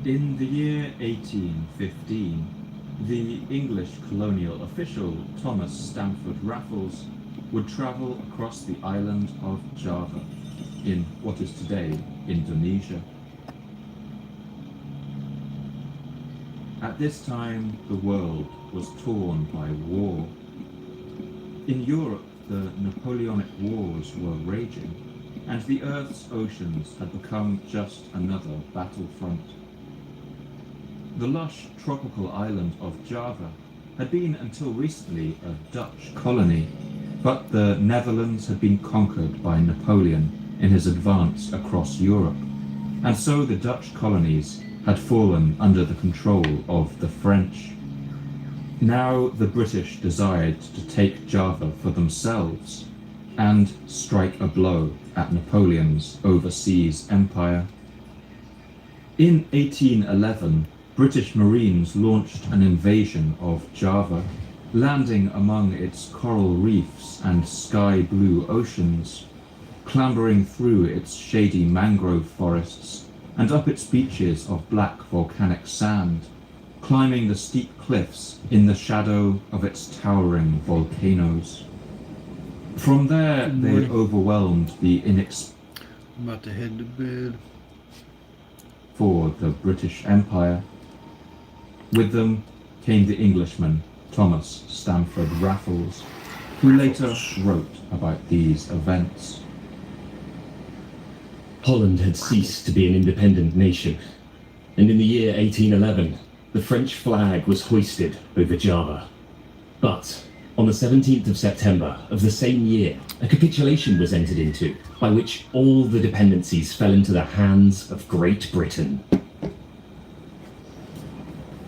In the year 1815, the English colonial official Thomas Stamford Raffles would travel across the island of Java in what is today Indonesia. At this time, the world was torn by war. In Europe, the Napoleonic Wars were raging, and the Earth's oceans had become just another battlefront. The lush tropical island of Java had been until recently a Dutch colony, but the Netherlands had been conquered by Napoleon in his advance across Europe, and so the Dutch colonies had fallen under the control of the French. Now the British desired to take Java for themselves and strike a blow at Napoleon's overseas empire. In 1811, British Marines launched an invasion of Java, landing among its coral reefs and sky-blue oceans, clambering through its shady mangrove forests and up its beaches of black volcanic sand, climbing the steep cliffs in the shadow of its towering volcanoes. From there, they had overwhelmed the I'm about to head to bed. for the British Empire. With them came the Englishman Thomas Stamford Raffles, who later wrote about these events. Holland had ceased to be an independent nation, and in the year 1811, the French flag was hoisted over Java. But on the 17th of September of the same year, a capitulation was entered into, by which all the dependencies fell into the hands of Great Britain.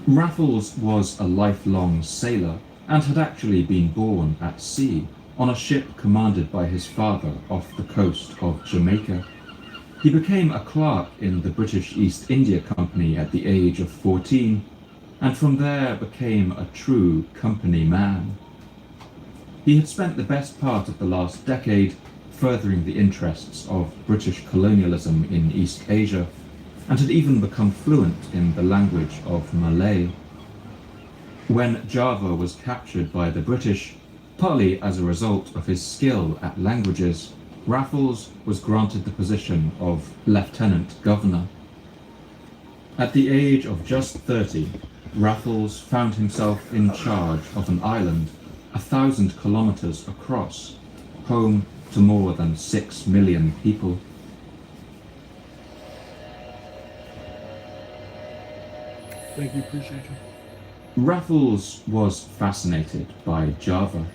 Raffles was a lifelong sailor and had actually been born at sea on a ship commanded by his father off the coast of Jamaica. He became a clerk in the British East India Company at the age of 14, and from there became a true company man. He had spent the best part of the last decade furthering the interests of British colonialism in East Asia, and had even become fluent in the language of Malay. When Java was captured by the British, partly as a result of his skill at languages, Raffles was granted the position of Lieutenant Governor. At the age of just 30, Raffles found himself in charge of an island 1,000 kilometers across, home to more than 6 million people. Thank you, appreciate you. Raffles was fascinated by Java.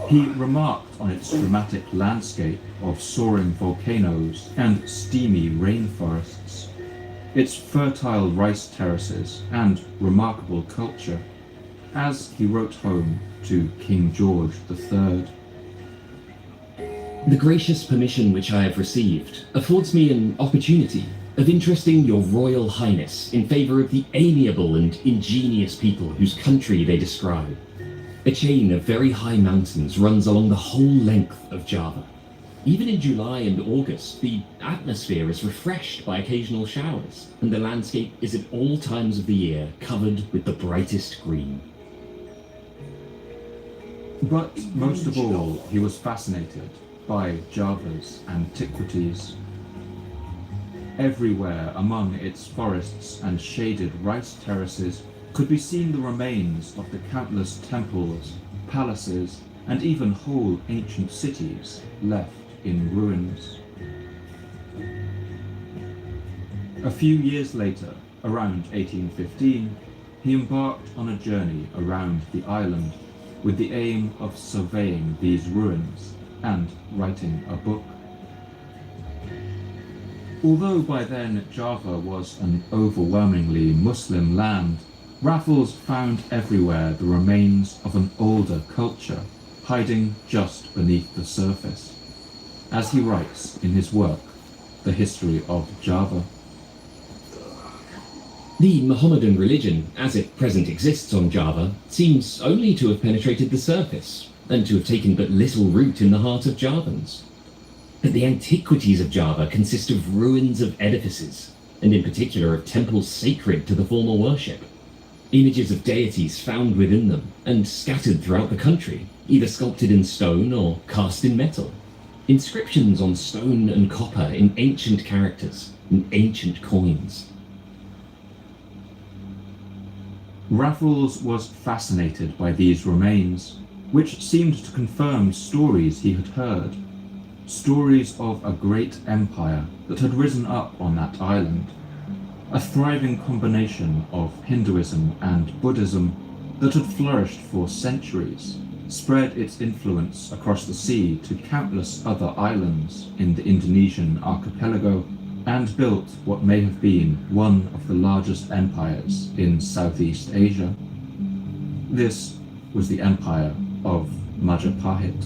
He remarked on its dramatic landscape of soaring volcanoes and steamy rainforests, its fertile rice terraces and remarkable culture, as he wrote home to King George III. The gracious permission which I have received affords me an opportunity of interesting your Royal Highness in favour of the amiable and ingenious people whose country they describe. A chain of very high mountains runs along the whole length of Java. Even in July and August, the atmosphere is refreshed by occasional showers, and the landscape is at all times of the year covered with the brightest green. But most of all, he was fascinated by Java's antiquities. Everywhere among its forests and shaded rice terraces could be seen the remains of the countless temples, palaces, and even whole ancient cities left in ruins. A few years later, around 1815, he embarked on a journey around the island with the aim of surveying these ruins and writing a book. Although by then Java was an overwhelmingly Muslim land, Raffles found everywhere the remains of an older culture hiding just beneath the surface, as he writes in his work, The History of Java. The Mohammedan religion, as it present exists on Java, seems only to have penetrated the surface, and to have taken but little root in the heart of Javans. But the antiquities of Java consist of ruins of edifices, and in particular of temples sacred to the former worship. Images of deities found within them and scattered throughout the country, either sculpted in stone or cast in metal. Inscriptions on stone and copper in ancient characters and ancient coins. Raffles was fascinated by these remains, which seemed to confirm stories he had heard. Stories of a great empire that had risen up on that island. A thriving combination of Hinduism and Buddhism that had flourished for centuries, spread its influence across the sea to countless other islands in the Indonesian archipelago, and built what may have been one of the largest empires in Southeast Asia. This was the empire of Majapahit.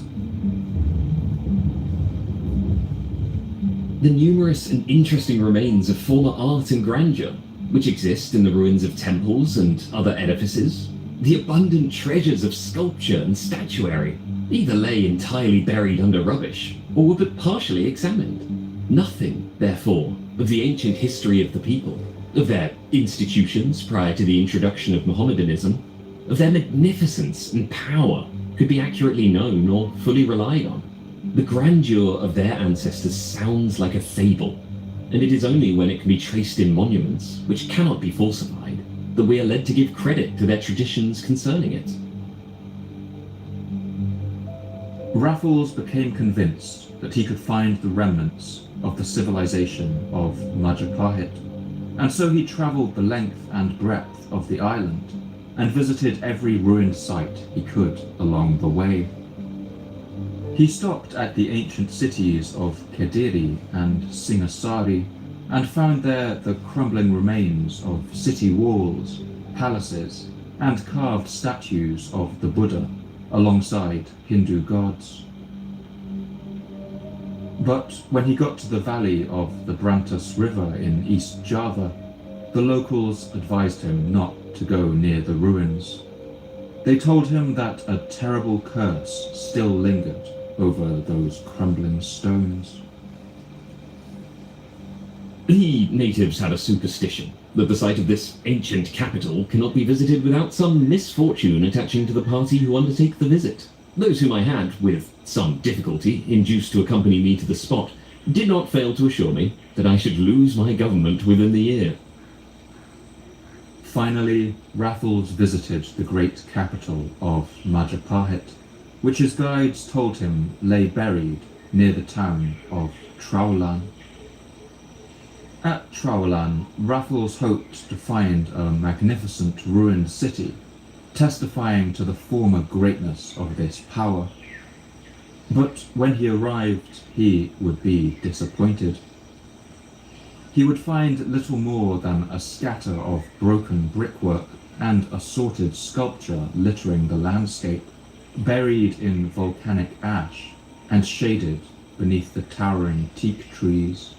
The numerous and interesting remains of former art and grandeur, which exist in the ruins of temples and other edifices, the abundant treasures of sculpture and statuary, either lay entirely buried under rubbish, or were but partially examined. Nothing, therefore, of the ancient history of the people, of their institutions prior to the introduction of Mohammedanism, of their magnificence and power could be accurately known or fully relied on. The grandeur of their ancestors sounds like a fable, and it is only when it can be traced in monuments, which cannot be falsified, that we are led to give credit to their traditions concerning it. Raffles became convinced that he could find the remnants of the civilization of Majapahit, and so he travelled the length and breadth of the island and visited every ruined site he could along the way. He stopped at the ancient cities of Kediri and Singasari and found there the crumbling remains of city walls, palaces, and carved statues of the Buddha alongside Hindu gods. But when he got to the valley of the Brantas River in East Java, the locals advised him not to go near the ruins. They told him that a terrible curse still lingered over those crumbling stones. The natives had a superstition that the site of this ancient capital cannot be visited without some misfortune attaching to the party who undertake the visit. Those whom I had, with some difficulty, induced to accompany me to the spot, did not fail to assure me that I should lose my government within the year. Finally, Raffles visited the great capital of Majapahit, which his guides told him lay buried near the town of Traulan. At Traulan, Raffles hoped to find a magnificent ruined city, testifying to the former greatness of this power. But when he arrived, he would be disappointed. He would find little more than a scatter of broken brickwork and assorted sculpture littering the landscape, buried in volcanic ash and shaded beneath the towering teak trees.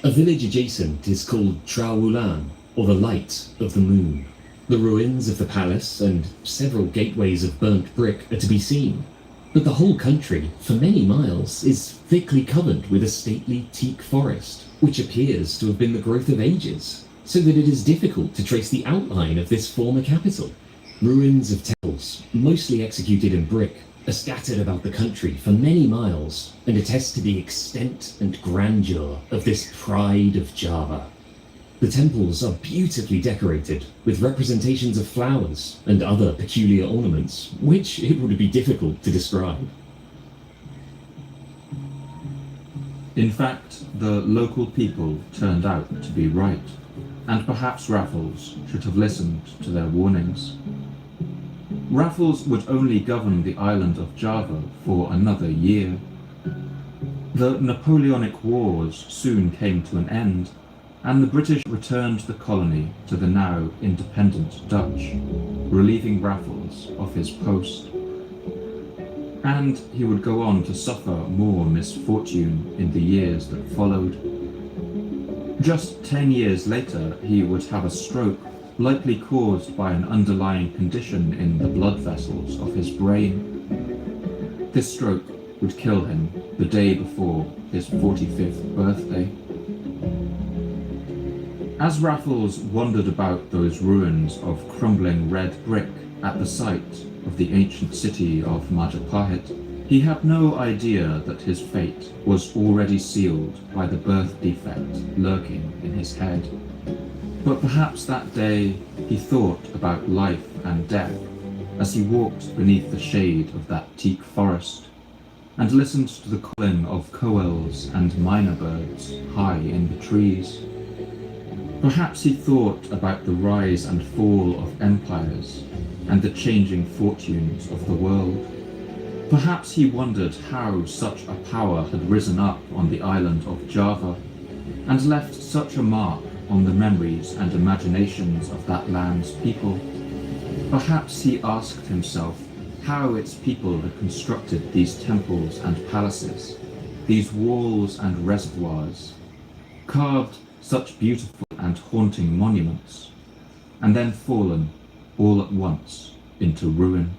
A village adjacent is called Traulan, or the Light of the Moon. The ruins of the palace and several gateways of burnt brick are to be seen, but the whole country, for many miles, is thickly covered with a stately teak forest, which appears to have been the growth of ages, so that it is difficult to trace the outline of this former capital. Ruins of temples, mostly executed in brick, are scattered about the country for many miles and attest to the extent and grandeur of this pride of Java. The temples are beautifully decorated with representations of flowers and other peculiar ornaments, which it would be difficult to describe. In fact, the local people turned out to be right, and perhaps Raffles should have listened to their warnings. Raffles would only govern the island of Java for another year. The Napoleonic Wars soon came to an end, and the British returned the colony to the now independent Dutch, relieving Raffles of his post. And he would go on to suffer more misfortune in the years that followed. Just 10 years later, he would have a stroke, likely caused by an underlying condition in the blood vessels of his brain. This stroke would kill him the day before his 45th birthday. As Raffles wandered about those ruins of crumbling red brick at the site of the ancient city of Majapahit, he had no idea that his fate was already sealed by the birth defect lurking in his head. But perhaps that day he thought about life and death as he walked beneath the shade of that teak forest and listened to the calling of koels and myna birds high in the trees. Perhaps he thought about the rise and fall of empires and the changing fortunes of the world. Perhaps he wondered how such a power had risen up on the island of Java and left such a mark on the memories and imaginations of that land's people. Perhaps he asked himself how its people had constructed these temples and palaces, these walls and reservoirs, carved such beautiful and haunting monuments, and then fallen all at once into ruin.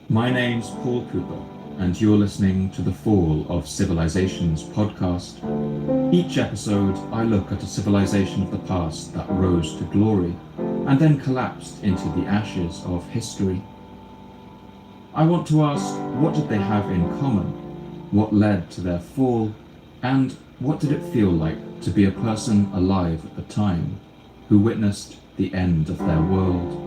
My name's Paul Cooper, and you're listening to the Fall of Civilizations podcast. Each episode, I look at a civilization of the past that rose to glory and then collapsed into the ashes of history. I want to ask, what did they have in common? What led to their fall? And what did it feel like to be a person alive at the time who witnessed the end of their world?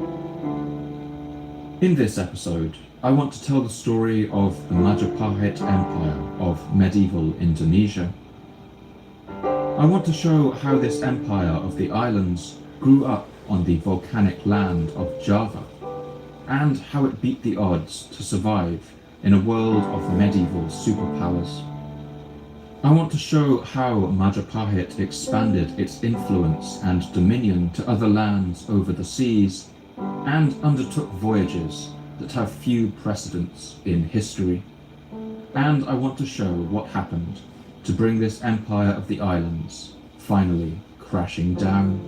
In this episode, I want to tell the story of the Majapahit Empire of medieval Indonesia. I want to show how this empire of the islands grew up on the volcanic land of Java, and how it beat the odds to survive in a world of medieval superpowers. I want to show how Majapahit expanded its influence and dominion to other lands over the seas, and undertook voyages that have few precedents in history. And I want to show what happened to bring this empire of the islands finally crashing down.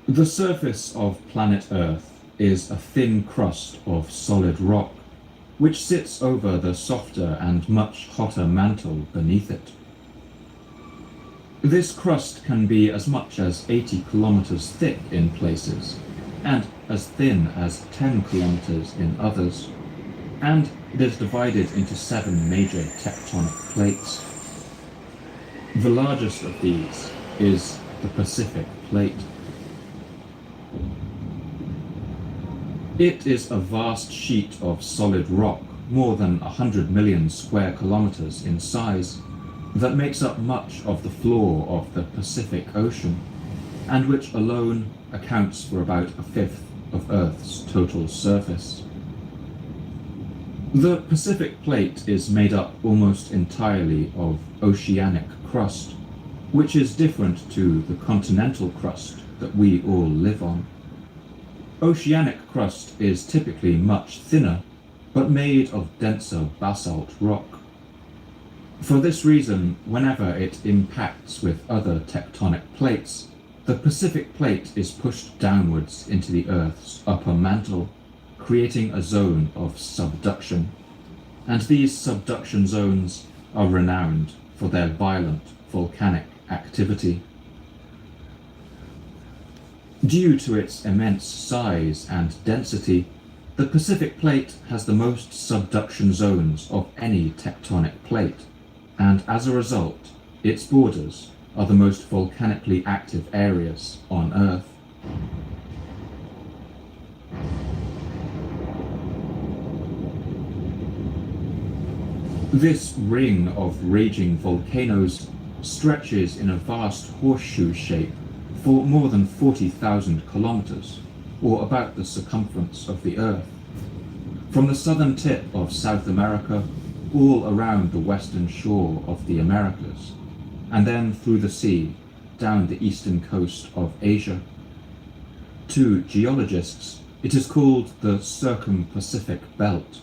The surface of planet Earth is a thin crust of solid rock, which sits over the softer and much hotter mantle beneath it. This crust can be as much as 80 kilometers thick in places, and as thin as 10 kilometers in others, and it is divided into 7 major tectonic plates. The largest of these is the Pacific Plate. It is a vast sheet of solid rock, more than 100 million square kilometers in size, that makes up much of the floor of the Pacific Ocean, and which alone accounts for about a fifth of Earth's total surface. The Pacific Plate is made up almost entirely of oceanic crust, which is different to the continental crust that we all live on. Oceanic crust is typically much thinner, but made of denser basalt rock. For this reason, whenever it impacts with other tectonic plates, the Pacific Plate is pushed downwards into the Earth's upper mantle, creating a zone of subduction. And these subduction zones are renowned for their violent volcanic activity. Due to its immense size and density, the Pacific Plate has the most subduction zones of any tectonic plate, and as a result, its borders are the most volcanically active areas on Earth. This ring of raging volcanoes stretches in a vast horseshoe shape for more than 40,000 kilometers, or about the circumference of the Earth. From the southern tip of South America, all around the western shore of the Americas, and then through the sea, down the eastern coast of Asia. To geologists, it is called the Circum-Pacific Belt,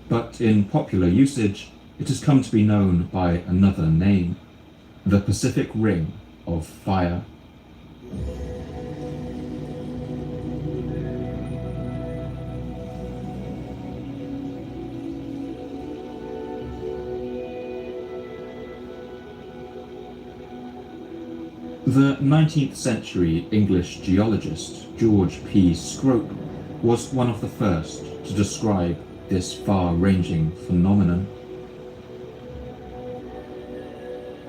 but in popular usage, it has come to be known by another name, the Pacific Ring of Fire. The 19th century English geologist George P. Scrope was one of the first to describe this far-ranging phenomenon.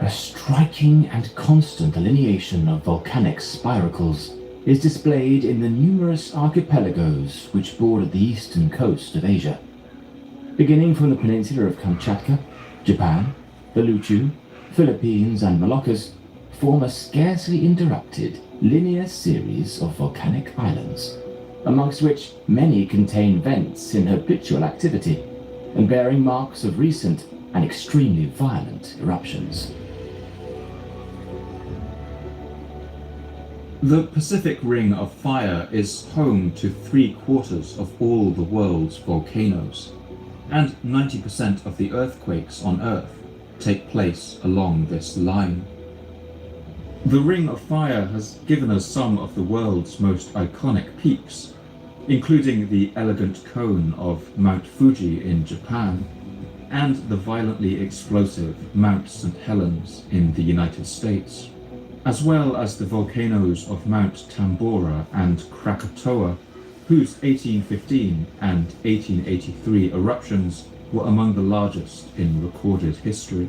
A striking and constant delineation of volcanic spiracles is displayed in the numerous archipelagos which border the eastern coast of Asia. Beginning from the peninsula of Kamchatka, Japan, the Luchu, Philippines and Moluccas form a scarcely interrupted linear series of volcanic islands, amongst which many contain vents in habitual activity and bearing marks of recent and extremely violent eruptions. The Pacific Ring of Fire is home to 3/4 of all the world's volcanoes, and 90% of the earthquakes on Earth take place along this line. The Ring of Fire has given us some of the world's most iconic peaks, including the elegant cone of Mount Fuji in Japan, and the violently explosive Mount St. Helens in the United States, as well as the volcanoes of Mount Tambora and Krakatoa, whose 1815 and 1883 eruptions were among the largest in recorded history.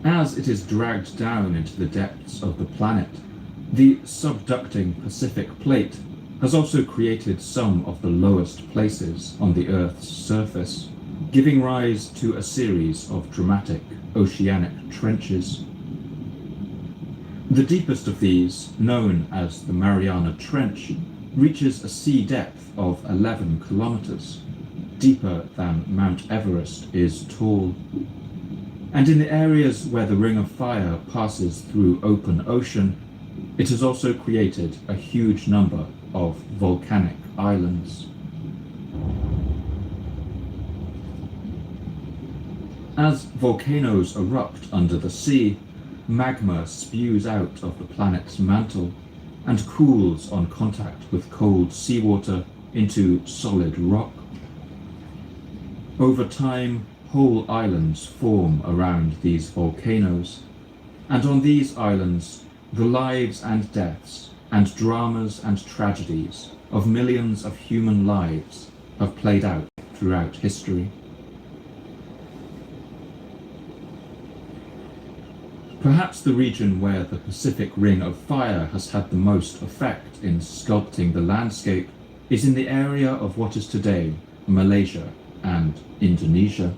As it is dragged down into the depths of the planet, the subducting Pacific Plate has also created some of the lowest places on the Earth's surface, giving rise to a series of dramatic oceanic trenches. The deepest of these, known as the Mariana Trench, reaches a sea depth of 11 kilometers, deeper than Mount Everest is tall. And in the areas where the Ring of Fire passes through open ocean, it has also created a huge number of volcanic islands. As volcanoes erupt under the sea, magma spews out of the planet's mantle and cools on contact with cold seawater into solid rock. Over time, whole islands form around these volcanoes, and on these islands, the lives and deaths and dramas and tragedies of millions of human lives have played out throughout history. Perhaps the region where the Pacific Ring of Fire has had the most effect in sculpting the landscape is in the area of what is today Malaysia and Indonesia.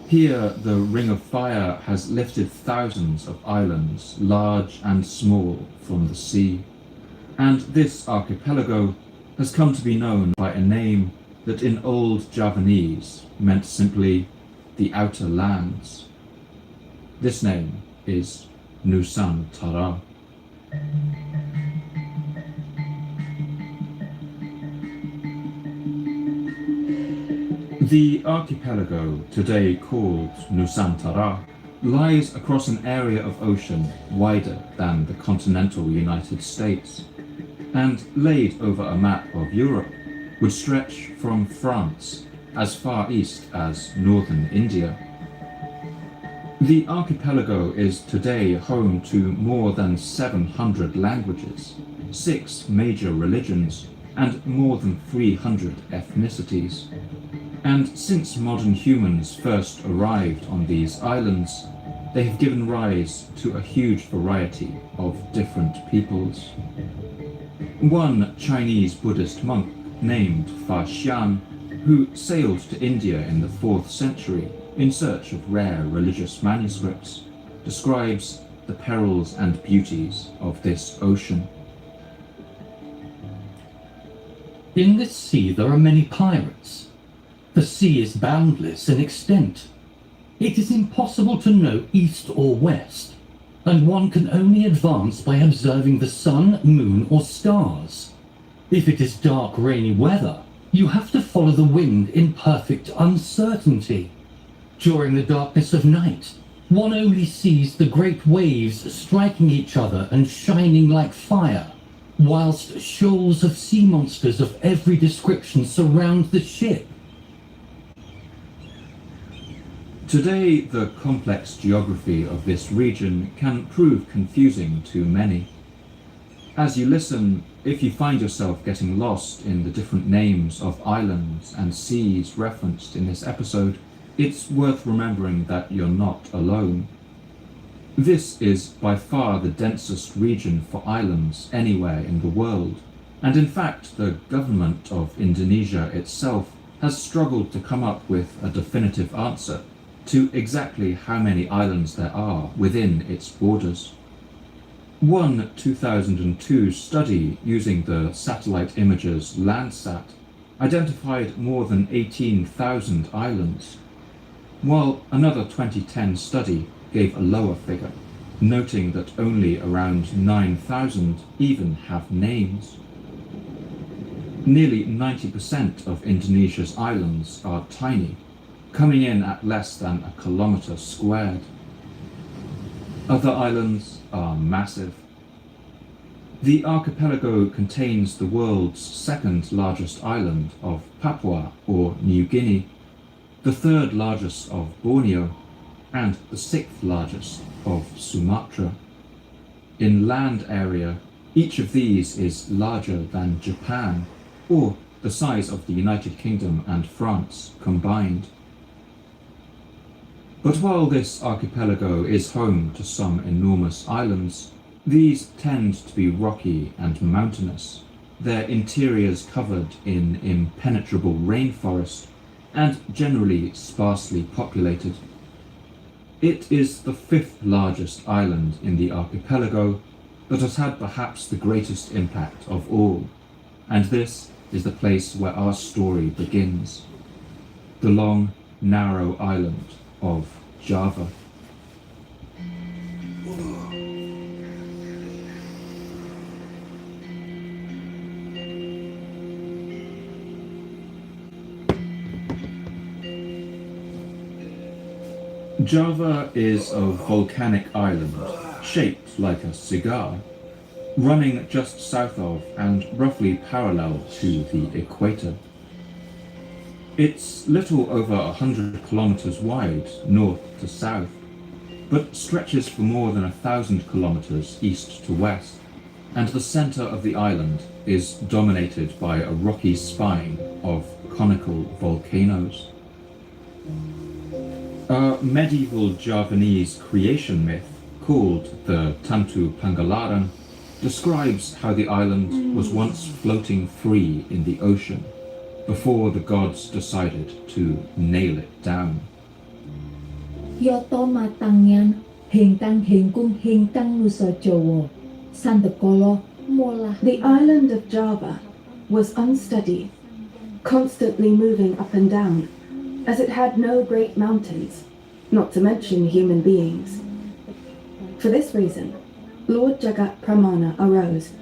Here, the Ring of Fire has lifted thousands of islands, large and small, from the sea, and this archipelago has come to be known by a name that in Old Javanese meant simply the outer lands. This name is Nusantara. The archipelago, today called Nusantara, lies across an area of ocean wider than the continental United States, and laid over a map of Europe, would stretch from France as far east as northern India. The archipelago is today home to more than 700 languages, 6 major religions, and more than 300 ethnicities. And since modern humans first arrived on these islands, they have given rise to a huge variety of different peoples. One Chinese Buddhist monk named Fa Xian, who sailed to India in the 4th century in search of rare religious manuscripts, describes the perils and beauties of this ocean. In this sea there are many pirates. The sea is boundless in extent. It is impossible to know east or west, and one can only advance by observing the sun, moon, or stars. If it is dark, rainy weather, you have to follow the wind in perfect uncertainty. During the darkness of night, one only sees the great waves striking each other and shining like fire, whilst shoals of sea monsters of every description surround the ship. Today, the complex geography of this region can prove confusing to many. As you listen, if you find yourself getting lost in the different names of islands and seas referenced in this episode, it's worth remembering that you're not alone. This is by far the densest region for islands anywhere in the world, and in fact the government of Indonesia itself has struggled to come up with a definitive answer to exactly how many islands there are within its borders. One 2002 study using the satellite imagers Landsat identified more than 18,000 islands, while another 2010 study gave a lower figure, noting that only around 9,000 even have names. Nearly 90% of Indonesia's islands are tiny, coming in at less than a kilometre squared. Other islands are massive. The archipelago contains the world's second largest island of Papua or New Guinea, the third largest of Borneo, and the 6th largest of Sumatra. In land area, each of these is larger than Japan, or the size of the United Kingdom and France combined. But while this archipelago is home to some enormous islands, these tend to be rocky and mountainous, their interiors covered in impenetrable rainforest and generally sparsely populated. It is the 5th largest island in the archipelago that has had perhaps the greatest impact of all, and this is the place where our story begins. The long, narrow island of Java. Java is a volcanic island shaped like a cigar, running just south of and roughly parallel to the equator. It's little over 100 kilometers wide north to south, but stretches for more than 1,000 kilometers east to west, and the center of the island is dominated by a rocky spine of conical volcanoes. A medieval Javanese creation myth called the Tantu Panggelaran describes how the island was once floating free in the ocean before the gods decided to nail it down. Yoto matangyan hengkang hengkung hengkang nusa Jawa Sandekala molah. The island of Java was unsteady, constantly moving up and down, as it had no great mountains, not to mention human beings. For this reason, Lord Jagat Pramana arose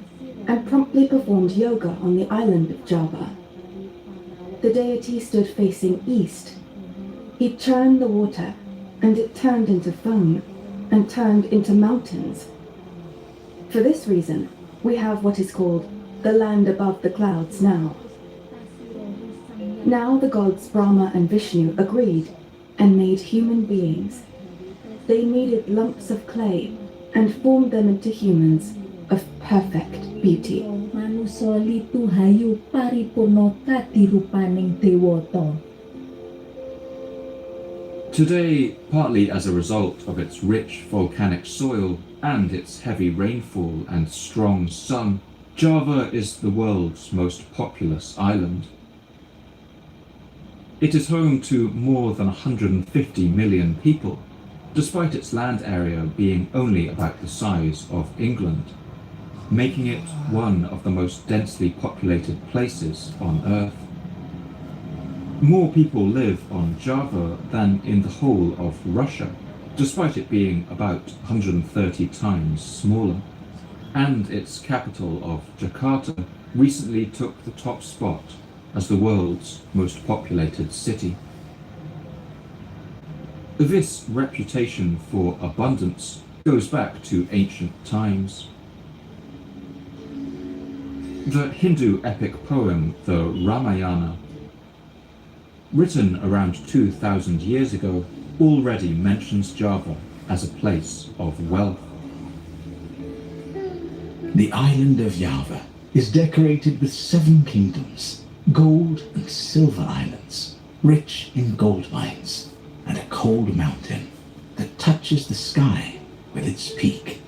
and promptly performed yoga on the island of Java. The deity stood facing east. He churned the water, and it turned into foam, and turned into mountains. For this reason, we have what is called the land above the clouds now. Now the gods Brahma and Vishnu agreed and made human beings. They kneaded lumps of clay and formed them into humans of perfect beauty. Manusa lituhayu paripurna kadirupaning dewata. Today, partly as a result of its rich volcanic soil and its heavy rainfall and strong sun, Java is the world's most populous island. It is home to more than 150 million people, despite its land area being only about the size of England, making it one of the most densely populated places on Earth. More people live on Java than in the whole of Russia, despite it being about 130 times smaller, and its capital of Jakarta recently took the top spot as the world's most populated city. This reputation for abundance goes back to ancient times. The Hindu epic poem, the Ramayana, written around 2,000 years ago, already mentions Java as a place of wealth. The island of Java is decorated with 7 kingdoms, gold and silver islands, rich in gold mines, and a cold mountain that touches the sky with its peak.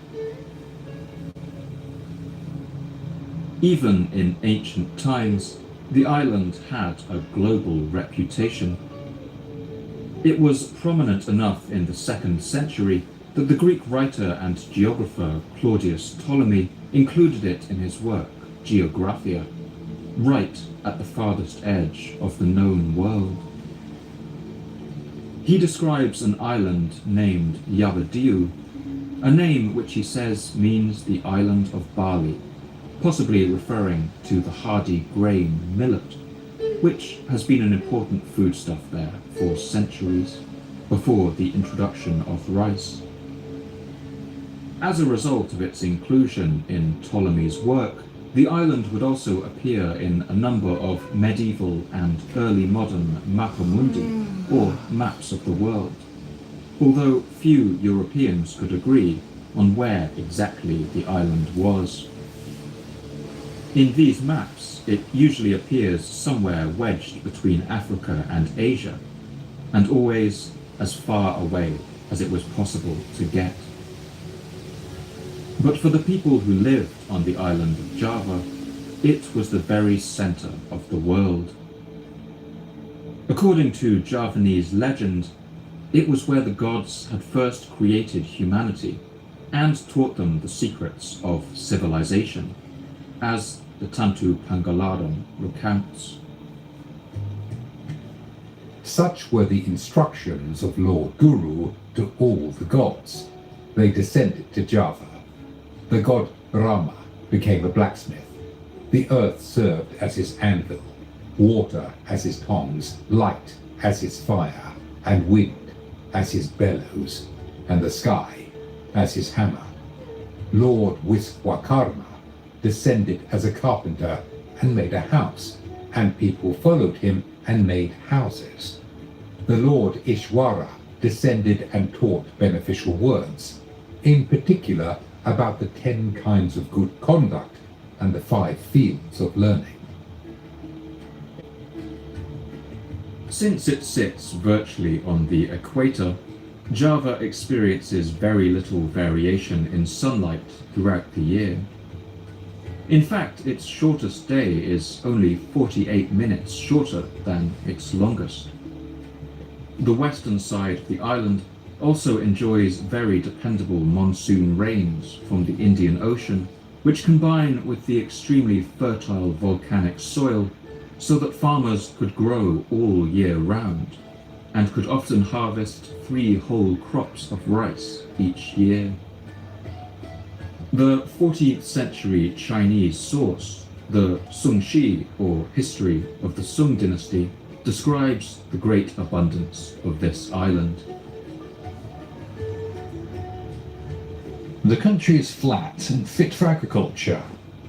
Even in ancient times, the island had a global reputation. It was prominent enough in the 2nd century that the Greek writer and geographer Claudius Ptolemy included it in his work, Geographia, right at the farthest edge of the known world. He describes an island named Yabadiu, a name which he says means the island of barley, possibly referring to the hardy grain millet, which has been an important foodstuff there for centuries, before the introduction of rice. As a result of its inclusion in Ptolemy's work, the island would also appear in a number of medieval and early modern mappamundi, or maps of the world, although few Europeans could agree on where exactly the island was. In these maps, it usually appears somewhere wedged between Africa and Asia, and always as far away as it was possible to get. But for the people who lived on the island of Java, it was the very center of the world. According to Javanese legend, it was where the gods had first created humanity and taught them the secrets of civilization, as the Tantu Pangalaram recounts. Such were the instructions of Lord Guru to all the gods. They descended to Java. The god Brahma became a blacksmith. The earth served as his anvil, water as his tongs, light as his fire, and wind as his bellows, and the sky as his hammer. Lord Viswakarma descended as a carpenter and made a house, and people followed him and made houses. The Lord Ishwara descended and taught beneficial words, in particular about the 10 kinds of good conduct and the 5 fields of learning. Since it sits virtually on the equator, Java experiences very little variation in sunlight throughout the year. In fact, its shortest day is only 48 minutes shorter than its longest. The western side of the island also enjoys very dependable monsoon rains from the Indian Ocean, which combine with the extremely fertile volcanic soil so that farmers could grow all year round, and could often harvest 3 whole crops of rice each year. The 14th century Chinese source, the Sungshi, or History of the Sung Dynasty, describes the great abundance of this island. The country is flat and fit for agriculture.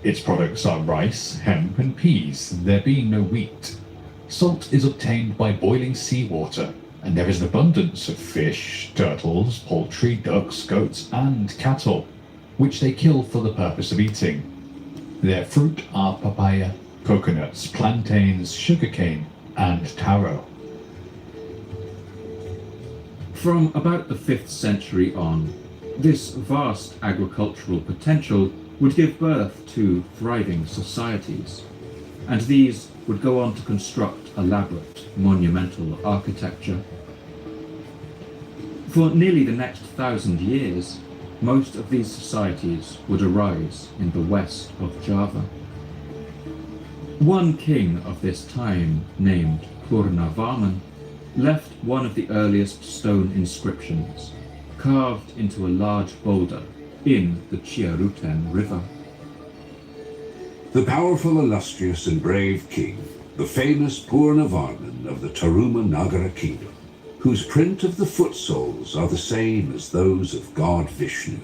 Its products are rice, hemp and peas, there being no wheat. Salt is obtained by boiling seawater, and there is an abundance of fish, turtles, poultry, ducks, goats and cattle, which they kill for the purpose of eating. Their fruit are papaya, coconuts, plantains, sugarcane and taro. From about the 5th century on, this vast agricultural potential would give birth to thriving societies, and these would go on to construct elaborate, monumental architecture. For nearly the next 1,000 years, most of these societies would arise in the west of Java. One king of this time, named Purnavarman, left one of the earliest stone inscriptions, carved into a large boulder in the Chiaruten River. The powerful, illustrious, and brave king, the famous Purnavarman of the Taruma Nagara kingdom, whose print of the foot soles are the same as those of God Vishnu.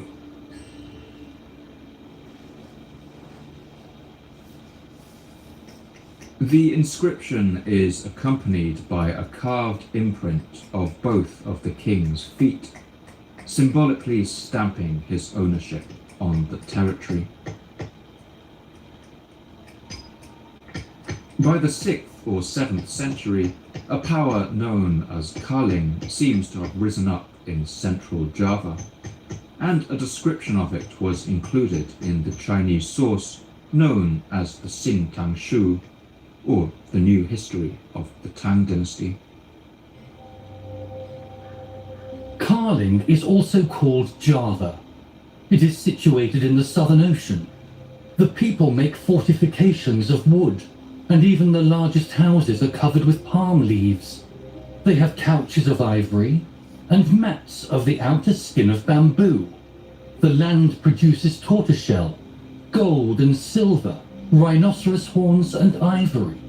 The inscription is accompanied by a carved imprint of both of the king's feet, symbolically stamping his ownership on the territory. By the 6th or 7th century, a power known as Kaling seems to have risen up in central Java, and a description of it was included in the Chinese source known as the Xing Tang Shu, or the New History of the Tang Dynasty. Kaling is also called Java. It is situated in the Southern Ocean. The people make fortifications of wood, and even the largest houses are covered with palm leaves. They have couches of ivory and mats of the outer skin of bamboo. The land produces tortoiseshell, gold and silver, rhinoceros horns and ivory.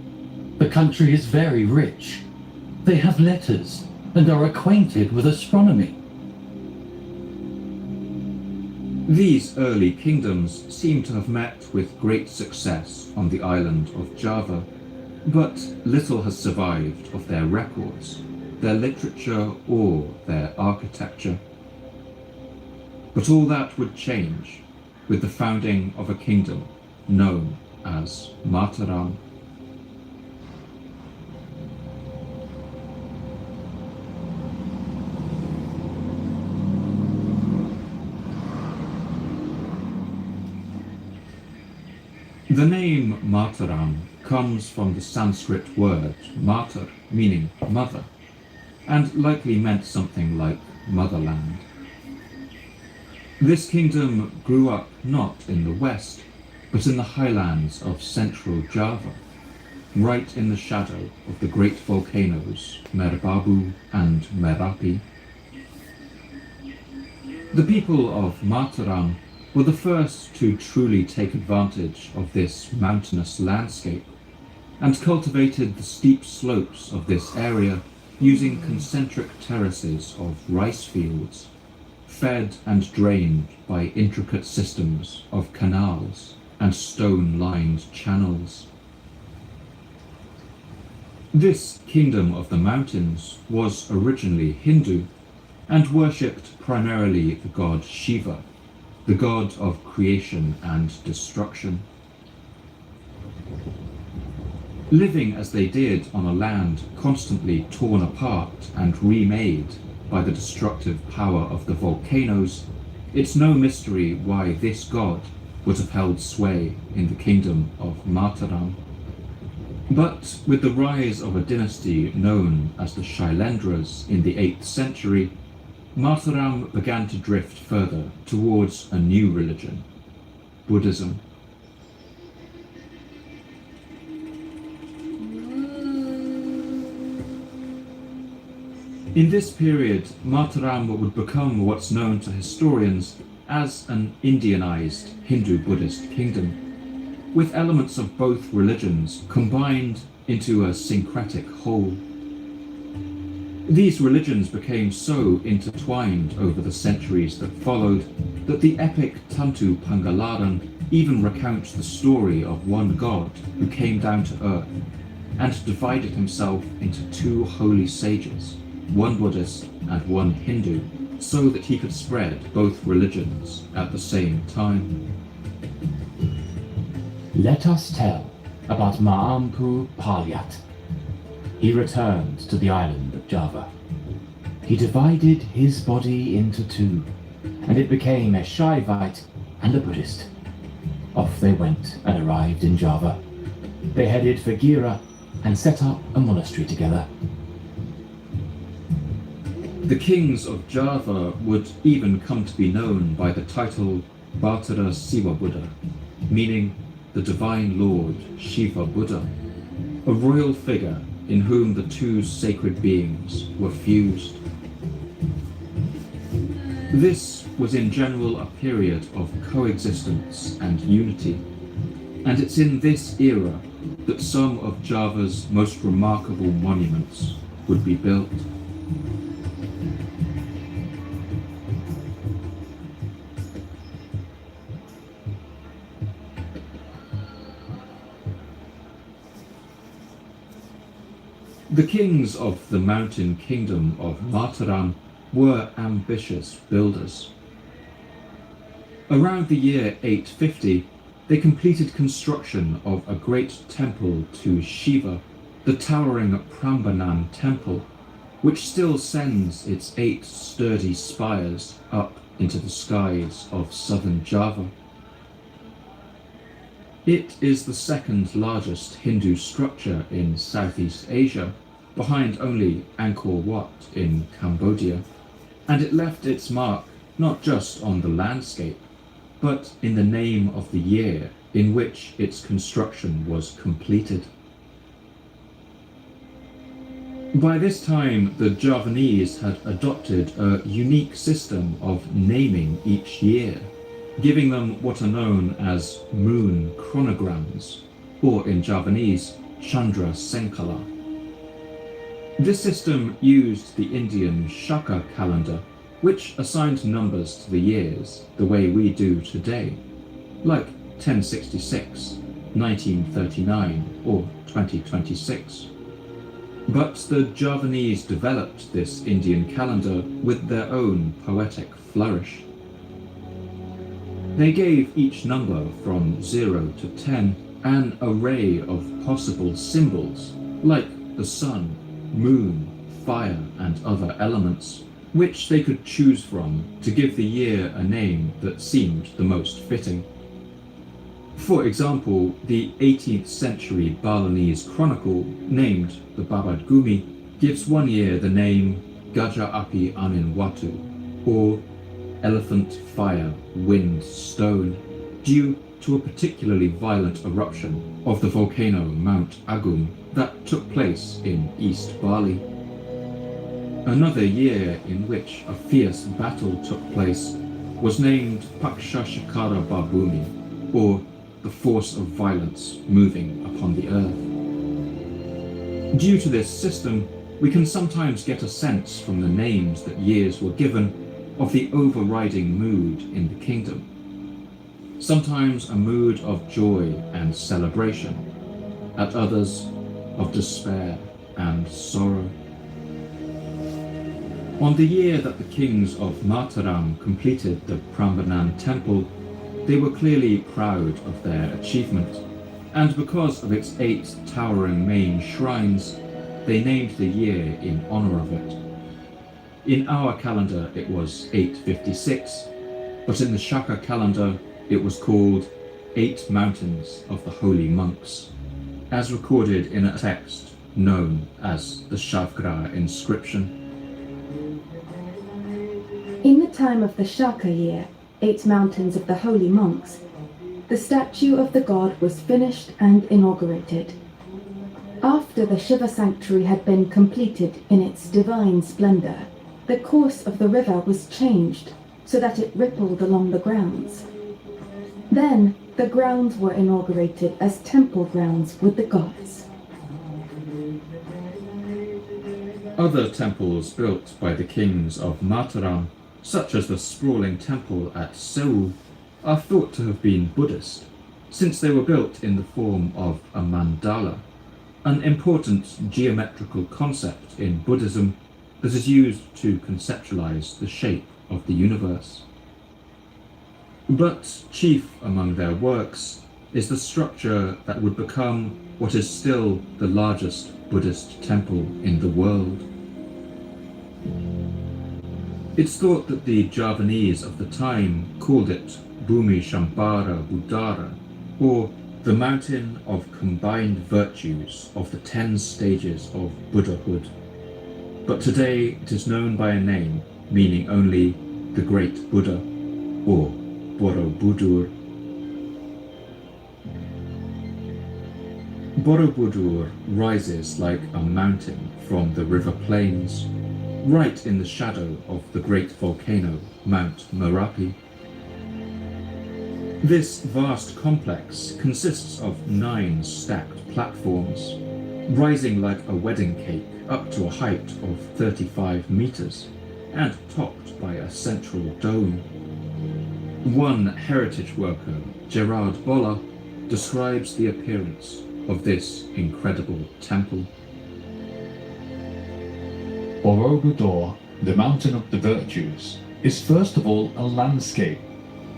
The country is very rich. They have letters and are acquainted with astronomy. These early kingdoms seem to have met with great success on the island of Java, but little has survived of their records, their literature or their architecture. But all that would change with the founding of a kingdom known as Mataram. The name Mataram comes from the Sanskrit word matar, meaning mother, and likely meant something like motherland. This kingdom grew up not in the west, but in the highlands of central Java, right in the shadow of the great volcanoes Merbabu and Merapi. The people of Mataram were the first to truly take advantage of this mountainous landscape, and cultivated the steep slopes of this area using concentric terraces of rice fields, fed and drained by intricate systems of canals and stone-lined channels. This kingdom of the mountains was originally Hindu and worshipped primarily the god Shiva, the god of creation and destruction. Living as they did on a land constantly torn apart and remade by the destructive power of the volcanoes, it's no mystery why this god would have held sway in the kingdom of Mataram. But with the rise of a dynasty known as the Shailendras in the 8th century, Mataram began to drift further towards a new religion, Buddhism. In this period, Mataram would become what's known to historians as an Indianized Hindu-Buddhist kingdom, with elements of both religions combined into a syncretic whole. These religions became so intertwined over the centuries that followed that the epic Tantu Pangalaran even recounts the story of one god who came down to earth and divided himself into two holy sages, one Buddhist and one Hindu, so that he could spread both religions at the same time. Let us tell about Maampu Palyat. He returned to the island of Java. he divided his body into two, and it became a Shaivite and a Buddhist. Off they went and arrived in Java. They headed for Gira and set up a monastery together. The kings of Java would even come to be known by the title Bahtara Siva Buddha, meaning the Divine Lord Shiva Buddha, a royal figure in whom the two sacred beings were fused. This was in general a period of coexistence and unity, and it's in this era that some of Java's most remarkable monuments would be built. The kings of the mountain kingdom of Mataram were ambitious builders. Around the year 850, they completed construction of a great temple to Shiva, the towering Prambanan temple, which still sends its 8 sturdy spires up into the skies of southern Java. It is the second largest Hindu structure in Southeast Asia, behind only Angkor Wat in Cambodia, and it left its mark not just on the landscape, but in the name of the year in which its construction was completed. By this time, the Javanese had adopted a unique system of naming each year, giving them what are known as moon chronograms, or in Javanese, Chandra Senkala. This system used the Indian Shaka calendar, which assigned numbers to the years the way we do today, like 1066, 1939, or 2026. But the Javanese developed this Indian calendar with their own poetic flourish. They gave each number from 0 to 10 an array of possible symbols, like the sun, moon, fire, and other elements, which they could choose from to give the year a name that seemed the most fitting. For example, the 18th century Balinese chronicle, named the Babad Gumi, gives one year the name Gajah Api Anin Watu, or Elephant, Fire, Wind, Stone, due to a particularly violent eruption of the volcano Mount Agung that took place in East Bali. Another year in which a fierce battle took place was named Paksha Shikara Babumi, or the force of violence moving upon the earth. Due to this system, we can sometimes get a sense from the names that years were given of the overriding mood in the kingdom. Sometimes a mood of joy and celebration, at others of despair and sorrow. On the year that the kings of Mataram completed the Prambanan temple, they were clearly proud of their achievement, and because of its 8 towering main shrines, they named the year in honor of it. In our calendar it was 856, but in the Shaka calendar it was called 8 Mountains of the Holy Monks, as recorded in a text known as the Shavgra inscription. In the time of the Shaka year, 8 Mountains of the Holy Monks, the statue of the god was finished and inaugurated. After the Shiva sanctuary had been completed in its divine splendor, the course of the river was changed so that it rippled along the grounds. Then the grounds were inaugurated as temple grounds with the gods. Other temples built by the kings of Mataram, such as the sprawling temple at Seul, are thought to have been Buddhist, since they were built in the form of a mandala, an important geometrical concept in Buddhism that is used to conceptualize the shape of the universe. But chief among their works is the structure that would become what is still the largest Buddhist temple in the world. It's thought that the Javanese of the time called it Bhumi Shampara Budara, or the mountain of combined virtues of the 10 stages of Buddhahood. But today it is known by a name meaning only the Great Buddha, or Borobudur. Borobudur rises like a mountain from the river plains, right in the shadow of the great volcano, Mount Merapi. This vast complex consists of 9 stacked platforms, rising like a wedding cake up to a height of 35 meters, and topped by a central dome. One heritage worker, Gerard Bolla, describes the appearance of this incredible temple. Borobudur, the mountain of the virtues, is first of all a landscape.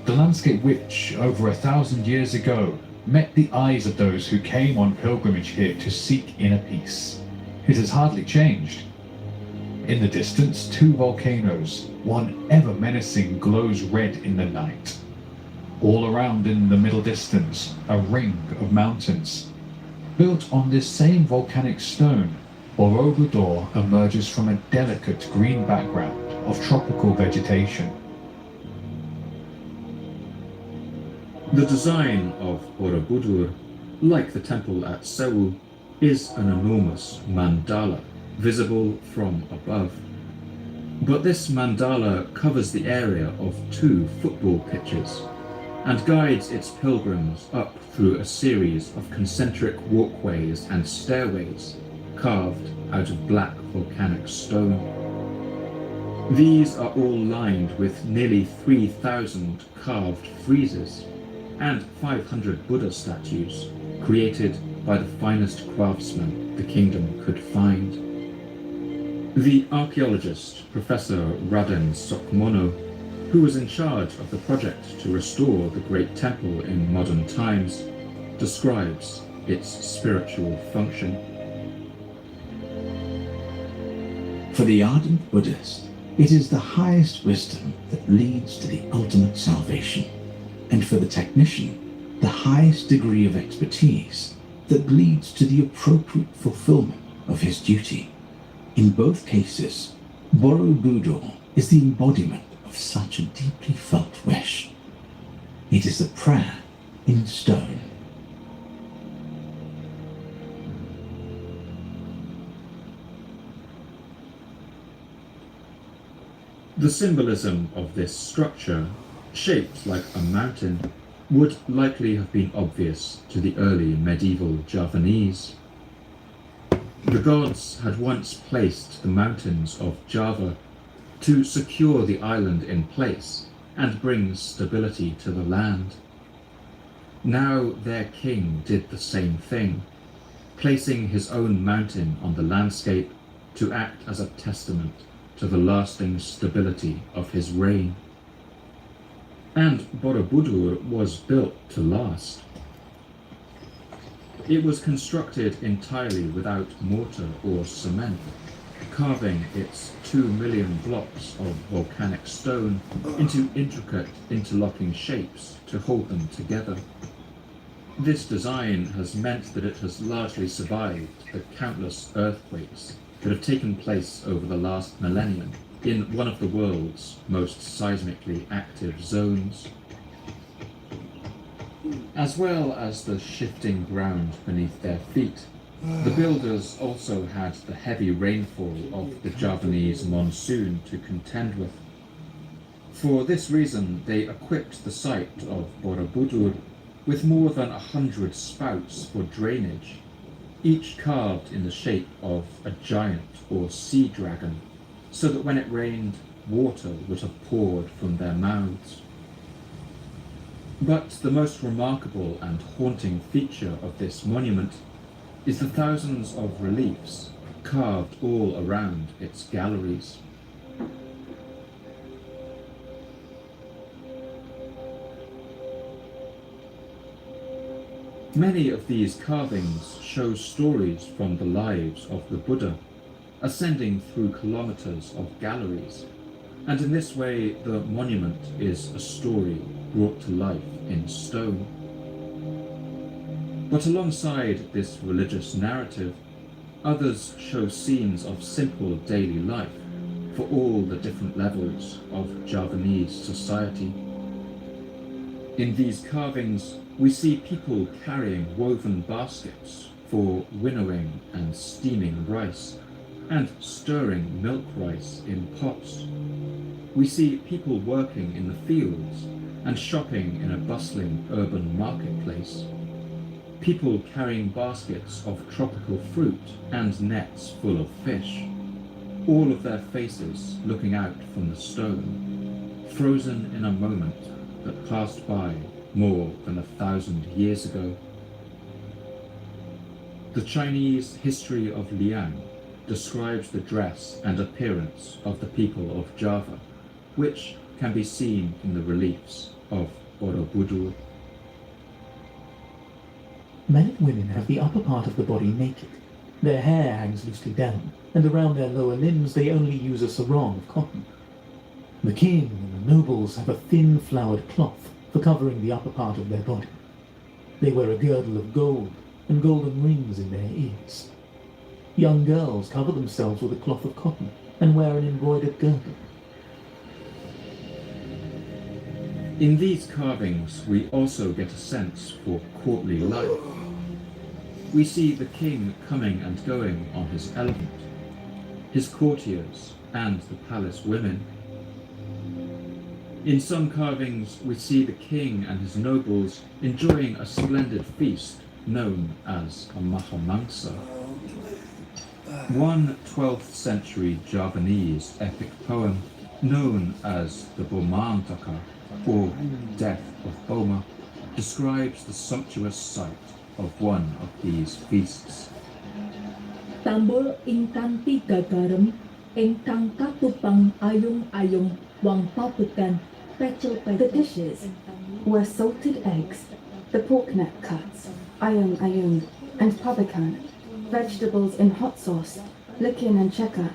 The landscape which, over 1,000 years ago, met the eyes of those who came on pilgrimage here to seek inner peace. It has hardly changed. In the distance, 2 volcanoes, one ever menacing, glows red in the night. All around in the middle distance, a ring of mountains. Built on this same volcanic stone, Borobudur emerges from a delicate green background of tropical vegetation. The design of Borobudur, like the temple at Sewu, is an enormous mandala, visible from above. But this mandala covers the area of 2 football pitches and guides its pilgrims up through a series of concentric walkways and stairways carved out of black volcanic stone. These are all lined with nearly 3,000 carved friezes and 500 Buddha statues created by the finest craftsmen the kingdom could find. The archaeologist Professor Raden Sokmono, who was in charge of the project to restore the great temple in modern times, describes its spiritual function. For the ardent Buddhist, it is the highest wisdom that leads to the ultimate salvation, and for the technician, the highest degree of expertise that leads to the appropriate fulfillment of his duty. In both cases, Borobudur is the embodiment of such a deeply felt wish. It is a prayer in stone. The symbolism of this structure, shaped like a mountain, would likely have been obvious to the early medieval Javanese. The gods had once placed the mountains of Java to secure the island in place and bring stability to the land. Now their king did the same thing, placing his own mountain on the landscape to act as a testament to the lasting stability of his reign. And Borobudur was built to last. It was constructed entirely without mortar or cement, carving its 2 million blocks of volcanic stone into intricate interlocking shapes to hold them together. This design has meant that it has largely survived the countless earthquakes that have taken place over the last millennium in one of the world's most seismically active zones. As well as the shifting ground beneath their feet, the builders also had the heavy rainfall of the Javanese monsoon to contend with. For this reason, they equipped the site of Borobudur with more than 100 spouts for drainage, each carved in the shape of a giant or sea dragon, so that when it rained, water would have poured from their mouths. But the most remarkable and haunting feature of this monument is the thousands of reliefs carved all around its galleries. Many of these carvings show stories from the lives of the Buddha, ascending through kilometers of galleries, And in this way, the monument is a story brought to life in stone. But alongside this religious narrative, others show scenes of simple daily life for all the different levels of Javanese society. In these carvings, we see people carrying woven baskets for winnowing and steaming rice, and stirring milk rice in pots. We see people working in the fields and shopping in a bustling urban marketplace. People carrying baskets of tropical fruit and nets full of fish, all of their faces looking out from the stone, frozen in a moment that passed by more than 1,000 years ago. The Chinese history of Liang describes the dress and appearance of the people of Java, which can be seen in the reliefs of Borobudur. Men and women have the upper part of the body naked. Their hair hangs loosely down, and around their lower limbs they only use a sarong of cotton. The king and the nobles have a thin flowered cloth for covering the upper part of their body. They wear a girdle of gold and golden rings in their ears. Young girls cover themselves with a cloth of cotton and wear an embroidered girdle. In these carvings, we also get a sense for courtly life. We see the king coming and going on his elephant, his courtiers, and the palace women. In some carvings, we see the king and his nobles enjoying a splendid feast known as a mahamangsa. One 12th century Javanese epic poem known as the Bomantaka, or Death of Boma, describes the sumptuous sight of one of these feasts. Tambol ingkang tiga garam, ingkang katupang ayung-ayung, wang papukan, The dishes were salted eggs, the pork neck cuts, ayung-ayung, and pabikan, vegetables in hot sauce, likin and cheka,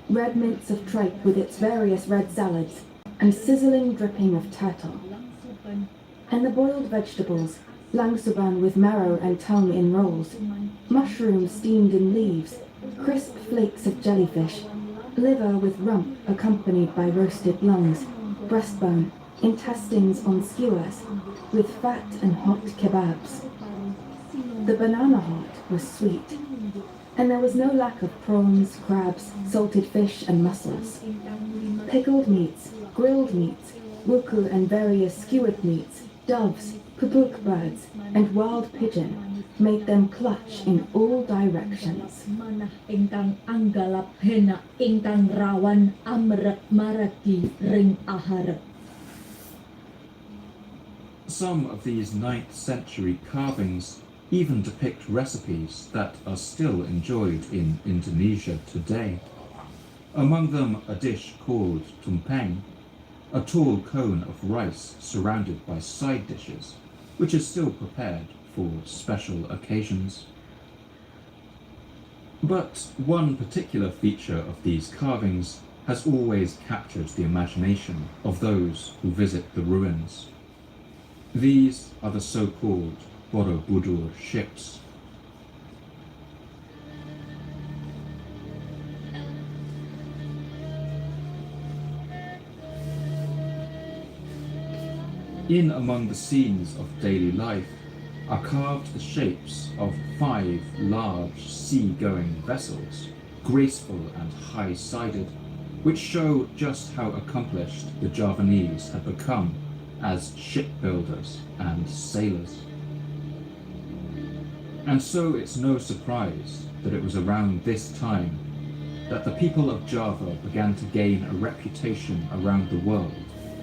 red mince of tripe with its various red salads, and sizzling dripping of turtle. And the boiled vegetables, langsuban with marrow and tongue in rolls, mushrooms steamed in leaves, crisp flakes of jellyfish, liver with rump accompanied by roasted lungs, breastbone, intestines on skewers, with fat and hot kebabs. The banana hot was sweet, and there was no lack of prawns, crabs, salted fish and mussels. Pickled meats, grilled meats, wuku and various skewered meats, doves, pupuk birds, and wild pigeon made them clutch in all directions. manah ingkang anggalap hena ingkang rawan amrek maragi ring aharep. Some of these 9th century carvings even depict recipes that are still enjoyed in Indonesia today. Among them a dish called tumpeng, a tall cone of rice surrounded by side dishes, which is still prepared for special occasions. But one particular feature of these carvings has always captured the imagination of those who visit the ruins. These are the so-called Borobudur ships. In among the scenes of daily life are carved the shapes of 5 large sea-going vessels, graceful and high-sided, which show just how accomplished the Javanese had become as shipbuilders and sailors. And so it's no surprise that it was around this time that the people of Java began to gain a reputation around the world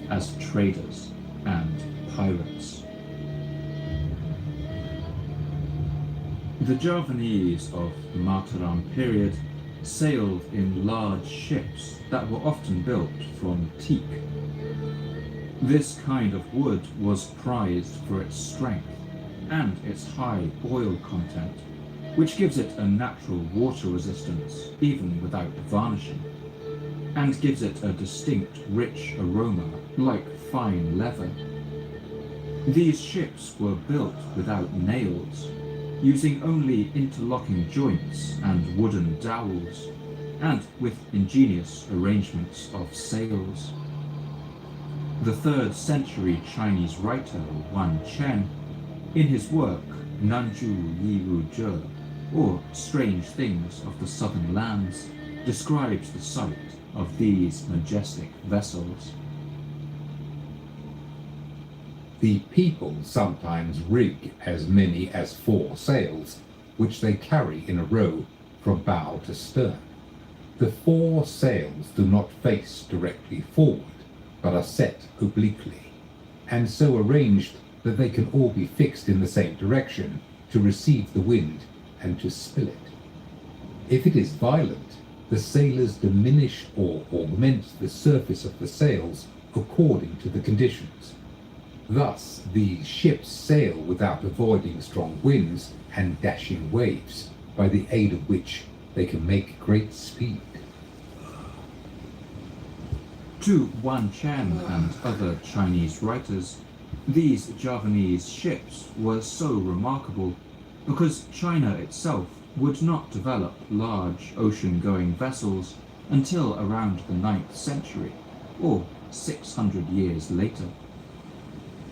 as traders and pirates. The Javanese of the Mataram period sailed in large ships that were often built from teak. This kind of wood was prized for its strength and its high oil content, which gives it a natural water resistance even without varnishing. and gives it a distinct, rich aroma like fine leather. These ships were built without nails, using only interlocking joints and wooden dowels, and with ingenious arrangements of sails. The 3rd century Chinese writer Wan Chen, in his work Nanju Yi Ru Zhe, or Strange Things of the Southern Lands, describes the sight of these majestic vessels. The people sometimes rig as many as 4 sails, which they carry in a row from bow to stern. The 4 sails do not face directly forward, but are set obliquely, and so arranged that they can all be fixed in the same direction to receive the wind and to spill it. If it is violent, the sailors diminish or augment the surface of the sails according to the conditions. Thus, the ships sail without avoiding strong winds and dashing waves, by the aid of which they can make great speed. To Wan Chen and other Chinese writers, these Javanese ships were so remarkable because China itself would not develop large ocean-going vessels until around the 9th century, or 600 years later.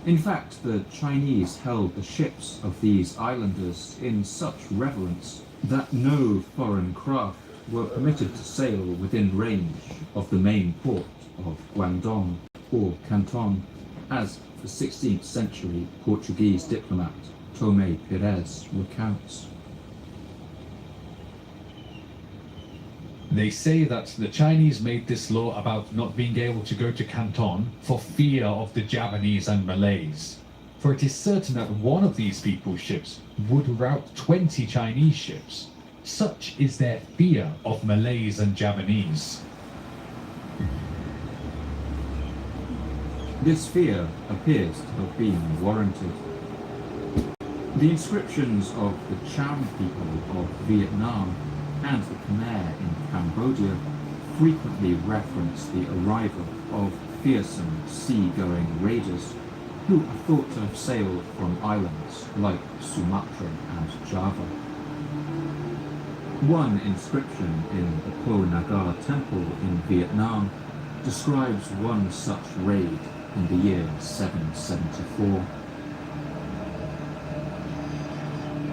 In fact, the Chinese held the ships of these islanders in such reverence that no foreign craft were permitted to sail within range of the main port of Guangdong or Canton, as the 16th century Portuguese diplomat Tomé Pires recounts. They say that the Chinese made this law about not being able to go to Canton for fear of the Javanese and Malays. For it is certain that one of these people's ships would rout 20 Chinese ships. Such is their fear of Malays and Javanese. This fear appears to have been warranted. The inscriptions of the Cham people of Vietnam and the Khmer in Cambodia frequently reference the arrival of fearsome sea-going raiders who are thought to have sailed from islands like Sumatra and Java. One inscription in the Po Nagar Temple in Vietnam describes one such raid in the year 774.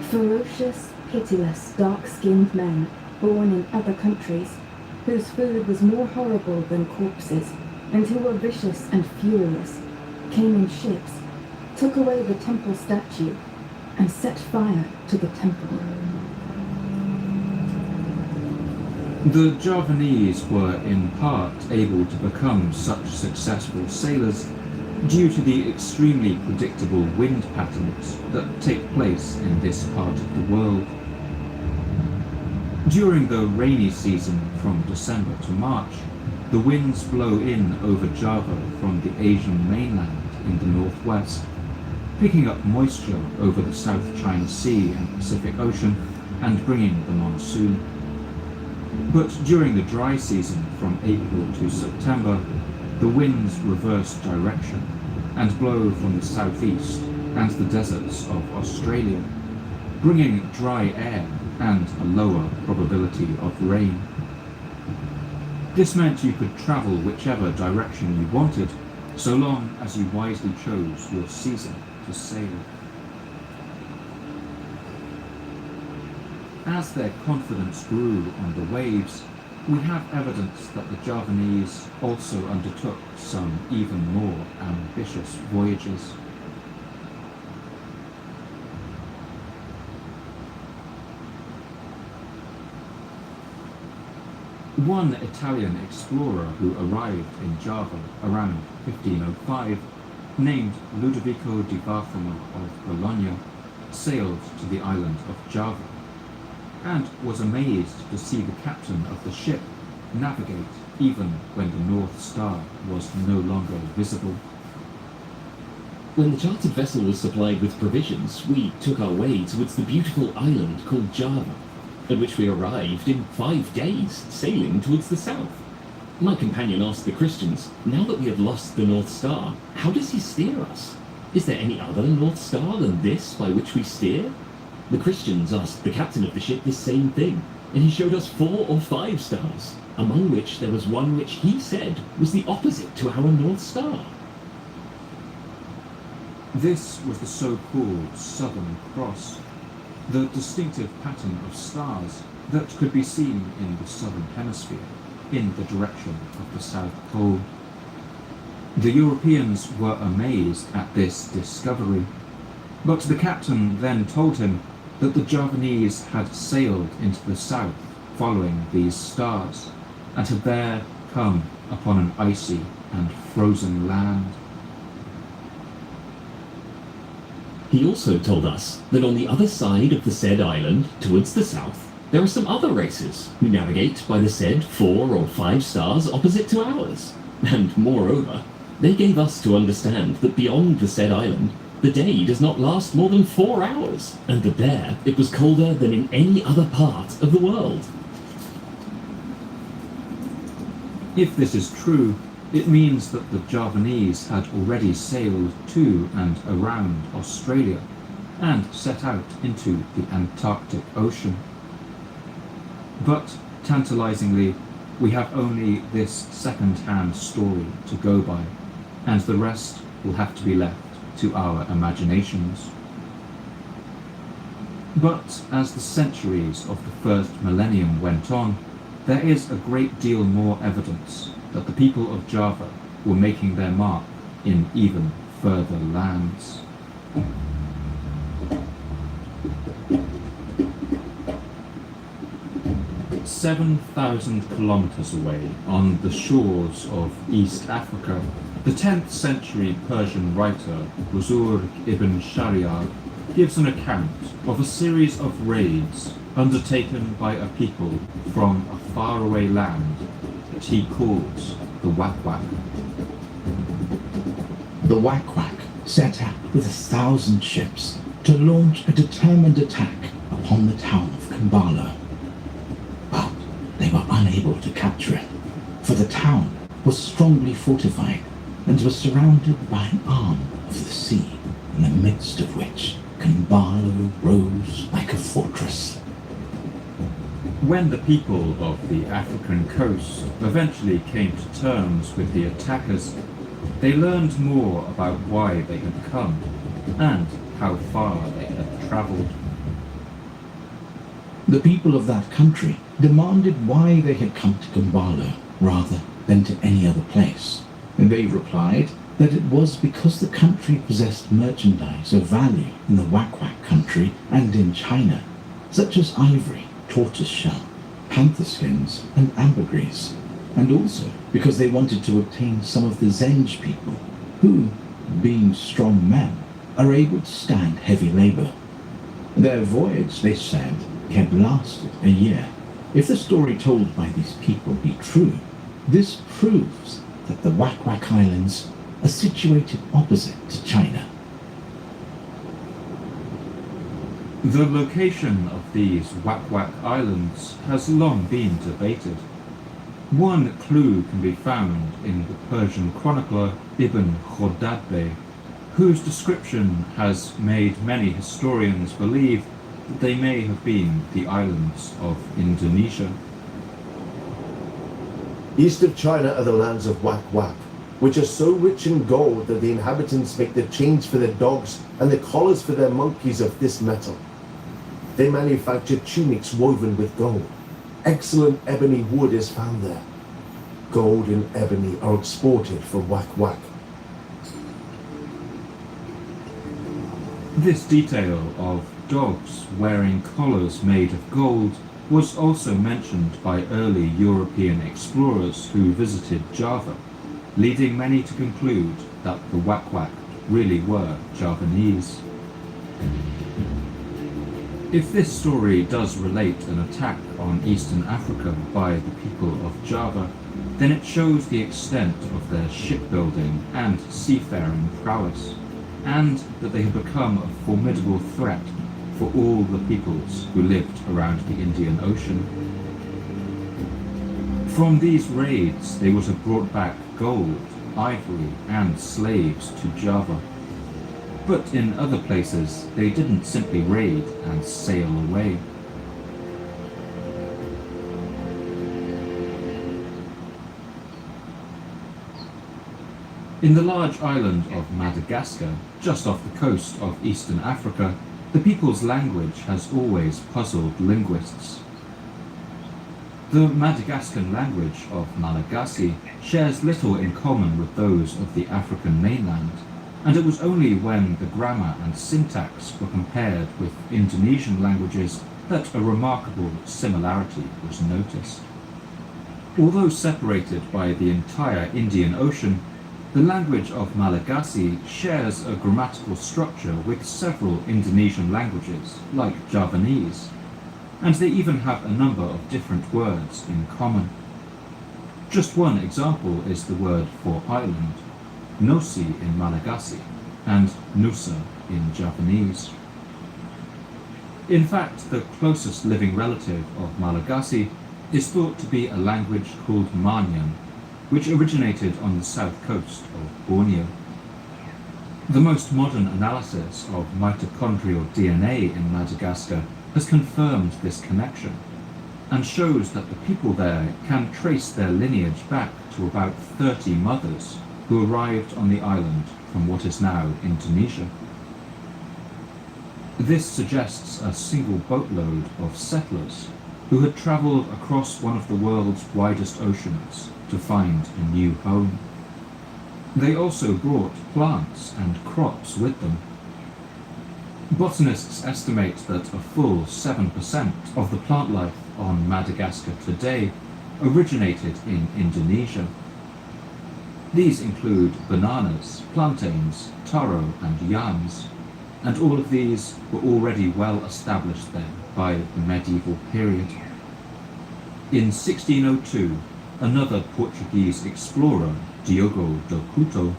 Ferocious, pitiless, dark-skinned men born in other countries, whose food was more horrible than corpses, and who were vicious and furious, came in ships, took away the temple statue, and set fire to the temple. The Javanese were in part able to become such successful sailors due to the extremely predictable wind patterns that take place in this part of the world. During the rainy season from December to March, the winds blow in over Java from the Asian mainland in the northwest, picking up moisture over the South China Sea and Pacific Ocean and bringing the monsoon. But during the dry season from April to September, the winds reverse direction and blow from the southeast and the deserts of Australia, bringing dry air and a lower probability of rain. This meant you could travel whichever direction you wanted, so long as you wisely chose your season to sail. As their confidence grew on the waves, we have evidence that the Javanese also undertook some even more ambitious voyages. One Italian explorer who arrived in Java around 1505, named Ludovico di Barfano of Bologna, sailed to the island of Java, and was amazed to see the captain of the ship navigate even when the North Star was no longer visible. When the chartered vessel was supplied with provisions, we took our way towards the beautiful island called Java, at which we arrived in 5 days, sailing towards the south. My companion asked the Christians, now that we have lost the North Star, how does he steer us? Is there any other North Star than this by which we steer? The Christians asked the captain of the ship this same thing, and he showed us 4 or 5 stars, among which there was one which he said was the opposite to our North Star. This was the so-called Southern Cross, the distinctive pattern of stars that could be seen in the Southern Hemisphere, in the direction of the South Pole. The Europeans were amazed at this discovery, but the captain then told him that the Javanese had sailed into the south following these stars, and had there come upon an icy and frozen land. He also told us that on the other side of the said island, towards the south, there are some other races who navigate by the said 4 or 5 stars opposite to ours. And moreover, they gave us to understand that beyond the said island, the day does not last more than 4 hours, and that there it was colder than in any other part of the world. If this is true, it means that the Javanese had already sailed to and around Australia and set out into the Antarctic Ocean. But, tantalizingly, we have only this second-hand story to go by, and the rest will have to be left to our imaginations. But as the centuries of the first millennium went on, there is a great deal more evidence that the people of Java were making their mark in even further lands. 7,000 kilometers away on the shores of East Africa, the 10th century Persian writer Buzurg ibn Shariar gives an account of a series of raids undertaken by a people from a faraway land that he calls the Wak-Wak. The Wak-Wak set out with 1,000 ships to launch a determined attack upon the town of Kambala. But they were unable to capture it, for the town was strongly fortified and was surrounded by an arm of the sea, in the midst of which Kambala rose like a fortress. When the people of the African coast eventually came to terms with the attackers, they learned more about why they had come and how far they had travelled. The people of that country demanded why they had come to Kambala rather than to any other place. They replied that it was because the country possessed merchandise of value in the Wak-Wak country and in China, such as ivory, tortoiseshell, panther skins, and ambergris, and also because they wanted to obtain some of the Zenj people, who, being strong men, are able to stand heavy labor. Their voyage, they said, had lasted a year. If the story told by these people be true, this proves that the Wak-Wak Islands are situated opposite to China. The location of these Wak-Wak Islands has long been debated. One clue can be found in the Persian chronicler Ibn Khordadbeh, whose description has made many historians believe that they may have been the islands of Indonesia. East of China are the lands of Wak-Wak, which are so rich in gold that the inhabitants make the chains for their dogs and the collars for their monkeys of this metal. They manufacture tunics woven with gold. Excellent ebony wood is found there. Gold and ebony are exported from Wak-Wak. This detail of dogs wearing collars made of gold was also mentioned by early European explorers who visited Java, leading many to conclude that the Wak-Wak really were Javanese. If this story does relate an attack on Eastern Africa by the people of Java, then it shows the extent of their shipbuilding and seafaring prowess, and that they had become a formidable threat for all the peoples who lived around the Indian Ocean. From these raids, they would have brought back gold, ivory, and slaves to Java. But in other places, they didn't simply raid and sail away. In the large island of Madagascar, just off the coast of Eastern Africa, the people's language has always puzzled linguists. The Madagascan language of Malagasy shares little in common with those of the African mainland, and it was only when the grammar and syntax were compared with Indonesian languages that a remarkable similarity was noticed. Although separated by the entire Indian Ocean, the language of Malagasy shares a grammatical structure with several Indonesian languages, like Javanese, and they even have a number of different words in common. Just one example is the word for island, Nosi in Malagasy, and Nusa in Javanese. In fact, the closest living relative of Malagasy is thought to be a language called Manyan, which originated on the south coast of Borneo. The most modern analysis of mitochondrial DNA in Madagascar has confirmed this connection, and shows that the people there can trace their lineage back to about 30 mothers who arrived on the island from what is now Indonesia. This suggests a single boatload of settlers who had travelled across one of the world's widest oceans to find a new home. They also brought plants and crops with them. Botanists estimate that a full 7% of the plant life on Madagascar today originated in Indonesia. These include bananas, plantains, taro and yams, and all of these were already well established there by the medieval period. In 1602, another Portuguese explorer, Diogo de Couto,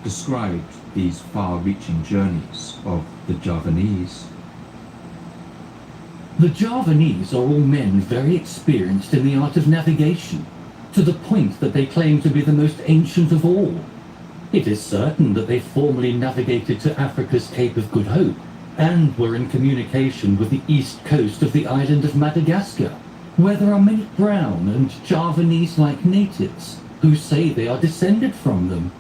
described these far-reaching journeys of the Javanese. The Javanese are all men very experienced in the art of navigation, to the point that they claim to be the most ancient of all. It is certain that they formerly navigated to Africa's Cape of Good Hope, and were in communication with the east coast of the island of Madagascar, where there are many brown and Javanese-like natives who say they are descended from them.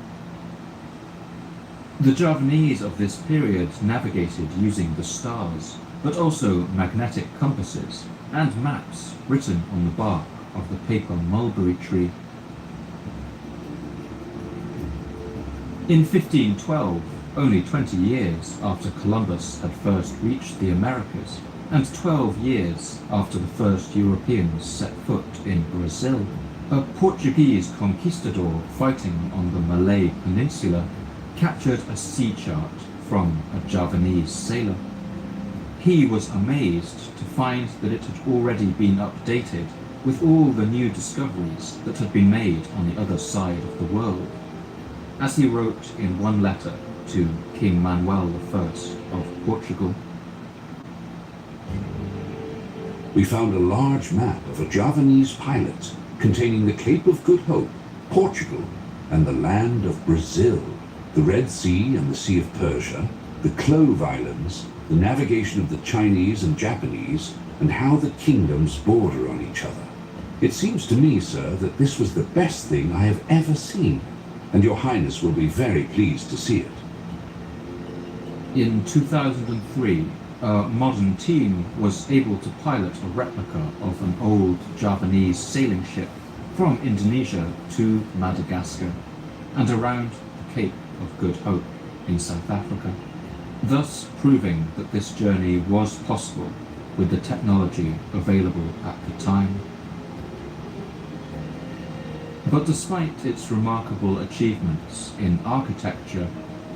The Javanese of this period navigated using the stars, but also magnetic compasses and maps written on the bark of the paper mulberry tree. In 1512, only 20 years after Columbus had first reached the Americas, and 12 years after the first Europeans set foot in Brazil, a Portuguese conquistador fighting on the Malay Peninsula captured a sea chart from a Javanese sailor. He was amazed to find that it had already been updated with all the new discoveries that had been made on the other side of the world. As he wrote in one letter to King Manuel I of Portugal, We found a large map of a Javanese pilot containing the Cape of Good Hope, Portugal, and the land of Brazil, the Red Sea and the Sea of Persia, the Clove Islands, the navigation of the Chinese and Japanese, and how the kingdoms border on each other. It seems to me, sir, that this was the best thing I have ever seen, and your Highness will be very pleased to see it. in 2003, a modern team was able to pilot a replica of an old Javanese sailing ship from Indonesia to Madagascar and around the Cape of Good Hope in South Africa, thus proving that this journey was possible with the technology available at the time. But despite its remarkable achievements in architecture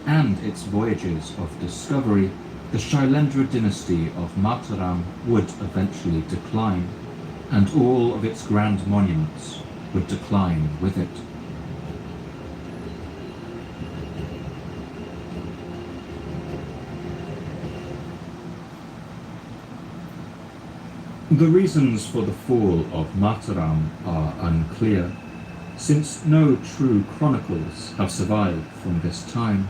and its voyages of discovery, the Shailendra dynasty of Mataram would eventually decline, and all of its grand monuments would decline with it. The reasons for the fall of Mataram are unclear, since no true chronicles have survived from this time.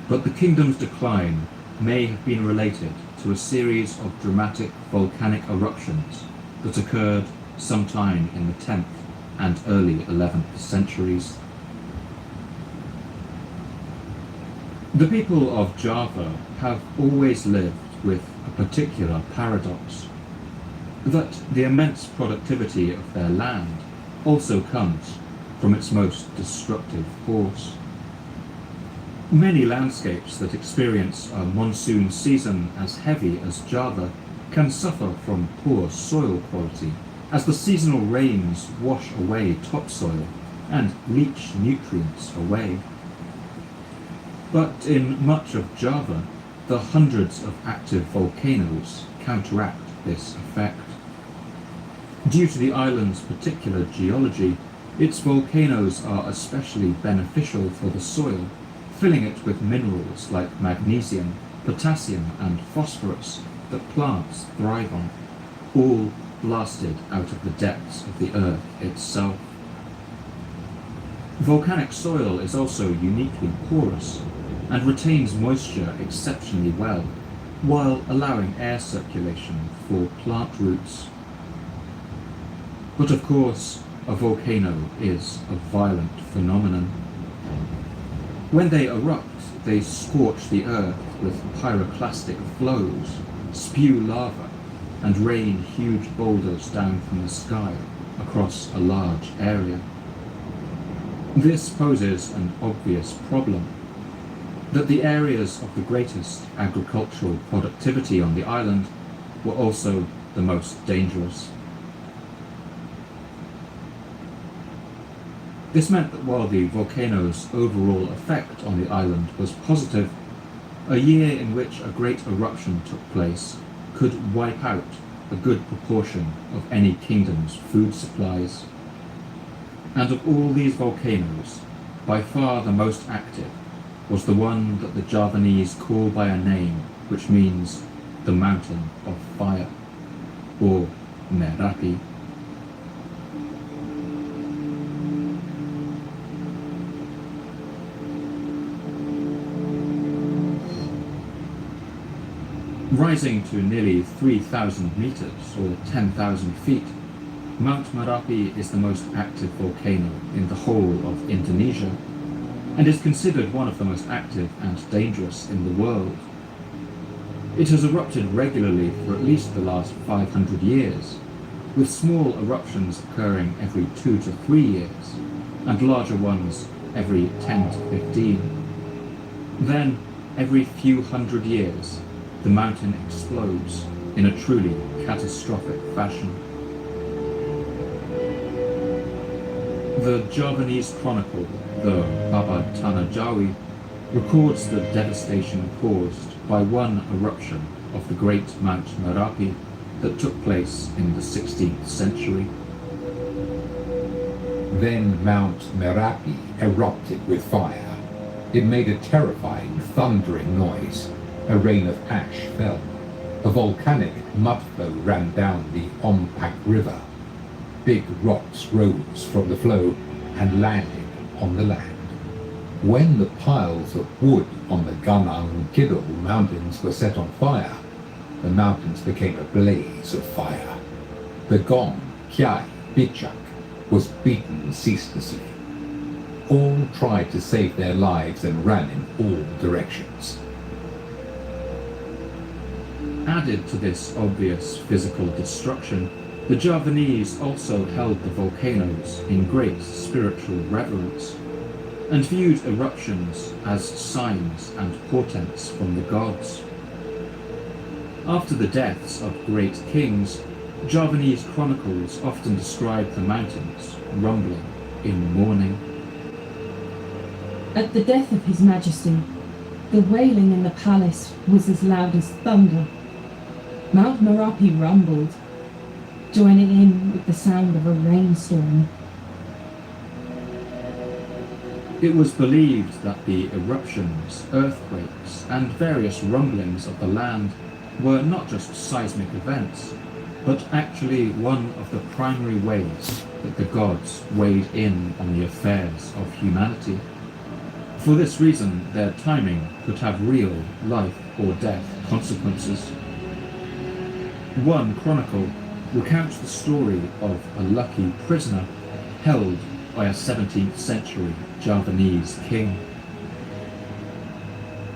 But the kingdom's decline may have been related to a series of dramatic volcanic eruptions that occurred sometime in the 10th and early 11th centuries. The people of Java have always lived with a particular paradox, that the immense productivity of their land also comes from its most destructive force. Many landscapes that experience a monsoon season as heavy as Java can suffer from poor soil quality as the seasonal rains wash away topsoil and leach nutrients away. But in much of Java, the hundreds of active volcanoes counteract this effect. Due to the island's particular geology, its volcanoes are especially beneficial for the soil, filling it with minerals like magnesium, potassium and phosphorus that plants thrive on, all blasted out of the depths of the earth itself. Volcanic soil is also uniquely porous and retains moisture exceptionally well, while allowing air circulation for plant roots. But of course, a volcano is a violent phenomenon. When they erupt, they scorch the earth with pyroclastic flows, spew lava, and rain huge boulders down from the sky across a large area. This poses an obvious problem, that the areas of the greatest agricultural productivity on the island were also the most dangerous. This meant that while the volcano's overall effect on the island was positive, a year in which a great eruption took place could wipe out a good proportion of any kingdom's food supplies. And of all these volcanoes, by far the most active was the one that the Javanese call by a name which means the Mountain of Fire, or Merapi. Rising to nearly 3,000 meters, or 10,000 feet, Mount Merapi is the most active volcano in the whole of Indonesia, and is considered one of the most active and dangerous in the world. It has erupted regularly for at least the last 500 years, with small eruptions occurring every 2 to 3 years, and larger ones every 10 to 15. Then, every few hundred years, the mountain explodes in a truly catastrophic fashion. The Javanese chronicle, the Babad Tanah Jawi, records the devastation caused by one eruption of the great Mount Merapi that took place in the 16th century. Then Mount Merapi erupted with fire. It made a terrifying, thundering noise. A rain of ash fell. A volcanic mudflow ran down the Ompak River. Big rocks rose from the flow and landed on the land. When the piles of wood on the Gunung Kidul mountains were set on fire, the mountains became a blaze of fire. The Gom Kiai Bichak was beaten ceaselessly. All tried to save their lives and ran in all directions. Added to this obvious physical destruction, the Javanese also held the volcanoes in great spiritual reverence, and viewed eruptions as signs and portents from the gods. After the deaths of great kings, Javanese chronicles often describe the mountains rumbling in mourning. At the death of His Majesty, the wailing in the palace was as loud as thunder. Mount Merapi rumbled, joining in with the sound of a rainstorm. It was believed that the eruptions, earthquakes, and various rumblings of the land were not just seismic events, but actually one of the primary ways that the gods weighed in on the affairs of humanity. For this reason, their timing could have real life or death consequences. One chronicle recounts the story of a lucky prisoner held by a 17th century Javanese king.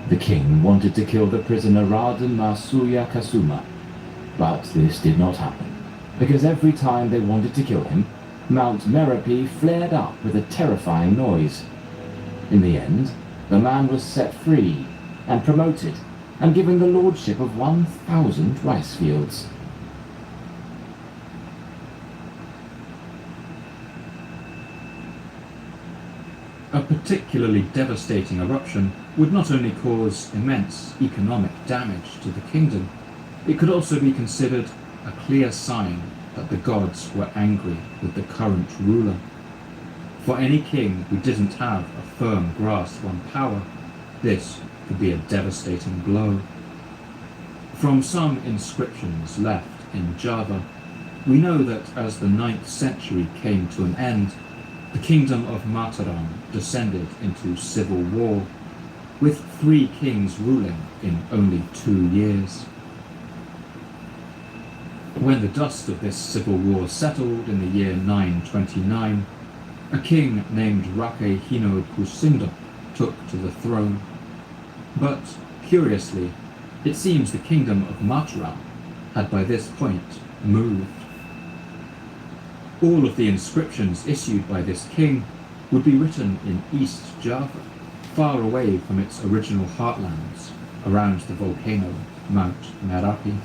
The king wanted to kill the prisoner Raden Masuya Kasuma, but this did not happen, because every time they wanted to kill him, Mount Merope flared up with a terrifying noise. In the end, the man was set free and promoted and given the lordship of 1,000 rice fields. A particularly devastating eruption would not only cause immense economic damage to the kingdom, it could also be considered a clear sign that the gods were angry with the current ruler. For any king who didn't have a firm grasp on power, this could be a devastating blow. From some inscriptions left in Java, we know that as the 9th century came to an end, the kingdom of Mataram descended into civil war, with 3 kings ruling in only 2 years. When the dust of this civil war settled in the year 929, a king named Rake Hino Kusindo took to the throne. But, curiously, it seems the kingdom of Mataram had by this point moved. All of the inscriptions issued by this king would be written in East Java, far away from its original heartlands, around the volcano Mount Merapi.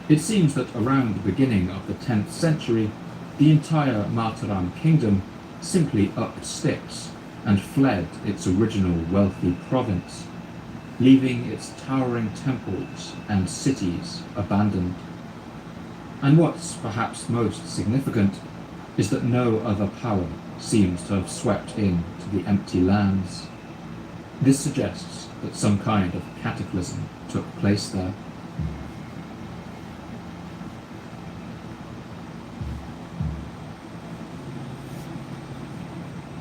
It seems that around the beginning of the 10th century, the entire Mataram kingdom simply upped sticks and fled its original wealthy province, leaving its towering temples and cities abandoned. And what's perhaps most significant is that no other power seems to have swept in to the empty lands. This suggests that some kind of cataclysm took place there.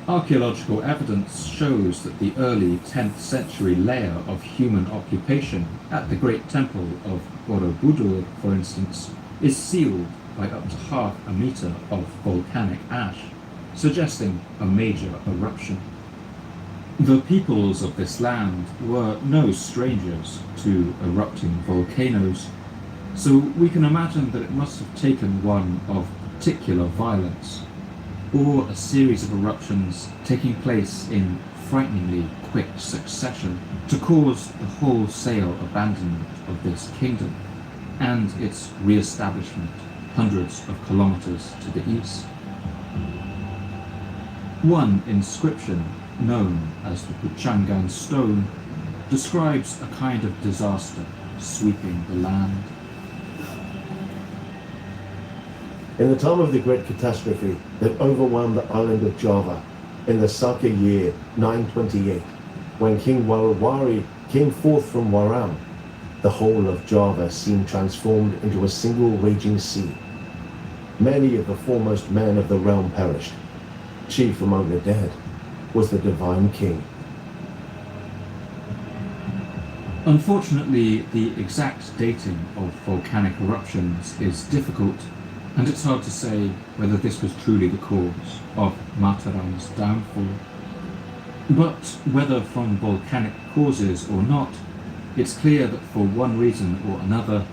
Archaeological evidence shows that the early 10th century layer of human occupation at the Great Temple of Borobudur, for instance, is sealed by up to half a meter of volcanic ash, suggesting a major eruption. The peoples of this land were no strangers to erupting volcanoes, so we can imagine that it must have taken one of particular violence, or a series of eruptions taking place in frighteningly quick succession to cause the wholesale abandonment of this kingdom and its re-establishment hundreds of kilometers to the east. One inscription, known as the Puchangan stone, describes a kind of disaster sweeping the land. In the time of the great catastrophe that overwhelmed the island of Java in the Saka year 928, when King Warawari came forth from Waram, the whole of Java seemed transformed into a single raging sea. Many of the foremost men of the realm perished. Chief among the dead was the divine king. Unfortunately, the exact dating of volcanic eruptions is difficult, and it's hard to say whether this was truly the cause of Mataram's downfall. But whether from volcanic causes or not, it's clear that for one reason or another,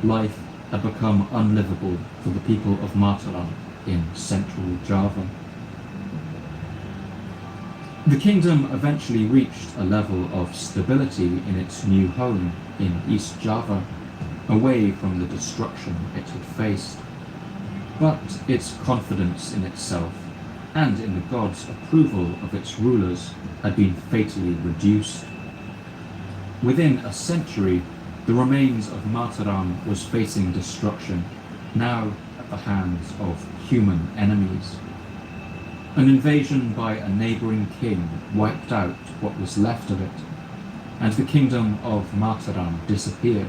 life had become unlivable for the people of Mataram in central Java. The kingdom eventually reached a level of stability in its new home in East Java, away from the destruction it had faced. But its confidence in itself and in the gods' approval of its rulers had been fatally reduced. Within a century, the remains of Mataram was facing destruction, now at the hands of human enemies. An invasion by a neighbouring king wiped out what was left of it, and the kingdom of Mataram disappeared,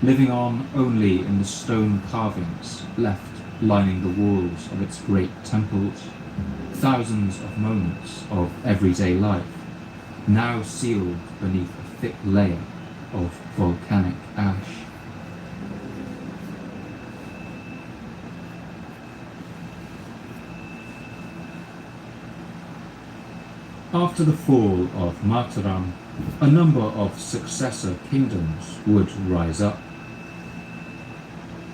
living on only in the stone carvings left lining the walls of its great temples, thousands of moments of everyday life, now sealed beneath a thick layer of volcanic ash. After the fall of Mataram, a number of successor kingdoms would rise up.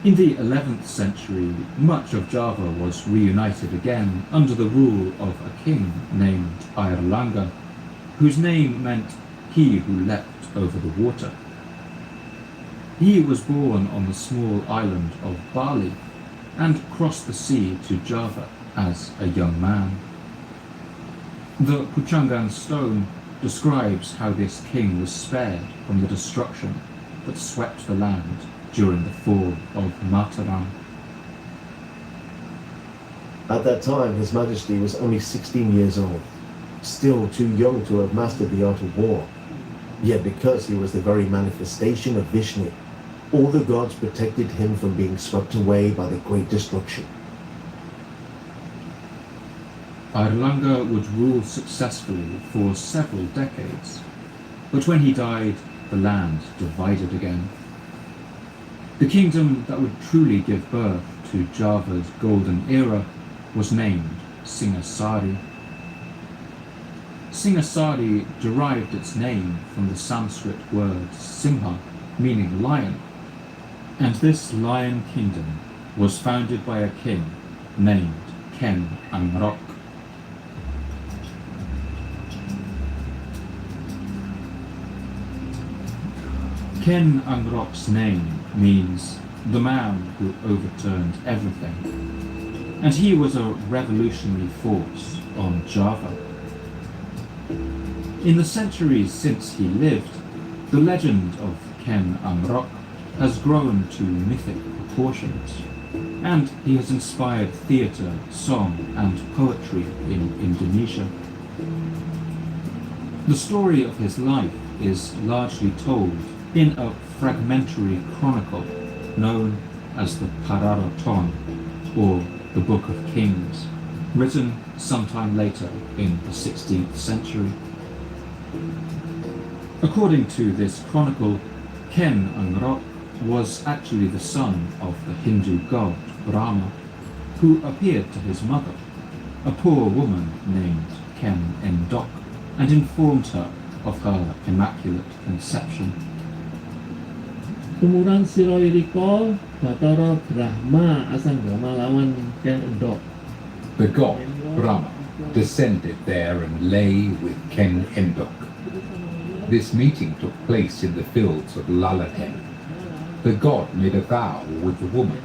In the 11th century, much of Java was reunited again under the rule of a king named Airlangga, whose name meant he who leapt over the water. He was born on the small island of Bali and crossed the sea to Java as a young man. The Puchungan stone describes how this king was spared from the destruction that swept the land during the fall of Mataram. At that time, His Majesty was only 16 years old, still too young to have mastered the art of war. Yet because he was the very manifestation of Vishnu, all the gods protected him from being swept away by the great destruction. Airlangga would rule successfully for several decades, but when he died, the land divided again. The kingdom that would truly give birth to Java's golden era was named Singasari. Singasari derived its name from the Sanskrit word Simha, meaning lion, and this lion kingdom was founded by a king named Ken Angrok. Ken Angrok's name means the man who overturned everything, and he was a revolutionary force on Java. In the centuries since he lived, the legend of Ken Angrok has grown to mythic proportions, and he has inspired theatre, song, and poetry in Indonesia. The story of his life is largely told in a fragmentary chronicle known as the Pararaton, or the Book of Kings, written sometime later in the 16th century. According to this chronicle, Ken Angrok was actually the son of the Hindu god Brahma, who appeared to his mother, a poor woman named Ken Endok, and informed her of her immaculate conception. Tumurang sira irika Bathara Brahma asanggama lawan Ken Endok. The god Brahma descended there and lay with Ken Endok. This meeting took place in the fields of Lalaten. The god made a vow with the woman.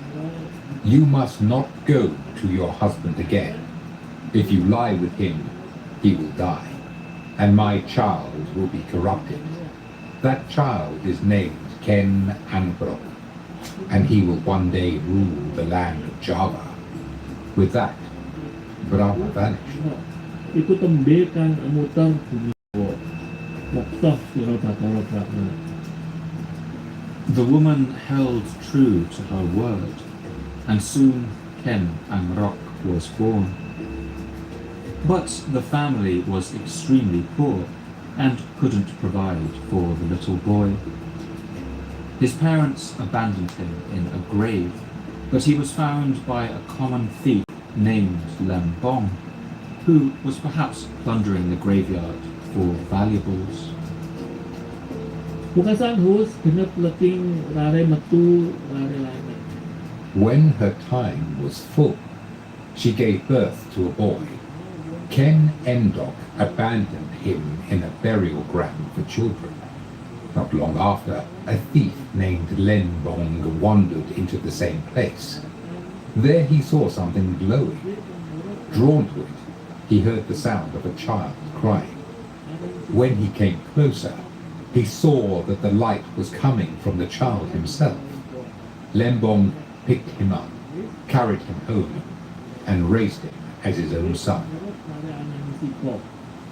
You must not go to your husband again. If you lie with him, he will die, and my child will be corrupted. That child is named Ken Angrok, and he will one day rule the land of Java. With that, Brahma vanished. Iku tembe kang amutar bumi Moktoh sira Bathara Brahma. The woman held true to her word, and soon Ken Angrok was born. But the family was extremely poor and couldn't provide for the little boy. His parents abandoned him in a grave, but he was found by a common thief named Lembong, who was perhaps plundering the graveyard for valuables. Bukasan hus genep leting rare metu rare lain. When her time was full, she gave birth to a boy. Ken Endok abandoned him in a burial ground for children. Not long after, a thief named Lembong wandered into the same place. There he saw something glowing. Drawn to it, he heard the sound of a child crying. When he came closer, he saw that the light was coming from the child himself. Lembong picked him up, carried him home, and raised him as his own son.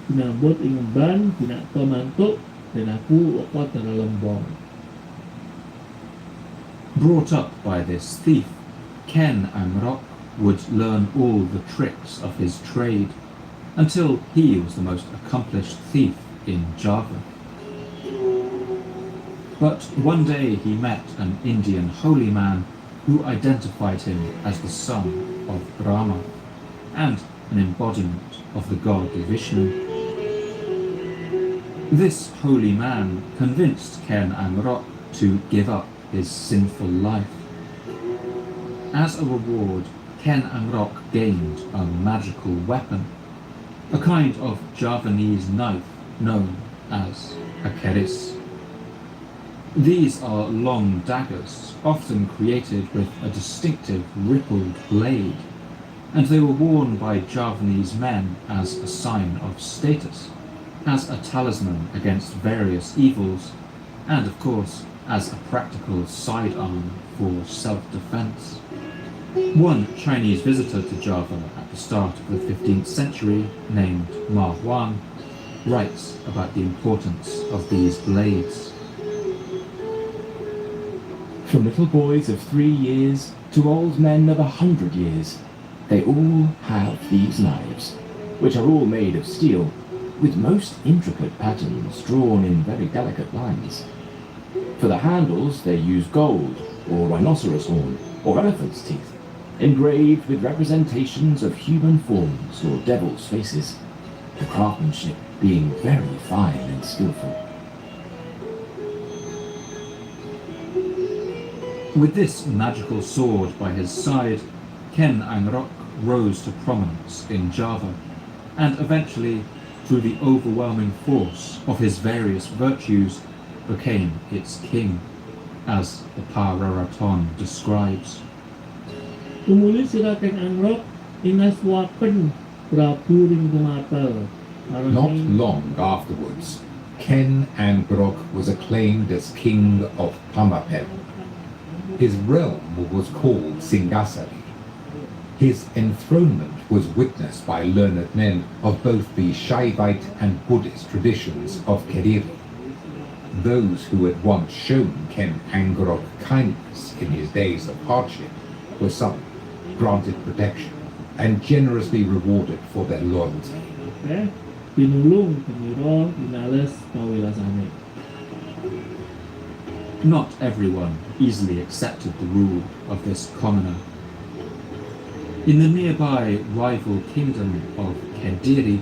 Sinambut ing ban, binakto mantuk, dan aku okot dari Lembong. Brought up by this thief, Ken Amrock would learn all the tricks of his trade until he was the most accomplished thief in Java. But one day he met an Indian holy man who identified him as the son of Rama and an embodiment of the god Vishnu. This holy man convinced Ken Amrock to give up his sinful life. As a reward, Ken Amrock gained a magical weapon, a kind of Javanese knife known as a keris. These are long daggers, often created with a distinctive rippled blade, and they were worn by Javanese men as a sign of status, as a talisman against various evils, and of course, as a practical sidearm for self-defense. One Chinese visitor to Java at the start of the 15th century, named Ma Huang, writes about the importance of these blades. From little boys of 3 years to old men of 100 years, they all have these knives, which are all made of steel, with most intricate patterns drawn in very delicate lines. For the handles they use gold, or rhinoceros horn, or elephant's teeth, engraved with representations of human forms or devil's faces, the craftsmanship being very fine and skillful. With this magical sword by his side, Ken Amrock rose to prominence in Java, and eventually, through the overwhelming force of his various virtues, became its king, as the Pararaton describes. Kemudian sila Ken Amrock inaswaken prapuring gumatal. Not long afterwards, Ken Amrock was acclaimed as king of Pamapel. His realm was called Singasari. His enthronement was witnessed by learned men of both the Shaivite and Buddhist traditions of Kediri. Those who had once shown Ken Amrock kindness in his days of hardship were summoned, granted protection, and generously rewarded for their loyalty. Pinulung peniro inales kawilasane. Not everyone easily accepted the rule of this commoner. In the nearby rival kingdom of Kediri,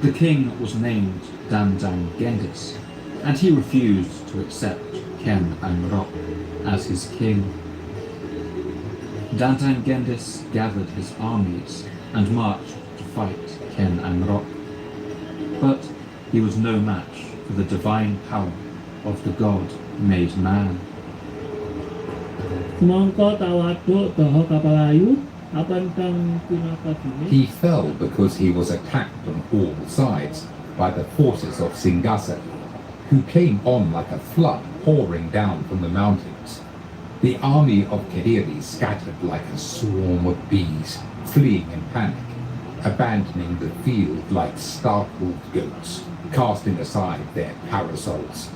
the king was named Dandang Gendis, and he refused to accept Ken Amrock as his king. Dandang Gendis gathered his armies and marched to fight Ken Amrock, but he was no match for the divine power of the god made man. He fell because he was attacked on all sides by the forces of Singasari, who came on like a flood pouring down from the mountains. The army of Kediri scattered like a swarm of bees, fleeing in panic, abandoning the field like startled goats, casting aside their parasols.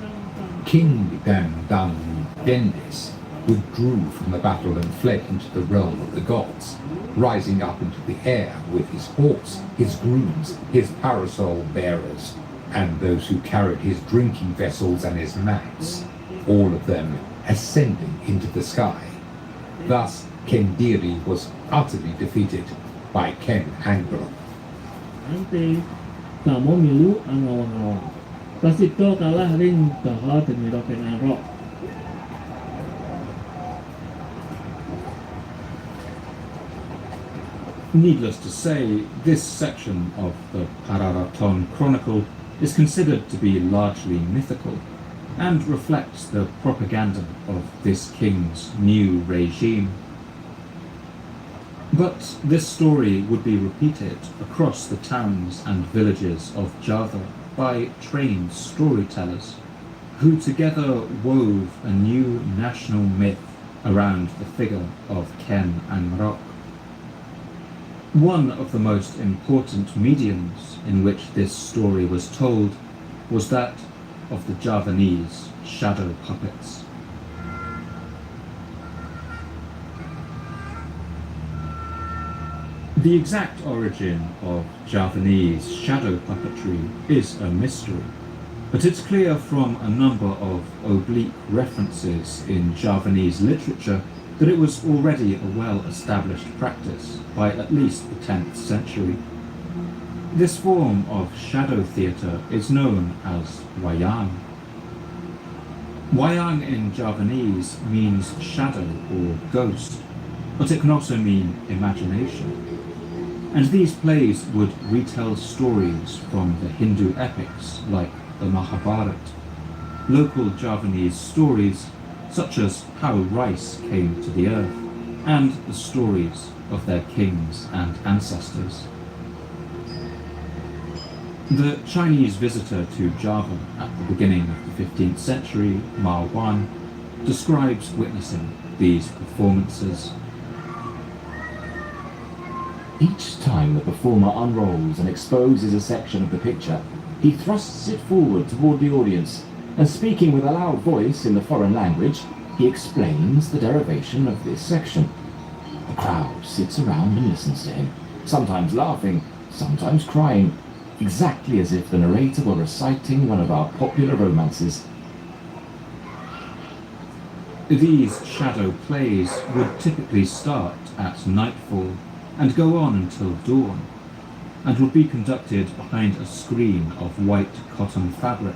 King Dandang Gendis withdrew from the battle and fled into the realm of the gods, rising up into the air with his horse, his grooms, his parasol bearers, and those who carried his drinking vessels and his mats, all of them ascending into the sky. Thus, Kendiri was utterly defeated by Ken Amrock. Nanti kamu milu angawang-awang. Pas itu kalah ring bahwa Temiro Ken Amrock. Needless to say, this section of the Pararaton Chronicle is considered to be largely mythical and reflects the propaganda of this king's new regime. But this story would be repeated across the towns and villages of Java by trained storytellers who together wove a new national myth around the figure of Ken Amrock. One of the most important mediums in which this story was told was that of the Javanese shadow puppets. The exact origin of Javanese shadow puppetry is a mystery, but it's clear from a number of oblique references in Javanese literature that it was already a well-established practice by at least the 10th century. This form of shadow theatre is known as wayang. Wayang in Javanese means shadow or ghost, but it can also mean imagination. And these plays would retell stories from the Hindu epics like the Mahabharata, local Javanese stories such as how rice came to the earth, and the stories of their kings and ancestors. The Chinese visitor to Java at the beginning of the 15th century, Ma Wan, describes witnessing these performances. Each time the performer unrolls and exposes a section of the picture, he thrusts it forward toward the audience, and speaking with a loud voice in the foreign language, he explains the derivation of this section. The crowd sits around and listens to him, sometimes laughing, sometimes crying, exactly as if the narrator were reciting one of our popular romances. These shadow plays would typically start at nightfall and go on until dawn, and would be conducted behind a screen of white cotton fabric,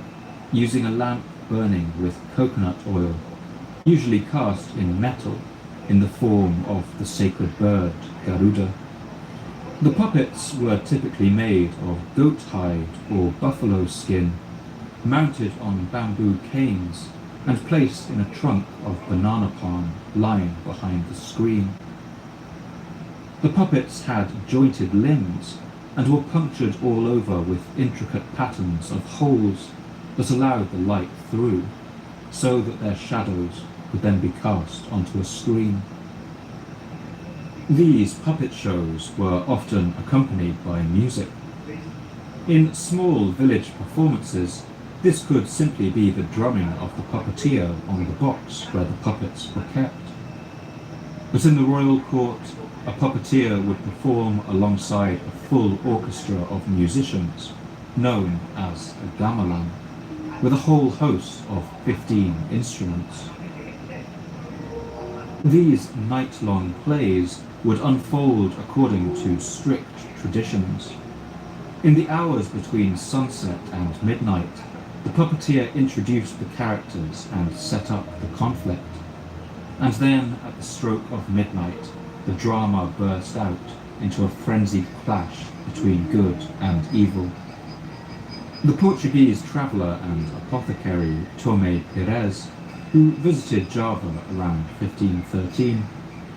using a lamp burning with coconut oil, usually cast in metal in the form of the sacred bird Garuda. The puppets were typically made of goat hide or buffalo skin, mounted on bamboo canes and placed in a trunk of banana palm lying behind the screen. The puppets had jointed limbs and were punctured all over with intricate patterns of holes that allowed the light through, so that their shadows could then be cast onto a screen. These puppet shows were often accompanied by music. In small village performances, this could simply be the drumming of the puppeteer on the box where the puppets were kept. But in the royal court, a puppeteer would perform alongside a full orchestra of musicians, known as a gamelan, with a whole host of 15 instruments. These night-long plays would unfold according to strict traditions. In the hours between sunset and midnight, the puppeteer introduced the characters and set up the conflict. And then, at the stroke of midnight, the drama burst out into a frenzied clash between good and evil. The Portuguese traveller and apothecary Tomé Pires, who visited Java around 1513,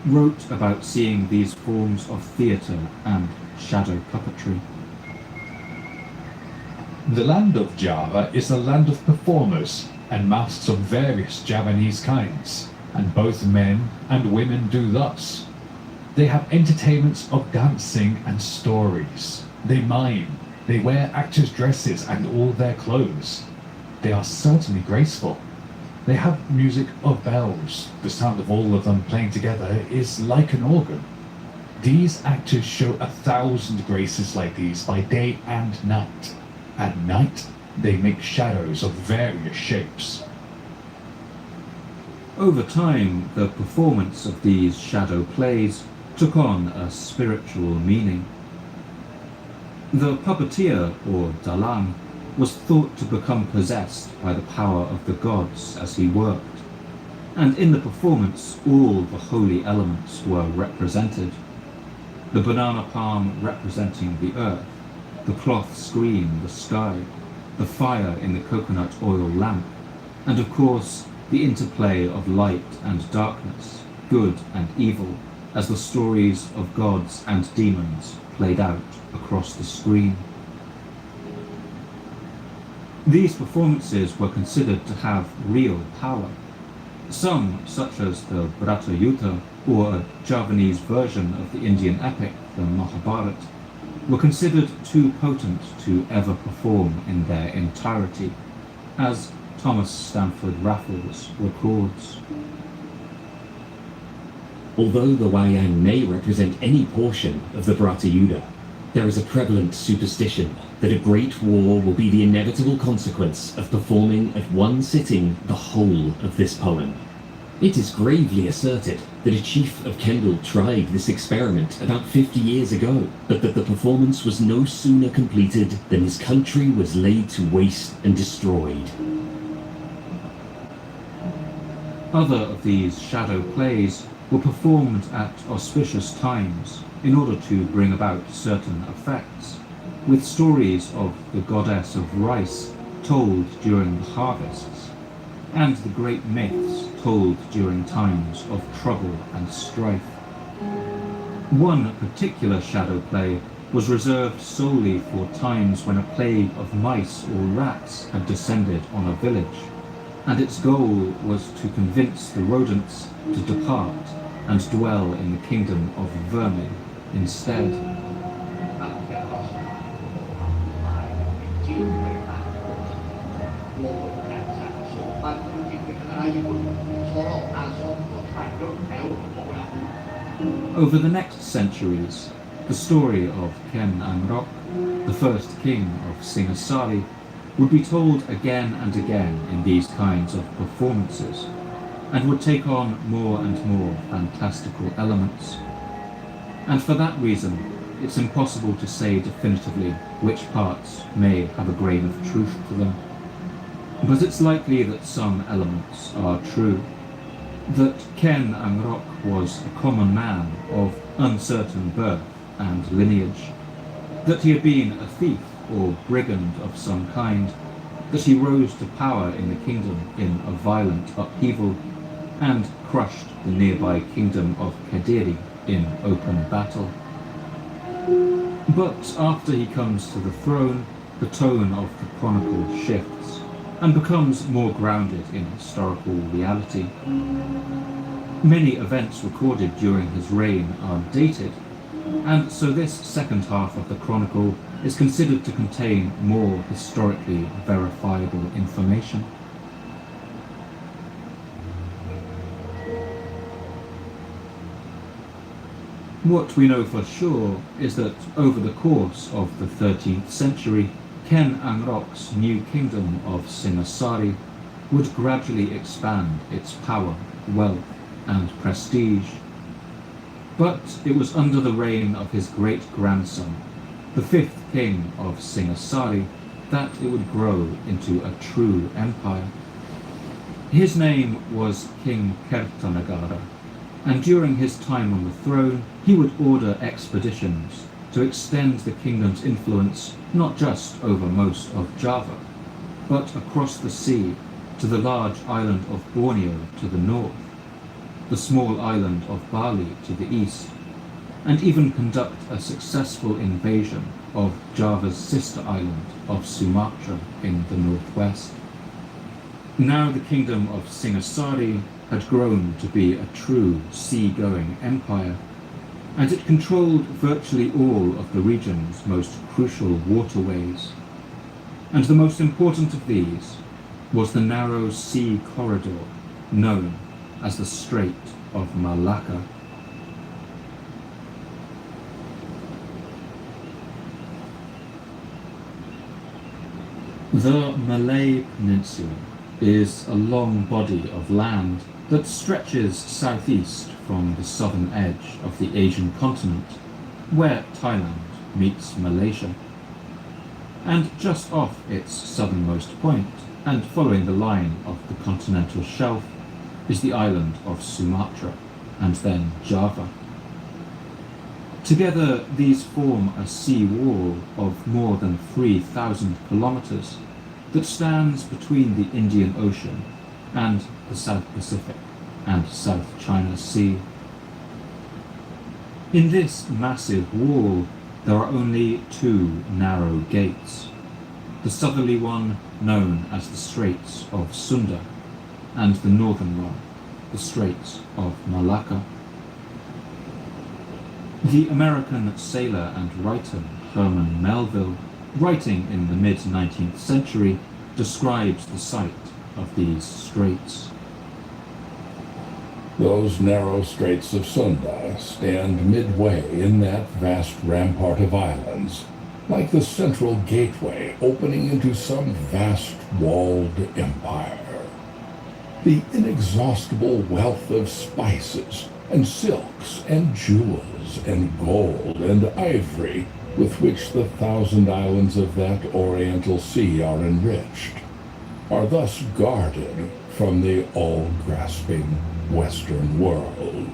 wrote about seeing these forms of theatre and shadow puppetry. The land of Java is a land of performers and masks of various Javanese kinds, and both men and women do thus. They have entertainments of dancing and stories. They mime. They wear actors' dresses and all their clothes. They are certainly graceful. They have music of bells. The sound of all of them playing together is like an organ. These actors show 1,000 graces like these by day and night. At night, they make shadows of various shapes. Over time, the performance of these shadow plays took on a spiritual meaning. The puppeteer, or dalang, was thought to become possessed by the power of the gods as he worked, and in the performance all the holy elements were represented. The banana palm representing the earth, the cloth screen the sky, the fire in the coconut oil lamp, and of course the interplay of light and darkness, good and evil, as the stories of gods and demons played out across the screen. These performances were considered to have real power. Some, such as the Bratayuddha, or a Javanese version of the Indian epic, the Mahabharata, were considered too potent to ever perform in their entirety, as Thomas Stamford Raffles records. Although the Wayang may represent any portion of the Bratayuda, there is a prevalent superstition that a great war will be the inevitable consequence of performing at one sitting the whole of this poem. It is gravely asserted that a chief of Kendal tried this experiment about 50 years ago, but that the performance was no sooner completed than his country was laid to waste and destroyed. Other of these shadow plays were performed at auspicious times in order to bring about certain effects, with stories of the goddess of rice told during the harvests, and the great myths told during times of trouble and strife. One particular shadow play was reserved solely for times when a plague of mice or rats had descended on a village, and its goal was to convince the rodents to depart and dwell in the kingdom of vermin instead. Over the next centuries, the story of Ken Angrok, the first king of Singasari, would be told again and again in these kinds of performances, and would take on more and more fantastical elements. And for that reason, it's impossible to say definitively which parts may have a grain of truth to them. But it's likely that some elements are true. That Ken Angrok was a common man of uncertain birth and lineage. That he had been a thief or brigand of some kind. That he rose to power in the kingdom in a violent upheaval and crushed the nearby kingdom of Kadiri in open battle. But after he comes to the throne, the tone of the chronicle shifts and becomes more grounded in historical reality. Many events recorded during his reign are dated, and so this second half of the chronicle is considered to contain more historically verifiable information. What we know for sure is that over the course of the 13th century, Ken Angrok's new kingdom of Singasari would gradually expand its power, wealth, and prestige. But it was under the reign of his great-grandson, the fifth king of Singasari, that it would grow into a true empire. His name was King Kertanagara, and during his time on the throne, he would order expeditions to extend the kingdom's influence not just over most of Java, but across the sea to the large island of Borneo to the north, the small island of Bali to the east, and even conduct a successful invasion of Java's sister island of Sumatra in the northwest. Now the kingdom of Singasari had grown to be a true sea-going empire, and it controlled virtually all of the region's most crucial waterways. And the most important of these was the narrow sea corridor known as the Strait of Malacca. The Malay Peninsula is a long body of land that stretches southeast from the southern edge of the Asian continent, where Thailand meets Malaysia. And just off its southernmost point, and following the line of the continental shelf, is the island of Sumatra, and then Java. Together, these form a sea wall of more than 3,000 kilometers that stands between the Indian Ocean and the South Pacific and South China Sea. In this massive wall, there are only two narrow gates. The southerly one, known as the Straits of Sunda, and the northern one, the Straits of Malacca. The American sailor and writer Herman Melville, writing in the mid-19th century, describes the site of these straits. Those narrow straits of Sunda stand midway in that vast rampart of islands, like the central gateway opening into some vast walled empire. The inexhaustible wealth of spices and silks and jewels and gold and ivory with which the 1,000 islands of that Oriental Sea are enriched are thus guarded from the all-grasping Western world.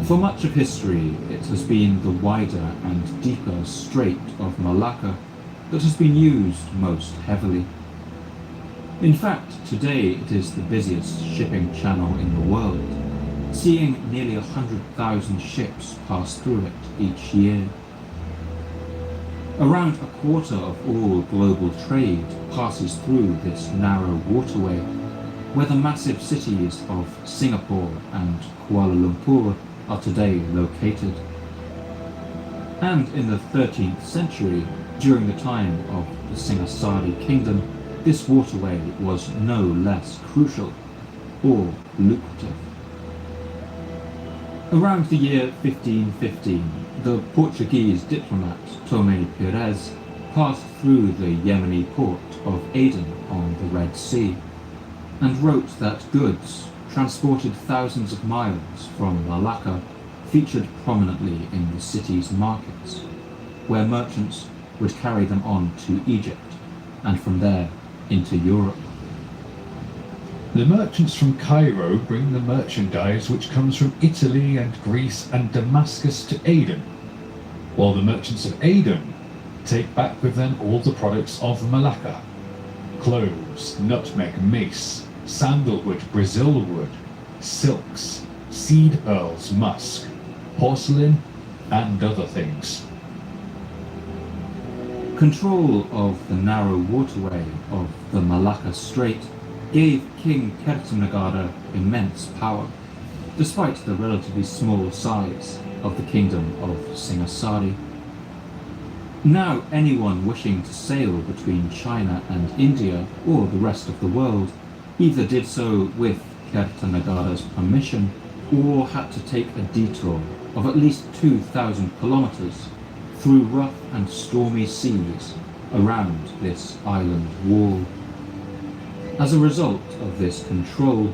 For much of history, it has been the wider and deeper Strait of Malacca that has been used most heavily. In fact, today it is the busiest shipping channel in the world, seeing nearly 100,000 ships pass through it each year. Around a quarter of all global trade passes through this narrow waterway, where the massive cities of Singapore and Kuala Lumpur are today located. And in the 13th century, during the time of the Singasari kingdom, this waterway was no less crucial or lucrative. Around the year 1515, the Portuguese diplomat Tomé Pires passed through the Yemeni port of Aden on the Red Sea, and wrote that goods transported thousands of miles from Malacca featured prominently in the city's markets, where merchants would carry them on to Egypt, and from there into Europe. The merchants from Cairo bring the merchandise which comes from Italy and Greece and Damascus to Aden, while the merchants of Aden take back with them all the products of Malacca: cloves, nutmeg, mace, sandalwood, Brazil wood, silks, seed pearls, musk, porcelain, and other things. Control of the narrow waterway of the Malacca Strait gave King Kertanagara immense power, despite the relatively small size of the kingdom of Singasari. Now anyone wishing to sail between China and India or the rest of the world either did so with Kertanagara's permission or had to take a detour of at least 2,000 kilometers through rough and stormy seas around this island wall. As a result of this control,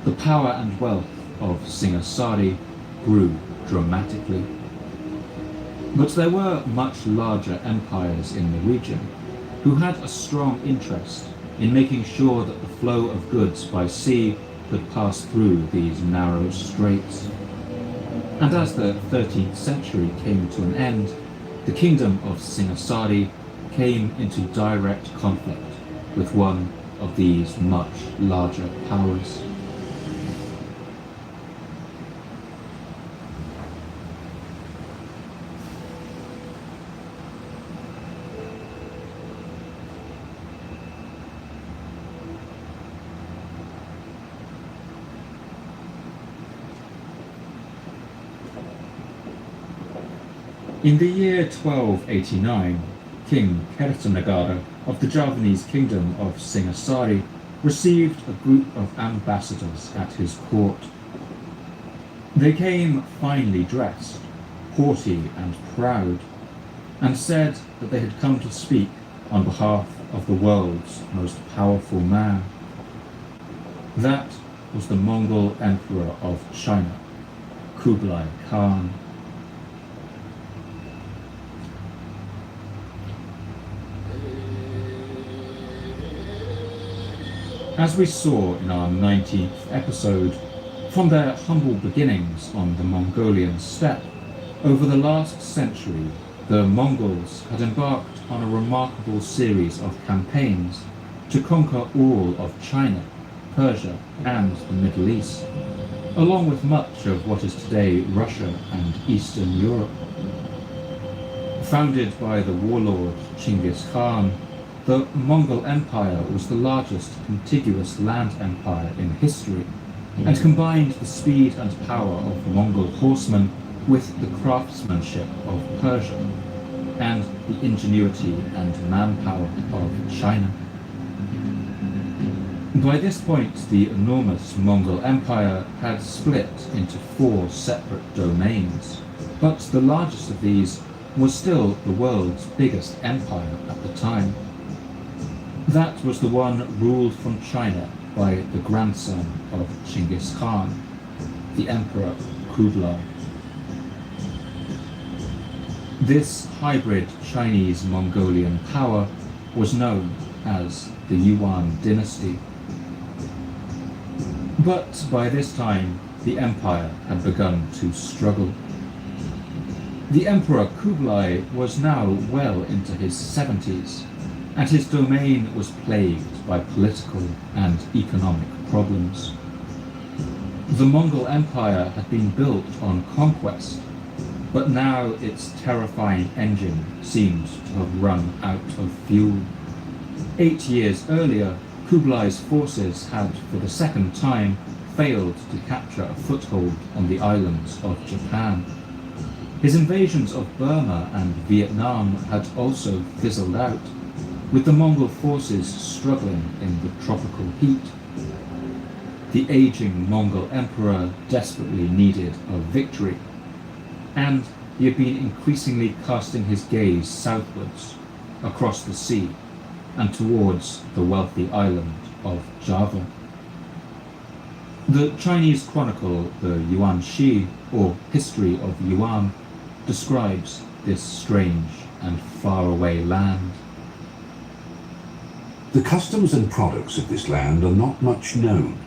the power and wealth of Singasari grew dramatically. But there were much larger empires in the region who had a strong interest in making sure that the flow of goods by sea could pass through these narrow straits. And as the 13th century came to an end, the kingdom of Singasari came into direct conflict with one of these much larger powers. In the year 1289, King Kertanagara of the Javanese kingdom of Singasari received a group of ambassadors at his court. They came finely dressed, haughty and proud, and said that they had come to speak on behalf of the world's most powerful man. That was the Mongol Emperor of China, Kublai Khan. As we saw in our 19th episode, from their humble beginnings on the Mongolian steppe, over the last century, the Mongols had embarked on a remarkable series of campaigns to conquer all of China, Persia, and the Middle East, along with much of what is today Russia and Eastern Europe. Founded by the warlord Chinggis Khan, the Mongol Empire was the largest contiguous land empire in history, and combined the speed and power of Mongol horsemen with the craftsmanship of Persia, and the ingenuity and manpower of China. By this point, the enormous Mongol Empire had split into 4 separate domains, but the largest of these was still the world's biggest empire at the time. That was the one ruled from China by the grandson of Genghis Khan, the Emperor Kublai. This hybrid Chinese-Mongolian power was known as the Yuan dynasty. But by this time, the empire had begun to struggle. The Emperor Kublai was now well into his 70s, and his domain was plagued by political and economic problems. The Mongol Empire had been built on conquest, but now its terrifying engine seemed to have run out of fuel. 8 years earlier, Kublai's forces had, for the second time, failed to capture a foothold on the islands of Japan. His invasions of Burma and Vietnam had also fizzled out, with the Mongol forces struggling in the tropical heat. The aging Mongol emperor desperately needed a victory, and he had been increasingly casting his gaze southwards, across the sea, and towards the wealthy island of Java. The Chinese chronicle, the Yuan Shi, or History of Yuan, describes this strange and faraway land. The customs and products of this land are not much known,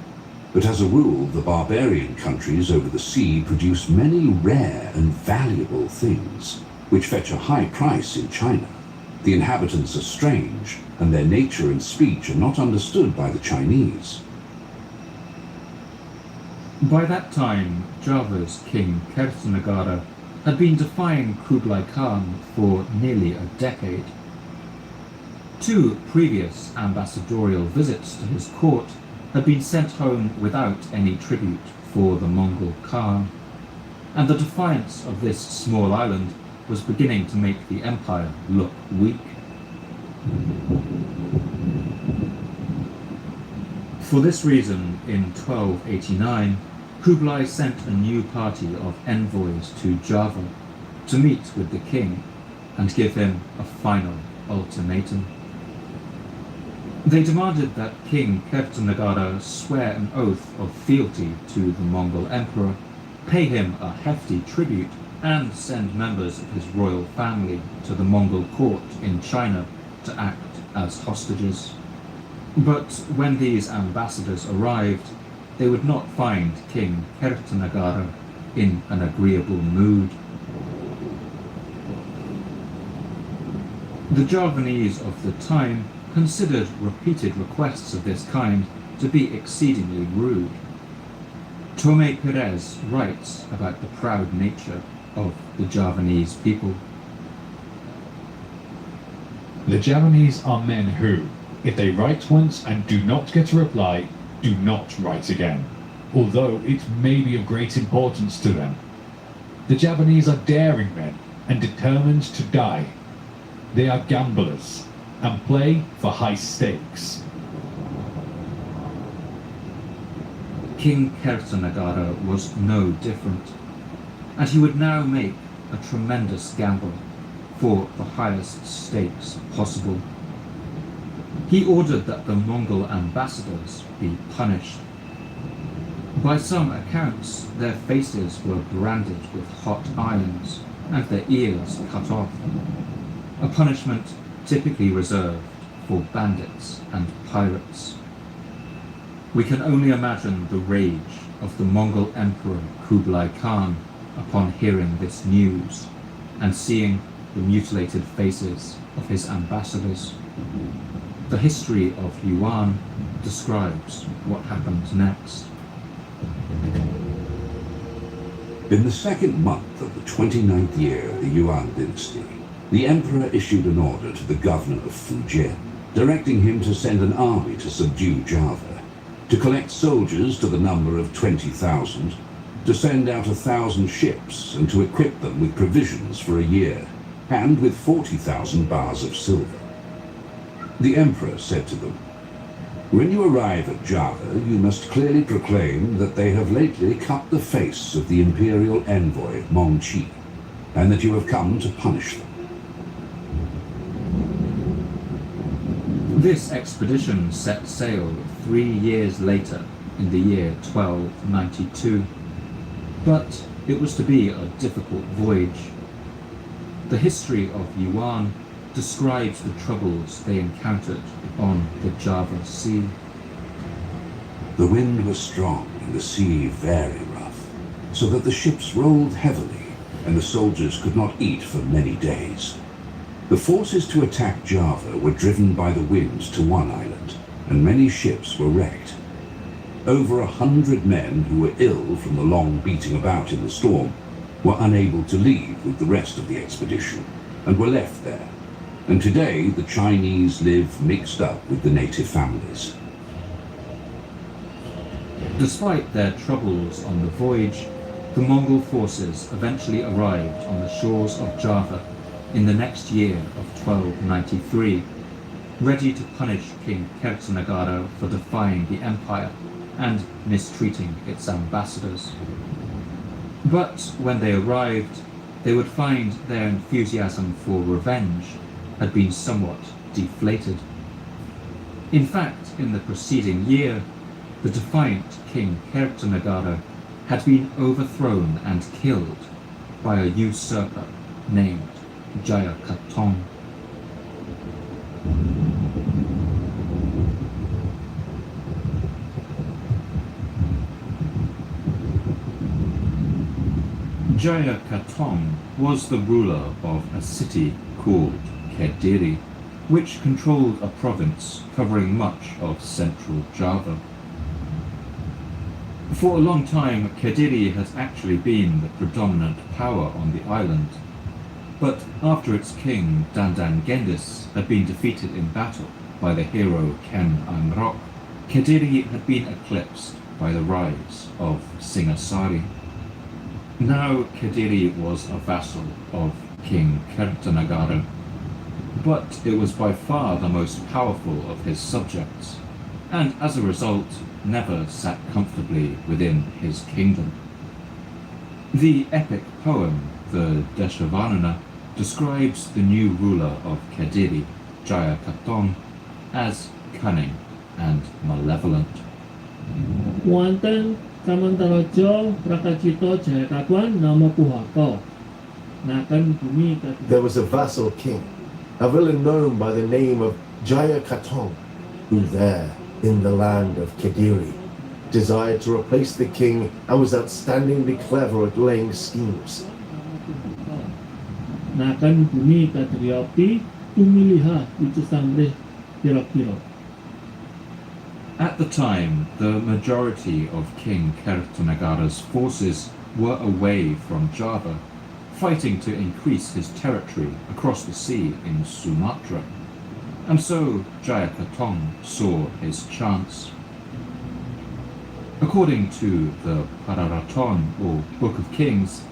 but as a rule, the barbarian countries over the sea produce many rare and valuable things, which fetch a high price in China. The inhabitants are strange, and their nature and speech are not understood by the Chinese. By that time, Java's king Kertanagara had been defying Kublai Khan for nearly a decade. 2 previous ambassadorial visits to his court had been sent home without any tribute for the Mongol Khan, and the defiance of this small island was beginning to make the empire look weak. For this reason, in 1289, Kublai sent a new party of envoys to Java to meet with the king and give him a final ultimatum. They demanded that King Kertanagara swear an oath of fealty to the Mongol emperor, pay him a hefty tribute, and send members of his royal family to the Mongol court in China to act as hostages. But when these ambassadors arrived, they would not find King Kertanagara in an agreeable mood. The Javanese of the time considered repeated requests of this kind to be exceedingly rude. Tomé Pérez writes about the proud nature of the Javanese people. The Javanese are men who, if they write once and do not get a reply, do not write again, although it may be of great importance to them. The Javanese are daring men and determined to die. They are gamblers and play for high stakes. King Kertanagara was no different, and he would now make a tremendous gamble for the highest stakes possible. He ordered that the Mongol ambassadors be punished. By some accounts, their faces were branded with hot irons and their ears cut off, a punishment typically reserved for bandits and pirates. We can only imagine the rage of the Mongol Emperor Kublai Khan upon hearing this news and seeing the mutilated faces of his ambassadors. The history of Yuan describes what happened next. In the second month of the 29th year of the Yuan dynasty, the emperor issued an order to the governor of Fujian, directing him to send an army to subdue Java, to collect soldiers to the number of 20,000, to send out 1,000 ships and to equip them with provisions for a year, and with 40,000 bars of silver. The emperor said to them, When you arrive at Java, you must clearly proclaim that they have lately cut the face of the imperial envoy, Mong Chi, and that you have come to punish them. This expedition set sail 3 years later, in the year 1292. But it was to be a difficult voyage. The history of Yuan describes the troubles they encountered on the Java Sea. The wind was strong and the sea very rough, so that the ships rolled heavily and the soldiers could not eat for many days. The forces to attack Java were driven by the wind to one island, and many ships were wrecked. Over 100 men who were ill from the long beating about in the storm were unable to leave with the rest of the expedition and were left there. And today the Chinese live mixed up with the native families. Despite their troubles on the voyage, the Mongol forces eventually arrived on the shores of Java in the next year of 1293, ready to punish King Kertanagara for defying the empire and mistreating its ambassadors. But when they arrived, they would find their enthusiasm for revenge had been somewhat deflated. In fact, in the preceding year, the defiant King Kertanagara had been overthrown and killed by a usurper named Jayakatong. Jayakatong was the ruler of a city called Kediri, which controlled a province covering much of central Java. For a long time, Kediri had actually been the predominant power on the island, but after its king Dandan Gendis had been defeated in battle by the hero Ken Angrok, Kediri had been eclipsed by the rise of Singasari. Now Kediri was a vassal of King Kertanagara, but it was by far the most powerful of his subjects, and as a result never sat comfortably within his kingdom. The epic poem, the Deshavarana, describes the new ruler of Kediri, Jayakatong, as cunning and malevolent. Wonten Kamantaraja Prakacito Jayakatwan Nama Puhako. Nakan Bumi Kati. There was a vassal king, a villain known by the name of Jayakatong, who there, in the land of Kediri, desired to replace the king and was outstandingly clever at laying schemes. Nakan Bumi Katriyopi Tumiliha Utusamre Pirapiro. At the time, the majority of King Kertanagara's forces were away from Java, fighting to increase his territory across the sea in Sumatra. And so Jayakatong saw his chance. According to the Pararaton, or Book of Kings,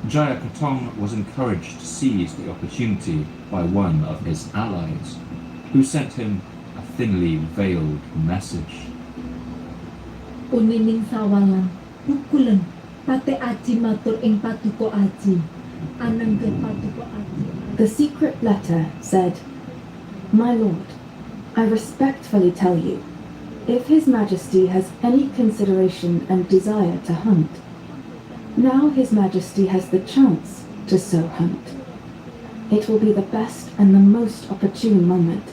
Jayakatong was encouraged to seize the opportunity by one of his allies, who sent him a thinly veiled message. Unining sawalan, pukulan, pate aji matur ing patuko aji, anang ke patuko aji. The secret letter said, "My lord, I respectfully tell you, if His Majesty has any consideration and desire to hunt, now His Majesty has the chance to so hunt. It will be the best and the most opportune moment.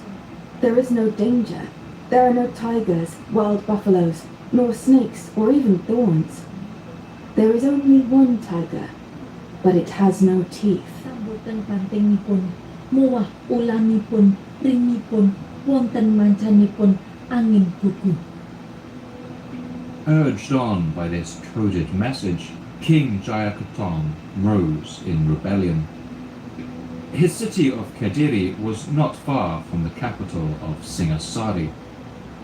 There is no danger. There are no tigers, wild buffaloes, nor snakes, or even thorns. There is only one tiger, but it has no teeth." Sambutan pantingipun, muwah ulamipun, ringipun, wonten mancanipun, angin kuku. Urged on by this coded message, King Jayakatong rose in rebellion. His city of Kediri was not far from the capital of Singasari,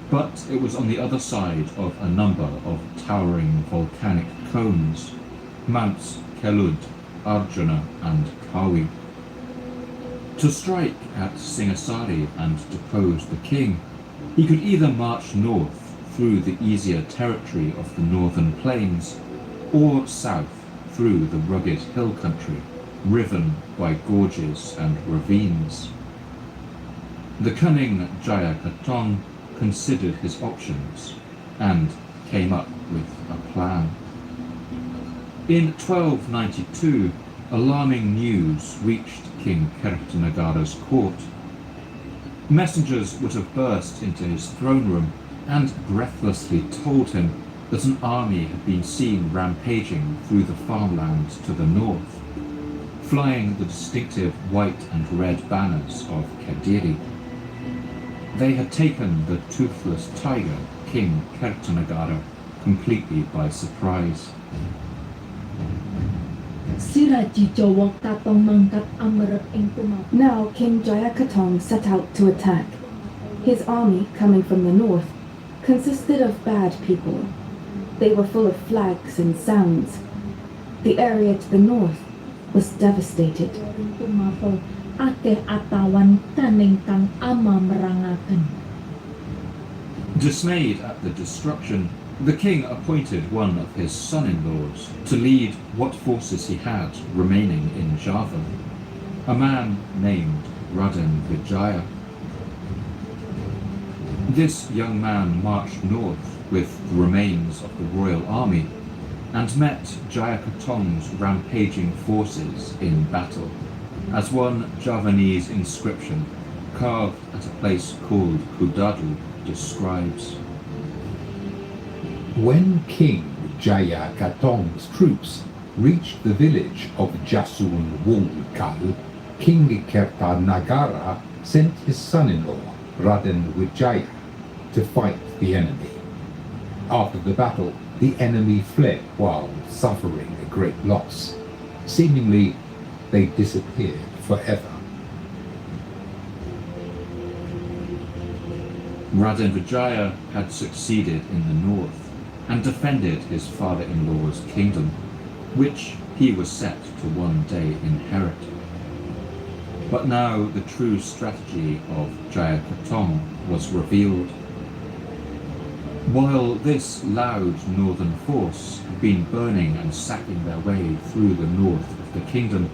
but it was on the other side of a number of towering volcanic cones, Mounts Kelud, Arjuna and Kawi. To strike at Singasari and depose the king He could either march north through the easier territory of the northern plains, or south through the rugged hill country, riven by gorges and ravines. The cunning Jayakatong considered his options and came up with a plan. In 1292, alarming news reached King Kertanagara's court. Messengers would have burst into his throne room and breathlessly told him that an army had been seen rampaging through the farmland to the north, flying the distinctive white and red banners of Kadiri. They had taken the toothless tiger, King Kertanagara, completely by surprise. Now King Jayakatong set out to attack. His army, coming from the north, consisted of bad people. They were full of flags and sounds. The area to the north was devastated. Dismayed at the destruction, the king appointed one of his son-in-laws to lead what forces he had remaining in Java, a man named Raden Vijaya. This young man marched north with the remains of the royal army and met Jayakatong's rampaging forces in battle, as one Javanese inscription carved at a place called Kudadu describes. When King Jayakatong's troops reached the village of Jasun Wungkal, King Kertanagara sent his son-in-law, Raden Vijaya, to fight the enemy. After the battle, the enemy fled while suffering a great loss. Seemingly, they disappeared forever. Raden Vijaya had succeeded in the north and defended his father-in-law's kingdom, which he was set to one day inherit. But now the true strategy of Jayakatong was revealed. While this loud northern force had been burning and sacking their way through the north of the kingdom,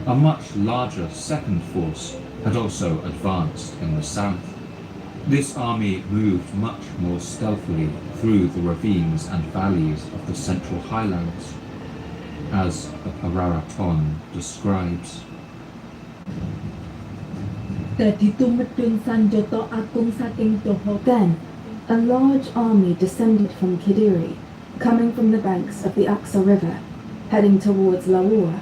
a much larger second force had also advanced in the south. This army moved much more stealthily through the ravines and valleys of the central highlands, as the Pararaton describes. Then, a large army descended from Kediri, coming from the banks of the Aksa River, heading towards Lahore.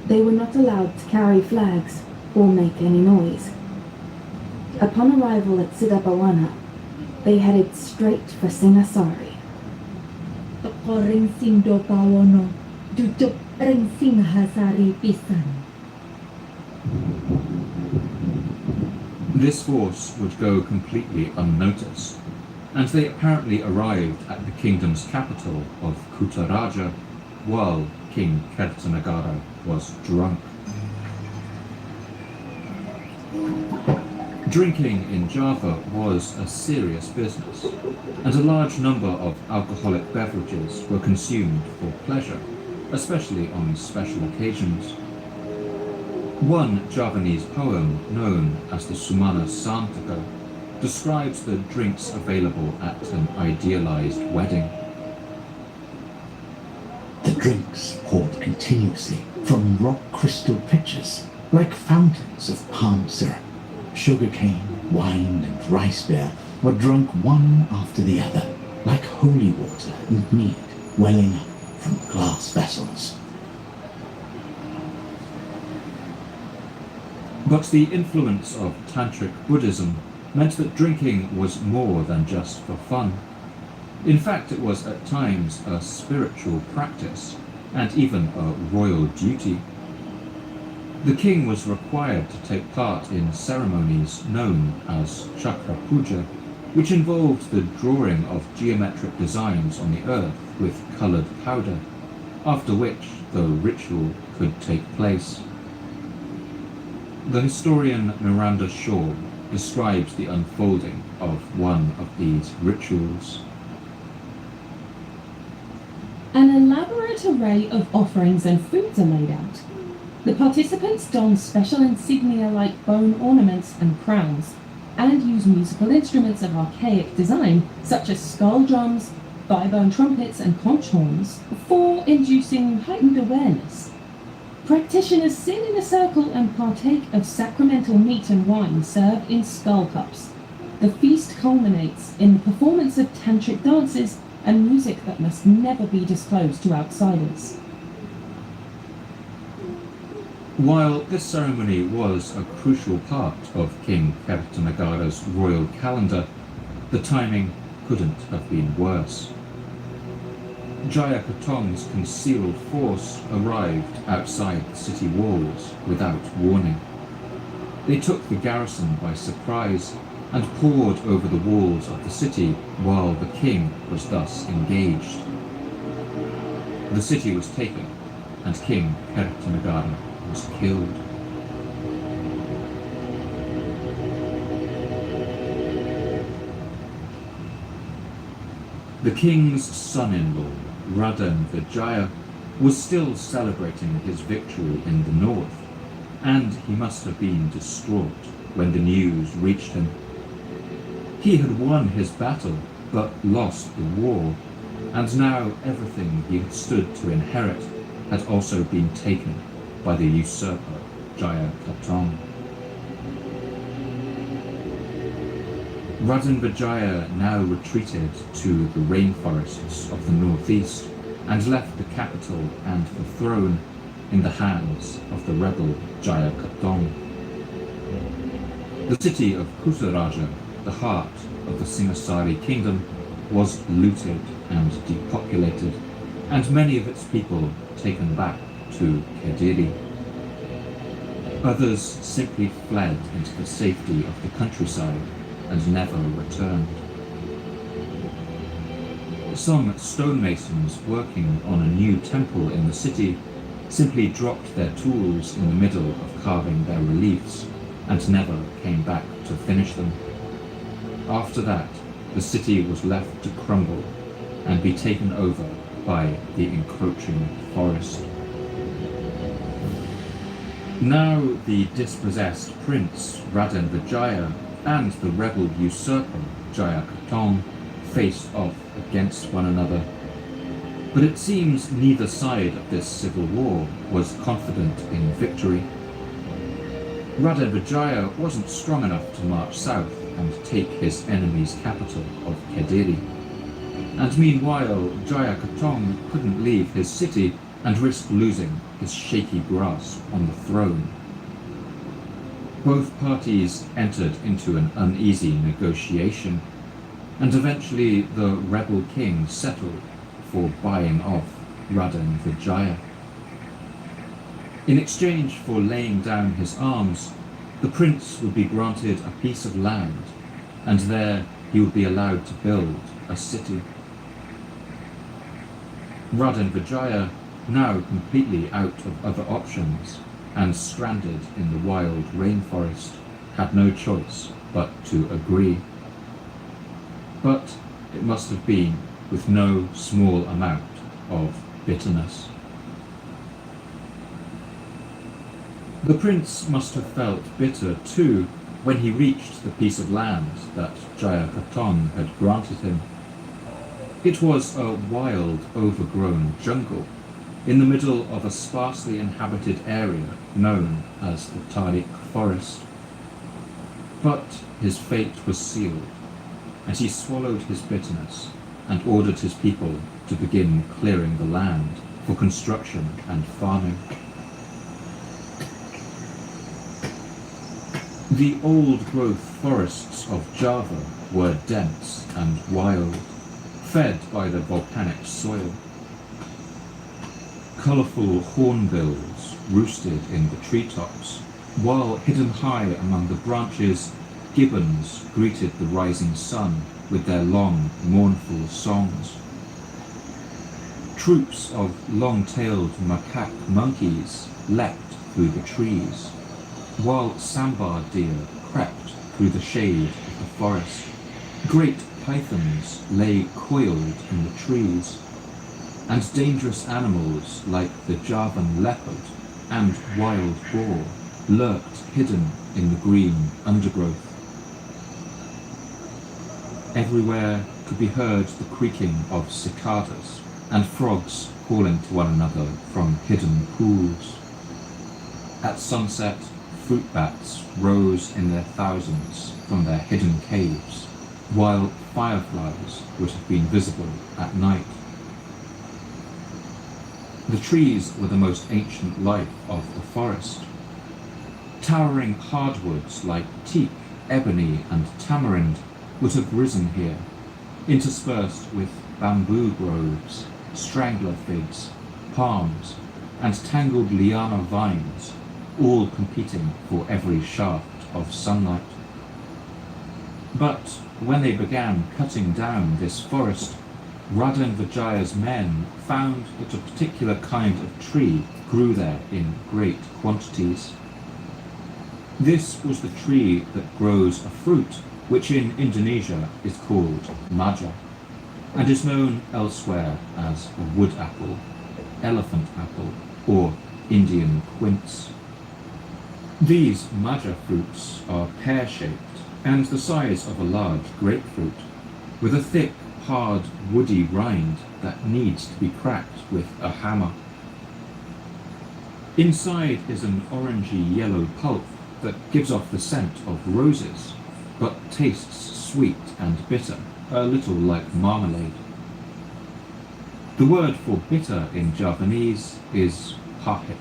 They were not allowed to carry flags or make any noise. Upon arrival at Sidabawana, they headed straight for Singasari. This force would go completely unnoticed, and they apparently arrived at the kingdom's capital of Kutaraja while King Kertanagara was drunk. Drinking in Java was a serious business, and a large number of alcoholic beverages were consumed for pleasure, especially on special occasions. One Javanese poem, known as the Sumana Santaka, describes the drinks available at an idealized wedding. The drinks poured continuously from rock crystal pitchers, like fountains of palm syrup. Sugarcane, wine, and rice beer were drunk one after the other, like holy water and mead welling up from glass vessels. But the influence of Tantric Buddhism meant that drinking was more than just for fun. In fact, it was at times a spiritual practice, and even a royal duty. The king was required to take part in ceremonies known as Chakra Puja, which involved the drawing of geometric designs on the earth with coloured powder, after which the ritual could take place. The historian Miranda Shaw describes the unfolding of one of these rituals. An elaborate array of offerings and foods are laid out. The participants don special insignia like bone ornaments and crowns, and use musical instruments of archaic design, such as skull drums, thigh-bone trumpets, and conch horns, for inducing heightened awareness. Practitioners sit in a circle and partake of sacramental meat and wine served in skull cups. The feast culminates in the performance of tantric dances and music that must never be disclosed to outsiders. While this ceremony was a crucial part of King Kertanagara's royal calendar, the timing couldn't have been worse. Jayakatong's concealed force arrived outside the city walls without warning. They took the garrison by surprise and poured over the walls of the city while the king was thus engaged. The city was taken, and King Kertanagara was killed. The king's son-in-law, Raden Vijaya, was still celebrating his victory in the north, and he must have been distraught when the news reached him. He had won his battle, but lost the war, and now everything he had stood to inherit had also been taken by the usurper Jayakatong. Raden Vijaya now retreated to the rainforests of the northeast and left the capital and the throne in the hands of the rebel Jayakatong. The city of Kusaraja, the heart of the Singasari kingdom, was looted and depopulated, and many of its people taken back to Kediri. Others simply fled into the safety of the countryside and never returned. Some stonemasons working on a new temple in the city simply dropped their tools in the middle of carving their reliefs and never came back to finish them. After that, the city was left to crumble and be taken over by the encroaching forest. Now the dispossessed prince Raden Vijaya and the rebel usurper Jayakatong faced off against one another. But it seems neither side of this civil war was confident in victory. Raden Vijaya wasn't strong enough to march south and take his enemy's capital of Kediri. And meanwhile, Jayakatong couldn't leave his city and risk losing his shaky grasp on the throne. Both parties entered into an uneasy negotiation, and eventually the rebel king settled for buying off Raden Vijaya. In exchange for laying down his arms, the prince would be granted a piece of land, and there he would be allowed to build a city. Raden Vijaya, now completely out of other options and stranded in the wild rainforest, had no choice but to agree. But it must have been with no small amount of bitterness. The prince must have felt bitter too when he reached the piece of land that Jayakatong had granted him. It was a wild, overgrown jungle in the middle of a sparsely inhabited area known as the Tarik Forest. But his fate was sealed, and he swallowed his bitterness and ordered his people to begin clearing the land for construction and farming. The old-growth forests of Java were dense and wild, fed by the volcanic soil. Colourful hornbills roosted in the treetops, while hidden high among the branches, gibbons greeted the rising sun with their long, mournful songs. Troops of long-tailed macaque monkeys leapt through the trees, while sambar deer crept through the shade of the forest. Great pythons lay coiled in the trees, and dangerous animals like the Javan leopard and wild boar lurked hidden in the green undergrowth. Everywhere could be heard the creaking of cicadas and frogs calling to one another from hidden pools. At sunset, fruit bats rose in their thousands from their hidden caves, while fireflies would have been visible at night. The trees were the most ancient life of the forest. Towering hardwoods like teak, ebony, and tamarind would have risen here, interspersed with bamboo groves, strangler figs, palms, and tangled liana vines, all competing for every shaft of sunlight. But when they began cutting down this forest, Raden Vijaya's men found that a particular kind of tree grew there in great quantities. This was the tree that grows a fruit which in Indonesia is called maja, and is known elsewhere as a wood apple, elephant apple, or Indian quince. These maja fruits are pear-shaped and the size of a large grapefruit, with a thick, hard, woody rind that needs to be cracked with a hammer. Inside is an orangey yellow pulp that gives off the scent of roses, but tastes sweet and bitter, a little like marmalade. The word for bitter in Javanese is pahit,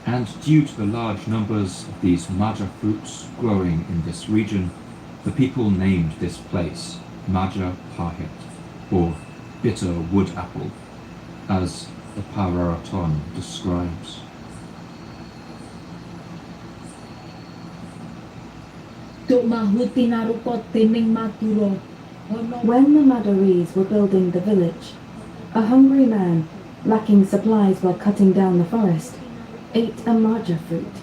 and due to the large numbers of these maja fruits growing in this region, the people named this place Maja Pahit, or bitter wood apple, as the Pararaton describes. When the Madaris were building the village, a hungry man, lacking supplies while cutting down the forest, ate a maja fruit.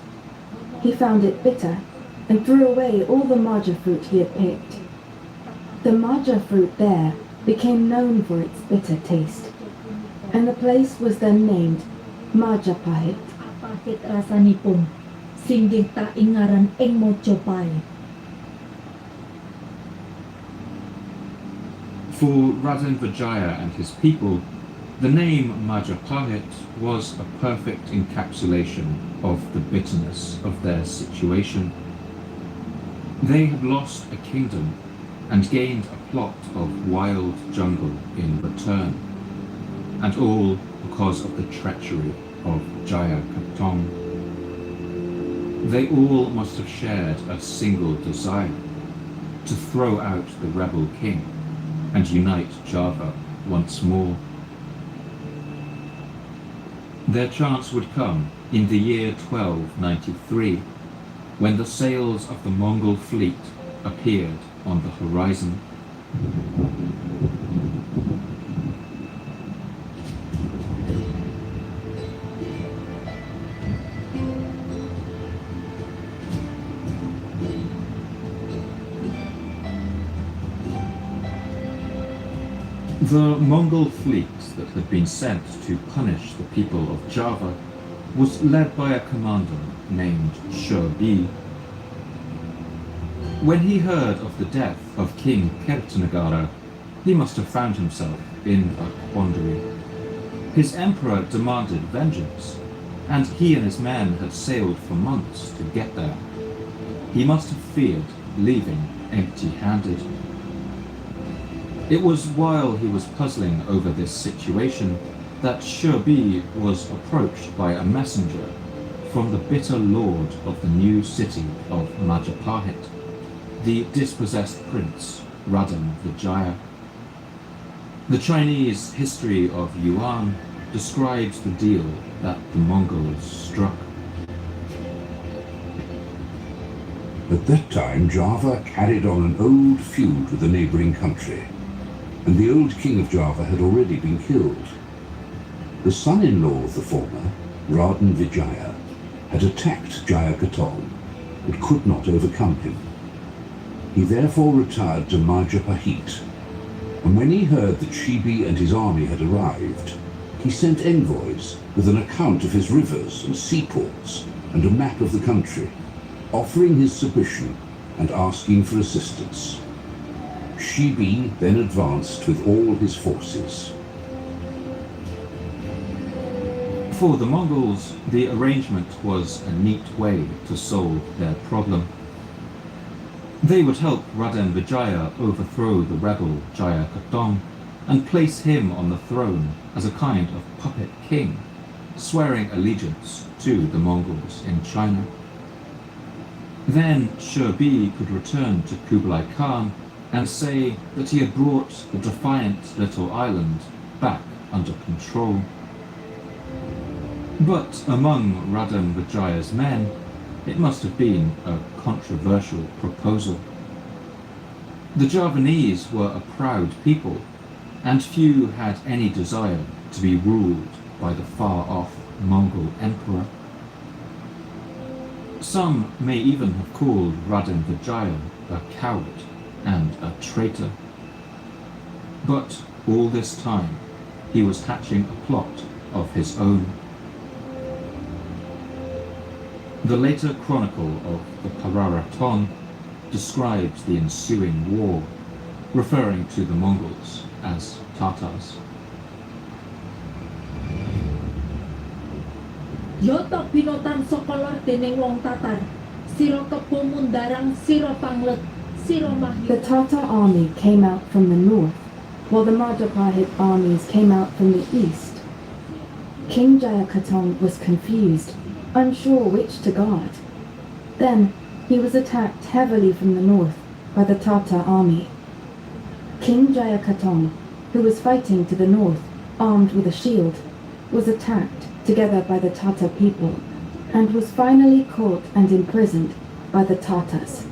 He found it bitter and threw away all the maja fruit he had picked. The maja fruit there became known for its bitter taste, and the place was then named Majapahit. Pahit rasanipun, singgih tak ingaran ing Mojopahit. For Raden Vijaya and his people, the name Majapahit was a perfect encapsulation of the bitterness of their situation. They had lost a kingdom and gained a plot of wild jungle in return, and all because of the treachery of Jaya Katong. They all must have shared a single desire, to throw out the rebel king and unite Java once more. Their chance would come in the year 1293, when the sails of the Mongol fleet appeared on the horizon. The Mongol fleet that had been sent to punish the people of Java was led by a commander named Sherbi. When he heard of the death of King Kertanagara, he must have found himself in a quandary. His emperor demanded vengeance, and he and his men had sailed for months to get there. He must have feared leaving empty-handed. It was while he was puzzling over this situation that Sherbi was approached by a messenger from the bitter lord of the new city of Majapahit, the dispossessed prince Raden Vijaya. The Chinese history of Yuan describes the deal that the Mongols struck. At that time, Java carried on an old feud with the neighbouring country, and the old king of Java had already been killed. The son-in-law of the former, Raden Vijaya, had attacked Jaya Katong, but could not overcome him. He therefore retired to Majapahit, and when he heard that Shibi and his army had arrived, he sent envoys with an account of his rivers and seaports and a map of the country, offering his submission and asking for assistance. Shibi then advanced with all his forces. For the Mongols, the arrangement was a neat way to solve their problem. They would help Raden Vijaya overthrow the rebel Jaya Katong and place him on the throne as a kind of puppet king, swearing allegiance to the Mongols in China. Then Shirbi could return to Kublai Khan and say that he had brought the defiant little island back under control. But among Raden Vijaya's men, it must have been a controversial proposal. The Javanese were a proud people, and few had any desire to be ruled by the far-off Mongol emperor. Some may even have called Raden Vijaya a coward and a traitor. But all this time, he was hatching a plot of his own. The later chronicle of the Pararaton describes the ensuing war, referring to the Mongols as Tatars. Yoto pinotan sokolor dening wong Tatar, siro kepumundarang siro panglet, siro mahyu. The Tatar army came out from the north, while the Majapahit armies came out from the east. King Jayakatong was confused, unsure which to guard. Then he was attacked heavily from the north by the Tatar army. King Jayakatong, who was fighting to the north, armed with a shield, was attacked together by the Tatar people, and was finally caught and imprisoned by the Tatars.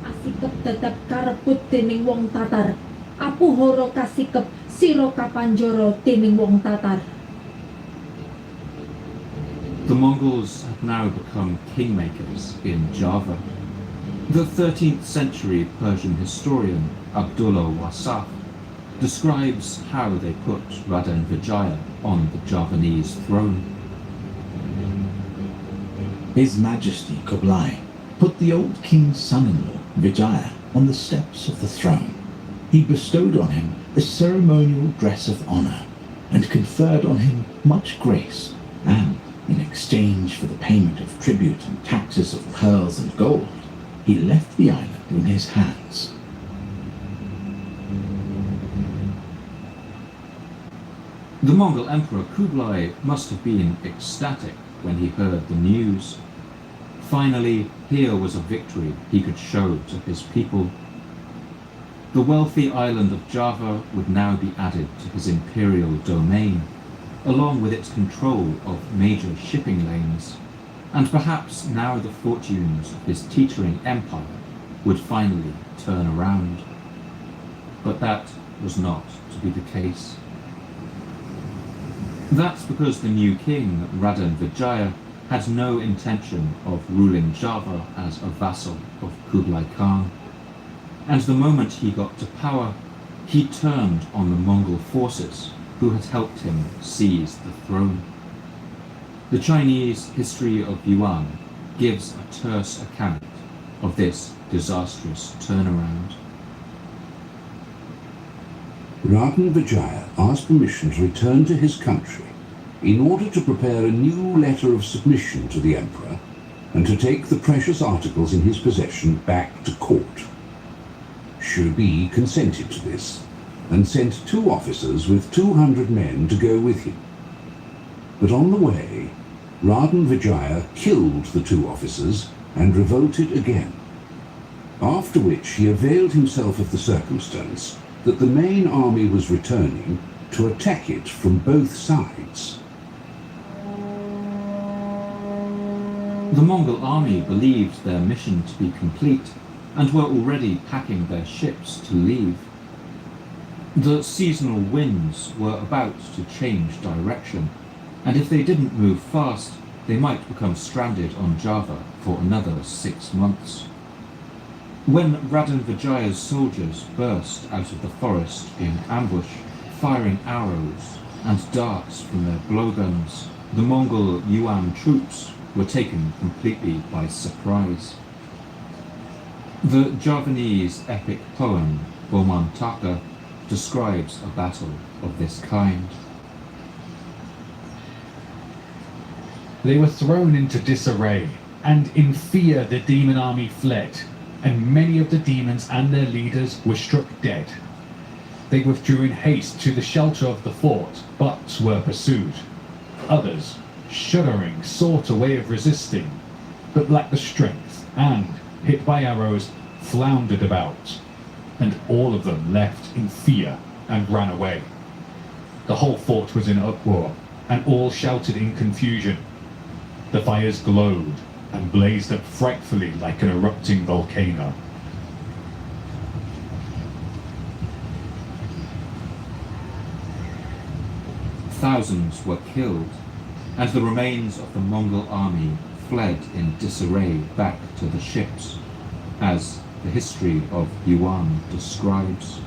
Asikep tetep kareput dening wong Tatar, apu horo kasikep siro kapanjoro dening wong Tatar. The Mongols had now become kingmakers in Java. The 13th century Persian historian Abdullah Wasaf describes how they put Raden Vijaya on the Javanese throne. His Majesty Kublai put the old king's son-in-law, Vijaya, on the steps of the throne. He bestowed on him the ceremonial dress of honor and conferred on him much grace, and in exchange for the payment of tribute and taxes of pearls and gold, he left the island in his hands. The Mongol Emperor Kublai must have been ecstatic when he heard the news. Finally, here was a victory he could show to his people. The wealthy island of Java would now be added to his imperial domain, along with its control of major shipping lanes, and perhaps now the fortunes of his teetering empire would finally turn around. But that was not to be the case. That's because the new king, Raden Vijaya, had no intention of ruling Java as a vassal of Kublai Khan. And the moment he got to power, he turned on the Mongol forces who had helped him seize the throne. The Chinese history of Yuan gives a terse account of this disastrous turnaround. Raden Vijaya asked permission to return to his country in order to prepare a new letter of submission to the emperor and to take the precious articles in his possession back to court. Shirbi consented to this and sent 2 officers with 200 men to go with him. But on the way, Raden Vijaya killed the 2 officers and revolted again, after which he availed himself of the circumstance that the main army was returning to attack it from both sides. The Mongol army believed their mission to be complete and were already packing their ships to leave. The seasonal winds were about to change direction, and if they didn't move fast, they might become stranded on Java for another 6 months. When Raden Vijaya's soldiers burst out of the forest in ambush, firing arrows and darts from their blowguns, the Mongol Yuan troops were taken completely by surprise. The Javanese epic poem Bomantaka describes a battle of this kind. They were thrown into disarray, and in fear the demon army fled, and many of the demons and their leaders were struck dead. They withdrew in haste to the shelter of the fort, but were pursued. Others, shuddering, sought a way of resisting, but lacked the strength, and, hit by arrows, floundered about, and all of them left in fear and ran away. The whole fort was in uproar, and all shouted in confusion. The fires glowed and blazed up frightfully like an erupting volcano. Thousands were killed, and the remains of the Mongol army fled in disarray back to the ships, as the history of Yuan describes.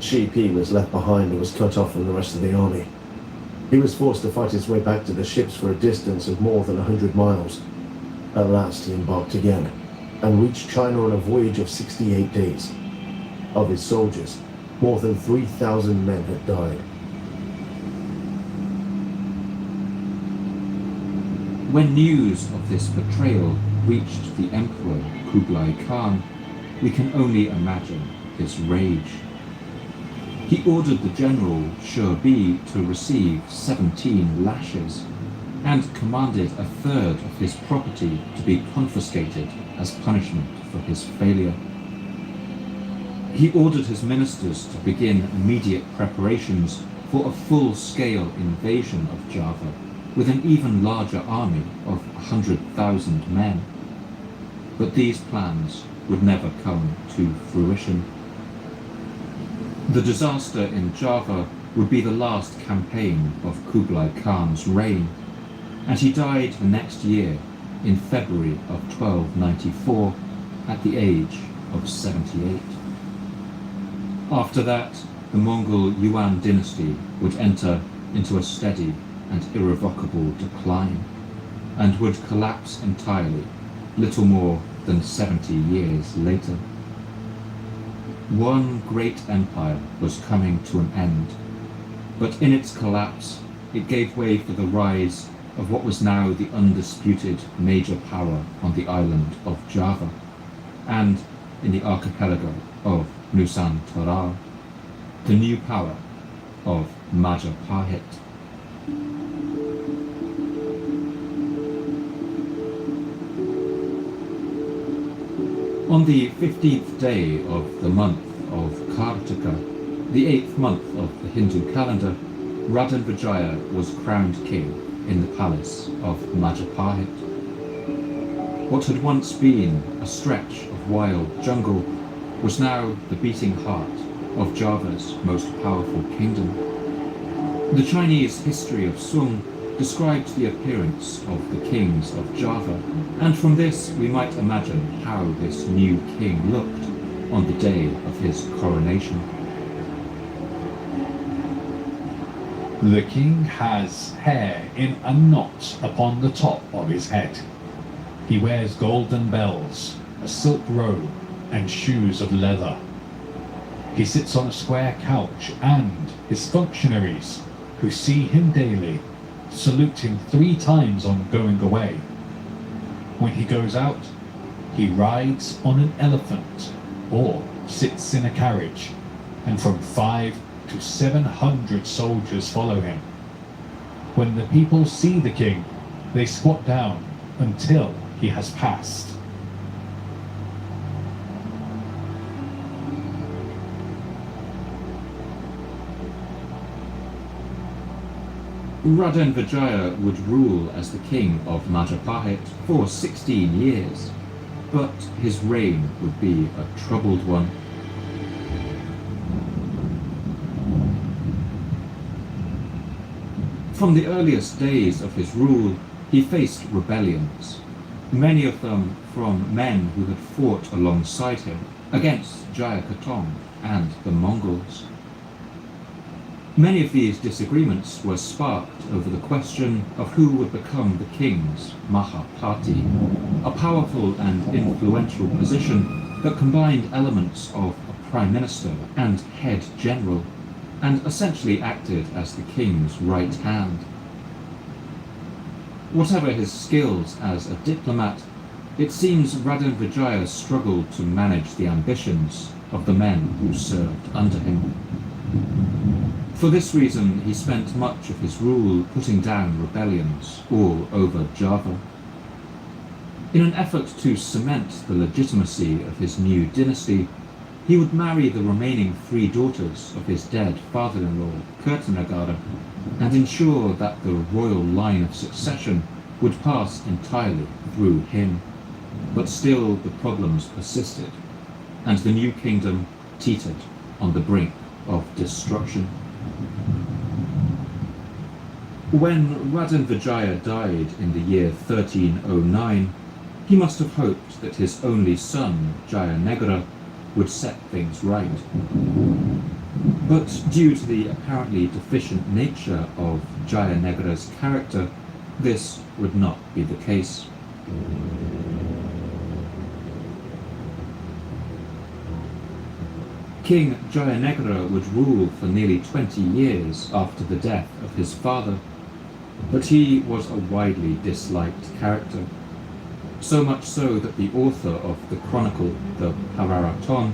Shi Pi was left behind and was cut off from the rest of the army. He was forced to fight his way back to the ships for a distance of more than 100 miles. At last he embarked again, and reached China on a voyage of 68 days. Of his soldiers, more than 3,000 men had died. When news of this betrayal reached the Emperor Kublai Khan, we can only imagine his rage. He ordered the general Sherbi to receive 17 lashes, and commanded a third of his property to be confiscated as punishment for his failure. He ordered his ministers to begin immediate preparations for a full-scale invasion of Java, with an even larger army of 100,000 men. But these plans would never come to fruition. The disaster in Java would be the last campaign of Kublai Khan's reign, and he died the next year, in February of 1294, at the age of 78. After that, the Mongol Yuan dynasty would enter into a steady and irrevocable decline, and would collapse entirely little more than 70 years later. One great empire was coming to an end, but in its collapse it gave way for the rise of what was now the undisputed major power on the island of Java, and in the archipelago of Nusantara, the new power of Majapahit. On the 15th day of the month of Kartika, the 8th month of the Hindu calendar, Raden Vijaya was crowned king in the palace of Majapahit. What had once been a stretch of wild jungle was now the beating heart of Java's most powerful kingdom. The Chinese history of Sung described the appearance of the kings of Java, and from this we might imagine how this new king looked on the day of his coronation. The king has hair in a knot upon the top of his head. He wears golden bells, a silk robe, and shoes of leather. He sits on a square couch, and his functionaries, who see him daily, salute him 3 times on going away. When he goes out, he rides on an elephant or sits in a carriage, and from 500 to 700 soldiers follow him. When the people see the king, they squat down until he has passed. Raden Vijaya would rule as the king of Majapahit for 16 years, but his reign would be a troubled one. From the earliest days of his rule, he faced rebellions, many of them from men who had fought alongside him against Jayakatong and the Mongols. Many of these disagreements were sparked over the question of who would become the king's Mahapati, a powerful and influential position that combined elements of a prime minister and head general, and essentially acted as the king's right hand. Whatever his skills as a diplomat, it seems Raden Vijaya struggled to manage the ambitions of the men who served under him. For this reason, he spent much of his rule putting down rebellions all over Java. In an effort to cement the legitimacy of his new dynasty, he would marry the remaining 3 daughters of his dead father-in-law, Kertanagara, and ensure that the royal line of succession would pass entirely through him. But still the problems persisted, and the new kingdom teetered on the brink of destruction. When Raden Vijaya died in the year 1309, he must have hoped that his only son, Jayanegara, would set things right. But due to the apparently deficient nature of Jayanegara's character, this would not be the case. King Jayanegara would rule for nearly 20 years after the death of his father, but he was a widely disliked character, so much so that the author of the chronicle, the Pararaton,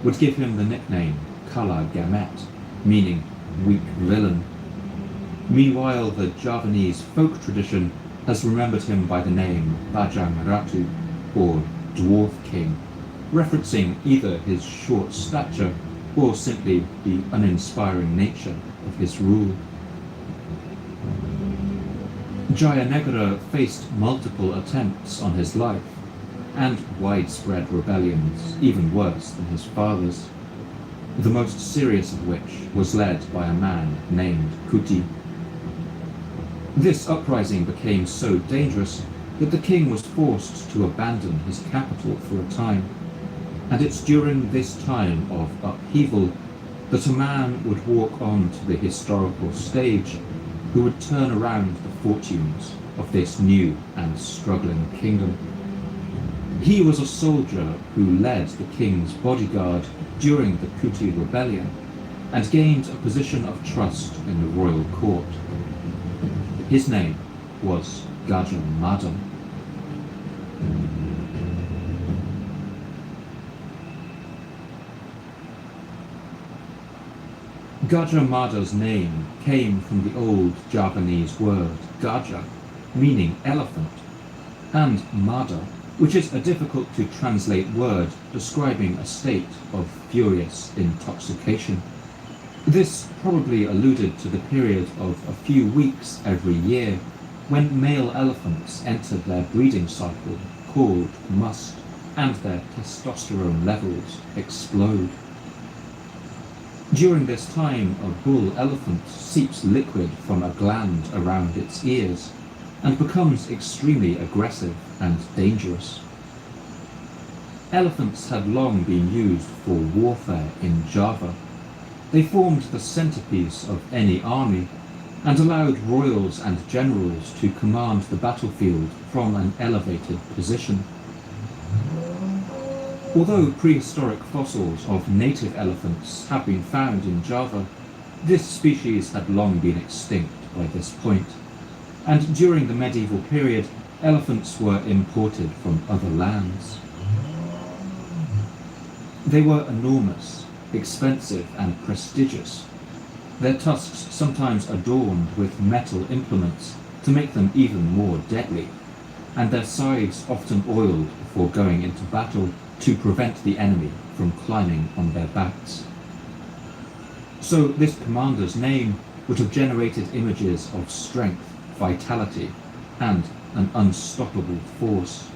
would give him the nickname Kala Gamet, meaning weak villain. Meanwhile, the Javanese folk tradition has remembered him by the name Bajang Ratu, or Dwarf King, referencing either his short stature or simply the uninspiring nature of his rule. Jayanegara faced multiple attempts on his life, and widespread rebellions, even worse than his father's, the most serious of which was led by a man named Kuti. This uprising became so dangerous that the king was forced to abandon his capital for a time, and it's during this time of upheaval that a man would walk onto the historical stage who would turn around the fortunes of this new and struggling kingdom. He was a soldier who led the king's bodyguard during the Kuti rebellion and gained a position of trust in the royal court. His name was Gajah Mada. Gajah Mada's name came from the old Javanese word Gajah, meaning elephant, and Mada, which is a difficult to translate word describing a state of furious intoxication. This probably alluded to the period of a few weeks every year when male elephants entered their breeding cycle, called must, and their testosterone levels explode. During this time, a bull elephant seeps liquid from a gland around its ears and becomes extremely aggressive and dangerous. Elephants had long been used for warfare in Java. They formed the centerpiece of any army and allowed royals and generals to command the battlefield from an elevated position. Although prehistoric fossils of native elephants have been found in Java, this species had long been extinct by this point, and during the medieval period, elephants were imported from other lands. They were enormous, expensive, and prestigious, their tusks sometimes adorned with metal implements to make them even more deadly, and their sides often oiled before going into battle to prevent the enemy from climbing on their backs. So this commander's name would have generated images of strength, vitality, and an unstoppable force.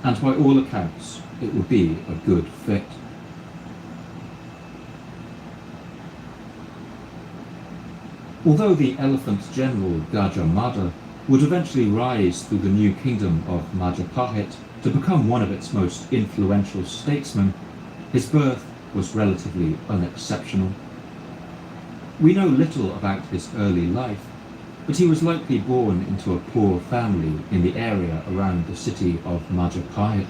And by all accounts, it would be a good fit. Although the elephant general Gajah Mada would eventually rise through the new kingdom of Majapahit to become one of its most influential statesmen, his birth was relatively unexceptional. We know little about his early life, but he was likely born into a poor family in the area around the city of Majapahit,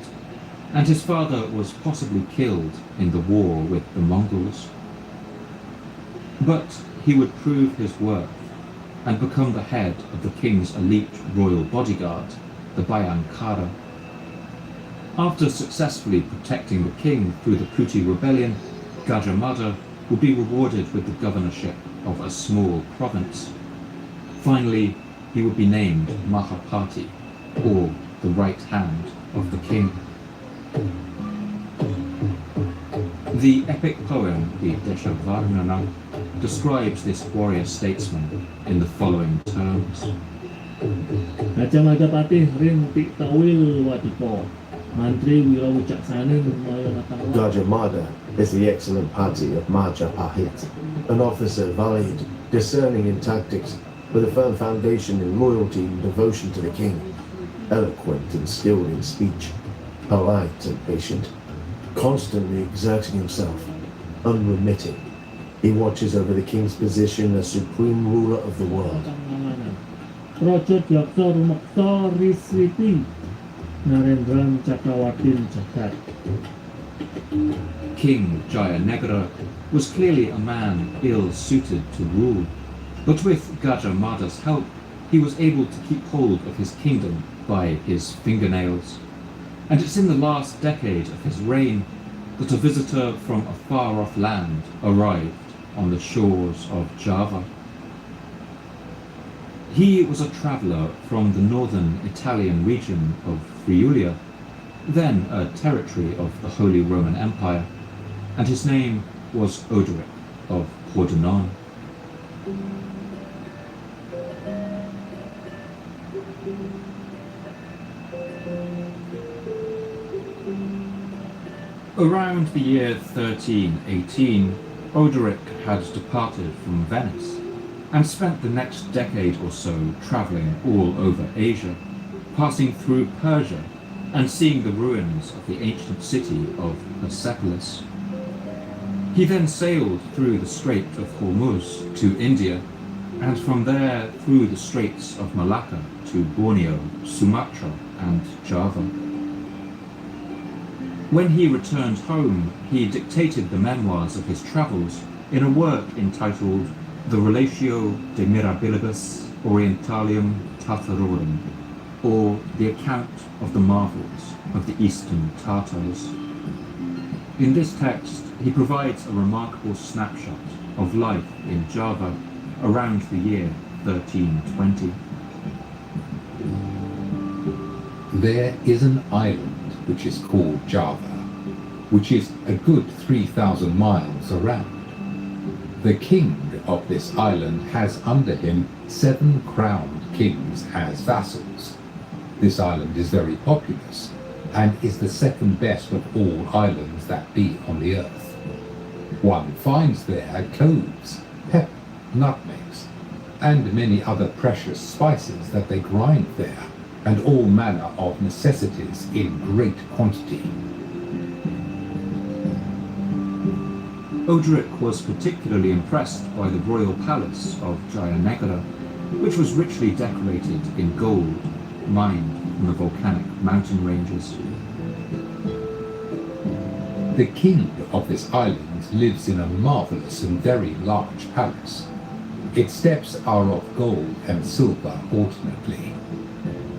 and his father was possibly killed in the war with the Mongols. But he would prove his worth and become the head of the king's elite royal bodyguard, the Bayangkara. After successfully protecting the king through the Kuti rebellion, Gajah Mada would be rewarded with the governorship of a small province. Finally, he would be named Mahapati, or the right hand of the king. The epic poem, the Deshavarnana, describes this warrior statesman in the following terms. Gajah Majapahit ring ti tawil wadipo. Mantri Wirawicaksaning Mayanatawa. Gajah Mada is the excellent Pati of Majapahit, an officer valiant, discerning in tactics, with a firm foundation in loyalty and devotion to the king, eloquent and skilled in speech, polite and patient, constantly exerting himself, unremitting. He watches over the king's position as supreme ruler of the world. Rojo Dyaksa Rumaksa Risriti Narendran Chakrawartin Jagat. King Jayanegara was clearly a man ill-suited to rule, but with Gajah Mada's help, he was able to keep hold of his kingdom by his fingernails. And it's in the last decade of his reign that a visitor from a far-off land arrived on the shores of Java. He was a traveller from the northern Italian region of Friulia, then a territory of the Holy Roman Empire, and his name was Odoric of Pordenone. Around the year 1318, Odoric had departed from Venice and spent the next decade or so travelling all over Asia, passing through Persia and seeing the ruins of the ancient city of Persepolis. He then sailed through the Strait of Hormuz to India, and from there through the Straits of Malacca to Borneo, Sumatra and Java. When he returned home, he dictated the memoirs of his travels in a work entitled The Relatio de Mirabilibus Orientalium Tartarorum, or The Account of the Marvels of the Eastern Tartars. In this text, he provides a remarkable snapshot of life in Java around the year 1320. There is an island which is called Java, which is a good 3,000 miles around. The king of this island has under him 7 crowned kings as vassals. This island is very populous and is the second best of all islands that be on the earth. One finds there cloves, pepper, nutmegs, and many other precious spices that they grind there, and all manner of necessities in great quantity. Odoric was particularly impressed by the royal palace of Jayanegara, which was richly decorated in gold, mined from the volcanic mountain ranges. The king of this island lives in a marvelous and very large palace. Its steps are of gold and silver alternately.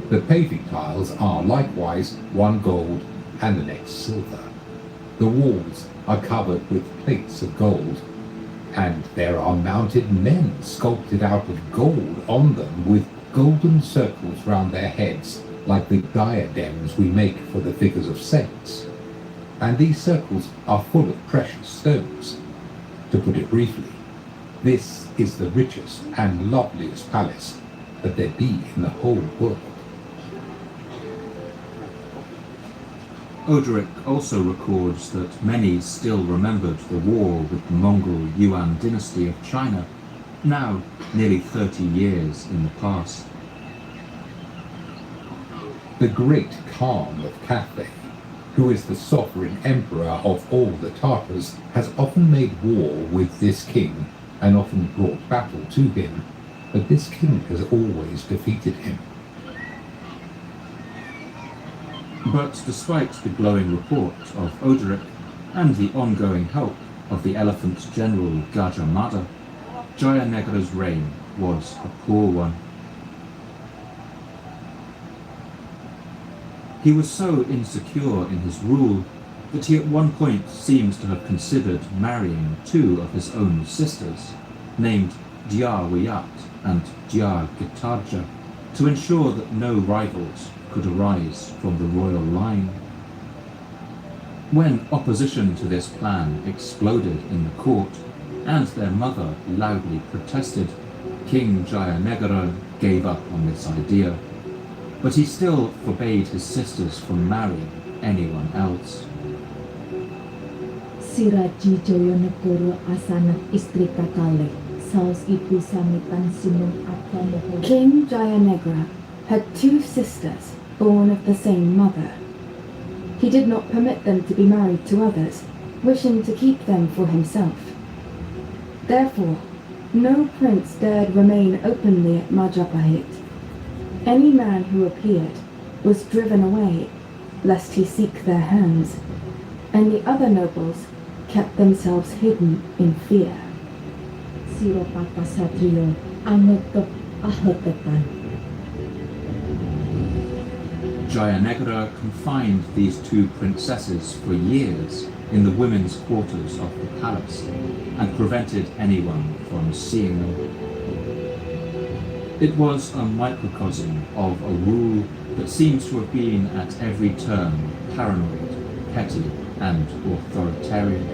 The paving tiles are likewise one gold and the next silver. The walls are covered with plates of gold, and there are mounted men sculpted out of gold on them with golden circles round their heads, like the diadems we make for the figures of saints. And these circles are full of precious stones. To put it briefly, this is the richest and loveliest palace that there be in the whole world. Odoric also records that many still remembered the war with the Mongol Yuan dynasty of China, now nearly 30 years in the past. the great Khan of Cathay, who is the sovereign emperor of all the Tartars, has often made war with this king and often brought battle to him, but this king has always defeated him. But despite the glowing report of Odoric and the ongoing help of the elephant general Gajah Mada, Jayanegra's reign was a poor one. He was so insecure in his rule that he at one point seems to have considered marrying two of his own sisters, named Diyar Wiyat and Diyar Gitarja, to ensure that no rivals could arise from the royal line. When opposition to this plan exploded in the court, and their mother loudly protested, King Jayanegra gave up on this idea, but he still forbade his sisters from marrying anyone else. Si Raji Jayanegara asanak istri kakale, saus ibu samitan sinung agama. King Jayanegra had two sisters born of the same mother. He did not permit them to be married to others, wishing to keep them for himself. Therefore, no prince dared remain openly at Majapahit. Any man who appeared was driven away, lest he seek their hands, and the other nobles kept themselves hidden in fear. Siro Papa Satrio, anotop ahotetan. Jayanegra confined these two princesses for years in the women's quarters of the palace and prevented anyone from seeing them. It was a microcosm of a rule that seems to have been at every turn paranoid, petty, and authoritarian.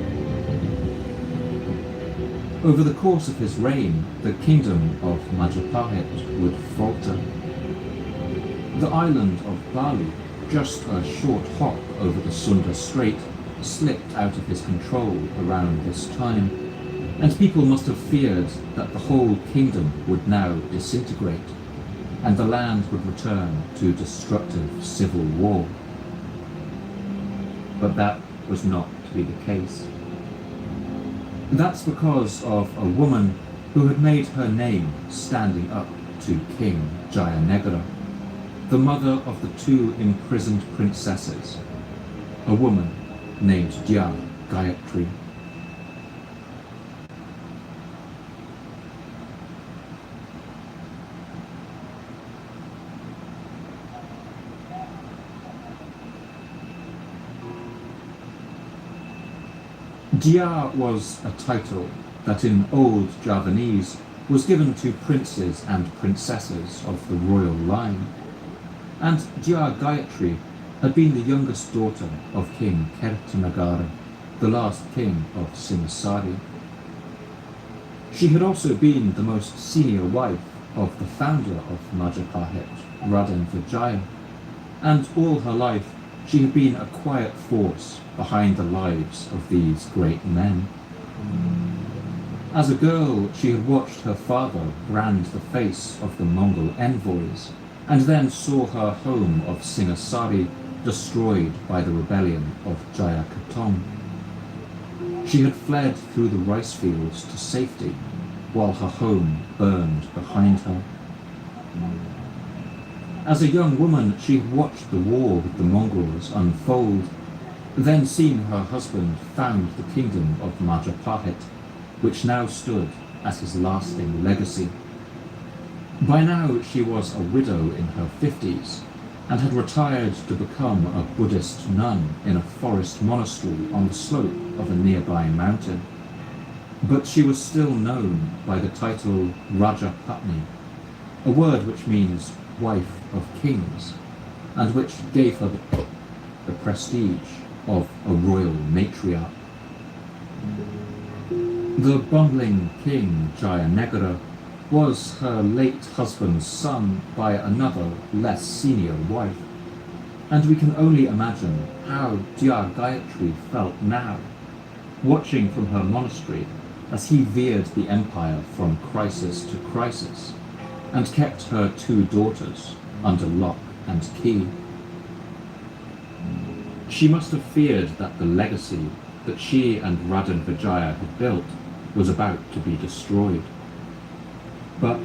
Over the course of his reign, the kingdom of Majapahit would falter. The island of Bali, just a short hop over the Sunda Strait, slipped out of his control around this time, and people must have feared that the whole kingdom would now disintegrate, and the land would return to destructive civil war. But that was not to be the case. That's because of a woman who had made her name standing up to King Jayanegra, the mother of the two imprisoned princesses, a woman named Diyar Gayatri. Diyar was a title that in old Javanese was given to princes and princesses of the royal line, and Diyar Gayatri had been the youngest daughter of King Kertanagara, the last king of Singasari. She had also been the most senior wife of the founder of Majapahit, Raden Vijaya, and all her life she had been a quiet force behind the lives of these great men. As a girl, she had watched her father brand the face of the Mongol envoys, and then saw her home of Singasari destroyed by the rebellion of Jayakatong. She had fled through the rice fields to safety, while her home burned behind her. As a young woman, she had watched the war with the Mongols unfold, then seen her husband found the kingdom of Majapahit, which now stood as his lasting legacy. By now she was a widow in her 50s, and had retired to become a Buddhist nun in a forest monastery on the slope of a nearby mountain. But she was still known by the title Raja Patni, a word which means wife of kings, and which gave her the prestige of a royal matriarch. The bumbling King Jayanegra was her late husband's son by another, less senior wife, and we can only imagine how Diyar Gayatri felt now, watching from her monastery as he veered the empire from crisis to crisis, and kept her two daughters under lock and key. She must have feared that the legacy that she and Raden Vijaya had built was about to be destroyed. But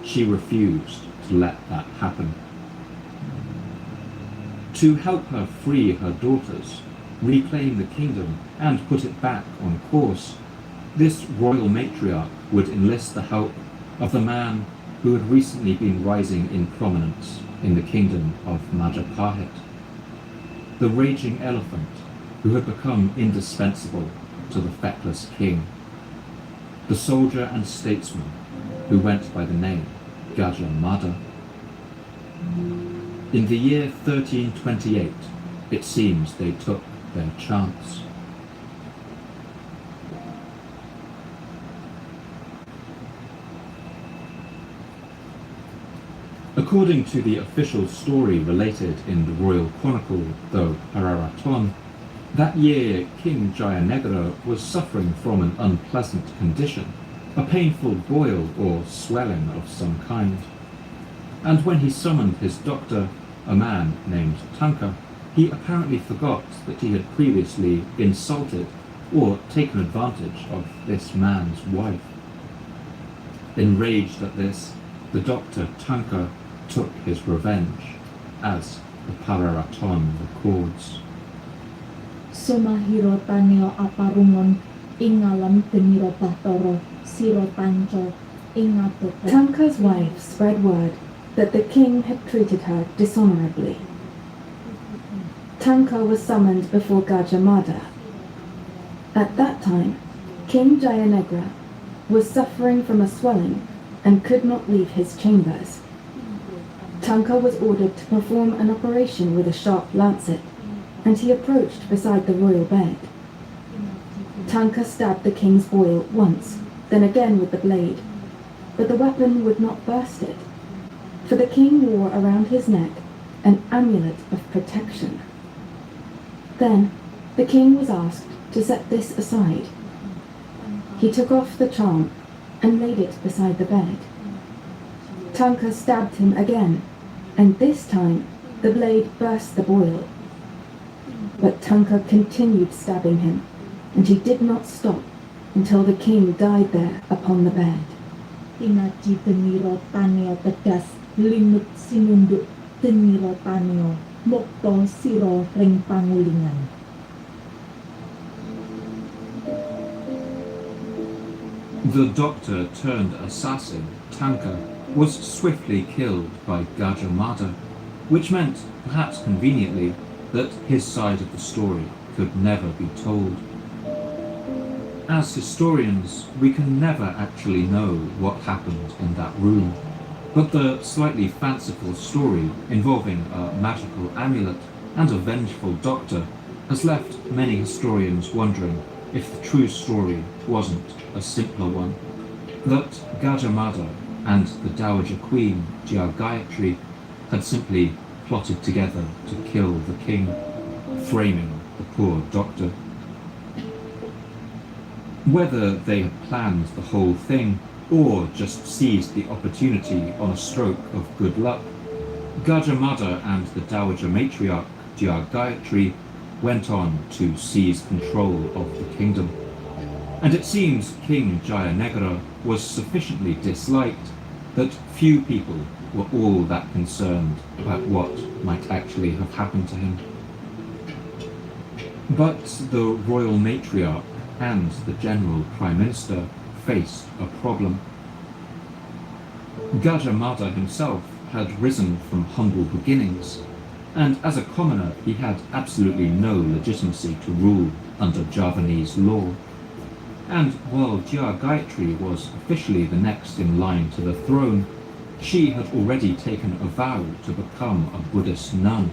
she refused to let that happen. To help her free her daughters, reclaim the kingdom, and put it back on course, this royal matriarch would enlist the help of the man who had recently been rising in prominence in the kingdom of Majapahit, the raging elephant who had become indispensable to the feckless king, the soldier and statesman who went by the name Gajah Mada. In the year 1328, it seems they took their chance. According to the official story related in the royal chronicle, the Pararaton, that year King Jayanegra was suffering from an unpleasant condition, a painful boil or swelling of some kind. And when he summoned his doctor, a man named Tanka, he apparently forgot that he had previously insulted or taken advantage of this man's wife. Enraged at this, the doctor Tanka took his revenge, as the Pararaton records. Sumahiro taneo aparungon ingalam teniro pahtoro siro tanco ingatoto. Tanka's wife spread word that the king had treated her dishonorably. Tanka was summoned before Gajah Mada. At that time, King Jayanegra was suffering from a swelling and could not leave his chambers. Tanka was ordered to perform an operation with a sharp lancet, and he approached beside the royal bed. Tanka stabbed the king's boil once, then again with the blade, but the weapon would not burst it, for the king wore around his neck an amulet of protection. Then the king was asked to set this aside. He took off the charm and laid it beside the bed. Tanka stabbed him again, and this time the blade burst the boil. But Tanka continued stabbing him, and he did not stop until the king died there upon the bed. Tinaci teniro taneo tegas linut sinunduk teniro taneo mokto siro ring pangulingan. The doctor turned assassin, Tanka, was swiftly killed by Gajah Mada, which meant, perhaps conveniently, that his side of the story could never be told. As historians, we can never actually know what happened in that room, but the slightly fanciful story involving a magical amulet and a vengeful doctor has left many historians wondering if the true story wasn't a simpler one, that Gajah Mada and the Dowager Queen, Jia Gayatri, had simply plotted together to kill the king, framing the poor doctor. Whether they had planned the whole thing or just seized the opportunity on a stroke of good luck, Gajah Mada and the Dowager Matriarch Jia Gayatri went on to seize control of the kingdom. And it seems King Jayanegra was sufficiently disliked that few people were all that concerned about what might actually have happened to him. But the royal matriarch and the general prime minister faced a problem. Gajah Mada himself had risen from humble beginnings, and as a commoner he had absolutely no legitimacy to rule under Javanese law. And while Jia Gayatri was officially the next in line to the throne, she had already taken a vow to become a Buddhist nun,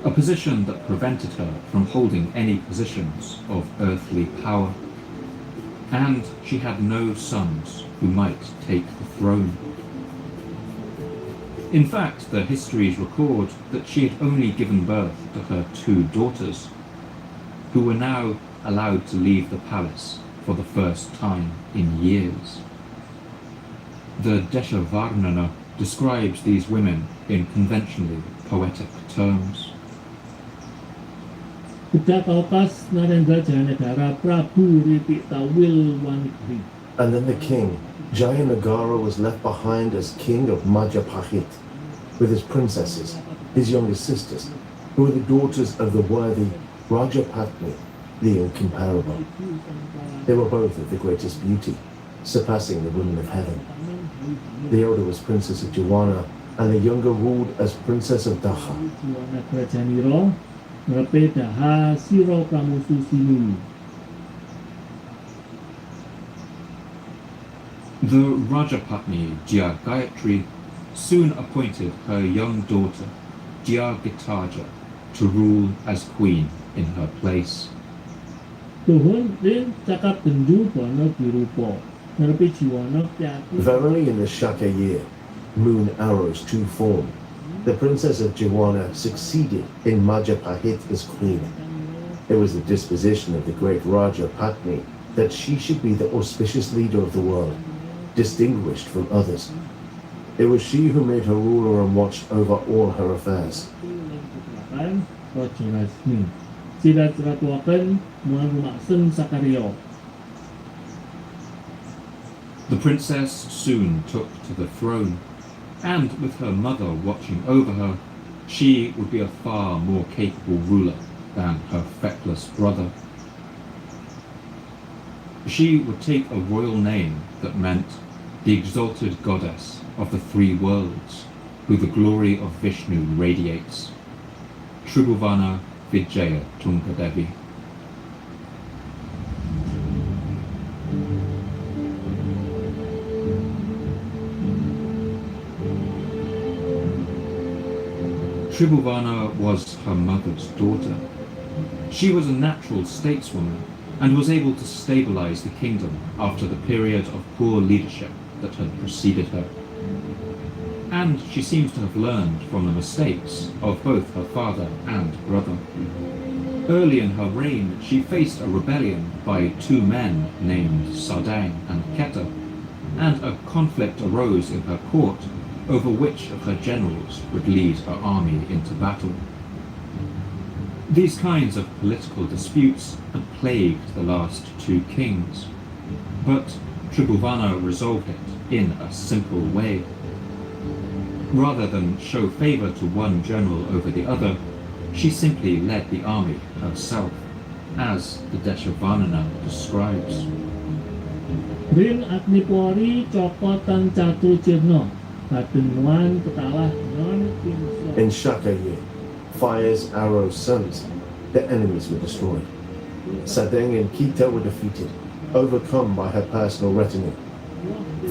a position that prevented her from holding any positions of earthly power. And she had no sons who might take the throne. In fact, the histories record that she had only given birth to her 2 daughters, who were now allowed to leave the palace for the first time in years. The Deshavarnana describes these women in conventionally poetic terms. Pucakaukas Narendra Jayanegara Prabu Ripi Tawil Wanigri. And then the king, Jayanagara, was left behind as king of Majapahit, with his princesses, his younger sisters, who were the daughters of the worthy Rajapatni, the incomparable. They were both of the greatest beauty, surpassing the women of heaven. The elder was Princess of Jiwana, and the younger ruled as Princess of Daha. Jiwana Krajaniro, Ngerepe Daha Siro Pramusu Sinu. The Rajapatni Jia Gayatri soon appointed her young daughter Jia Gitaja to rule as queen in her place. Tuhun Rin Cakap Tenju Bono Birupo. Ngerepe Jiwana Kyati. Verily, in the Shaka year, moon arrows too formed, the Princess of Jiwana succeeded in Majapahit as queen. It was the disposition of the great Raja Patni that she should be the auspicious leader of the world, distinguished from others. It was she who made her ruler and watched over all her affairs. The princess soon took to the throne, and with her mother watching over her, she would be a far more capable ruler than her feckless brother. She would take a royal name that meant the exalted goddess of the three worlds, who the glory of Vishnu radiates, Tribhuvana Vijaya Tungadevi. Tribhuvana was her mother's daughter. She was a natural stateswoman and was able to stabilize the kingdom after the period of poor leadership that had preceded her. And she seems to have learned from the mistakes of both her father and brother. Early in her reign, she faced a rebellion by two men named Sardang and Keta, and a conflict arose in her court over which of her generals would lead her army into battle. These kinds of political disputes had plagued the last two kings, but Tribhuvana resolved it in a simple way. Rather than show favor to one general over the other, she simply led the army herself, as the Deshavarnana describes. Rin Agnipuri Cokotan Catur Cirno. In Shaka year, fires, arrows, suns, the enemies were destroyed. Sadeng and Kita were defeated, overcome by her personal retinue.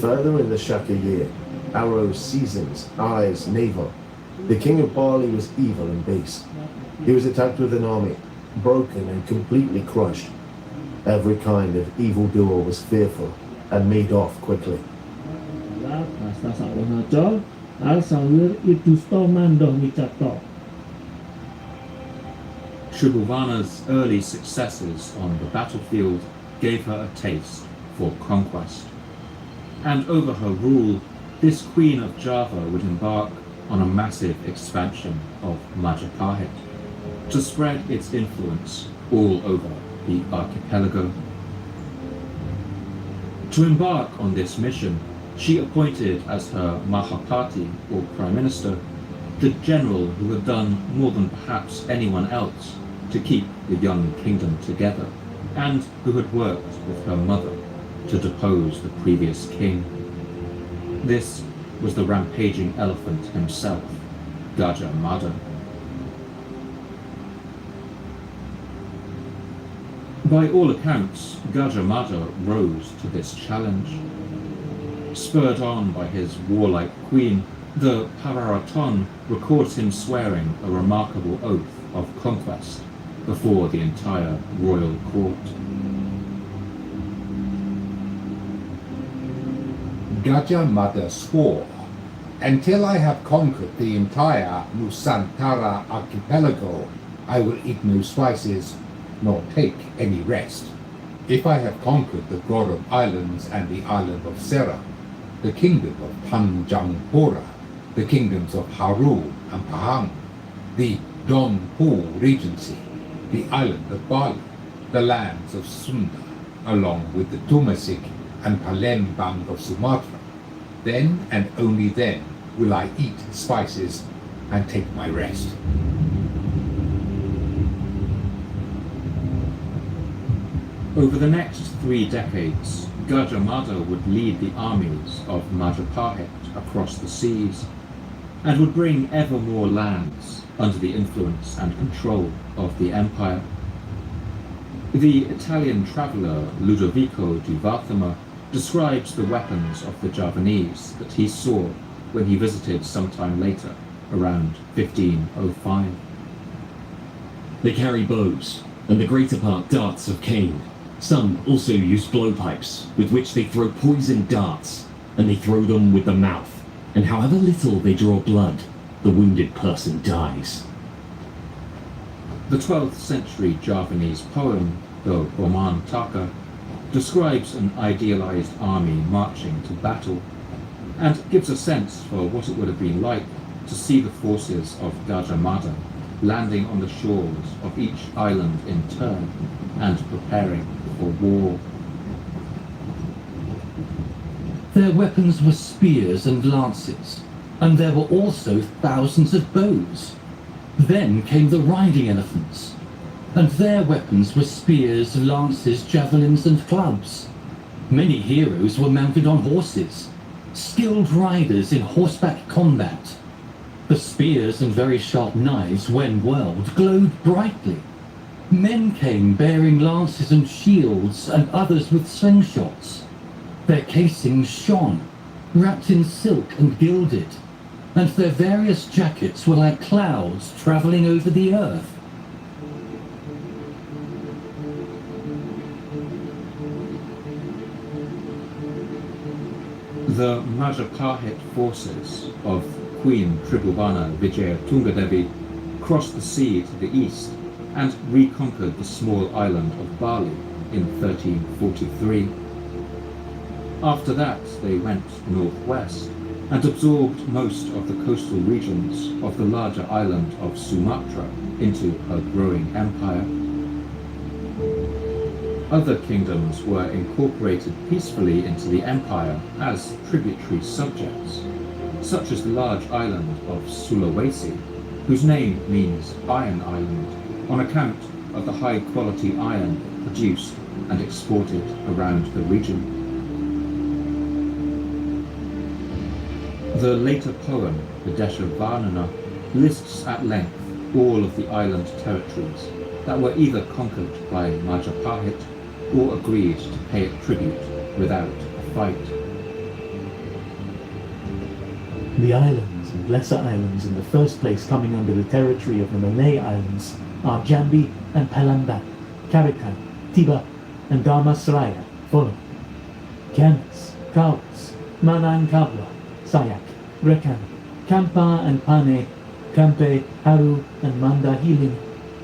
Further in the Shaka year, arrows, seasons, eyes, navel. The king of Bali was evil and base. He was attacked with an army, broken and completely crushed. Every kind of evildoer was fearful and made off quickly. Tribhuvana's early successes on the battlefield gave her a taste for conquest. And over her rule, this queen of Java would embark on a massive expansion of Majapahit to spread its influence all over the archipelago. To embark on this mission, she appointed as her Mahapati, or Prime Minister, the general who had done more than perhaps anyone else to keep the young kingdom together, and who had worked with her mother to depose the previous king. This was the rampaging elephant himself, Gajah Mada. By all accounts, Gajah Mada rose to this challenge. Spurred on by his warlike queen, the Pararaton records him swearing a remarkable oath of conquest before the entire royal court. Gajah Mada swore, "Until I have conquered the entire Nusantara archipelago, I will eat no spices, nor take any rest. If I have conquered the Gorum Islands and the island of Sera, the kingdom of Tanjangpura, the kingdoms of Haru and Pahang, the Donpu Regency, the island of Bali, the lands of Sunda, along with the Tumasik and Palembang of Sumatra. Then and only then will I eat spices and take my rest. Over the next 3 decades, Gajah Mada would lead the armies of Majapahit across the seas and would bring ever more lands under the influence and control of the empire. The Italian traveller Ludovico di Varthema describes the weapons of the Javanese that he saw when he visited sometime later, around 1505. They carry bows, and the greater part darts of cane. Some also use blowpipes, with which they throw poisoned darts, and they throw them with the mouth, and however little they draw blood, the wounded person dies. The 12th century Javanese poem, the Oman Taka, describes an idealized army marching to battle, and gives a sense for what it would have been like to see the forces of Gajah Mada landing on the shores of each island in turn and preparing for war. Their weapons were spears and lances, and there were also thousands of bows. Then came the riding elephants, and their weapons were spears, lances, javelins, and clubs. Many heroes were mounted on horses, skilled riders in horseback combat. The spears and very sharp knives, when whirled, glowed brightly. Men came bearing lances and shields, and others with slingshots. Their casings shone, wrapped in silk and gilded, and their various jackets were like clouds travelling over the earth. The Majapahit forces of Queen Tribhuwana Vijayatungadevi crossed the sea to the east and reconquered the small island of Bali in 1343. After that, they went northwest and absorbed most of the coastal regions of the larger island of Sumatra into her growing empire. Other kingdoms were incorporated peacefully into the empire as tributary subjects, such as the large island of Sulawesi, whose name means Iron Island, on account of the high-quality iron produced and exported around the region. The later poem, the Deshavarnana, lists at length all of the island territories that were either conquered by Majapahit or agreed to pay it tribute without a fight. The islands and lesser islands in the first place coming under the territory of the Malay Islands are Jambi and Palembang, Karakan, Tiba, and Dharmasraya follow. Camas, Kawas, Manang Kabla, Sayak, Rekan, Kampa and Pane, Kampe, Haru and Mandahilin,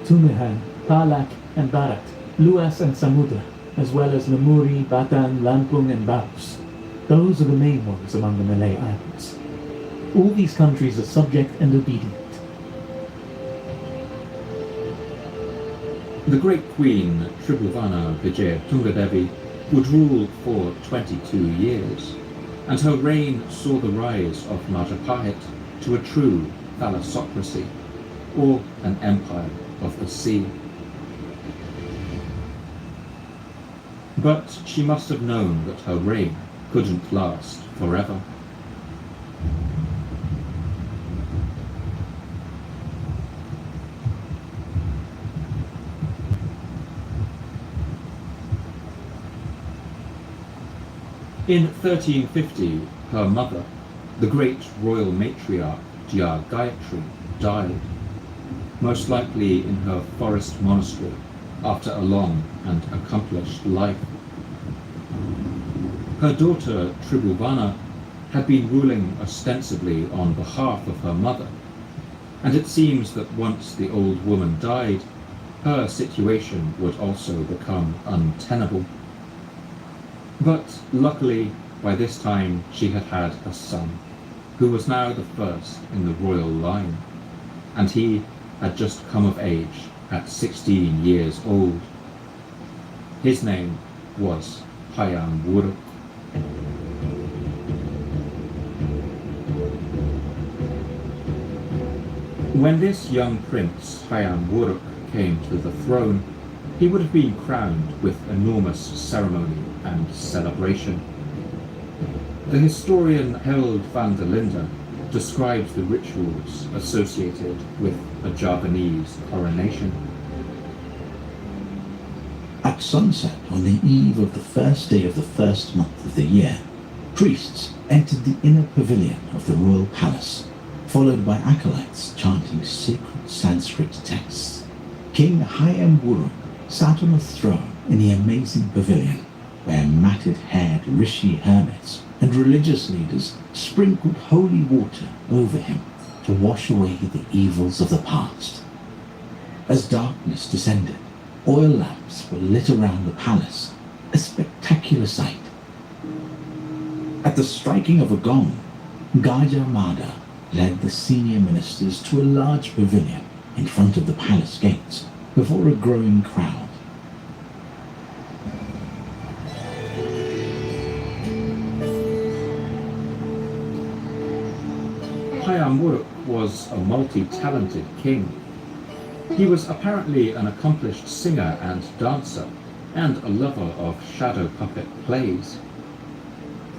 Tumihan, Palak and Barat, Luas and Samudra, as well as Lemuri, Batan, Lampung and Baus. Those are the main ones among the Malay Islands. All these countries are subject and obedient. The great queen Tribhuwana Vijayatungadevi would rule for 22 years, and her reign saw the rise of Majapahit to a true thalassocracy, or an empire of the sea. But she must have known that her reign couldn't last forever. In 1350, her mother, the great royal matriarch Jia Gayatri, died, most likely in her forest monastery after a long and accomplished life. Her daughter Tribhuwana had been ruling ostensibly on behalf of her mother, and it seems that once the old woman died, her situation would also become untenable. But luckily, by this time she had had a son, who was now the first in the royal line, and he had just come of age at 16 years old. His name was Hayam Wuruk. When this young prince, Hayam Wuruk, came to the throne, he would have been crowned with enormous ceremony and celebration. The historian Harold van der Linde describes the rituals associated with a Javanese coronation. At sunset on the eve of the first day of the first month of the year, priests entered the inner pavilion of the royal palace, followed by acolytes chanting sacred Sanskrit texts. King Hayam Wuruk sat on a throne in the amazing pavilion, where matted-haired rishi hermits and religious leaders sprinkled holy water over him to wash away the evils of the past. As darkness descended, oil lamps were lit around the palace, a spectacular sight. At the striking of a gong, Gajah Mada led the senior ministers to a large pavilion in front of the palace gates before a growing crowd. Hayam Wuruk was a multi-talented king. He was apparently an accomplished singer and dancer, and a lover of shadow puppet plays.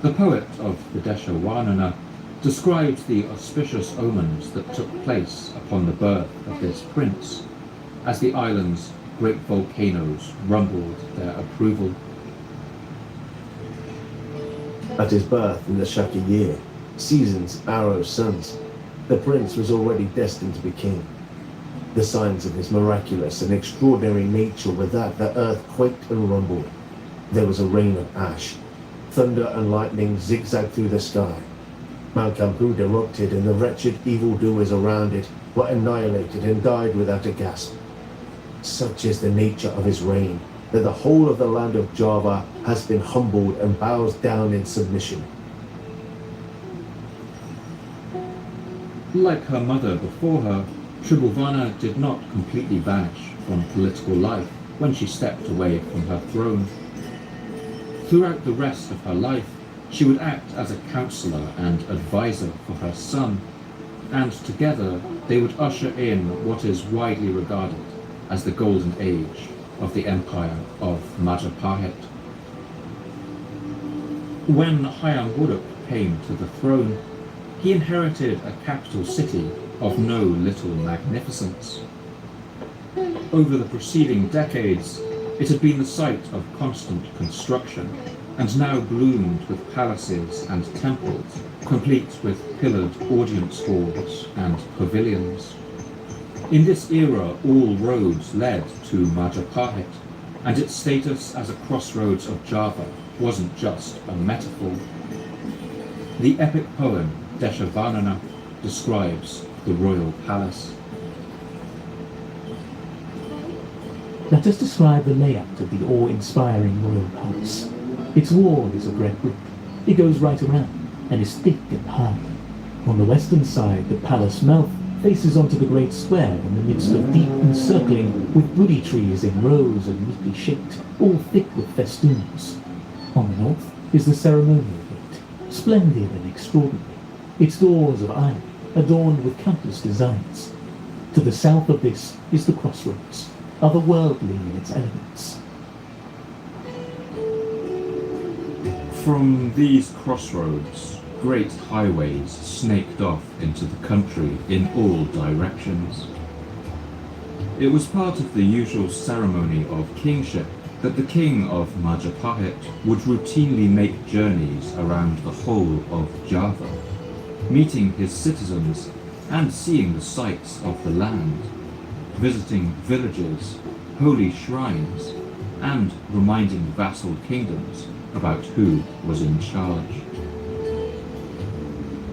The poet of the Deshavarnana described the auspicious omens that took place upon the birth of this prince, as the island's great volcanoes rumbled their approval. At his birth in the Shaka year, season's arrow suns, the prince was already destined to be king. The signs of his miraculous and extraordinary nature were that the earth quaked and rumbled. There was a rain of ash. Thunder and lightning zigzagged through the sky. Mount Kampud erupted, and the wretched evildoers around it were annihilated and died without a gasp. Such is the nature of his reign, that the whole of the land of Java has been humbled and bows down in submission. Like her mother before her, Tribhuwana did not completely vanish from political life when she stepped away from her throne. Throughout the rest of her life, she would act as a counselor and advisor for her son, and together they would usher in what is widely regarded as the golden age of the empire of Majapahit. When Hayam Wuruk came to the throne, he inherited a capital city of no little magnificence. Over the preceding decades, it had been the site of constant construction, and now bloomed with palaces and temples, complete with pillared audience halls and pavilions. In this era, all roads led to Majapahit, and its status as a crossroads of Java wasn't just a metaphor. The epic poem Deshavarnana describes the royal palace. Let us describe the layout of the awe-inspiring royal palace. Its wall is of red brick. It goes right around and is thick and high. On the western side, the palace mouth faces onto the great square in the midst of deep encircling with Bodhi trees in rows and neatly shaped, all thick with festoons. On the north is the ceremonial gate, splendid and extraordinary, its doors of iron adorned with countless designs. To the south of this is the crossroads, otherworldly in its elements. From these crossroads, great highways snaked off into the country in all directions. It was part of the usual ceremony of kingship that the king of Majapahit would routinely make journeys around the whole of Java, meeting his citizens and seeing the sights of the land, visiting villages, holy shrines, and reminding vassal kingdoms about who was in charge.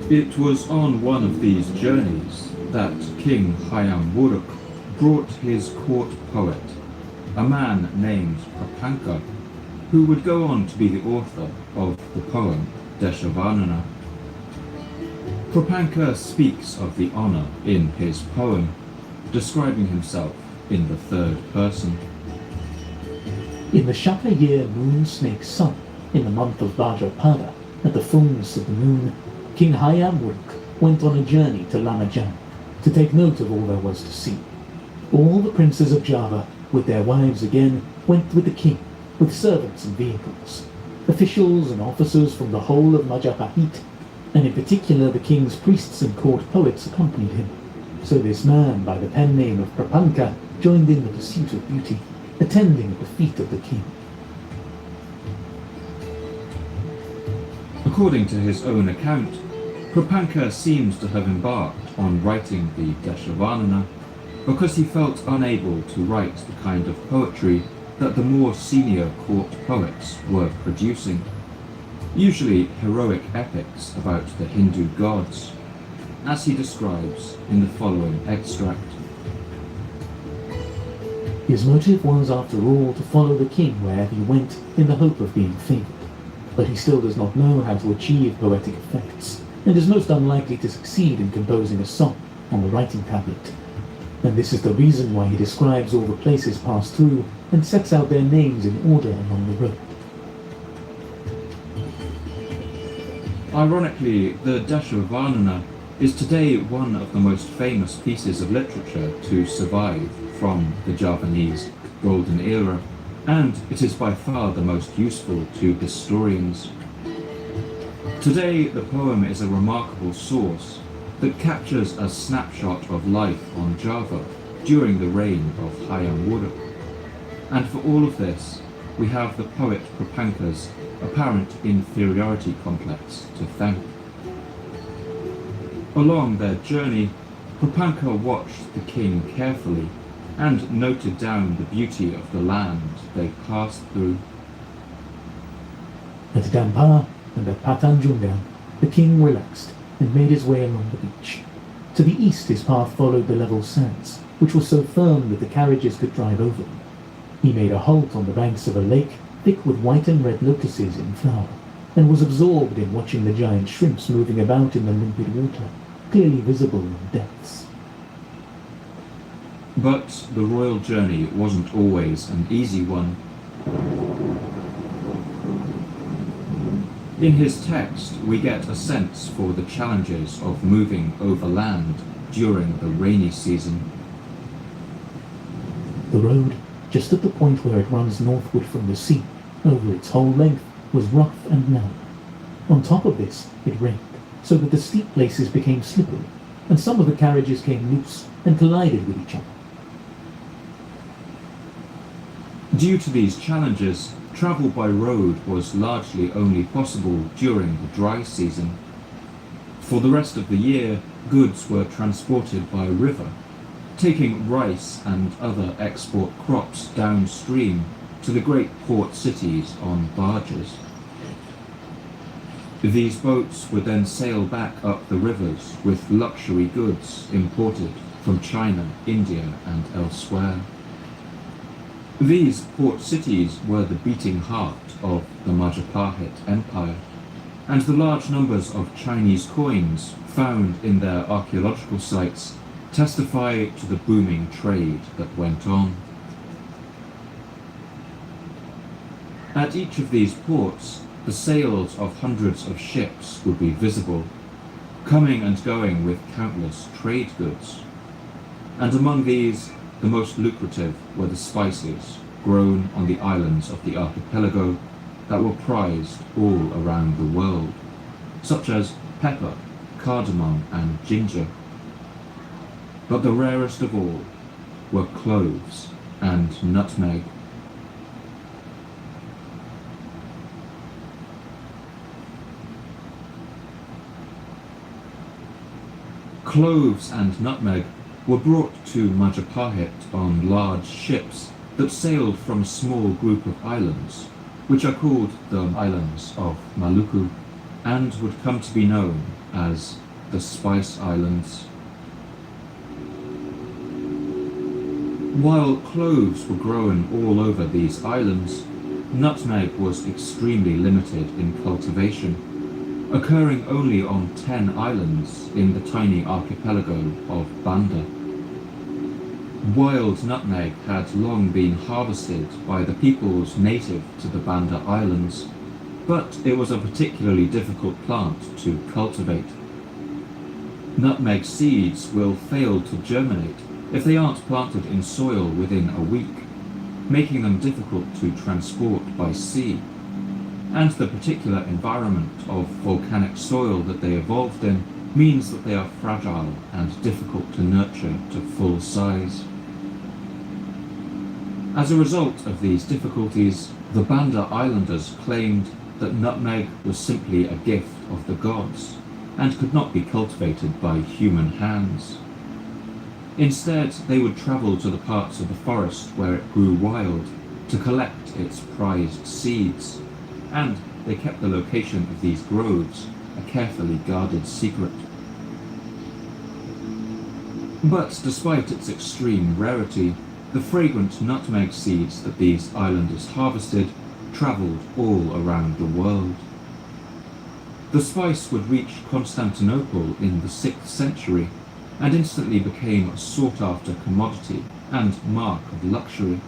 It was on one of these journeys that King Hayam Wuruk brought his court poet, a man named Prapanka, who would go on to be the author of the poem Deshavarnana. Prapanka speaks of the honor in his poem, describing himself in the third person. In the Shaka year moon snake sun, in the month of Bhadrapada, at the fullness of the moon, King Hayam Wuruk went on a journey to Lamajan to take note of all there was to see. All the princes of Java, with their wives again, went with the king, with servants and vehicles. Officials and officers from the whole of Majapahit, and in particular the king's priests and court poets, accompanied him. So this man, by the pen name of Prapanka, joined in the pursuit of beauty, attending at the feet of the king. According to his own account, Prapanka seems to have embarked on writing the Deshavarnana because he felt unable to write the kind of poetry that the more senior court poets were producing, usually heroic epics about the Hindu gods, as he describes in the following extract. His motive was, after all, to follow the king wherever he went in the hope of being favoured. But he still does not know how to achieve poetic effects, and is most unlikely to succeed in composing a song on the writing tablet. And this is the reason why he describes all the places passed through and sets out their names in order along the road. Ironically, the Deshavarnana is today one of the most famous pieces of literature to survive from the Javanese Golden Era, and it is by far the most useful to historians. Today, the poem is a remarkable source that captures a snapshot of life on Java during the reign of Hayam Wuruk. And for all of this, we have the poet Prapanka's apparent inferiority complex to thank. Along their journey, Prapanka watched the king carefully and noted down the beauty of the land they passed through. At Dampar and at Patanjungan, the king relaxed and made his way along the beach. To the east his path followed the level sands, which were so firm that the carriages could drive over them. He made a halt on the banks of a lake thick with white and red lotuses in flower, and was absorbed in watching the giant shrimps moving about in the limpid water, clearly visible in the depths. But the royal journey wasn't always an easy one. In his text, we get a sense for the challenges of moving overland during the rainy season. The road, just at the point where it runs northward from the sea, over its whole length, was rough and narrow. On top of this, it rained, so that the steep places became slippery, and some of the carriages came loose and collided with each other. Due to these challenges, travel by road was largely only possible during the dry season. For the rest of the year, goods were transported by river, taking rice and other export crops downstream to the great port cities on barges. These boats would then sail back up the rivers with luxury goods imported from China, India, and elsewhere. These port cities were the beating heart of the Majapahit Empire, and the large numbers of Chinese coins found in their archaeological sites testify to the booming trade that went on. At each of these ports, the sails of hundreds of ships would be visible, coming and going with countless trade goods. And among these, the most lucrative were the spices grown on the islands of the archipelago that were prized all around the world, such as pepper, cardamom, and ginger. But the rarest of all were cloves and nutmeg. Cloves and nutmeg were brought to Majapahit on large ships that sailed from a small group of islands, which are called the Islands of Maluku, and would come to be known as the Spice Islands. While cloves were grown all over these islands, nutmeg was extremely limited in cultivation, occurring only on 10 islands in the tiny archipelago of Banda. Wild nutmeg had long been harvested by the peoples native to the Banda Islands, but it was a particularly difficult plant to cultivate. Nutmeg seeds will fail to germinate if they aren't planted in soil within a week, making them difficult to transport by sea. And the particular environment of volcanic soil that they evolved in means that they are fragile and difficult to nurture to full size. As a result of these difficulties, the Banda Islanders claimed that nutmeg was simply a gift of the gods and could not be cultivated by human hands. Instead, they would travel to the parts of the forest where it grew wild to collect its prized seeds, and they kept the location of these groves a carefully guarded secret. But despite its extreme rarity, the fragrant nutmeg seeds that these islanders harvested travelled all around the world. The spice would reach Constantinople in the 6th century and instantly became a sought-after commodity and mark of luxury.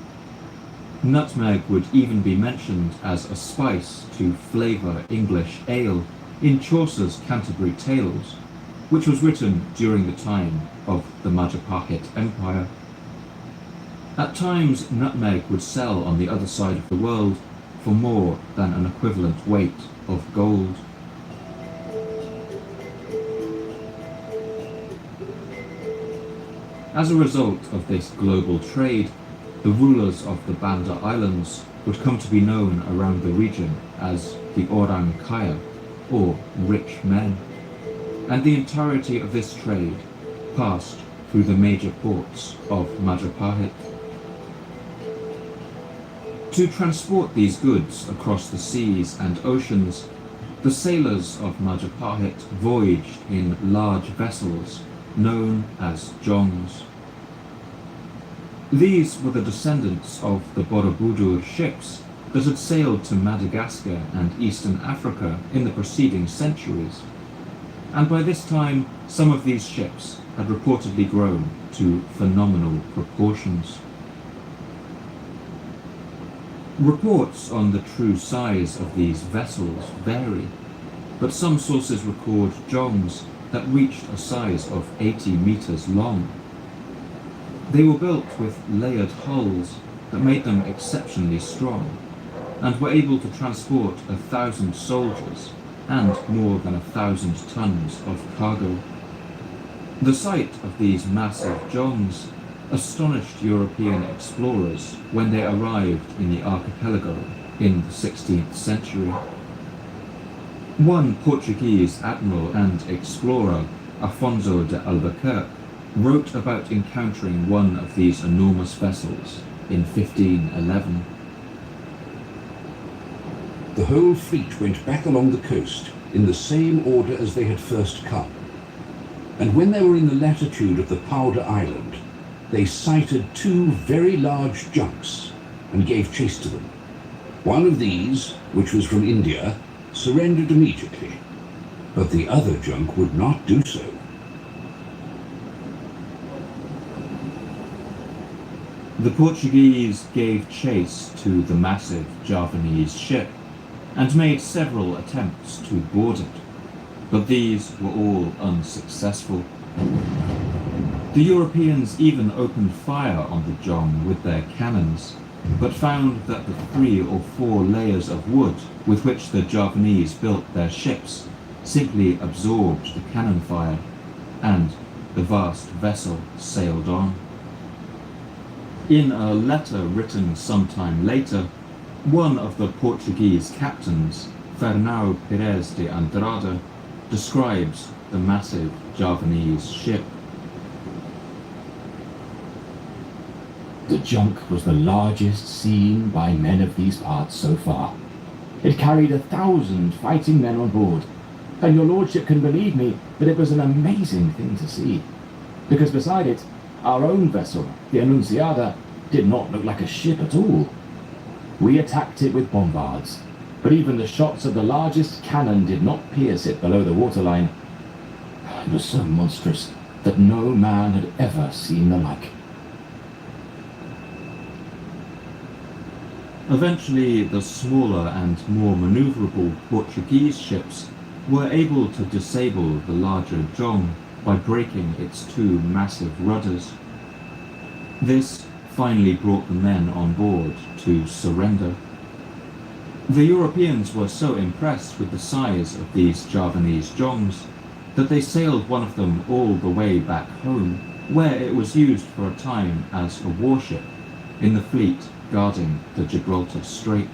Nutmeg would even be mentioned as a spice to flavour English ale in Chaucer's Canterbury Tales, which was written during the time of the Majapahit Empire. At times, nutmeg would sell on the other side of the world for more than an equivalent weight of gold. As a result of this global trade, the rulers of the Banda Islands would come to be known around the region as the Orang Kaya, or rich men, and the entirety of this trade passed through the major ports of Majapahit. To transport these goods across the seas and oceans, the sailors of Majapahit voyaged in large vessels known as jongs. These were the descendants of the Borobudur ships that had sailed to Madagascar and Eastern Africa in the preceding centuries, and by this time some of these ships had reportedly grown to phenomenal proportions. Reports on the true size of these vessels vary, but some sources record jongs that reached a size of 80 meters long. They were built with layered hulls that made them exceptionally strong, and were able to transport 1,000 soldiers and more than 1,000 tons of cargo. The sight of these massive jongs astonished European explorers when they arrived in the archipelago in the 16th century. One Portuguese admiral and explorer, Afonso de Albuquerque, wrote about encountering one of these enormous vessels in 1511. The whole fleet went back along the coast in the same order as they had first come, and when they were in the latitude of the Powder Island, they sighted 2 very large junks and gave chase to them. One of these, which was from India, surrendered immediately, but the other junk would not do so. The Portuguese gave chase to the massive Javanese ship and made several attempts to board it, but these were all unsuccessful. The Europeans even opened fire on the jong with their cannons, but found that the 3 or 4 layers of wood with which the Javanese built their ships simply absorbed the cannon fire, and the vast vessel sailed on. In a letter written sometime later, one of the Portuguese captains, Fernão Pires de Andrada, describes the massive Javanese ship. The junk was the largest seen by men of these parts so far. It carried 1,000 fighting men on board, and your lordship can believe me that it was an amazing thing to see, because beside it, our own vessel, the Annunciada, did not look like a ship at all. We attacked it with bombards, but even the shots of the largest cannon did not pierce it below the waterline. It was so monstrous that no man had ever seen the like. Eventually, the smaller and more maneuverable Portuguese ships were able to disable the larger Jong by breaking its two massive rudders. This finally brought the men on board to surrender. The Europeans were so impressed with the size of these Javanese Jongs that they sailed one of them all the way back home, where it was used for a time as a warship in the fleet guarding the Gibraltar Strait.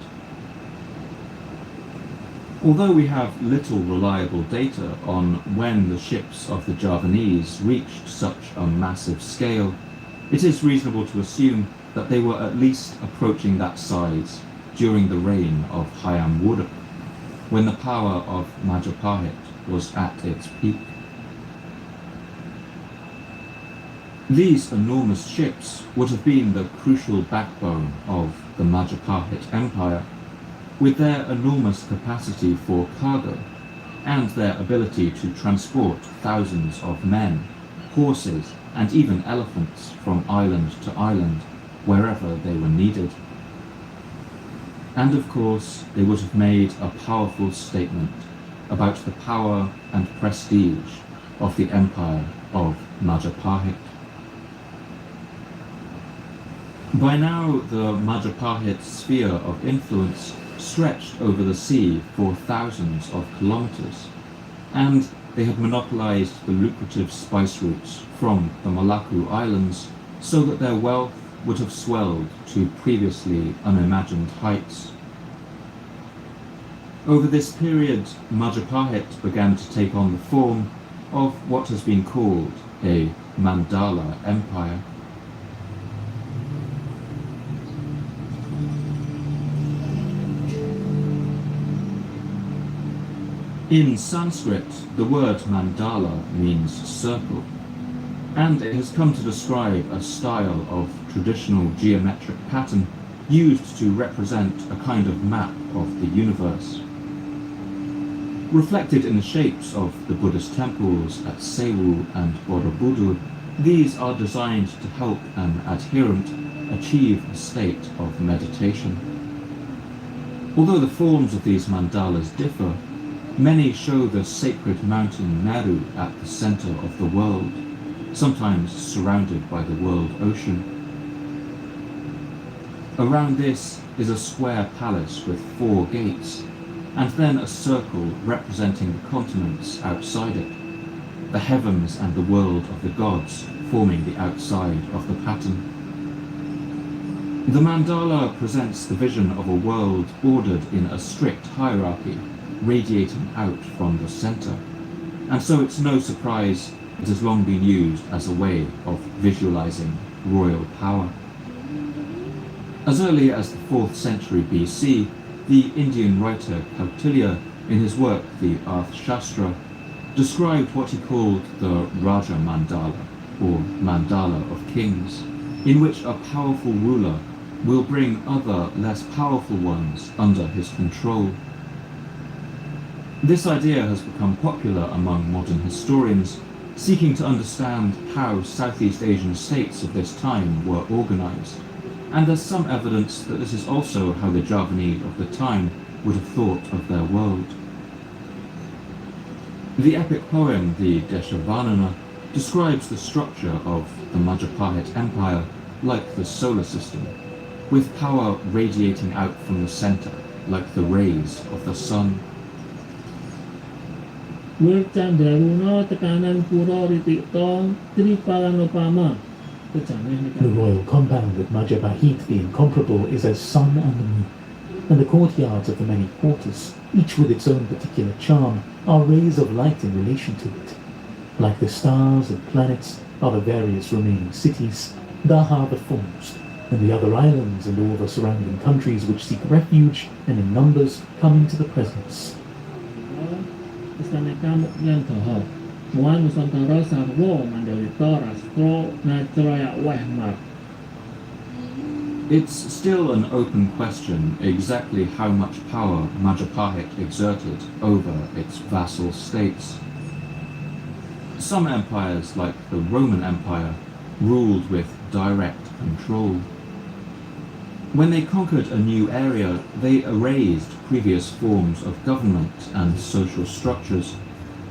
Although we have little reliable data on when the ships of the Javanese reached such a massive scale, it is reasonable to assume that they were at least approaching that size during the reign of Hayam Wuruk, when the power of Majapahit was at its peak. These enormous ships would have been the crucial backbone of the Majapahit Empire, with their enormous capacity for cargo and their ability to transport thousands of men, horses, and even elephants from island to island, wherever they were needed. And of course, they would have made a powerful statement about the power and prestige of the Empire of Majapahit. By now, the Majapahit sphere of influence stretched over the sea for thousands of kilometers, and they had monopolized the lucrative spice routes from the Molucca Islands so that their wealth would have swelled to previously unimagined heights. Over this period, Majapahit began to take on the form of what has been called a Mandala Empire. In Sanskrit, the word mandala means circle, and it has come to describe a style of traditional geometric pattern used to represent a kind of map of the universe. Reflected in the shapes of the Buddhist temples at Sewu and Borobudur, these are designed to help an adherent achieve a state of meditation. Although the forms of these mandalas differ, many show the sacred mountain Meru at the center of the world, sometimes surrounded by the world ocean. Around this is a square palace with 4 gates, and then a circle representing the continents outside it, the heavens and the world of the gods forming the outside of the pattern. The mandala presents the vision of a world ordered in a strict hierarchy, radiating out from the center, and so it's no surprise it has long been used as a way of visualizing royal power. As early as the 4th century BC, the Indian writer Kautilya, in his work the Arthashastra, described what he called the Raja Mandala, or Mandala of Kings, in which a powerful ruler will bring other less powerful ones under his control. This idea has become popular among modern historians, seeking to understand how Southeast Asian states of this time were organized, and there's some evidence that this is also how the Javanese of the time would have thought of their world. The epic poem, the Deshavarnana, describes the structure of the Majapahit Empire like the solar system, with power radiating out from the center like the rays of the sun. The royal compound at Majapahit, the incomparable, is as sun and moon, and the courtyards of the many quarters, each with its own particular charm, are rays of light in relation to it. Like the stars and planets are the various remaining cities, Daha the foremost, and the other islands and all the surrounding countries which seek refuge and in numbers come into the presence. It's still an open question exactly how much power Majapahit exerted over its vassal states. Some empires, like the Roman Empire, ruled with direct control. When they conquered a new area, they erased previous forms of government and social structures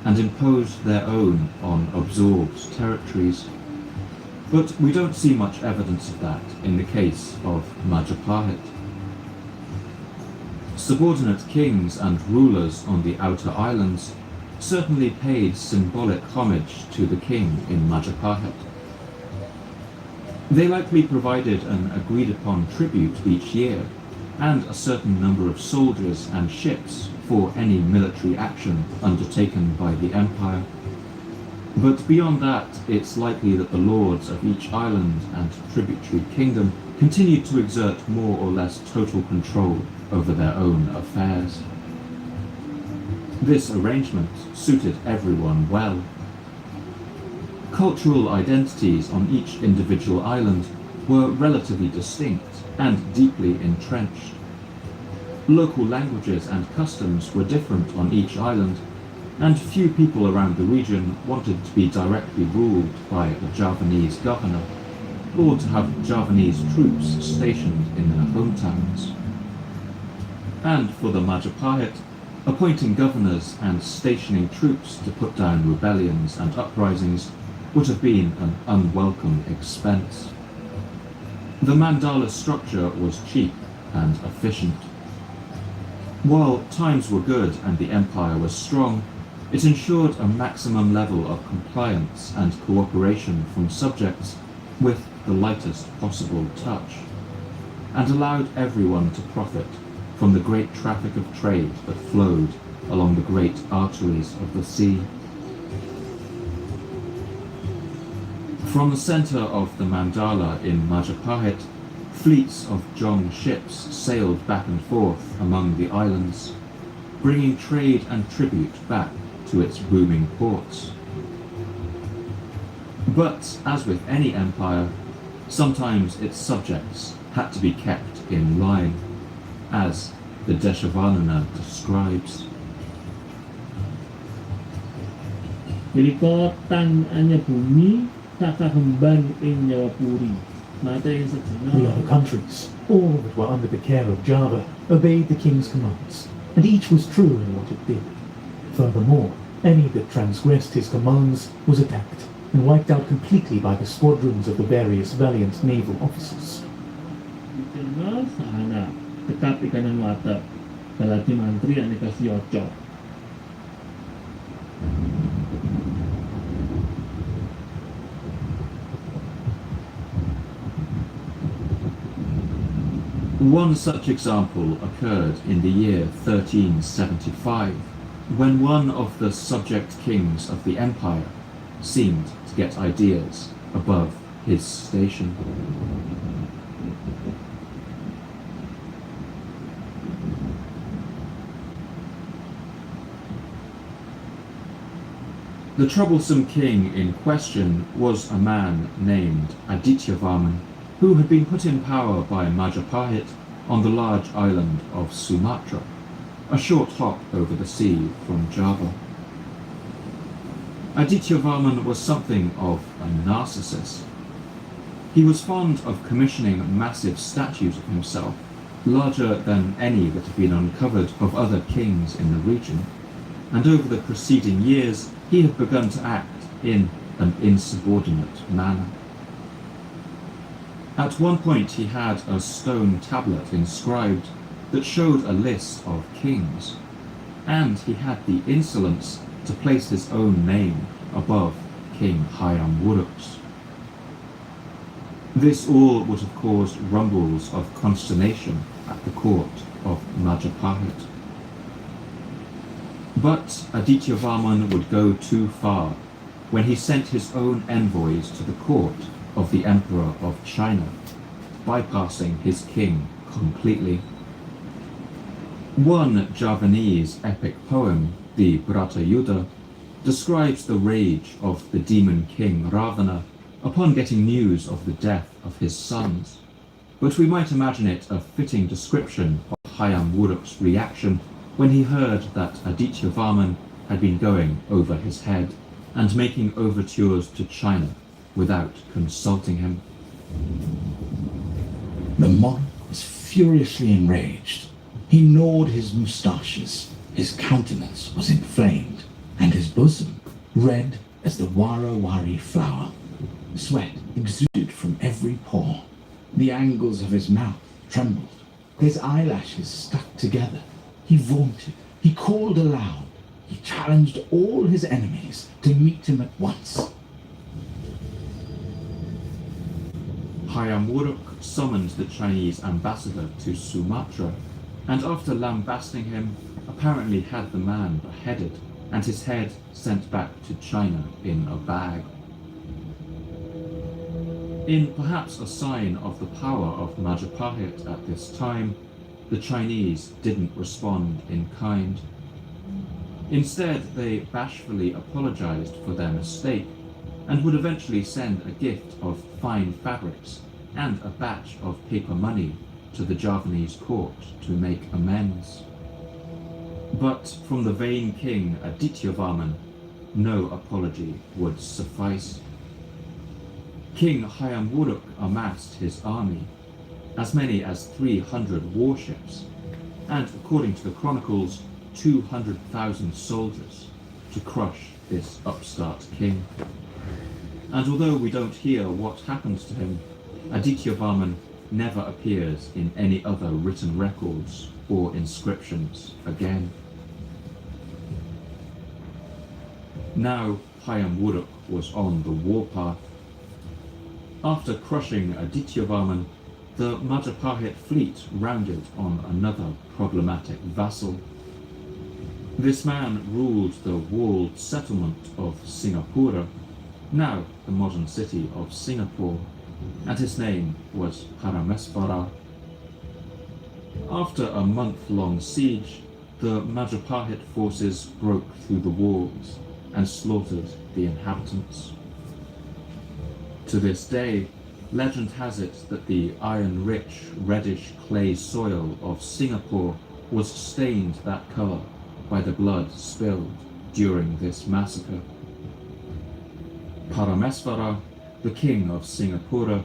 and imposed their own on absorbed territories. But we don't see much evidence of that in the case of Majapahit. Subordinate kings and rulers on the outer islands certainly paid symbolic homage to the king in Majapahit. They likely provided an agreed-upon tribute each year, and a certain number of soldiers and ships for any military action undertaken by the empire. But beyond that, it's likely that the lords of each island and tributary kingdom continued to exert more or less total control over their own affairs. This arrangement suited everyone well. Cultural identities on each individual island were relatively distinct and deeply entrenched. Local languages and customs were different on each island, and few people around the region wanted to be directly ruled by a Javanese governor, or to have Javanese troops stationed in their hometowns. And for the Majapahit, appointing governors and stationing troops to put down rebellions and uprisings would have been an unwelcome expense. The mandala structure was cheap and efficient. While times were good and the empire was strong, it ensured a maximum level of compliance and cooperation from subjects with the lightest possible touch, and allowed everyone to profit from the great traffic of trade that flowed along the great arteries of the sea. From the center of the mandala in Majapahit, fleets of Jong ships sailed back and forth among the islands, bringing trade and tribute back to its booming ports. But, as with any empire, sometimes its subjects had to be kept in line, as the Deshavarnana describes. Pilih tan anya bumi taka hemban ing Nyawapuri. Mata yang sejenak. The other countries, all that were under the care of Java, obeyed the king's commands, and each was true in what it did. Furthermore, any that transgressed his commands was attacked and wiped out completely by the squadrons of the various valiant naval officers. Diterima sahana, tetap ikanan mata. Balati mantri yang dikasih ocok. One such example occurred in the year 1375, when one of the subject kings of the empire seemed to get ideas above his station. The troublesome king in question was a man named Adityavarman, who had been put in power by Majapahit on the large island of Sumatra, a short hop over the sea from Java. Adityavarman was something of a narcissist. He was fond of commissioning massive statues of himself, larger than any that had been uncovered of other kings in the region, and over the preceding years he had begun to act in an insubordinate manner. At one point he had a stone tablet inscribed that showed a list of kings, and he had the insolence to place his own name above King Hayam Wuruk's. This all would have caused rumbles of consternation at the court of Majapahit. But Adityavarman would go too far when he sent his own envoys to the court of the Emperor of China, bypassing his king completely. One Javanese epic poem, the Bratayuddha, describes the rage of the demon king Ravana upon getting news of the death of his sons, but we might imagine it a fitting description of Hayam Wuruk's reaction when he heard that Adityavarman had been going over his head and making overtures to China without consulting him. The monarch was furiously enraged. He gnawed his moustaches, his countenance was inflamed, and his bosom red as the warawari flower. Sweat exuded from every pore. The angles of his mouth trembled. His eyelashes stuck together. He vaunted. He called aloud. He challenged all his enemies to meet him at once. Hayam Wuruk summoned the Chinese ambassador to Sumatra, and after lambasting him, apparently had the man beheaded and his head sent back to China in a bag. In perhaps a sign of the power of Majapahit at this time, the Chinese didn't respond in kind. Instead, they bashfully apologized for their mistake and would eventually send a gift of fine fabrics and a batch of paper money to the Javanese court to make amends. But from the vain king Adityavarman, no apology would suffice. King Hayam Wuruk amassed his army, as many as 300 warships, and according to the chronicles, 200,000 soldiers to crush this upstart king. And although we don't hear what happens to him, Adityavarman never appears in any other written records or inscriptions again. Now Hayam Wuruk was on the warpath. After crushing Adityavarman, the Majapahit fleet rounded on another problematic vassal. This man ruled the walled settlement of Singapura, now the modern city of Singapore, and his name was Parameswara. After a month-long siege, the Majapahit forces broke through the walls and slaughtered the inhabitants. To this day, legend has it that the iron-rich, reddish clay soil of Singapore was stained that colour by the blood spilled during this massacre. Parameswara, the king of Singapura,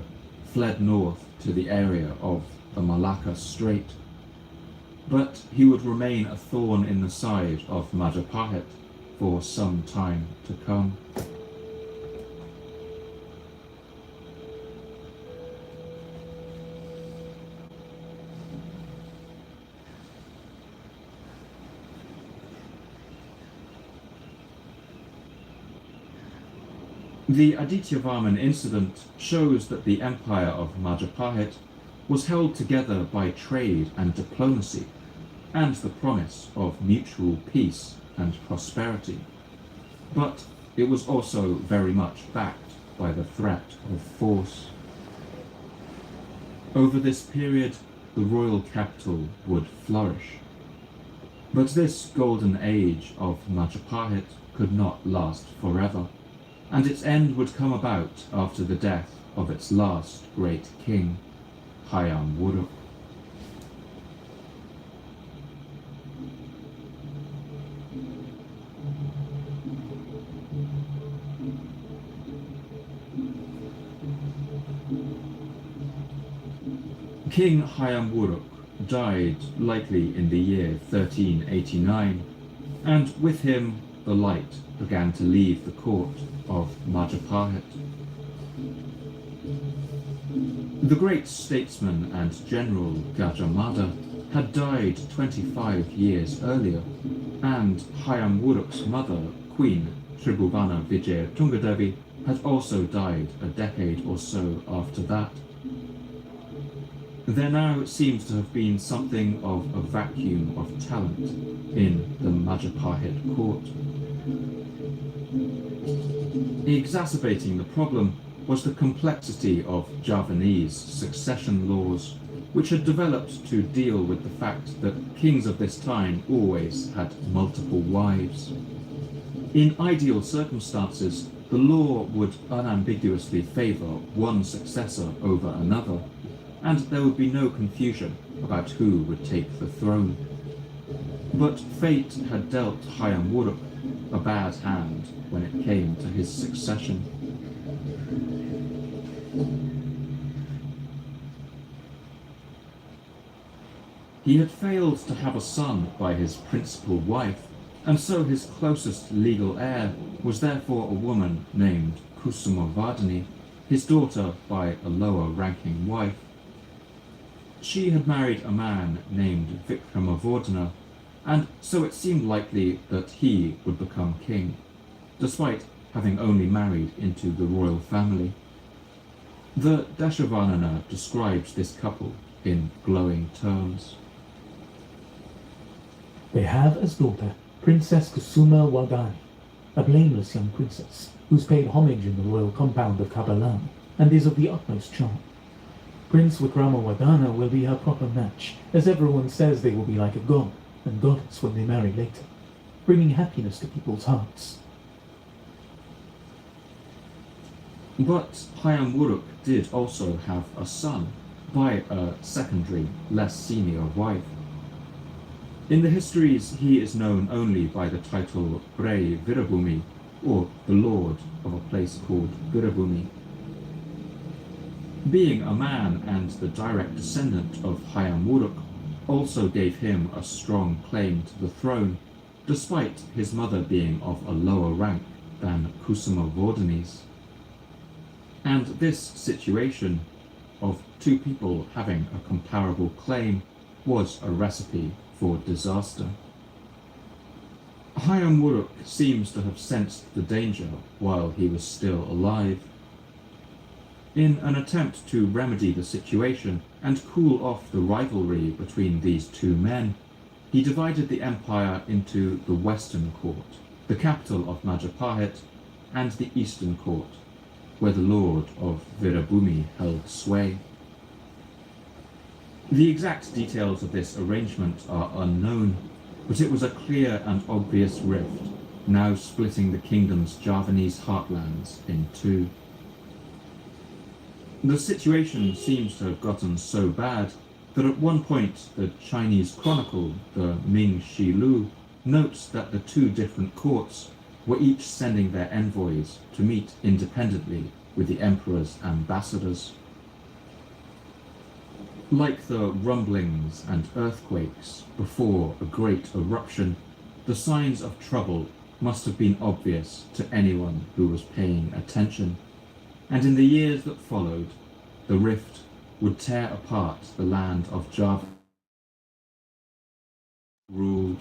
fled north to the area of the Malacca Strait, but he would remain a thorn in the side of Majapahit for some time to come. The Adityavarman incident shows that the empire of Majapahit was held together by trade and diplomacy, and the promise of mutual peace and prosperity. But it was also very much backed by the threat of force. Over this period, the royal capital would flourish. But this golden age of Majapahit could not last forever, and its end would come about after the death of its last great king, Hayam Wuruk. King Hayam Wuruk died likely in the year 1389, and with him the light began to leave the court of Majapahit. The great statesman and general Gajah Mada had died 25 years earlier, and Hayam Wuruk's mother, Queen Tribhuwana Vijaya Tungadevi, had also died a decade or so after that. There now seems to have been something of a vacuum of talent in the Majapahit court. Exacerbating the problem was the complexity of Javanese succession laws, which had developed to deal with the fact that kings of this time always had multiple wives. In ideal circumstances, the law would unambiguously favour one successor over another, and there would be no confusion about who would take the throne. But fate had dealt Hayam Wuruk a bad hand when it came to his succession. He had failed to have a son by his principal wife, and so his closest legal heir was therefore a woman named Kusumavardhani, his daughter by a lower-ranking wife. She had married a man named Vikramavardhana, and so it seemed likely that he would become king, despite having only married into the royal family. The Dashavarnana describes this couple in glowing terms. They have as daughter Princess Kusuma Wardhani, a blameless young princess who's paid homage in the royal compound of Kabalam and is of the utmost charm. Prince Vikramavardhana will be her proper match, as everyone says they will be like a god and goddess when they marry later, bringing happiness to people's hearts. But Hayam Wuruk did also have a son by a secondary, less senior wife. In the histories, he is known only by the title Rei Virabhumi, or the lord of a place called Virabhumi. Being a man and the direct descendant of Hayam Wuruk also gave him a strong claim to the throne, despite his mother being of a lower rank than Kusumavardhani's. And this situation of two people having a comparable claim was a recipe for disaster. Hayam Wuruk seems to have sensed the danger while he was still alive. In an attempt to remedy the situation and cool off the rivalry between these two men, he divided the empire into the Western Court, the capital of Majapahit, and the Eastern Court, where the lord of Virabhumi held sway. The exact details of this arrangement are unknown, but it was a clear and obvious rift, now splitting the kingdom's Javanese heartlands in two. The situation seems to have gotten so bad that at one point the Chinese chronicle, the Ming Shi Lu, notes that the two different courts were each sending their envoys to meet independently with the emperor's ambassadors. Like the rumblings and earthquakes before a great eruption, the signs of trouble must have been obvious to anyone who was paying attention, and in the years that followed, the rift would tear apart the land of Java ruled.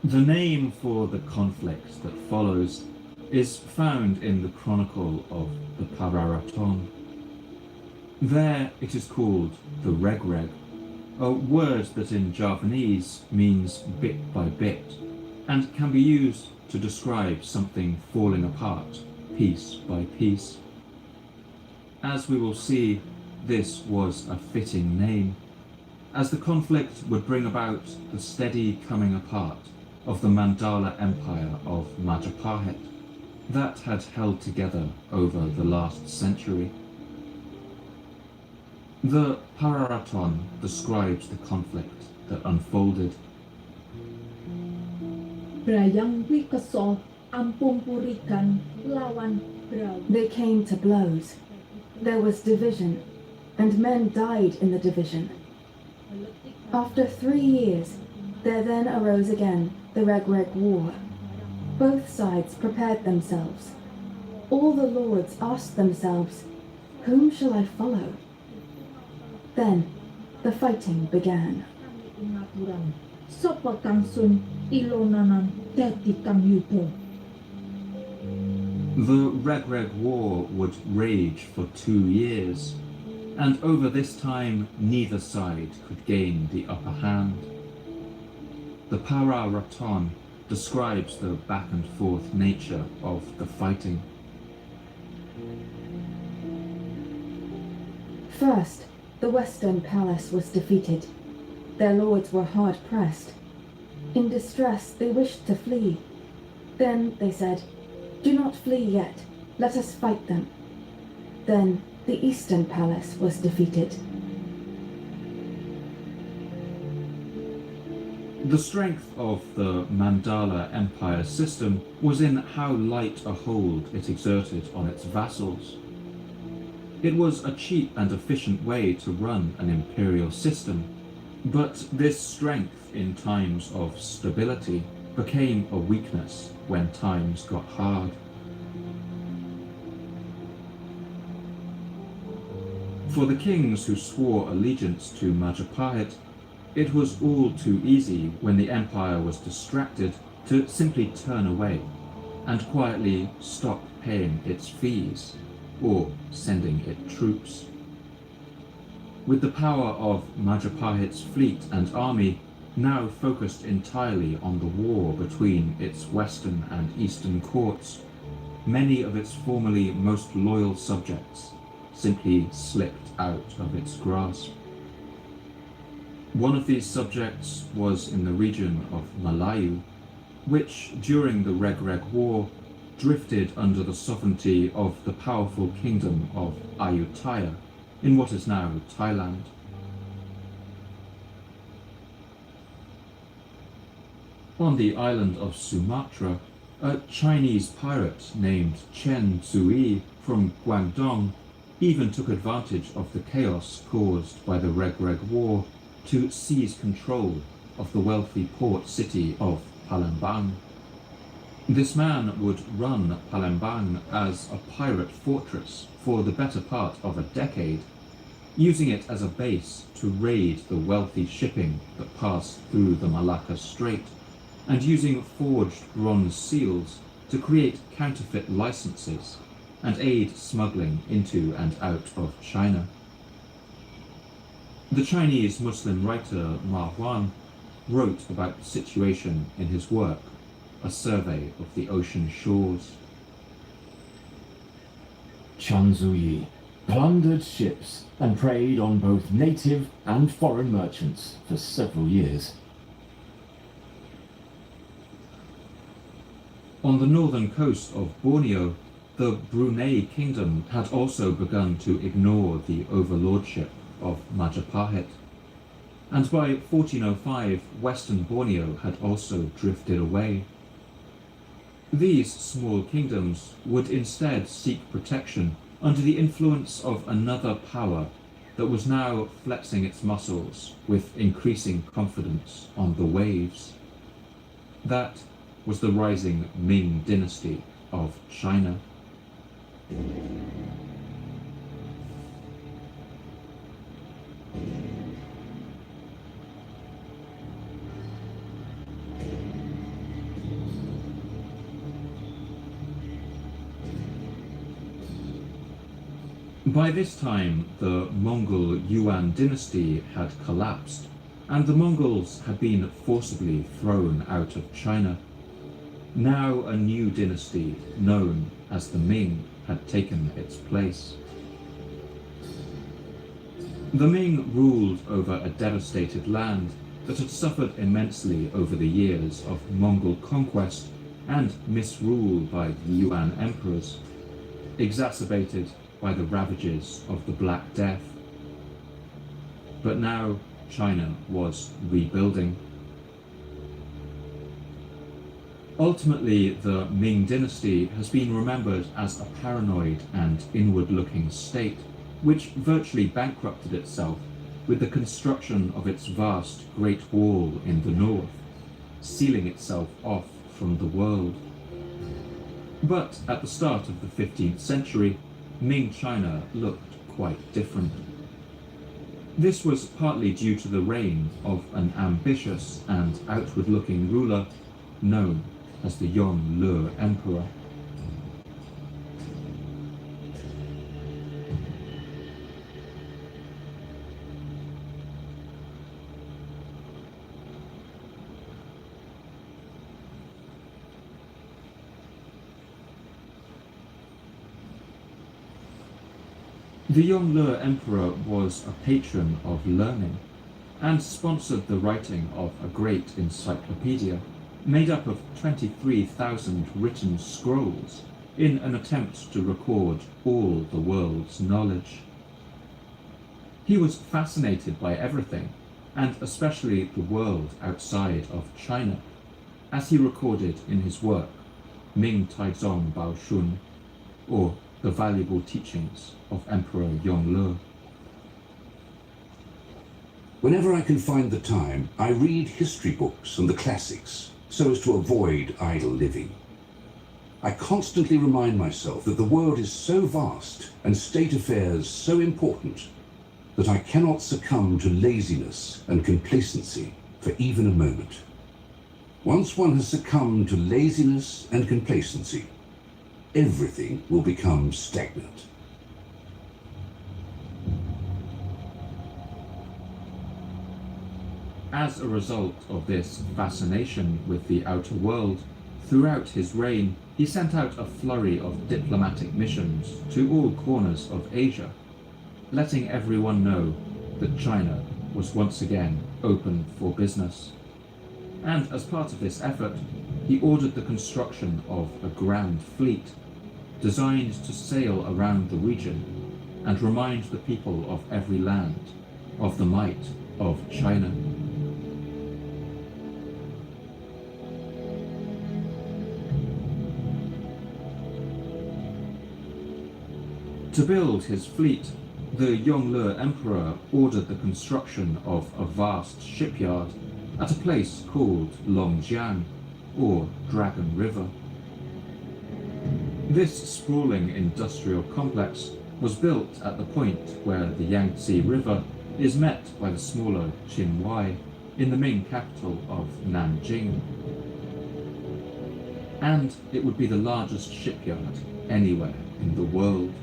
The name for the conflict that follows is found in the Chronicle of the Pararaton. There it is called the Regreg, a word that in Javanese means bit by bit, and can be used to describe something falling apart, piece by piece. As we will see, this was a fitting name, as the conflict would bring about the steady coming apart of the Mandala Empire of Majapahit that had held together over the last century. The Pararaton describes the conflict that unfolded. Brayang Wikeso ampun purikan lawan Braw. They came to blows. There was division, and men died in the division. After 3 years, there then arose again the Regreg War. Both sides prepared themselves. All the lords asked themselves, "Whom shall I follow?" Then the fighting began. Sopo kang sun ilonanan dadi kang yudo. The Regreg War would rage for 2 years, and over this time neither side could gain the upper hand. The Pararaton describes the back and forth nature of the fighting. First, the Western Palace was defeated. Their lords were hard pressed. In distress, they wished to flee. Then they said, "Do not flee yet. Let us fight them." Then the Eastern Palace was defeated. The strength of the Mandala Empire system was in how light a hold it exerted on its vassals. It was a cheap and efficient way to run an imperial system, but this strength in times of stability became a weakness when times got hard. For the kings who swore allegiance to Majapahit, it was all too easy when the empire was distracted to simply turn away and quietly stop paying its fees or sending it troops. With the power of Majapahit's fleet and army now focused entirely on the war between its western and eastern courts, many of its formerly most loyal subjects simply slipped out of its grasp. One of these subjects was in the region of Malayu, which during the Reg-Reg War drifted under the sovereignty of the powerful kingdom of Ayutthaya in what is now Thailand. On the island of Sumatra, a Chinese pirate named Chen Zui from Guangdong even took advantage of the chaos caused by the Reg-Reg War to seize control of the wealthy port city of Palembang. This man would run Palembang as a pirate fortress for the better part of a decade, using it as a base to raid the wealthy shipping that passed through the Malacca Strait, and using forged bronze seals to create counterfeit licenses and aid smuggling into and out of China. The Chinese Muslim writer Ma Huan wrote about the situation in his work, A Survey of the Ocean Shores. Chen Zuyi plundered ships and preyed on both native and foreign merchants for several years. On the northern coast of Borneo, the Brunei Kingdom had also begun to ignore the overlordship of Majapahit, and by 1405 Western Borneo had also drifted away. These small kingdoms would instead seek protection under the influence of another power that was now flexing its muscles with increasing confidence on the waves. That was the rising Ming dynasty of China. By this time, the Mongol Yuan dynasty had collapsed, and the Mongols had been forcibly thrown out of China. Now a new dynasty, known as the Ming, had taken its place. The Ming ruled over a devastated land that had suffered immensely over the years of Mongol conquest and misrule by the Yuan emperors, exacerbated by the ravages of the Black Death. But now China was rebuilding. Ultimately, the Ming dynasty has been remembered as a paranoid and inward-looking state, which virtually bankrupted itself with the construction of its vast Great Wall in the north, sealing itself off from the world. But at the start of the 15th century, Ming China looked quite different. This was partly due to the reign of an ambitious and outward-looking ruler known as the Yongle Emperor. The Yongle Emperor was a patron of learning and sponsored the writing of a great encyclopedia made up of 23,000 written scrolls in an attempt to record all the world's knowledge. He was fascinated by everything and especially the world outside of China, as he recorded in his work Ming Taizong Bao Shun, or The Valuable Teachings of Emperor Yongle. Whenever I can find the time, I read history books and the classics so as to avoid idle living. I constantly remind myself that the world is so vast and state affairs so important that I cannot succumb to laziness and complacency for even a moment. Once one has succumbed to laziness and complacency, everything will become stagnant. As a result of this fascination with the outer world, throughout his reign, he sent out a flurry of diplomatic missions to all corners of Asia, letting everyone know that China was once again open for business. And as part of this effort, he ordered the construction of a grand fleet designed to sail around the region and remind the people of every land of the might of China. To build his fleet, the Yongle Emperor ordered the construction of a vast shipyard at a place called Longjiang, or Dragon River. This sprawling industrial complex was built at the point where the Yangtze River is met by the smaller Qinhuai in the Ming capital of Nanjing. And it would be the largest shipyard anywhere in the world.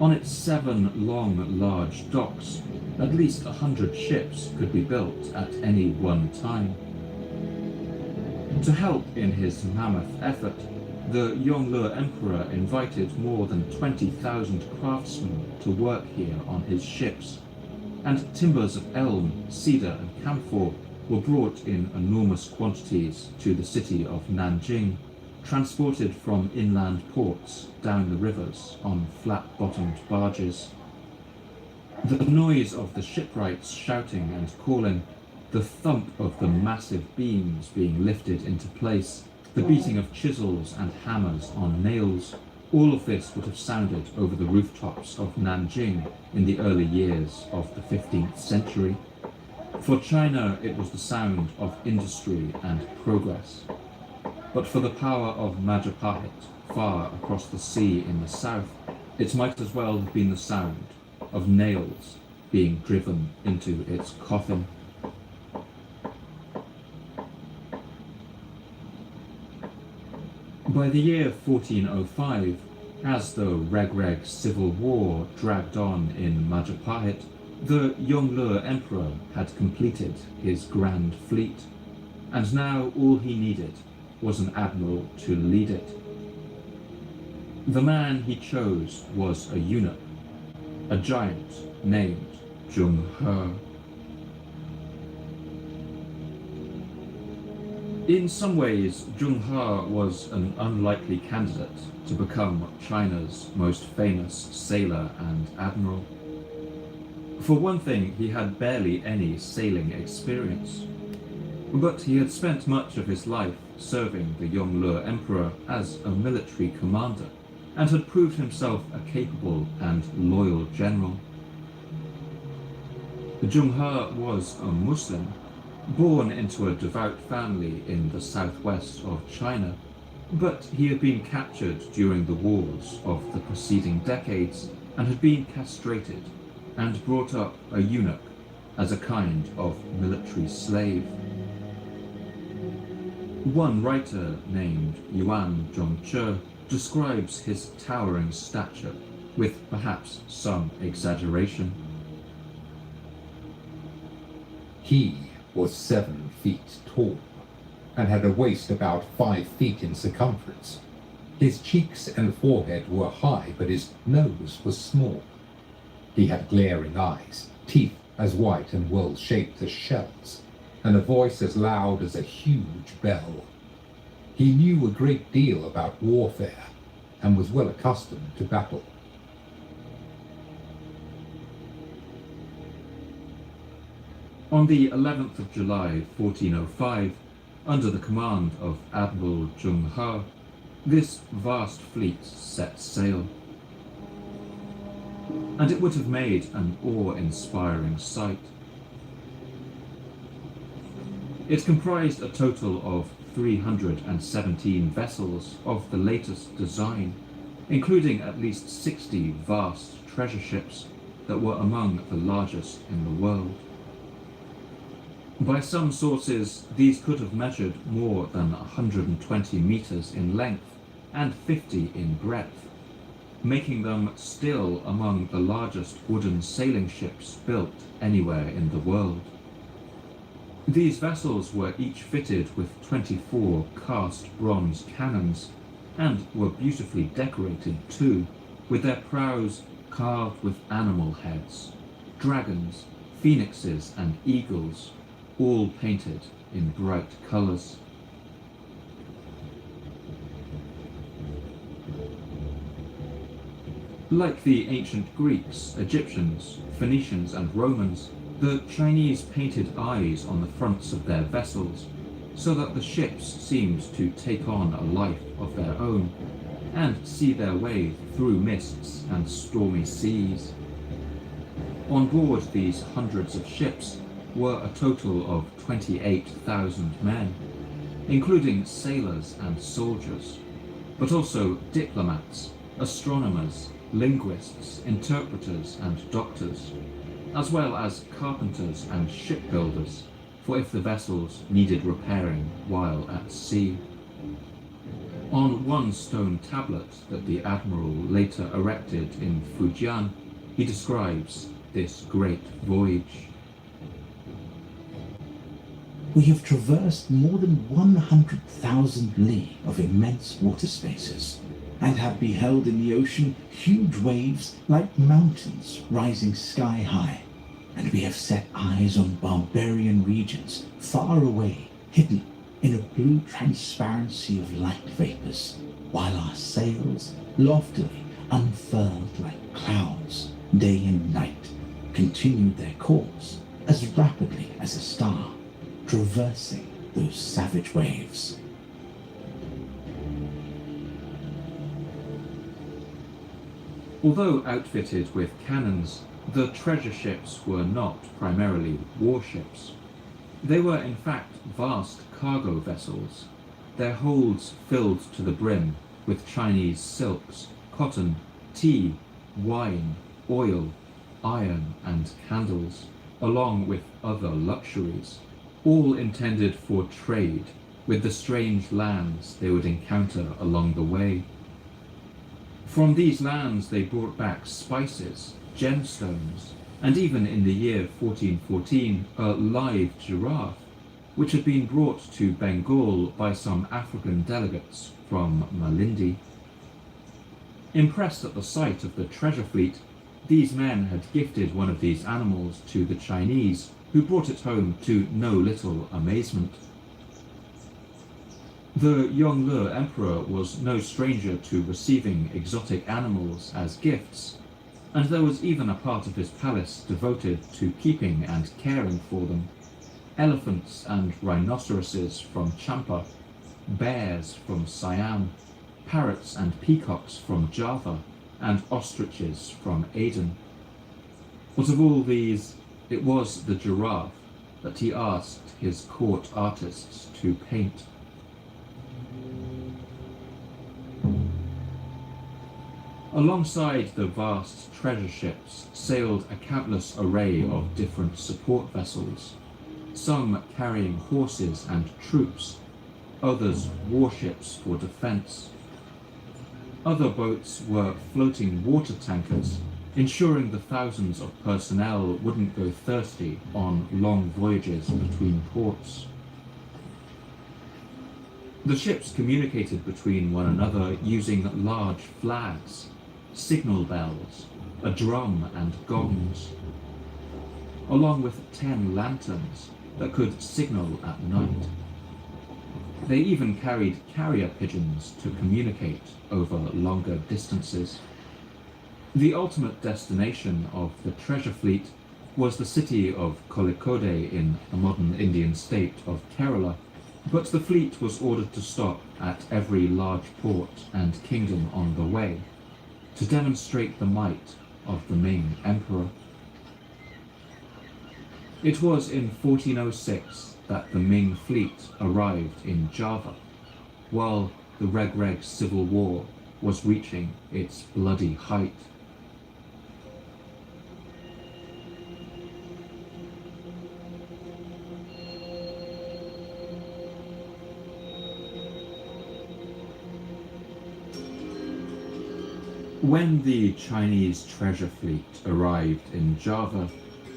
On its 7 long, large docks, at least 100 ships could be built at any one time. To help in his mammoth effort, the Yongle Emperor invited more than 20,000 craftsmen to work here on his ships, and timbers of elm, cedar and camphor were brought in enormous quantities to the city of Nanjing, transported from inland ports down the rivers on flat-bottomed barges. The noise of the shipwrights shouting and calling, the thump of the massive beams being lifted into place, the beating of chisels and hammers on nails, all of this would have sounded over the rooftops of Nanjing in the early years of the 15th century. For China, it was the sound of industry and progress. But for the power of Majapahit, far across the sea in the south, it might as well have been the sound of nails being driven into its coffin. By the year 1405, as the Reg-Reg civil war dragged on in Majapahit, the Yongle Emperor had completed his grand fleet, and now all he needed was an admiral to lead it. The man he chose was a eunuch, a giant named Zheng He. In some ways, Zheng He was an unlikely candidate to become China's most famous sailor and admiral. For one thing, he had barely any sailing experience, but he had spent much of his life serving the Yongle Emperor as a military commander, and had proved himself a capable and loyal general. Zheng He was a Muslim, born into a devout family in the southwest of China, but he had been captured during the wars of the preceding decades and had been castrated and brought up a eunuch as a kind of military slave. One writer named Yuan Zhongzhe describes his towering stature with perhaps some exaggeration. He was 7 feet tall and had a waist about 5 feet in circumference. His cheeks and forehead were high, but his nose was small. He had glaring eyes, teeth as white and well-shaped as shells, and a voice as loud as a huge bell. He knew a great deal about warfare and was well accustomed to battle. On the 11th of July 1405, under the command of Admiral Zheng He, this vast fleet set sail. And it would have made an awe-inspiring sight. It comprised a total of 317 vessels of the latest design, including at least 60 vast treasure ships that were among the largest in the world. By some sources, these could have measured more than 120 meters in length and 50 in breadth, making them still among the largest wooden sailing ships built anywhere in the world. These vessels were each fitted with 24 cast bronze cannons, and were beautifully decorated too, with their prows carved with animal heads, dragons, phoenixes and eagles, all painted in bright colours. Like the ancient Greeks, Egyptians, Phoenicians and Romans, the Chinese painted eyes on the fronts of their vessels, so that the ships seemed to take on a life of their own, and see their way through mists and stormy seas. On board these hundreds of ships were a total of 28,000 men, including sailors and soldiers, but also diplomats, astronomers, linguists, interpreters and doctors, as well as carpenters and shipbuilders, for if the vessels needed repairing while at sea. On one stone tablet that the admiral later erected in Fujian, he describes this great voyage. We have traversed more than 100,000 li of immense water spaces, and have beheld in the ocean huge waves like mountains rising sky high, and we have set eyes on barbarian regions far away, hidden in a blue transparency of light vapors, while our sails loftily unfurled like clouds, day and night, continued their course as rapidly as a star, traversing those savage waves. Although outfitted with cannons, the treasure ships were not primarily warships. They were in fact vast cargo vessels, their holds filled to the brim with Chinese silks, cotton, tea, wine, oil, iron and candles, along with other luxuries, all intended for trade with the strange lands they would encounter along the way. From these lands they brought back spices, gemstones, and even in the year 1414 a live giraffe, which had been brought to Bengal by some African delegates from Malindi. Impressed at the sight of the treasure fleet, these men had gifted one of these animals to the Chinese, who brought it home to no little amazement. The Yongle Emperor was no stranger to receiving exotic animals as gifts, and there was even a part of his palace devoted to keeping and caring for them. Elephants and rhinoceroses from Champa, bears from Siam, parrots and peacocks from Java, and ostriches from Aden. But of all these, it was the giraffe that he asked his court artists to paint. Alongside the vast treasure ships sailed a countless array of different support vessels, some carrying horses and troops, others warships for defense. Other boats were floating water tankers, ensuring the thousands of personnel wouldn't go thirsty on long voyages between ports. The ships communicated between one another using large flags, signal bells, a drum and gongs, along with 10 lanterns that could signal at night. They even carried carrier pigeons to communicate over longer distances. The ultimate destination of the treasure fleet was the city of Kozhikode in the modern Indian state of Kerala, but the fleet was ordered to stop at every large port and kingdom on the way to demonstrate the might of the Ming Emperor. It was in 1406 that the Ming fleet arrived in Java, while the Reg-Reg Civil War was reaching its bloody height. When the Chinese treasure fleet arrived in Java,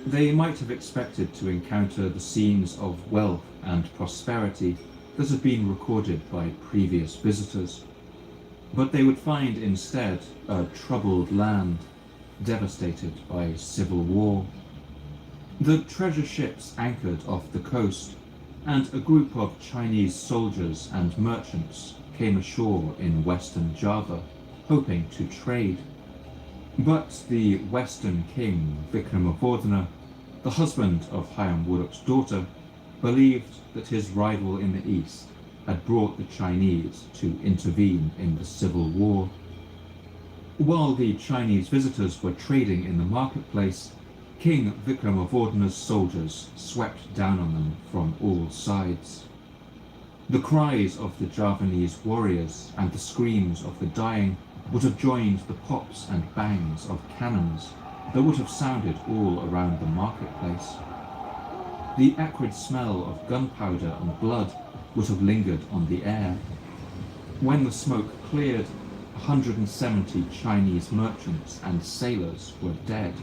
they might have expected to encounter the scenes of wealth and prosperity that had been recorded by previous visitors, but they would find instead a troubled land, devastated by civil war. The treasure ships anchored off the coast, and a group of Chinese soldiers and merchants came ashore in western Java, hoping to trade. But the Western king, Vikramavardhana, the husband of Hayam Wuruk's daughter, believed that his rival in the east had brought the Chinese to intervene in the civil war. While the Chinese visitors were trading in the marketplace, King Vikramavardhana's soldiers swept down on them from all sides. The cries of the Javanese warriors and the screams of the dying would have joined the pops and bangs of cannons that would have sounded all around the marketplace. The acrid smell of gunpowder and blood would have lingered on the air. When the smoke cleared, 170 Chinese merchants and sailors were dead,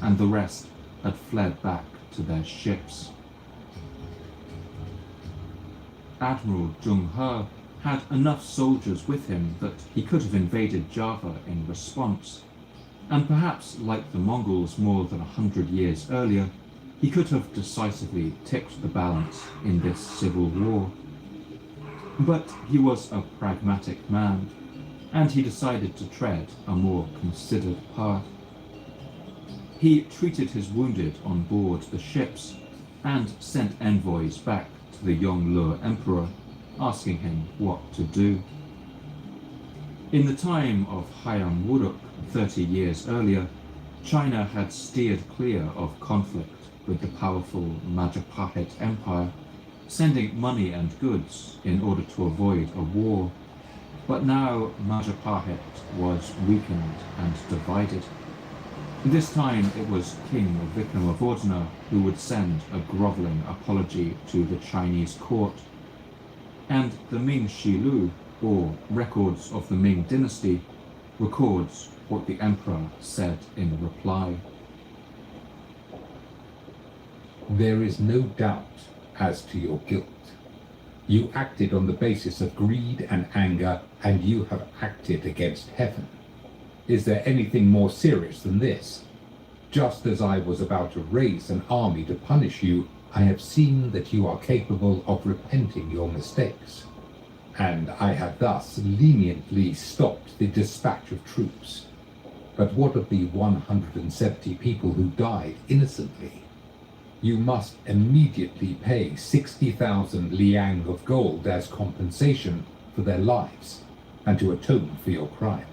and the rest had fled back to their ships. Admiral Zheng He had enough soldiers with him that he could have invaded Java in response, and perhaps like the Mongols more than 100 years earlier, he could have decisively tipped the balance in this civil war. But he was a pragmatic man, and he decided to tread a more considered path. He treated his wounded on board the ships and sent envoys back to the Yongle Emperor, asking him what to do. In the time of Hayam Wuruk, 30 years earlier, China had steered clear of conflict with the powerful Majapahit Empire, sending money and goods in order to avoid a war. But now Majapahit was weakened and divided. This time it was King Vikramavardhana who would send a grovelling apology to the Chinese court, and the Ming Shilu, or Records of the Ming Dynasty, records what the emperor said in reply. There is no doubt as to your guilt. You acted on the basis of greed and anger, and you have acted against heaven. Is there anything more serious than this? Just as I was about to raise an army to punish you, I have seen that you are capable of repenting your mistakes, and I have thus leniently stopped the dispatch of troops. But what of the 170 people who died innocently? You must immediately pay 60,000 liang of gold as compensation for their lives, and to atone for your crime.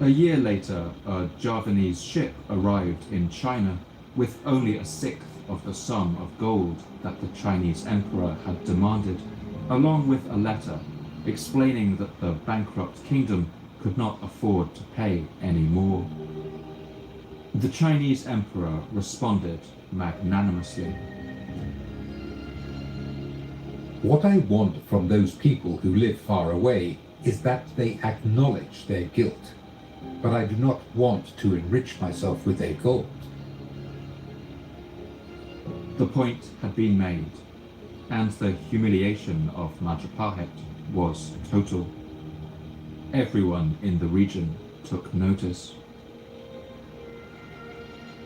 A year later, a Javanese ship arrived in China with only a sixth of the sum of gold that the Chinese emperor had demanded, along with a letter explaining that the bankrupt kingdom could not afford to pay any more. The Chinese emperor responded magnanimously. What I want from those people who live far away is that they acknowledge their guilt, but I do not want to enrich myself with their gold. The point had been made, and the humiliation of Majapahit was total. Everyone in the region took notice.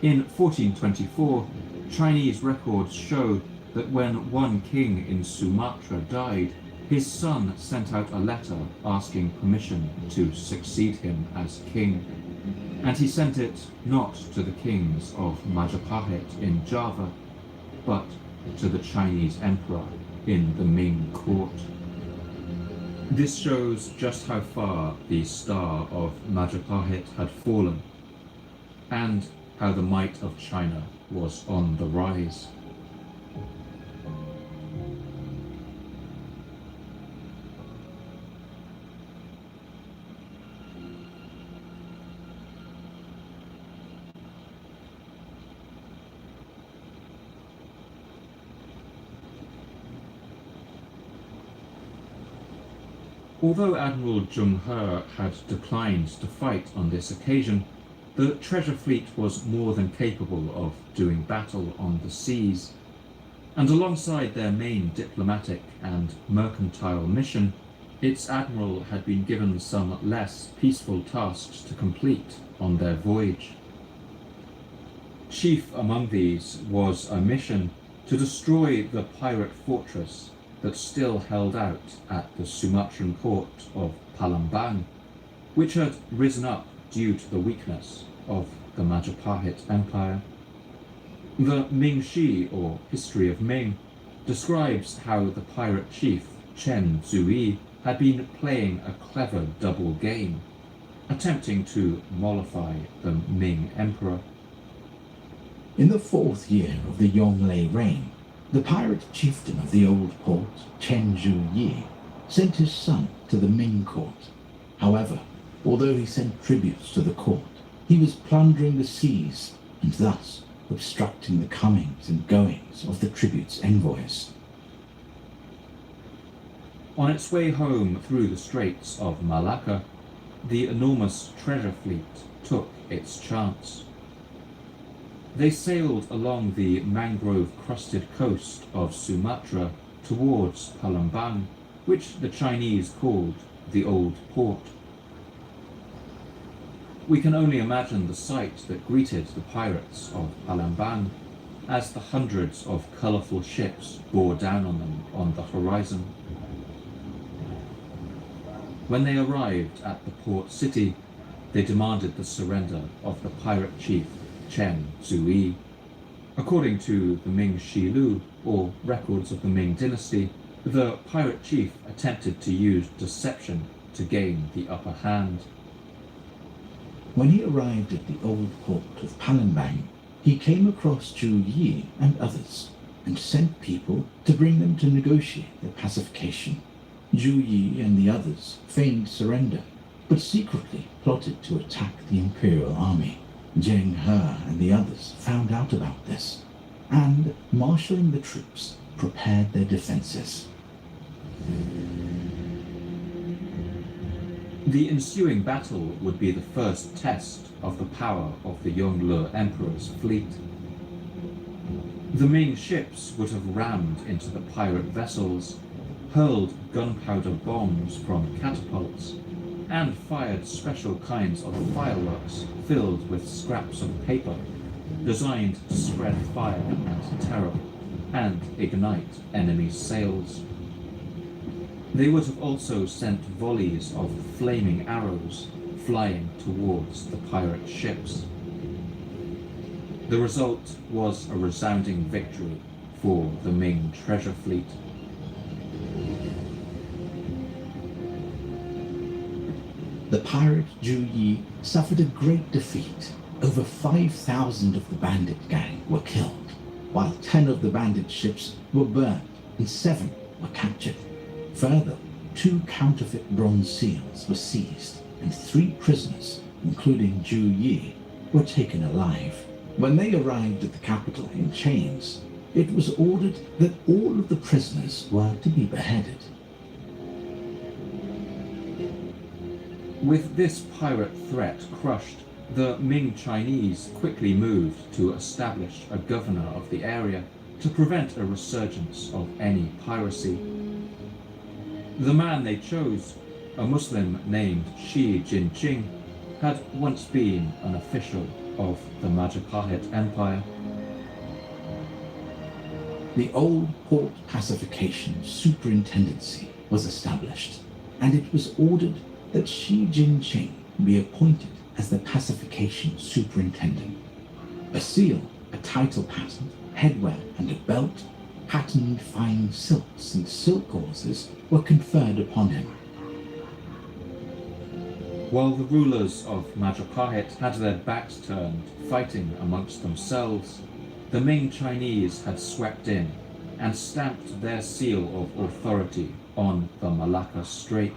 In 1424, Chinese records show that when one king in Sumatra died, his son sent out a letter asking permission to succeed him as king, and he sent it not to the kings of Majapahit in Java, but to the Chinese emperor in the Ming court. This shows just how far the star of Majapahit had fallen, and how the might of China was on the rise. Although Admiral Zheng He had declined to fight on this occasion, the treasure fleet was more than capable of doing battle on the seas, and alongside their main diplomatic and mercantile mission, its admiral had been given some less peaceful tasks to complete on their voyage. Chief among these was a mission to destroy the pirate fortress that still held out at the Sumatran port of Palembang, which had risen up due to the weakness of the Majapahit Empire. The Ming Shi, or History of Ming, describes how the pirate chief Chen Zui had been playing a clever double game, attempting to mollify the Ming Emperor. In the 4th year of the Yonglei reign, the pirate chieftain of the old port, Chen Zhuyi, sent his son to the Ming court. However, although he sent tributes to the court, he was plundering the seas and thus obstructing the comings and goings of the tribute's envoys. On its way home through the Straits of Malacca, the enormous treasure fleet took its chance. They sailed along the mangrove-crusted coast of Sumatra towards Palembang, which the Chinese called the Old Port. We can only imagine the sight that greeted the pirates of Palembang as the hundreds of colourful ships bore down on them on the horizon. When they arrived at the port city, they demanded the surrender of the pirate chief Chen Zui. According to the Ming Shi Lu, or records of the Ming dynasty, the pirate chief attempted to use deception to gain the upper hand. When he arrived at the old port of Palembang, he came across Zhu Yi and others, and sent people to bring them to negotiate their pacification. Zhu Yi and the others feigned surrender, but secretly plotted to attack the imperial army. Zheng He and the others found out about this, and, marshalling the troops, prepared their defenses. The ensuing battle would be the first test of the power of the Yongle Emperor's fleet. The Ming ships would have rammed into the pirate vessels, hurled gunpowder bombs from catapults, and fired special kinds of fireworks filled with scraps of paper, designed to spread fire and terror, and ignite enemy sails. They would have also sent volleys of flaming arrows flying towards the pirate ships. The result was a resounding victory for the Ming treasure fleet. The pirate Zhu Yi suffered a great defeat. Over 5,000 of the bandit gang were killed, while 10 of the bandit ships were burned and 7 were captured. Further, 2 counterfeit bronze seals were seized, and 3 prisoners, including Zhu Yi, were taken alive. When they arrived at the capital in chains, it was ordered that all of the prisoners were to be beheaded. With this pirate threat crushed, the Ming Chinese quickly moved to establish a governor of the area to prevent a resurgence of any piracy. The man they chose, a Muslim named Shi Jinqing, had once been an official of the Majapahit Empire. The old port pacification superintendency was established, and it was ordered that Shi Jinqing be appointed as the pacification superintendent. A seal, a title patent, headwear, and a belt, patterned fine silks and silk gauzes were conferred upon him. While the rulers of Majapahit had their backs turned, fighting amongst themselves, the Ming Chinese had swept in and stamped their seal of authority on the Malacca Strait.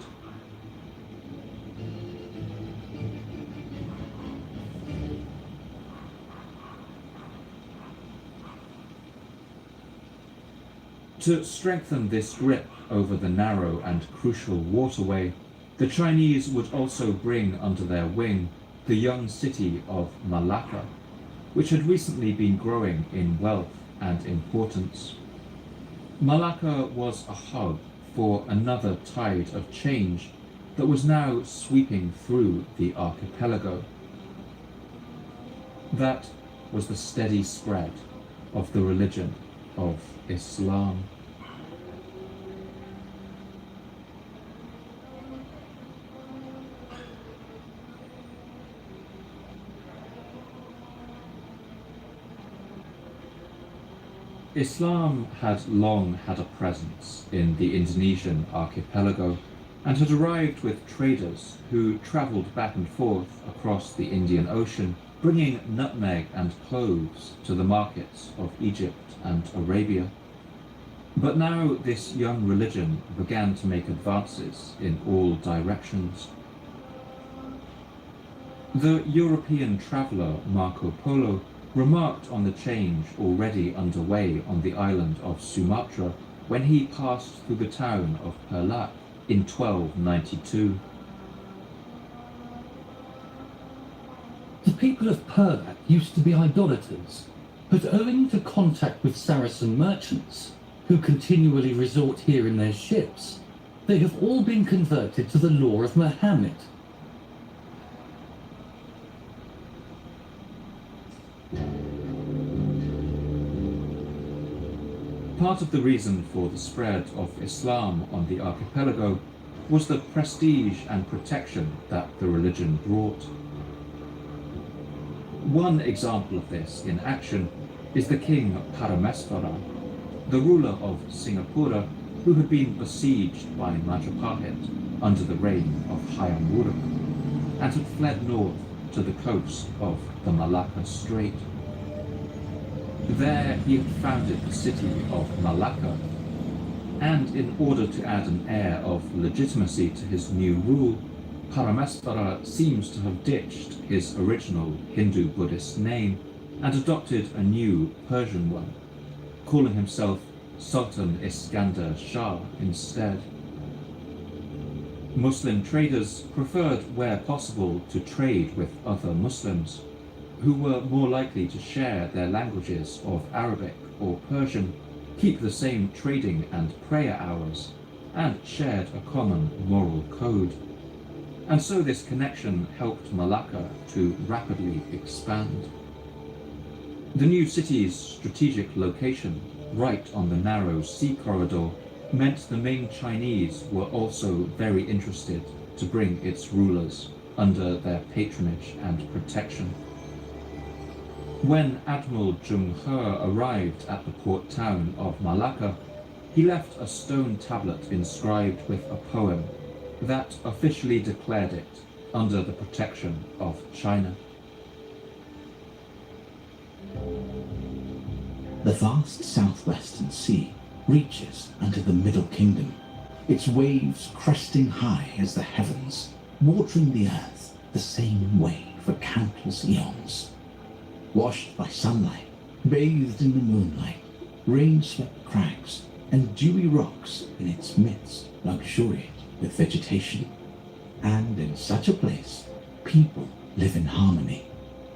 To strengthen this grip over the narrow and crucial waterway, the Chinese would also bring under their wing the young city of Malacca, which had recently been growing in wealth and importance. Malacca was a hub for another tide of change that was now sweeping through the archipelago. That was the steady spread of the religion of Islam. Islam had long had a presence in the Indonesian archipelago and had arrived with traders who travelled back and forth across the Indian Ocean, bringing nutmeg and cloves to the markets of Egypt and Arabia. But now this young religion began to make advances in all directions. The European traveller Marco Polo remarked on the change already underway on the island of Sumatra when he passed through the town of Perlak in 1292. The people of Perlak used to be idolaters, but owing to contact with Saracen merchants, who continually resort here in their ships, they have all been converted to the law of Muhammad. Part of the reason for the spread of Islam on the archipelago was the prestige and protection that the religion brought. One example of this in action is the king Parameswara, the ruler of Singapura, who had been besieged by Majapahit under the reign of Hayam Wuruk and had fled north to the coast of the Malacca Strait. There he had founded the city of Malacca, and in order to add an air of legitimacy to his new rule, Parameswara seems to have ditched his original Hindu-Buddhist name and adopted a new Persian one, calling himself Sultan Iskandar Shah instead. Muslim traders preferred where possible to trade with other Muslims, who were more likely to share their languages of Arabic or Persian, keep the same trading and prayer hours, and shared a common moral code. And so this connection helped Malacca to rapidly expand. The new city's strategic location, right on the narrow sea corridor, meant the Ming Chinese were also very interested to bring its rulers under their patronage and protection. When Admiral Zheng He arrived at the port town of Malacca, he left a stone tablet inscribed with a poem that officially declared it under the protection of China. The vast southwestern sea reaches unto the Middle Kingdom, its waves cresting high as the heavens, watering the earth the same way for countless eons. Washed by sunlight, bathed in the moonlight, rain-swept crags and dewy rocks in its midst luxuriate with vegetation. And in such a place, people live in harmony.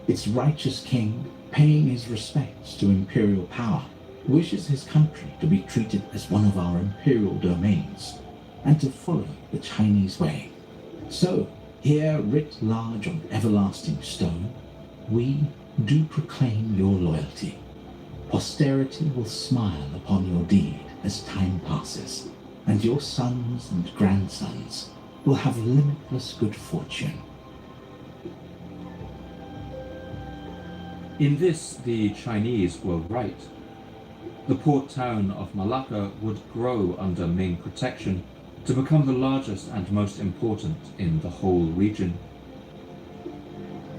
Its righteous king, paying his respects to imperial power, wishes his country to be treated as one of our imperial domains, and to follow the Chinese way. So, here writ large on everlasting stone, we do proclaim your loyalty. Posterity will smile upon your deed as time passes, and your sons and grandsons will have limitless good fortune. In this, the Chinese were right. The port town of Malacca would grow under Ming protection to become the largest and most important in the whole region.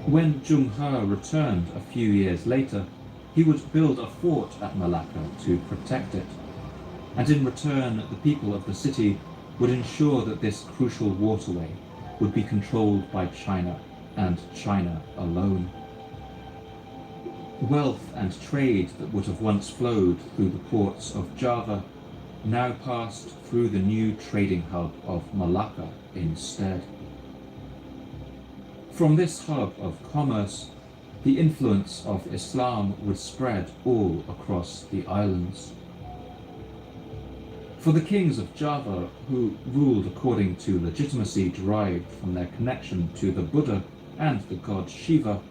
When Zheng He returned a few years later, he would build a fort at Malacca to protect it, and in return the people of the city would ensure that this crucial waterway would be controlled by China and China alone. Wealth and trade that would have once flowed through the ports of Java now passed through the new trading hub of Malacca instead. From this hub of commerce, the influence of Islam would spread all across the islands. For the kings of Java, who ruled according to legitimacy derived from their connection to the Buddha and the god Shiva,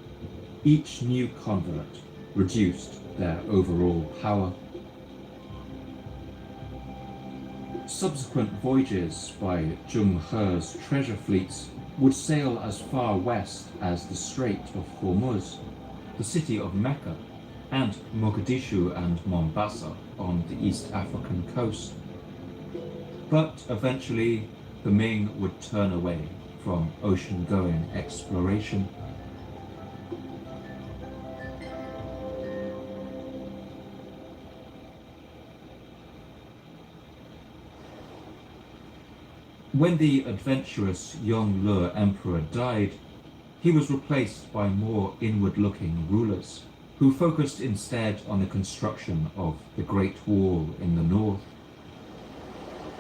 each new convert reduced their overall power. Subsequent voyages by Zheng He's treasure fleets would sail as far west as the Strait of Hormuz, the city of Mecca, and Mogadishu and Mombasa on the East African coast. But eventually, the Ming would turn away from ocean-going exploration. When the adventurous Yongle Emperor died, he was replaced by more inward-looking rulers, who focused instead on the construction of the Great Wall in the north.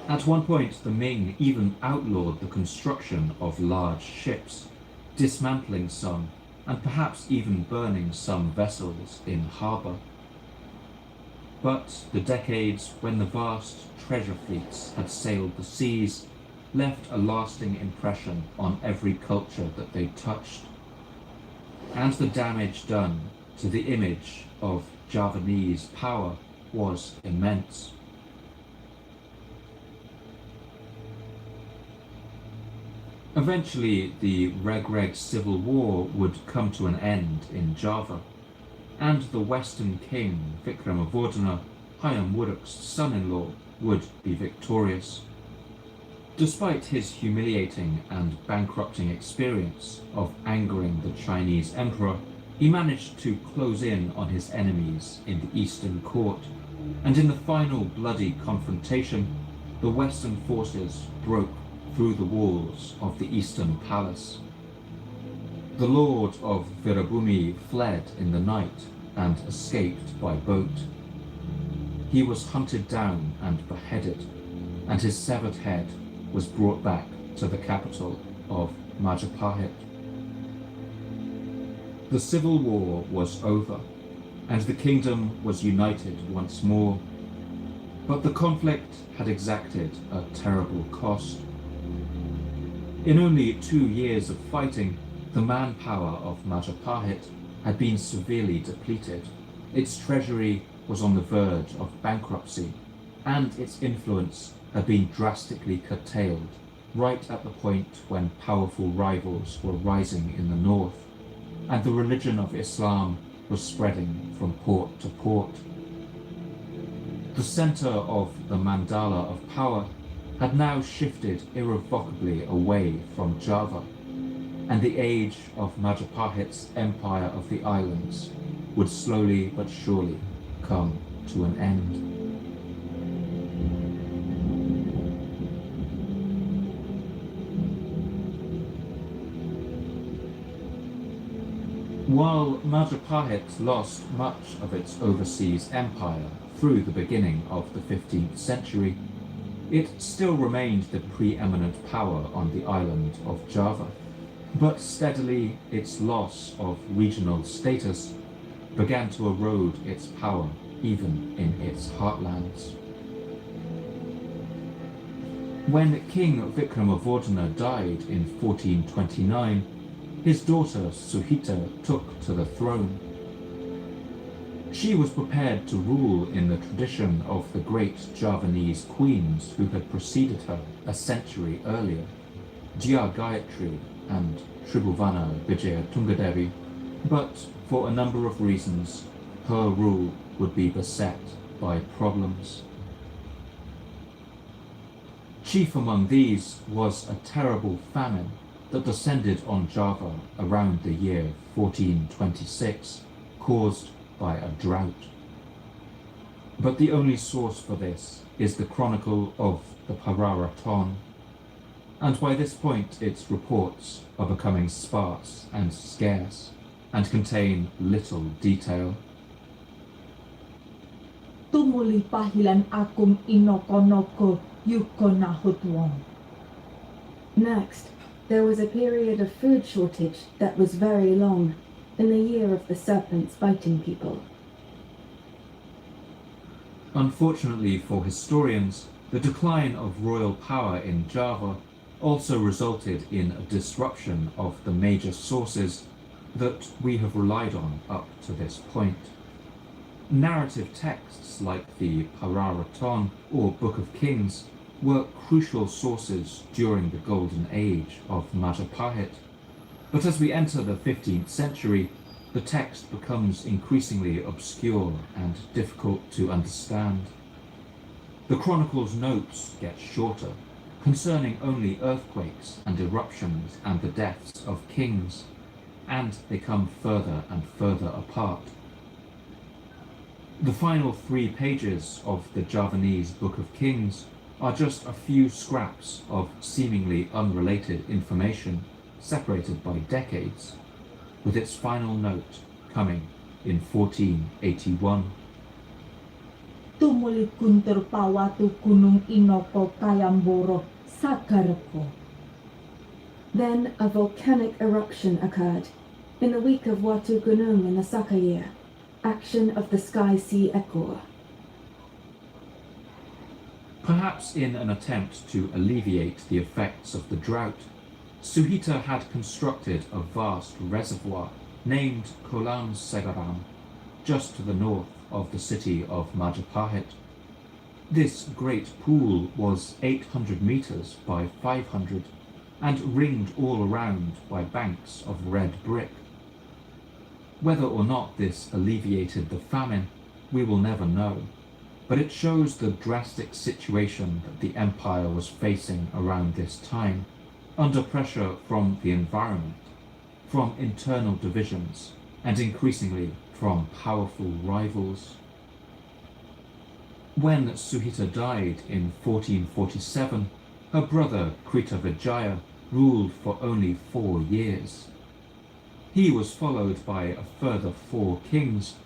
At one point, the Ming even outlawed the construction of large ships, dismantling some, and perhaps even burning some vessels in harbour. But the decades when the vast treasure fleets had sailed the seas left a lasting impression on every culture that they touched, and the damage done to the image of Javanese power was immense. Eventually, the Reg civil war would come to an end in Java, and the Western king Vikramavardhana, Hayam Wuruk's son-in-law, would be victorious. Despite his humiliating and bankrupting experience of angering the Chinese emperor, he managed to close in on his enemies in the Eastern Court, and in the final bloody confrontation, the Western forces broke through the walls of the Eastern Palace. The Lord of Virabhumi fled in the night and escaped by boat. He was hunted down and beheaded, and his severed head was brought back to the capital of Majapahit. The civil war was over, and the kingdom was united once more. But the conflict had exacted a terrible cost. In only 2 years of fighting, the manpower of Majapahit had been severely depleted. Its treasury was on the verge of bankruptcy, and its influence had been drastically curtailed right at the point when powerful rivals were rising in the north, and the religion of Islam was spreading from port to port. The center of the mandala of power had now shifted irrevocably away from Java, and the age of Majapahit's empire of the islands would slowly but surely come to an end. While Majapahit lost much of its overseas empire through the beginning of the 15th century, it still remained the preeminent power on the island of Java. But steadily, its loss of regional status began to erode its power even in its heartlands. When King Vikramavardhana died in 1429, his daughter Suhita took to the throne. She was prepared to rule in the tradition of the great Javanese queens who had preceded her a century earlier, Jya Gayatri and Tribhuvana Vijaya Tungadevi, but for a number of reasons, her rule would be beset by problems. Chief among these was a terrible famine that descended on Java around the year 1426, caused by a drought. But the only source for this is the Chronicle of the Pararaton, and by this point its reports are becoming sparse and scarce, and contain little detail. Tumuli pahilan akum inokonoko yukonahutwon. Next, there was a period of food shortage that was very long, in the year of the serpents biting people. Unfortunately for historians, the decline of royal power in Java also resulted in a disruption of the major sources that we have relied on up to this point. Narrative texts like the Pararaton or Book of Kings were crucial sources during the golden age of Majapahit, but as we enter the 15th century, the text becomes increasingly obscure and difficult to understand. The chronicle's notes get shorter, concerning only earthquakes and eruptions and the deaths of kings, and they come further and further apart. The final 3 pages of the Javanese Book of Kings are just a few scraps of seemingly unrelated information separated by decades, with its final note coming in 1481. Tumuli kuntur pawatu gunung inoko kayamboro sakarako. Then a volcanic eruption occurred, in the week of Watu Gunung in the Saka year, action of the Sky Sea Ekor. Perhaps in an attempt to alleviate the effects of the drought, Suhita had constructed a vast reservoir named Kolam Segaram, just to the north of the city of Majapahit. This great pool was 800 meters by 500 and ringed all around by banks of red brick. Whether or not this alleviated the famine, we will never know, but it shows the drastic situation that the empire was facing around this time, under pressure from the environment, from internal divisions, and increasingly from powerful rivals. When Suhita died in 1447, her brother Kritavijaya ruled for only 4 years. He was followed by a further 4 kings,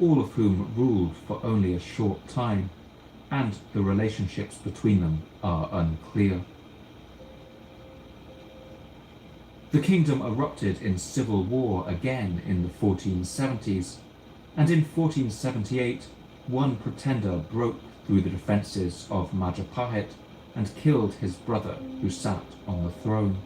all of whom ruled for only a short time, and the relationships between them are unclear. The kingdom erupted in civil war again in the 1470s, and in 1478, one pretender broke through the defences of Majapahit and killed his brother who sat on the throne.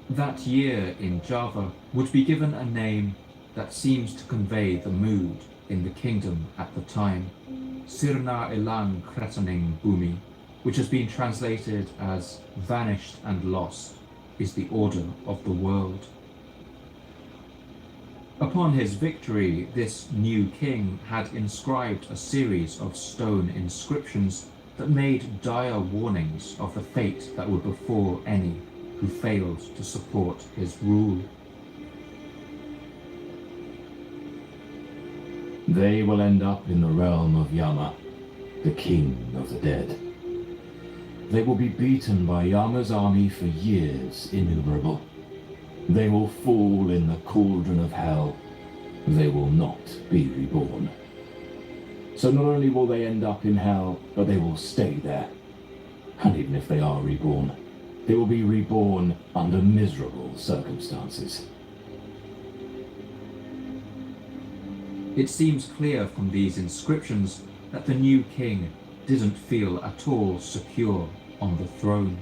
That year in Java would be given a name that seems to convey the mood in the kingdom at the time, Sirna Ilang Kretaning Bumi, which has been translated as vanished and lost is the order of the world. Upon his victory, this new king had inscribed a series of stone inscriptions that made dire warnings of the fate that would befall any who failed to support his rule. They will end up in the realm of Yama, the king of the dead. They will be beaten by Yama's army for years innumerable. They will fall in the cauldron of hell. They will not be reborn. So not only will they end up in hell, but they will stay there. And even if they are reborn, they will be reborn under miserable circumstances. It seems clear from these inscriptions that the new king didn't feel at all secure on the throne.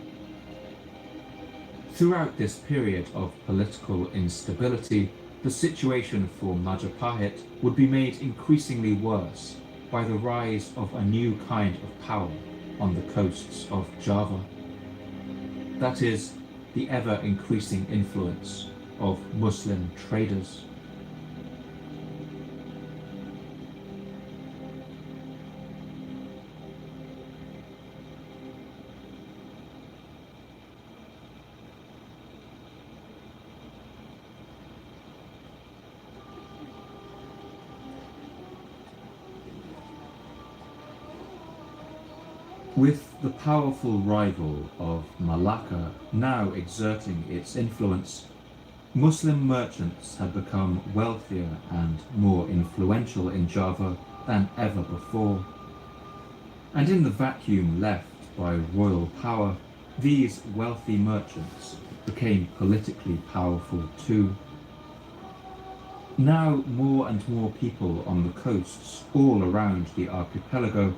Throughout this period of political instability, the situation for Majapahit would be made increasingly worse by the rise of a new kind of power on the coasts of Java. That is, the ever-increasing influence of Muslim traders. With the powerful rival of Malacca now exerting its influence, Muslim merchants had become wealthier and more influential in Java than ever before. And in the vacuum left by royal power, these wealthy merchants became politically powerful too. Now more and more people on the coasts all around the archipelago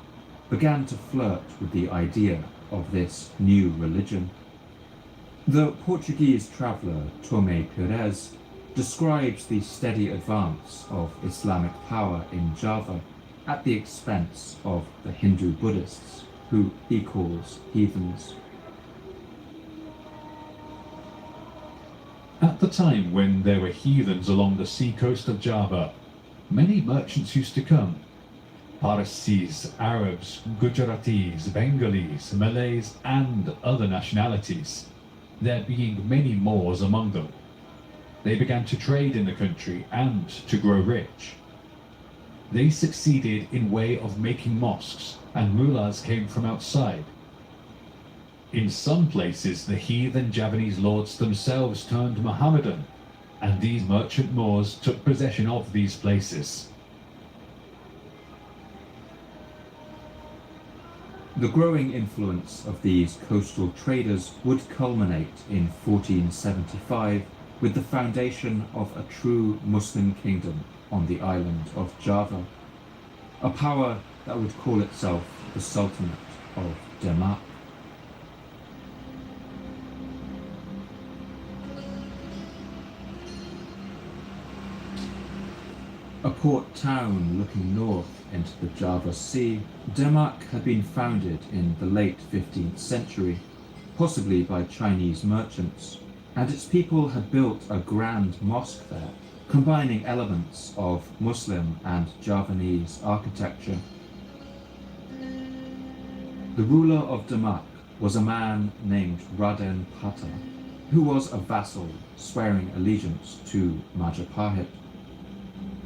began to flirt with the idea of this new religion. The Portuguese traveller Tomé Pires describes the steady advance of Islamic power in Java at the expense of the Hindu Buddhists, who he calls heathens. At the time when there were heathens along the seacoast of Java, many merchants used to come. Parsis, Arabs, Gujaratis, Bengalis, Malays, and other nationalities, there being many Moors among them. They began to trade in the country and to grow rich. They succeeded in way of making mosques, and mullahs came from outside. In some places, the heathen Javanese lords themselves turned Mohammedan, and these merchant Moors took possession of these places. The growing influence of these coastal traders would culminate in 1475 with the foundation of a true Muslim kingdom on the island of Java, a power that would call itself the Sultanate of Demak. A port town looking north into the Java Sea, Demak had been founded in the late 15th century, possibly by Chinese merchants, and its people had built a grand mosque there, combining elements of Muslim and Javanese architecture. The ruler of Demak was a man named Raden Pata, who was a vassal swearing allegiance to Majapahit.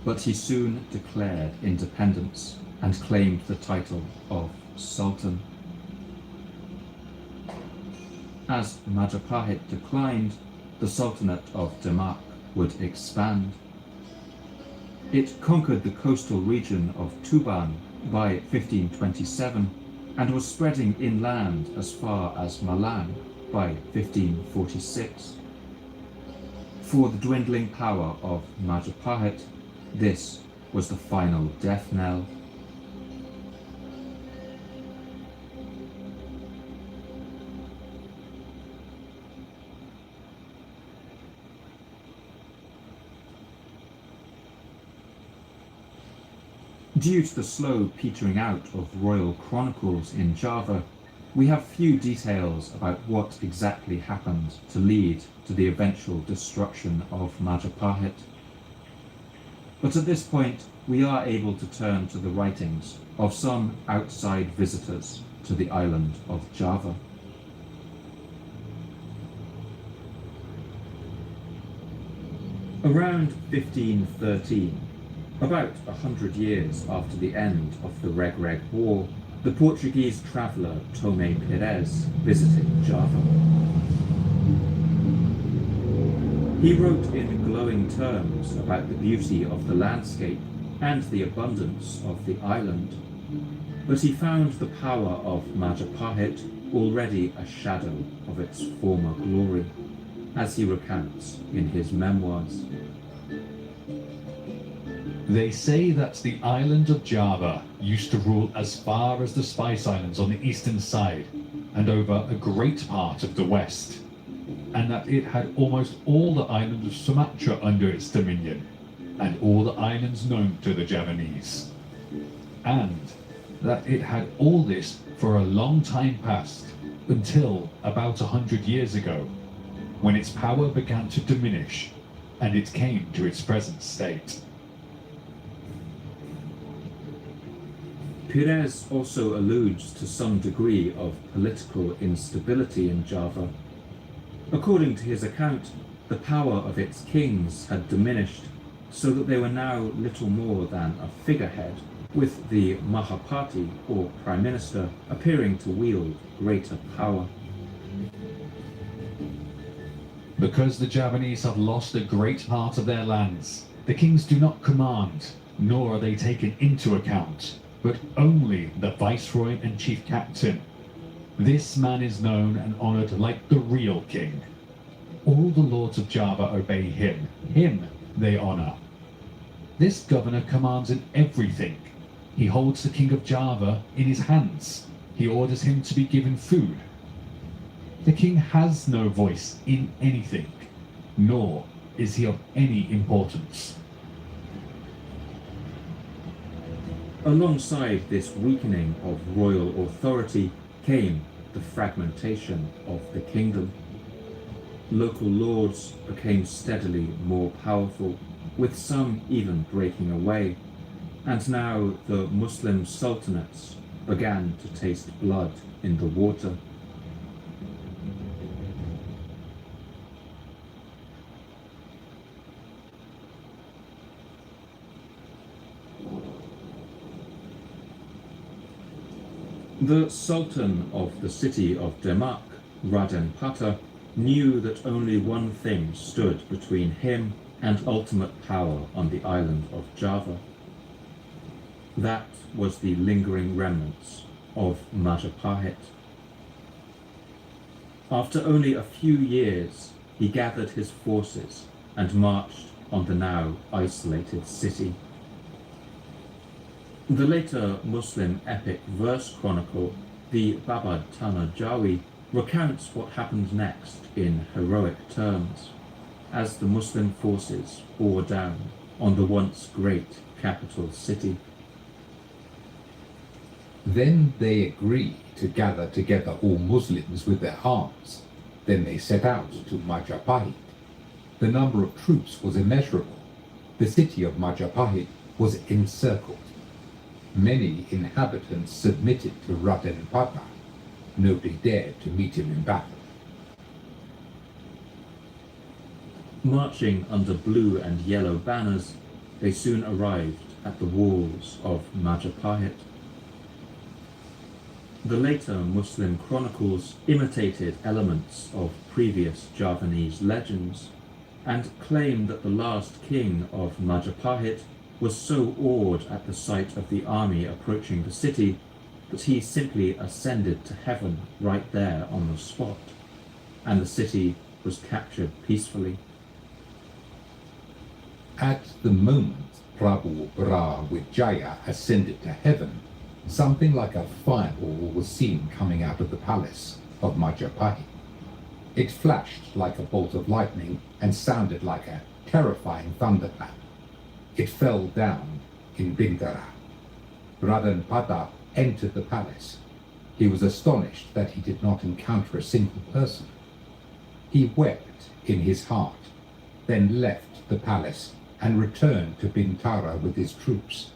But he soon declared independence and claimed the title of Sultan. As Majapahit declined, the Sultanate of Demak would expand. It conquered the coastal region of Tuban by 1527 and was spreading inland as far as Malang by 1546. For the dwindling power of Majapahit, this was the final death knell. Due to the slow petering out of royal chronicles in Java, we have few details about what exactly happened to lead to the eventual destruction of Majapahit. But at this point, we are able to turn to the writings of some outside visitors to the island of Java. Around 1513, about 100 years after the end of the Reg-Reg War, the Portuguese traveller Tomé Pires visited Java. He wrote in glowing terms about the beauty of the landscape and the abundance of the island, but he found the power of Majapahit already a shadow of its former glory, as he recounts in his memoirs. They say that the island of Java used to rule as far as the Spice Islands on the eastern side and over a great part of the west. and that it had almost all the island of Sumatra under its dominion, and all the islands known to the Javanese, and that it had all this for a long time past, until about 100 years ago, when its power began to diminish, and it came to its present state. Pires also alludes to some degree of political instability in Java. According to his account, the power of its kings had diminished, so that they were now little more than a figurehead, with the Mahapati, or Prime Minister, appearing to wield greater power. Because the Javanese have lost a great part of their lands, the kings do not command, nor are they taken into account, but only the viceroy and chief captain. This man is known and honored like the real king. All the lords of Java obey him. Him they honor. This governor commands in everything. He holds the king of Java in his hands. He orders him to be given food. The king has no voice in anything, nor is he of any importance. Alongside this weakening of royal authority came the fragmentation of the kingdom. Local lords became steadily more powerful, with some even breaking away, and now the Muslim sultanates began to taste blood in the water. The Sultan of the city of Demak, Raden Pata, knew that only one thing stood between him and ultimate power on the island of Java. That was the lingering remnants of Majapahit. After only a few years, he gathered his forces and marched on the now isolated city. The later Muslim epic verse chronicle, the Babad Tana Jawi, recounts what happened next in heroic terms, as the Muslim forces bore down on the once great capital city. Then they agreed to gather together all Muslims with their arms. Then they set out to Majapahit. The number of troops was immeasurable. The city of Majapahit was encircled. Many inhabitants submitted to Raden Pata. Nobody dared to meet him in battle. Marching under blue and yellow banners, they soon arrived at the walls of Majapahit. The later Muslim chronicles imitated elements of previous Javanese legends and claim that the last king of Majapahit was so awed at the sight of the army approaching the city that he simply ascended to heaven right there on the spot, and the city was captured peacefully. At the moment Prabu Bra Wijaya ascended to heaven, something like a fireball was seen coming out of the palace of Majapahit. It flashed like a bolt of lightning and sounded like a terrifying thunderclap. It fell down in Bindara. Raden Pata entered the palace. He was astonished that he did not encounter a single person. He wept in his heart, then left the palace and returned to Bintara with his troops.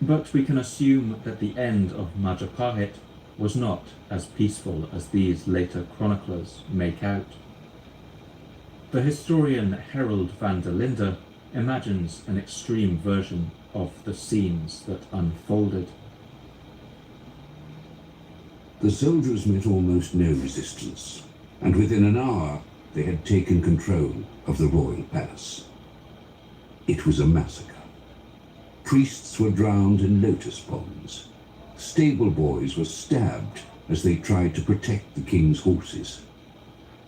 But we can assume that the end of Majapahit was not as peaceful as these later chroniclers make out. The historian Harold van der Linde imagines an extreme version of the scenes that unfolded. The soldiers met almost no resistance, and within an hour they had taken control of the royal palace. It was a massacre. Priests were drowned in lotus ponds. Stable boys were stabbed as they tried to protect the king's horses.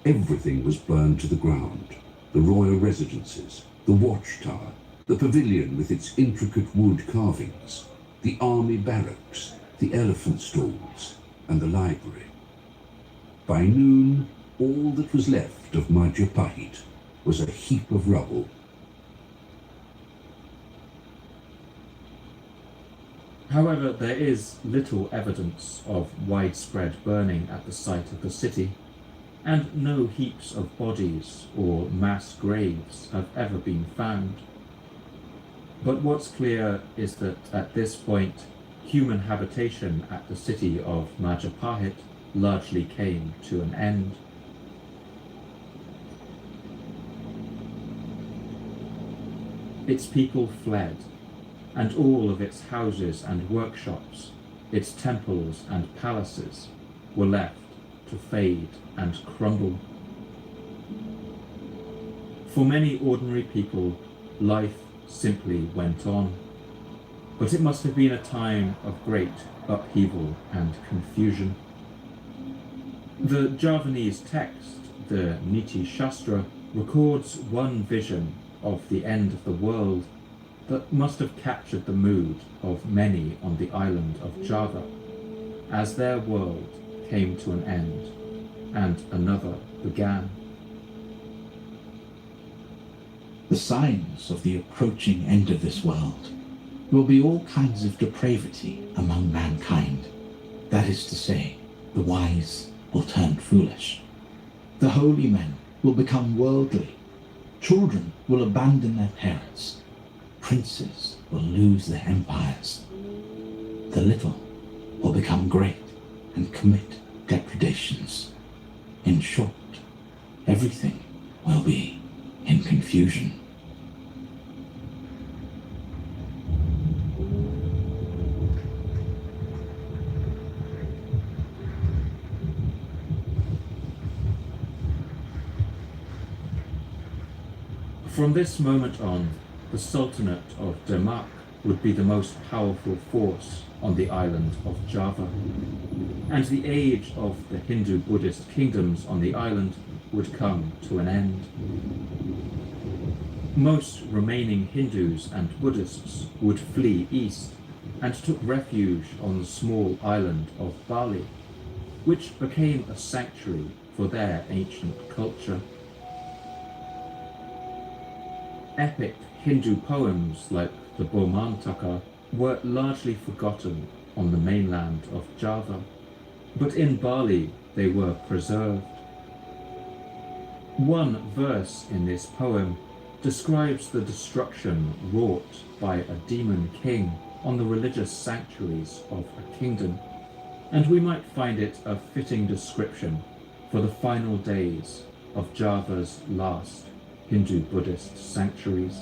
Everything was burned to the ground. The royal residences, the watchtower, the pavilion with its intricate wood carvings, the army barracks, the elephant stalls, and the library. By noon, all that was left of Majapahit was a heap of rubble. However, there is little evidence of widespread burning at the site of the city, and no heaps of bodies or mass graves have ever been found. But what's clear is that at this point, human habitation at the city of Majapahit largely came to an end. Its people fled, and all of its houses and workshops, its temples and palaces were left to fade and crumble. For many ordinary people, life simply went on, but it must have been a time of great upheaval and confusion. The Javanese text, the Niti Shastra, records one vision of the end of the world that must have captured the mood of many on the island of Java, as their world came to an end and another began. The signs of the approaching end of this world will be all kinds of depravity among mankind. That is to say, the wise will turn foolish. The holy men will become worldly. Children will abandon their parents. Princes will lose their empires. The little will become great and commit depredations. In short, everything will be in confusion. From this moment on, the Sultanate of Demak would be the most powerful force on the island of Java, and the age of the Hindu-Buddhist kingdoms on the island would come to an end. Most remaining Hindus and Buddhists would flee east and took refuge on the small island of Bali, which became a sanctuary for their ancient culture. Epic Hindu poems like the Bomantaka were largely forgotten on the mainland of Java, but in Bali they were preserved. One verse in this poem describes the destruction wrought by a demon king on the religious sanctuaries of a kingdom, and we might find it a fitting description for the final days of Java's last Hindu-Buddhist sanctuaries.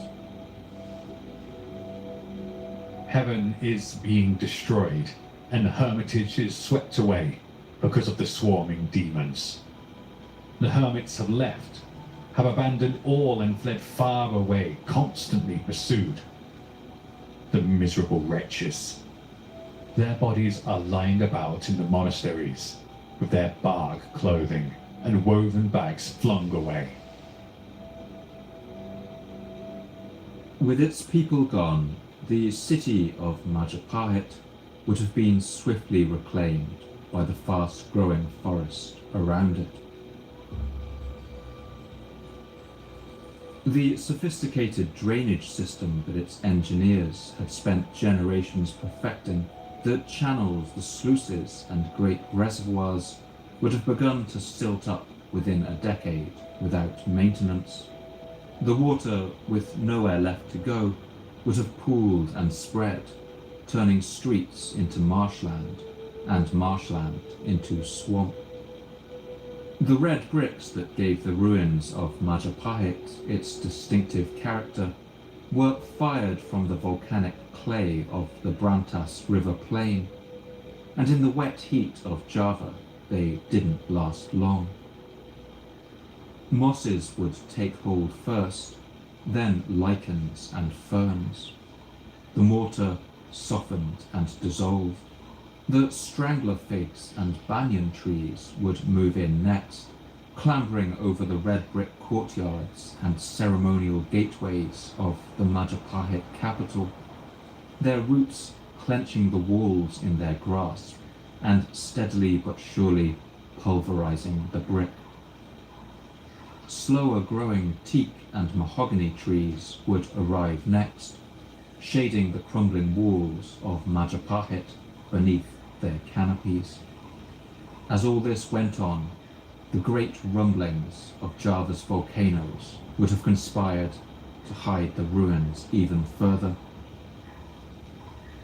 Heaven is being destroyed, and the hermitage is swept away because of the swarming demons. The hermits have left, have abandoned all and fled far away, constantly pursued. The miserable wretches. Their bodies are lying about in the monasteries, with their bark clothing and woven bags flung away. With its people gone, the city of Majapahit would have been swiftly reclaimed by the fast-growing forest around it. The sophisticated drainage system that its engineers had spent generations perfecting, the channels, the sluices, and great reservoirs would have begun to silt up within a decade without maintenance. The water, with nowhere left to go, would have pooled and spread, turning streets into marshland and marshland into swamp. The red bricks that gave the ruins of Majapahit its distinctive character were fired from the volcanic clay of the Brantas River plain, and in the wet heat of Java they didn't last long. Mosses would take hold first, then lichens and ferns. The mortar softened and dissolved. The strangler figs and banyan trees would move in next, clambering over the red brick courtyards and ceremonial gateways of the Majapahit capital, their roots clenching the walls in their grasp and steadily but surely pulverizing the brick. Slower growing teak and mahogany trees would arrive next, shading the crumbling walls of Majapahit beneath their canopies. As all this went on, the great rumblings of Java's volcanoes would have conspired to hide the ruins even further.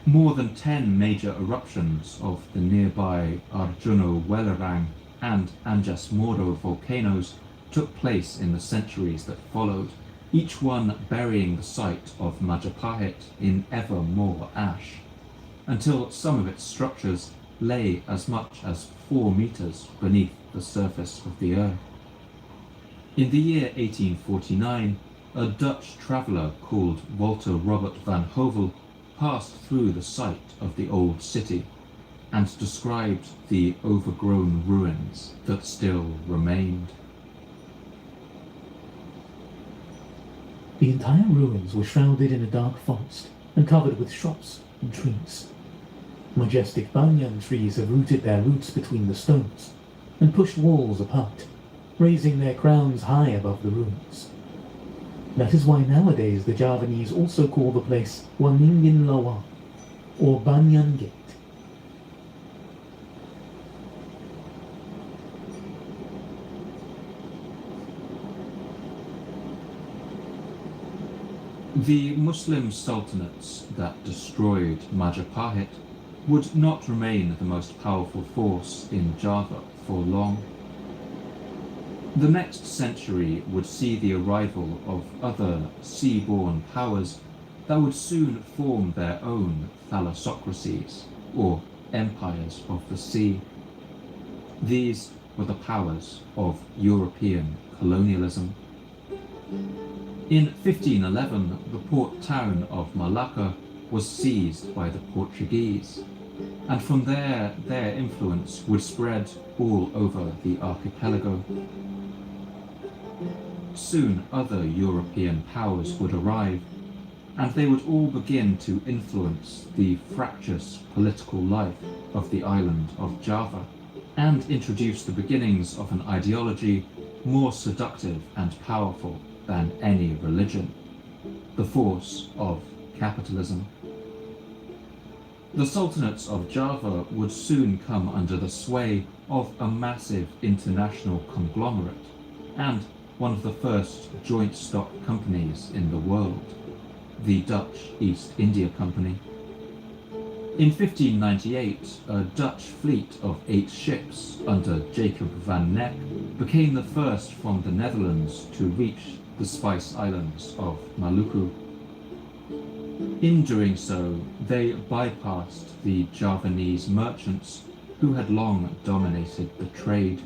More than 10 major eruptions of the nearby Arjuno Welerang and Anjas Moro volcanoes took place in the centuries that followed, each one burying the site of Majapahit in ever more ash, until some of its structures lay as much as 4 meters beneath the surface of the earth. In the year 1849, a Dutch traveller called Walter Robert van Hovel passed through the site of the old city and described the overgrown ruins that still remained. The entire ruins were shrouded in a dark forest and covered with shrubs and trees. Majestic banyan trees have rooted their roots between the stones and pushed walls apart, raising their crowns high above the ruins. That is why nowadays the Javanese also call the place Waningin Lawa, or Banyan Gate. The Muslim sultanates that destroyed Majapahit would not remain the most powerful force in Java for long. The next century would see the arrival of other sea-borne powers that would soon form their own thalassocracies, or empires of the sea. These were the powers of European colonialism. In 1511, the port town of Malacca was seized by the Portuguese, and from there their influence would spread all over the archipelago. Soon other European powers would arrive, and they would all begin to influence the fractious political life of the island of Java, and introduce the beginnings of an ideology more seductive and powerful than any religion, the force of capitalism. The sultanates of Java would soon come under the sway of a massive international conglomerate and one of the first joint stock companies in the world, the Dutch East India Company. In 1598, a Dutch fleet of 8 ships under Jacob van Neck became the first from the Netherlands to reach the Spice Islands of Maluku. In doing so, they bypassed the Javanese merchants who had long dominated the trade.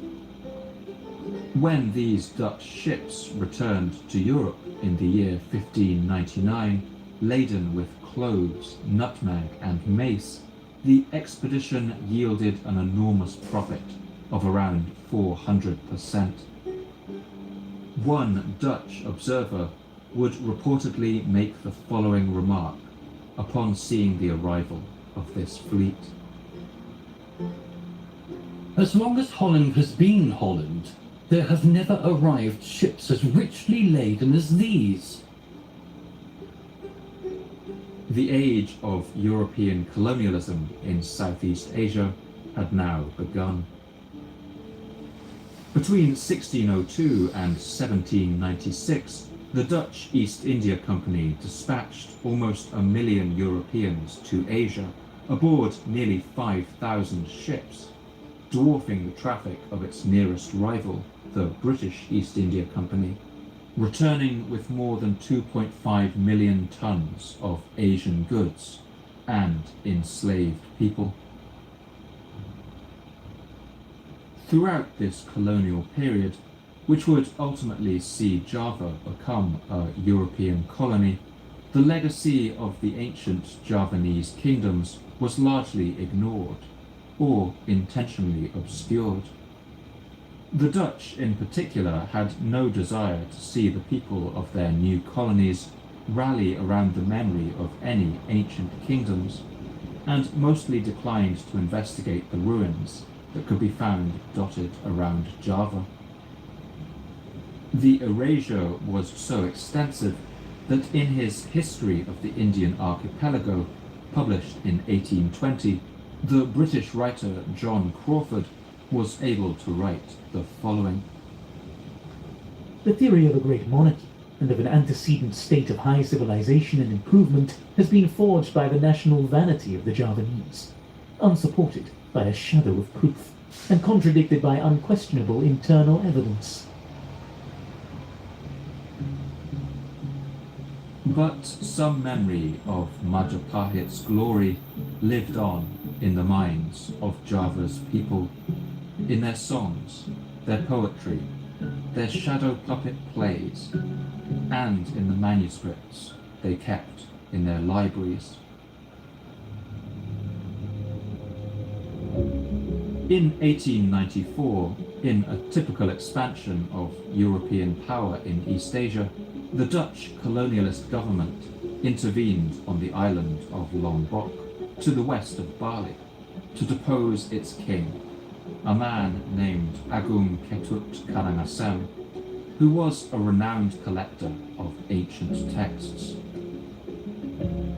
When these Dutch ships returned to Europe in the year 1599, laden with cloves, nutmeg and mace, the expedition yielded an enormous profit of around 400%. One Dutch observer would reportedly make the following remark upon seeing the arrival of this fleet. As long as Holland has been Holland, there have never arrived ships as richly laden as these. The age of European colonialism in Southeast Asia had now begun. Between 1602 and 1796, the Dutch East India Company dispatched almost 1 million Europeans to Asia aboard nearly 5,000 ships, dwarfing the traffic of its nearest rival, the British East India Company, returning with more than 2.5 million tons of Asian goods and enslaved people. Throughout this colonial period, which would ultimately see Java become a European colony, the legacy of the ancient Javanese kingdoms was largely ignored or intentionally obscured. The Dutch in particular had no desire to see the people of their new colonies rally around the memory of any ancient kingdoms, and mostly declined to investigate the ruins that could be found dotted around Java. The erasure was so extensive that in his History of the Indian Archipelago, published in 1820, the British writer John Crawford was able to write the following. The theory of a great monarchy and of an antecedent state of high civilization and improvement has been forged by the national vanity of the Javanese, unsupported by a shadow of proof, and contradicted by unquestionable internal evidence. But some memory of Majapahit's glory lived on in the minds of Java's people, in their songs, their poetry, their shadow puppet plays, and in the manuscripts they kept in their libraries. In 1894, in a typical expansion of European power in East Asia, the Dutch colonialist government intervened on the island of Lombok, to the west of Bali, to depose its king, a man named Agung Ketut Karangasem, who was a renowned collector of ancient texts.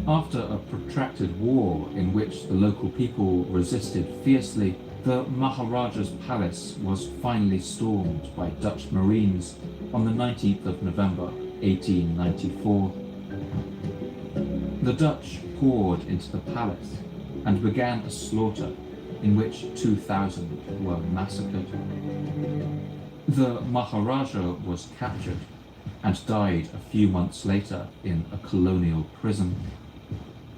After a protracted war in which the local people resisted fiercely, the Maharaja's palace was finally stormed by Dutch Marines on the 19th of November 1894. The Dutch poured into the palace and began a slaughter in which 2,000 were massacred. The Maharaja was captured and died a few months later in a colonial prison.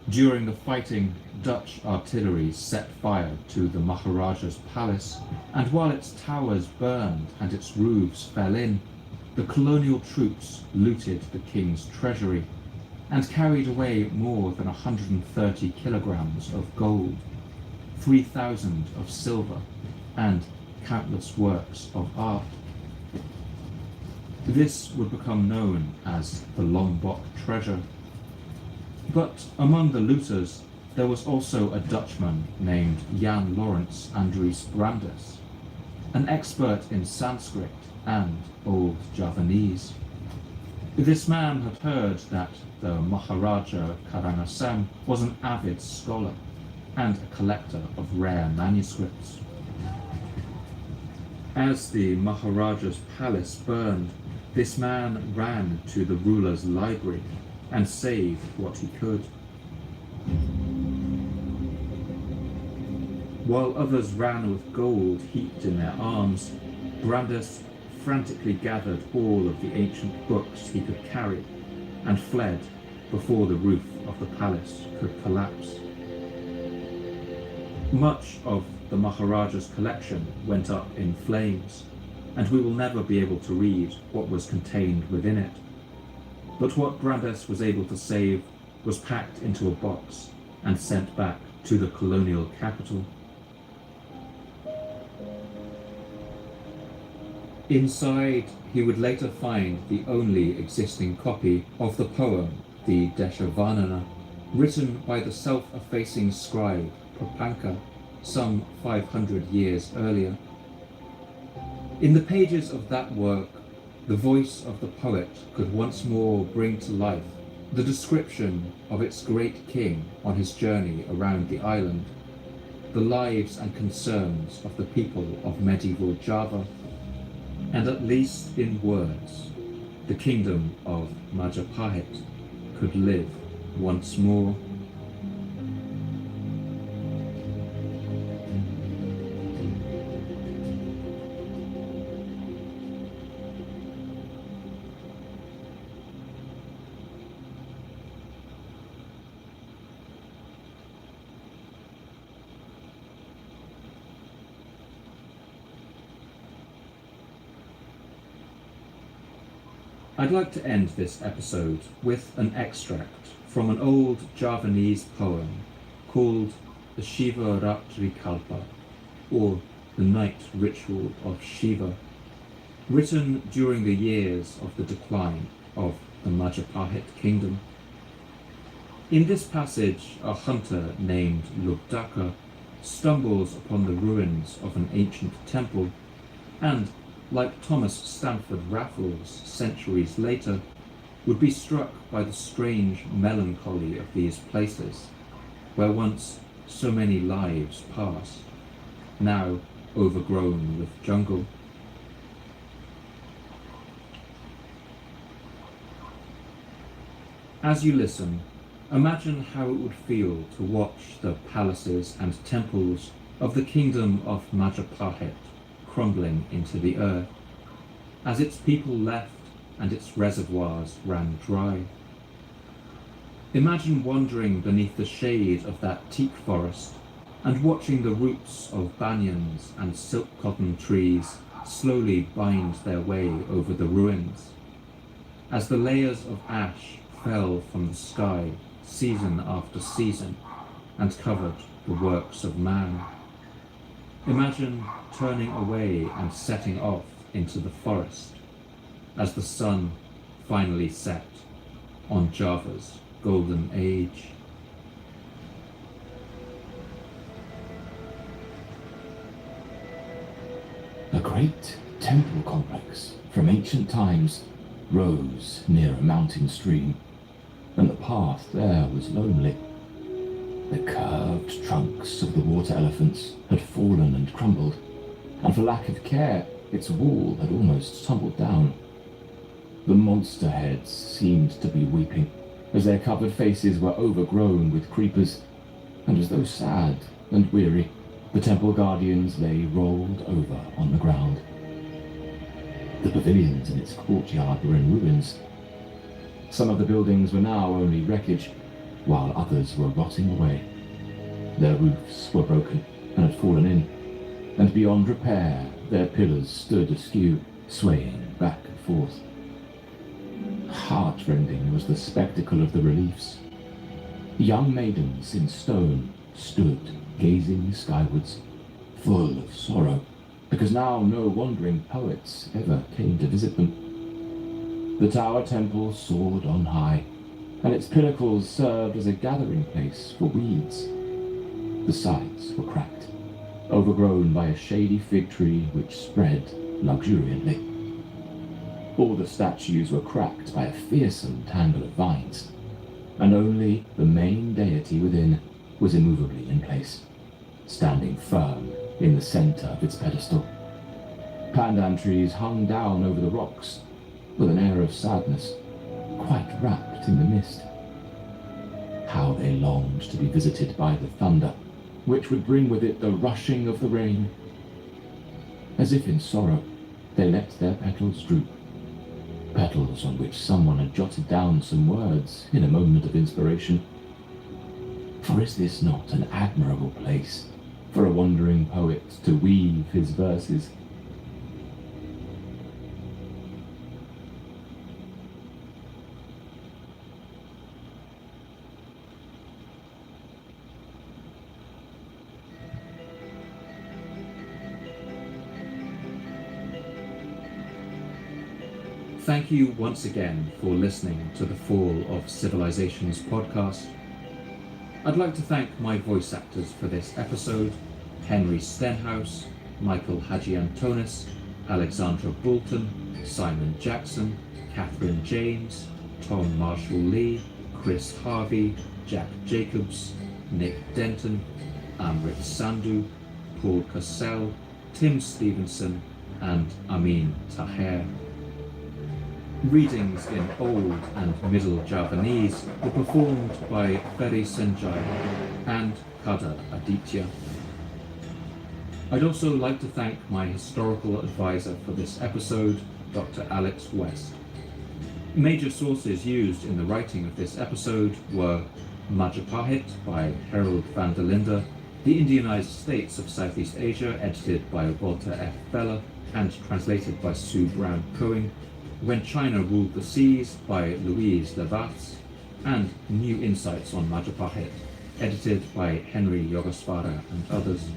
During the fighting, Dutch artillery set fire to the Maharaja's palace, and while its towers burned and its roofs fell in, the colonial troops looted the king's treasury and carried away more than 130 kilograms of gold, 3,000 of silver, and countless works of art. This would become known as the Lombok treasure. But among the looters, there was also a Dutchman named Jan Lawrence Andries Brandes, an expert in Sanskrit and Old Javanese. This man had heard that the Maharaja Karangasem was an avid scholar and a collector of rare manuscripts. As the Maharaja's palace burned, this man ran to the ruler's library and saved what he could. While others ran with gold heaped in their arms, Brandes frantically gathered all of the ancient books he could carry and fled before the roof of the palace could collapse. Much of the Maharaja's collection went up in flames, and we will never be able to read what was contained within it. But what Brandes was able to save was packed into a box and sent back to the colonial capital. Inside, he would later find the only existing copy of the poem, the Deshavarnana, written by the self-effacing scribe Prapanka some 500 years earlier. In the pages of that work, the voice of the poet could once more bring to life the description of its great king on his journey around the island, the lives and concerns of the people of medieval Java, and at least in words, the kingdom of Majapahit could live once more. I'd like to end this episode with an extract from an old Javanese poem called the Shiva Ratri Kalpa, or the Night Ritual of Shiva, written during the years of the decline of the Majapahit kingdom. In this passage, a hunter named Lugdaka stumbles upon the ruins of an ancient temple and, like Thomas Stamford Raffles centuries later, would be struck by the strange melancholy of these places, where once so many lives passed, now overgrown with jungle. As you listen, imagine how it would feel to watch the palaces and temples of the kingdom of Majapahit crumbling into the earth, as its people left and its reservoirs ran dry. Imagine wandering beneath the shade of that teak forest and watching the roots of banyans and silk cotton trees slowly bind their way over the ruins, as the layers of ash fell from the sky season after season and covered the works of man. Imagine turning away and setting off into the forest as the sun finally set on Java's golden age. A great temple complex from ancient times rose near a mountain stream, and the path there was lonely. The curved trunks of the water elephants had fallen and crumbled, and for lack of care, its wall had almost tumbled down. The monster heads seemed to be weeping, as their covered faces were overgrown with creepers, and as though sad and weary, the temple guardians lay rolled over on the ground. The pavilions in its courtyard were in ruins. Some of the buildings were now only wreckage, while others were rotting away. Their roofs were broken and had fallen in, and beyond repair their pillars stood askew, swaying back and forth. Heartrending was the spectacle of the reliefs. Young maidens in stone stood gazing skywards, full of sorrow, because now no wandering poets ever came to visit them. The tower temple soared on high, and its pinnacles served as a gathering place for weeds. The sides were cracked, overgrown by a shady fig tree which spread luxuriantly. All the statues were cracked by a fearsome tangle of vines, and only the main deity within was immovably in place, standing firm in the center of its pedestal. Pandan trees hung down over the rocks with an air of sadness, quite wrapped in the mist. How they longed to be visited by the thunder, which would bring with it the rushing of the rain. As if in sorrow, they let their petals droop, petals on which someone had jotted down some words in a moment of inspiration. For is this not an admirable place for a wandering poet to weave his verses? Thank you once again for listening to the Fall of Civilizations podcast. I'd like to thank my voice actors for this episode: Henry Stenhouse, Michael Hadjiantonis, Alexandra Boulton, Simon Jackson, Catherine James, Tom Marshall-Lee, Chris Harvey, Jack Jacobs, Nick Denton, Amrit Sandhu, Paul Cassell, Tim Stevenson, and Amin Taher. Readings in Old and Middle Javanese were performed by Ferry Senjai and Kada Aditya. I'd also like to thank my historical advisor for this episode, Dr. Alex West. Major sources used in the writing of this episode were Majapahit by Harold van der Linde, The Indianized States of Southeast Asia, edited by Walter F. Feller and translated by Sue Brown Coing, When China Ruled the Seas by Louise Levatz, and New Insights on Majapahit, edited by Henry Yogasvara and others.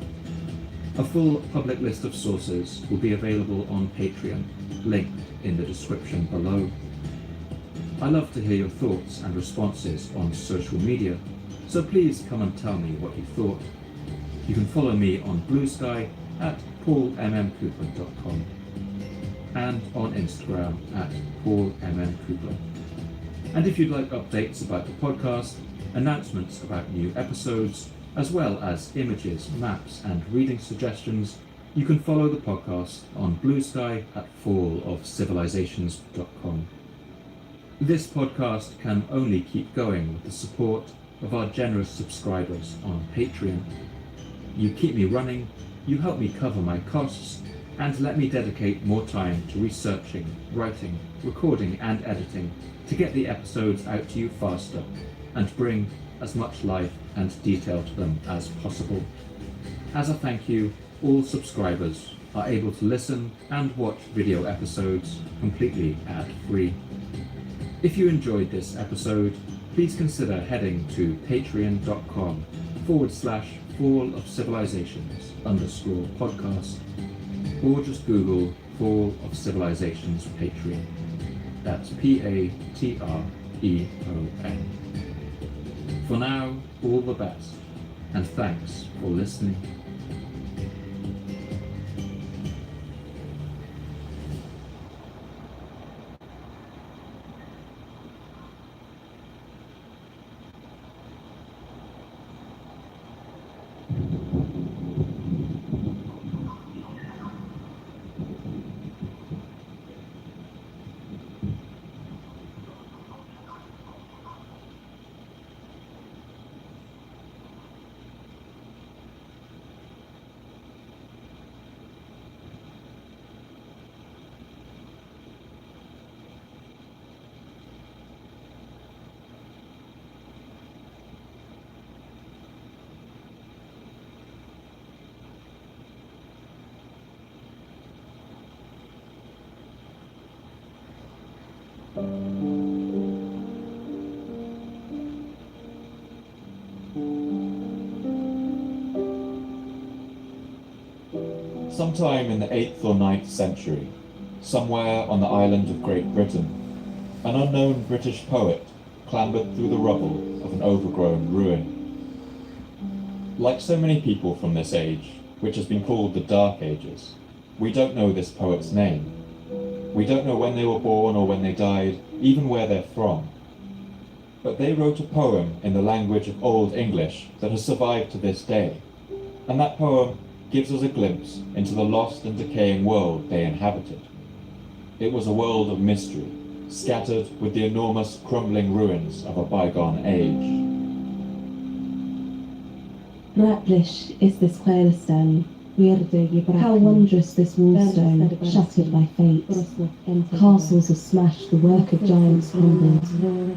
A full public list of sources will be available on Patreon, linked in the description below. I love to hear your thoughts and responses on social media, so please come and tell me what you thought. You can follow me on Blue Sky at paulmmcooper.com and on Instagram at paulmmcooper. And if you'd like updates about the podcast, announcements about new episodes, as well as images, maps and reading suggestions, you can follow the podcast on Blue Sky at fallofcivilizations.com. This podcast can only keep going with the support of our generous subscribers on Patreon. You keep me running, you help me cover my costs, and let me dedicate more time to researching, writing, recording and editing to get the episodes out to you faster and bring as much life and detail to them as possible. As a thank you, all subscribers are able to listen and watch video episodes completely ad-free. If you enjoyed this episode, please consider heading to patreon.com/fallofcivilizations_podcast, or just Google Fall of Civilizations Patreon. That's Patreon. For now, all the best, and thanks for listening. Sometime in the 8th or 9th century, somewhere on the island of Great Britain, an unknown British poet clambered through the rubble of an overgrown ruin. Like so many people from this age, which has been called the Dark Ages, we don't know this poet's name. We don't know when they were born or when they died, even where they're from. But they wrote a poem in the language of Old English that has survived to this day, and that poem gives us a glimpse into the lost and decaying world they inhabited. It was a world of mystery, scattered with the enormous crumbling ruins of a bygone age. Raplish is this Quailstone. How wondrous this wallstone, shattered by fate. Castles have smashed, the work of giants crumbled.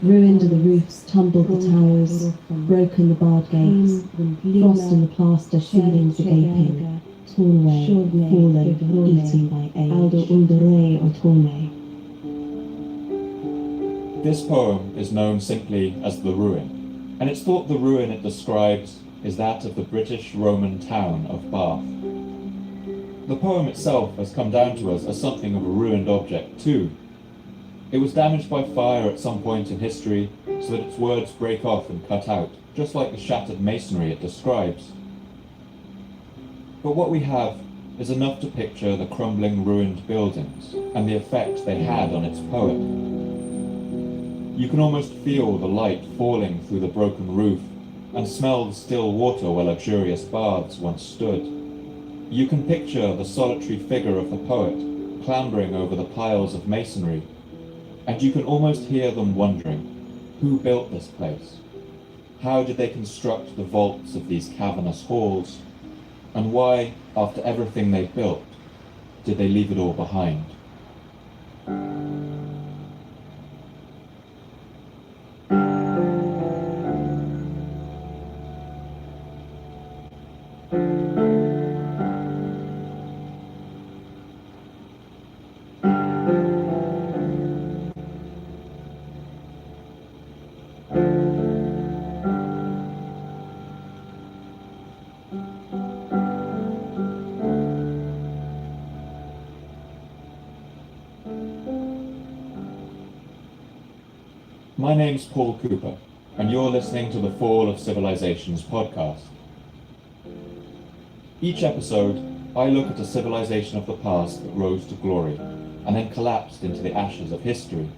Ruined are the roofs, tumbled the towers, broken the barred gates. Frost in the plaster, ceilings are gaping. Torn away, fallen, eaten by age. This poem is known simply as The Ruin, and it's thought the ruin it describes is that of the British Roman town of Bath. The poem itself has come down to us as something of a ruined object too. It was damaged by fire at some point in history, so that its words break off and cut out, just like the shattered masonry it describes. But what we have is enough to picture the crumbling ruined buildings and the effect they had on its poet. You can almost feel the light falling through the broken roof and smell the still water where luxurious baths once stood. You can picture the solitary figure of the poet clambering over the piles of masonry, and you can almost hear them wondering, who built this place? How did they construct the vaults of these cavernous halls? And why, after everything they built, did they leave it all behind? My name's Paul Cooper, and you're listening to the Fall of Civilizations podcast. Each episode, I look at a civilization of the past that rose to glory, and then collapsed into the ashes of history.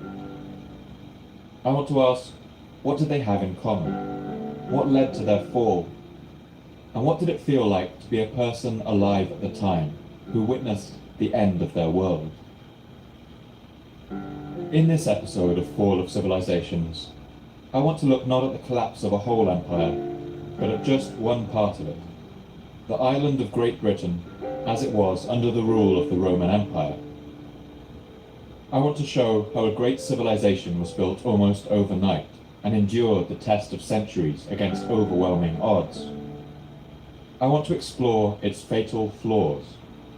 I want to ask, what did they have in common? What led to their fall? And what did it feel like to be a person alive at the time who witnessed the end of their world? In this episode of Fall of Civilizations, I want to look not at the collapse of a whole empire, but at just one part of it, the island of Great Britain as it was under the rule of the Roman Empire. I want to show how a great civilization was built almost overnight and endured the test of centuries against overwhelming odds. I want to explore its fatal flaws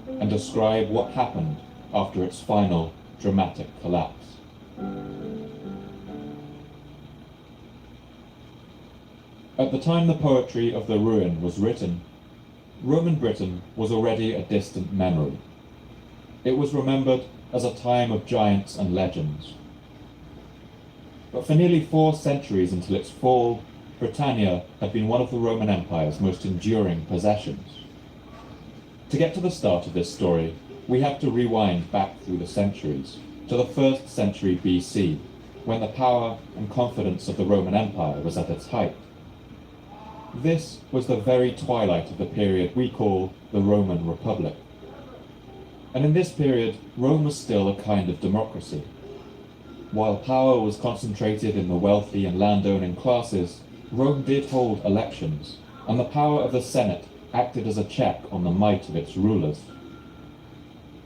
and describe what happened after its final dramatic collapse. At the time the poetry of the Ruin was written, Roman Britain was already a distant memory. It was remembered as a time of giants and legends. But for nearly 4 centuries until its fall, Britannia had been one of the Roman Empire's most enduring possessions. To get to the start of this story, we have to rewind back through the centuries, to the 1st century BC, when the power and confidence of the Roman Empire was at its height. This was the very twilight of the period we call the Roman Republic. And in this period, Rome was still a kind of democracy. While power was concentrated in the wealthy and landowning classes, Rome did hold elections, and the power of the Senate acted as a check on the might of its rulers.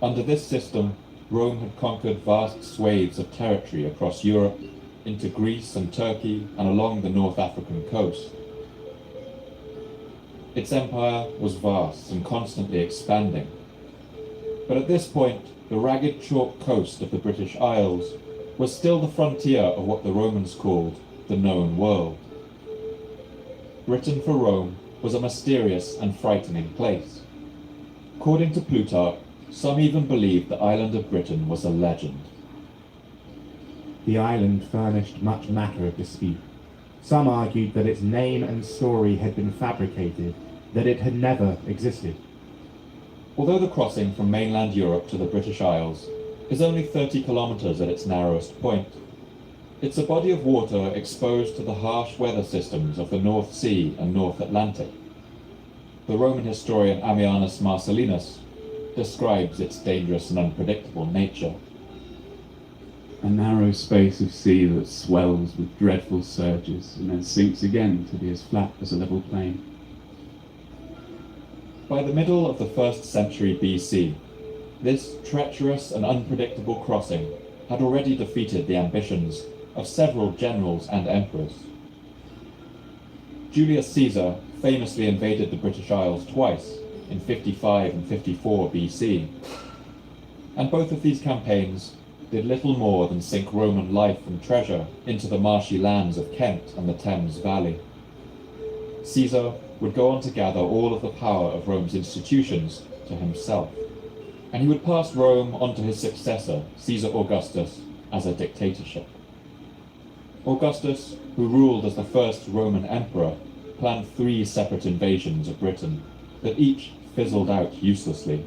Under this system, Rome had conquered vast swathes of territory across Europe, into Greece and Turkey, and along the North African coast. Its empire was vast and constantly expanding. But at this point, the ragged chalk coast of the British Isles was still the frontier of what the Romans called the known world. Britain for Rome was a mysterious and frightening place. According to Plutarch, some even believed the island of Britain was a legend. The island furnished much matter of dispute. Some argued that its name and story had been fabricated, that it had never existed. Although the crossing from mainland Europe to the British Isles is only 30 kilometers at its narrowest point, it's a body of water exposed to the harsh weather systems of the North Sea and North Atlantic. The Roman historian Ammianus Marcellinus describes its dangerous and unpredictable nature. A narrow space of sea that swells with dreadful surges and then sinks again to be as flat as a level plain. By the middle of the 1st century BC, this treacherous and unpredictable crossing had already defeated the ambitions of several generals and emperors. Julius Caesar famously invaded the British Isles twice, in 55 and 54 BC, and both of these campaigns did little more than sink Roman life and treasure into the marshy lands of Kent and the Thames Valley. Caesar would go on to gather all of the power of Rome's institutions to himself, and he would pass Rome on to his successor, Caesar Augustus, as a dictatorship. Augustus, who ruled as the first Roman emperor, planned 3 separate invasions of Britain that each fizzled out uselessly.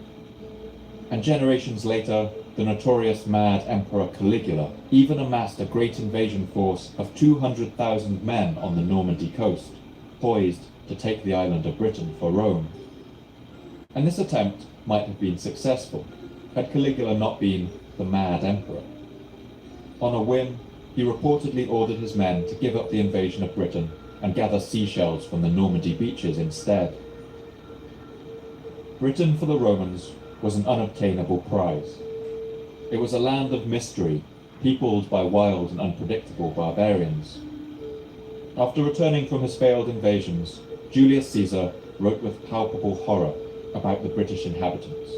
And generations later, the notorious mad Emperor Caligula even amassed a great invasion force of 200,000 men on the Normandy coast, poised to take the island of Britain for Rome. And this attempt might have been successful, had Caligula not been the mad emperor. On a whim, he reportedly ordered his men to give up the invasion of Britain and gather seashells from the Normandy beaches instead. Britain for the Romans was an unobtainable prize. It was a land of mystery, peopled by wild and unpredictable barbarians. After returning from his failed invasions, Julius Caesar wrote with palpable horror about the British inhabitants.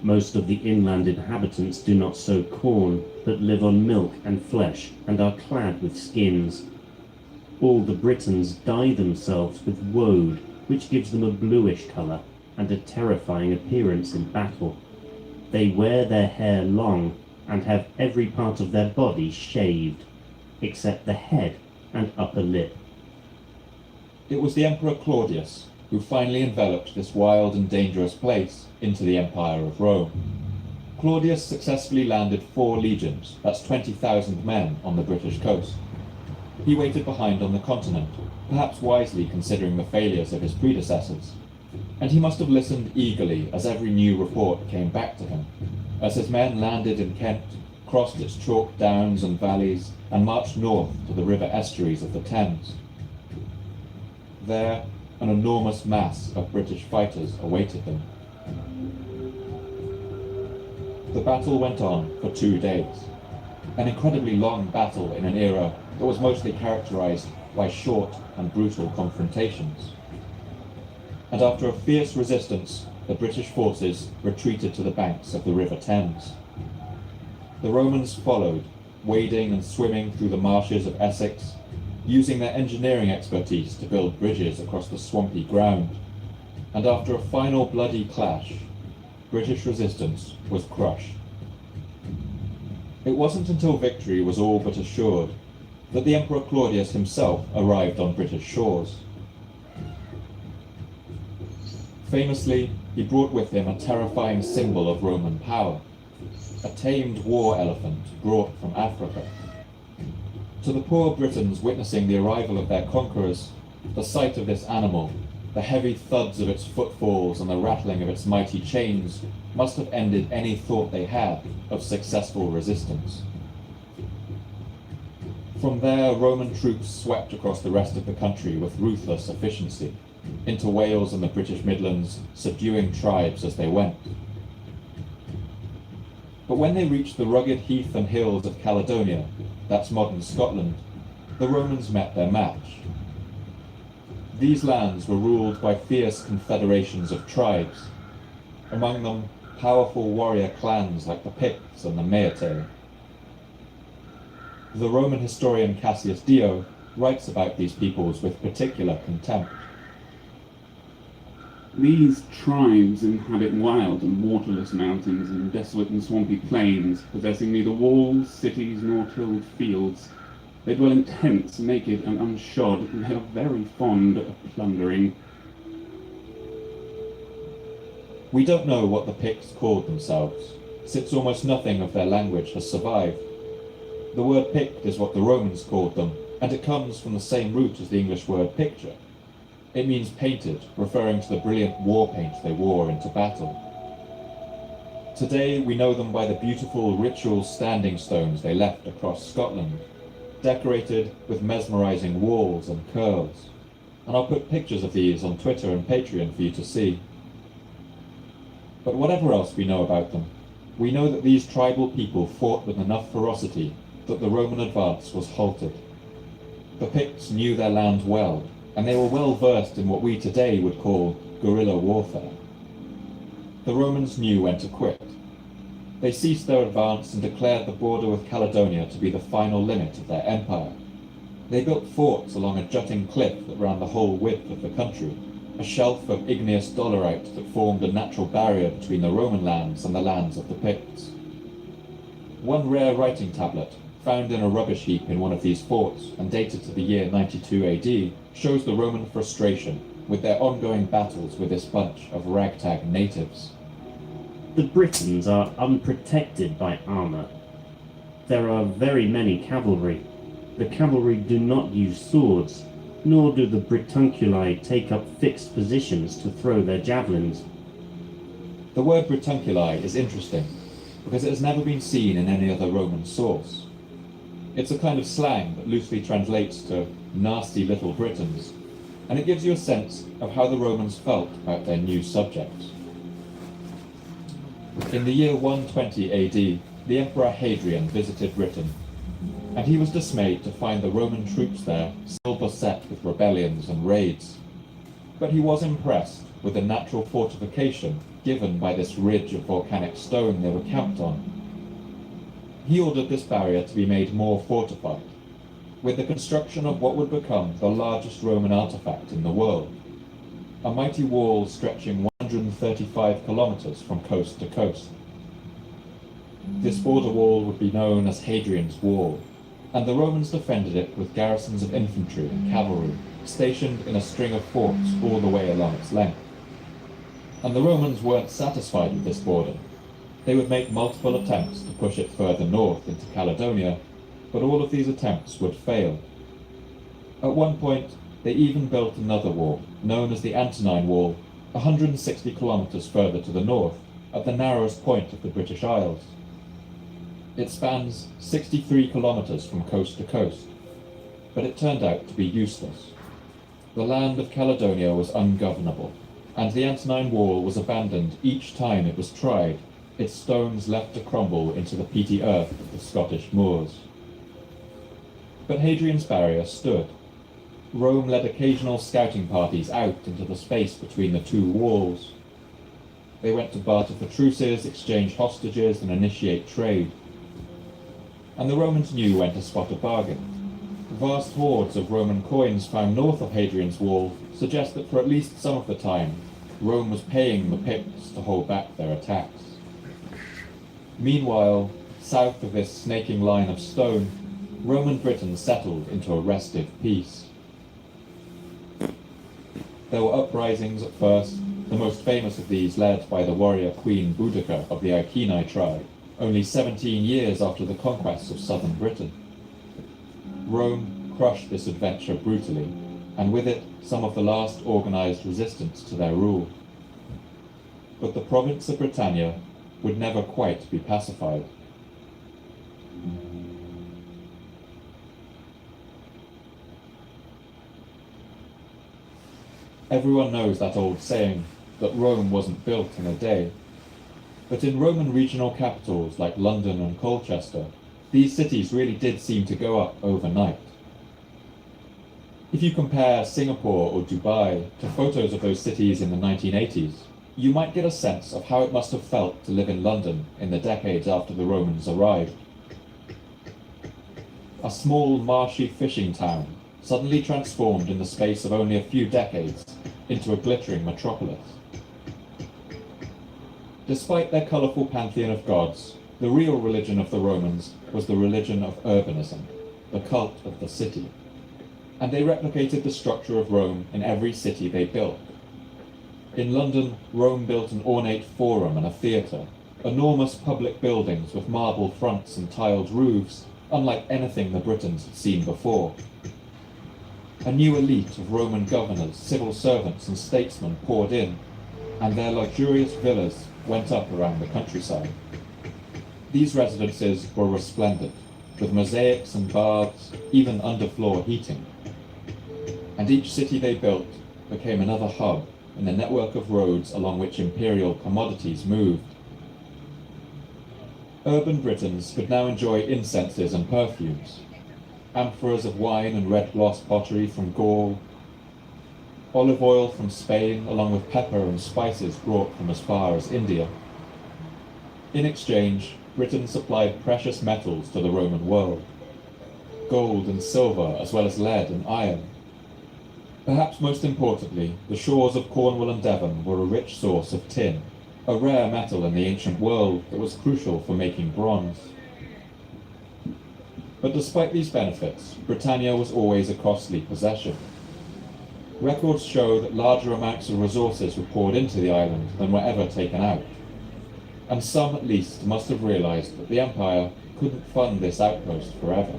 Most of the inland inhabitants do not sow corn, but live on milk and flesh, and are clad with skins. All the Britons dye themselves with woad, which gives them a bluish colour, and a terrifying appearance in battle. They wear their hair long, and have every part of their body shaved, except the head and upper lip. It was the Emperor Claudius who finally enveloped this wild and dangerous place into the Empire of Rome. Claudius successfully landed 4 legions, that's 20,000 men, on the British coast. He waited behind on the continent, perhaps wisely considering the failures of his predecessors. And he must have listened eagerly as every new report came back to him, as his men landed in Kent, crossed its chalk downs and valleys, and marched north to the river estuaries of the Thames. There, an enormous mass of British fighters awaited them. The battle went on for 2 days, an incredibly long battle in an era that was mostly characterized by short and brutal confrontations. And after a fierce resistance, the British forces retreated to the banks of the River Thames. The Romans followed, wading and swimming through the marshes of Essex, using their engineering expertise to build bridges across the swampy ground. And after a final bloody clash, British resistance was crushed. It wasn't until victory was all but assured that the Emperor Claudius himself arrived on British shores. Famously, he brought with him a terrifying symbol of Roman power, a tamed war elephant brought from Africa. To the poor Britons witnessing the arrival of their conquerors, the sight of this animal, the heavy thuds of its footfalls and the rattling of its mighty chains must have ended any thought they had of successful resistance. From there, Roman troops swept across the rest of the country with ruthless efficiency, into Wales and the British Midlands, subduing tribes as they went. But when they reached the rugged heath and hills of Caledonia, that's modern Scotland, the Romans met their match. These lands were ruled by fierce confederations of tribes, among them powerful warrior clans like the Picts and the Meatae. The Roman historian Cassius Dio writes about these peoples with particular contempt. These tribes inhabit wild and waterless mountains and desolate and swampy plains, possessing neither walls, cities, nor tilled fields. They dwell in tents, naked and unshod, and they are very fond of plundering. We don't know what the Picts called themselves, since almost nothing of their language has survived. The word Pict is what the Romans called them, and it comes from the same root as the English word picture. It means painted, referring to the brilliant war paint they wore into battle. Today we know them by the beautiful ritual standing stones they left across Scotland, decorated with mesmerizing walls and curls. And I'll put pictures of these on Twitter and Patreon for you to see. But whatever else we know about them, we know that these tribal people fought with enough ferocity that the Roman advance was halted. The Picts knew their land well, and they were well versed in what we today would call guerrilla warfare. The Romans knew when to quit. They ceased their advance and declared the border with Caledonia to be the final limit of their empire. They built forts along a jutting cliff that ran the whole width of the country, a shelf of igneous dolerite that formed a natural barrier between the Roman lands and the lands of the Picts. One rare writing tablet, found in a rubbish heap in one of these forts and dated to the year 92 AD, shows the Roman frustration with their ongoing battles with this bunch of ragtag natives. The Britons are unprotected by armour. There are very many cavalry. The cavalry do not use swords, nor do the Britunculi take up fixed positions to throw their javelins. The word Britunculi is interesting because it has never been seen in any other Roman source. It's a kind of slang that loosely translates to nasty little Britons, and it gives you a sense of how the Romans felt about their new subjects. In the year 120 AD, the Emperor Hadrian visited Britain, and he was dismayed to find the Roman troops there still beset with rebellions and raids. But he was impressed with the natural fortification given by this ridge of volcanic stone they were camped on. He ordered this barrier to be made more fortified, with the construction of what would become the largest Roman artifact in the world, a mighty wall stretching 135 kilometers from coast to coast. This border wall would be known as Hadrian's Wall, and the Romans defended it with garrisons of infantry and cavalry stationed in a string of forts all the way along its length. And the Romans weren't satisfied with this border. They would make multiple attempts to push it further north into Caledonia, but all of these attempts would fail. At one point, they even built another wall, known as the Antonine Wall, 160 kilometers further to the north, at the narrowest point of the British Isles. It spans 63 kilometers from coast to coast, but it turned out to be useless. The land of Caledonia was ungovernable, and the Antonine Wall was abandoned each time it was tried, its stones left to crumble into the peaty earth of the Scottish moors. But Hadrian's barrier stood. Rome led occasional scouting parties out into the space between the two walls. They went to barter for truces, exchange hostages, and initiate trade. And the Romans knew when to spot a bargain. Vast hoards of Roman coins found north of Hadrian's Wall suggest that for at least some of the time, Rome was paying the Picts to hold back their attacks. Meanwhile, south of this snaking line of stone, Roman Britain settled into a restive peace. There were uprisings at first, the most famous of these led by the warrior Queen Boudicca of the Iceni tribe, only 17 years after the conquest of southern Britain. Rome crushed this adventure brutally, and with it some of the last organized resistance to their rule. But the province of Britannia would never quite be pacified. Everyone knows that old saying that Rome wasn't built in a day. But in Roman regional capitals like London and Colchester, these cities really did seem to go up overnight. If you compare Singapore or Dubai to photos of those cities in the 1980s, you might get a sense of how it must have felt to live in London in the decades after the Romans arrived. A small, marshy fishing town suddenly transformed in the space of only a few decades into a glittering metropolis. Despite their colourful pantheon of gods, the real religion of the Romans was the religion of urbanism, the cult of the city. And they replicated the structure of Rome in every city they built. In London, Rome built an ornate forum and a theatre, enormous public buildings with marble fronts and tiled roofs, unlike anything the Britons had seen before. A new elite of Roman governors, civil servants and statesmen poured in, and their luxurious villas went up around the countryside. These residences were resplendent, with mosaics and baths, even underfloor heating. And each city they built became another hub in the network of roads along which imperial commodities moved. Urban Britons could now enjoy incenses and perfumes, amphoras of wine and red gloss pottery from Gaul, olive oil from Spain, along with pepper and spices brought from as far as India. In exchange, Britain supplied precious metals to the Roman world, gold and silver, as well as lead and iron. Perhaps most importantly, the shores of Cornwall and Devon were a rich source of tin, a rare metal in the ancient world that was crucial for making bronze. But despite these benefits, Britannia was always a costly possession. Records show that larger amounts of resources were poured into the island than were ever taken out. And some, at least, must have realized that the Empire couldn't fund this outpost forever.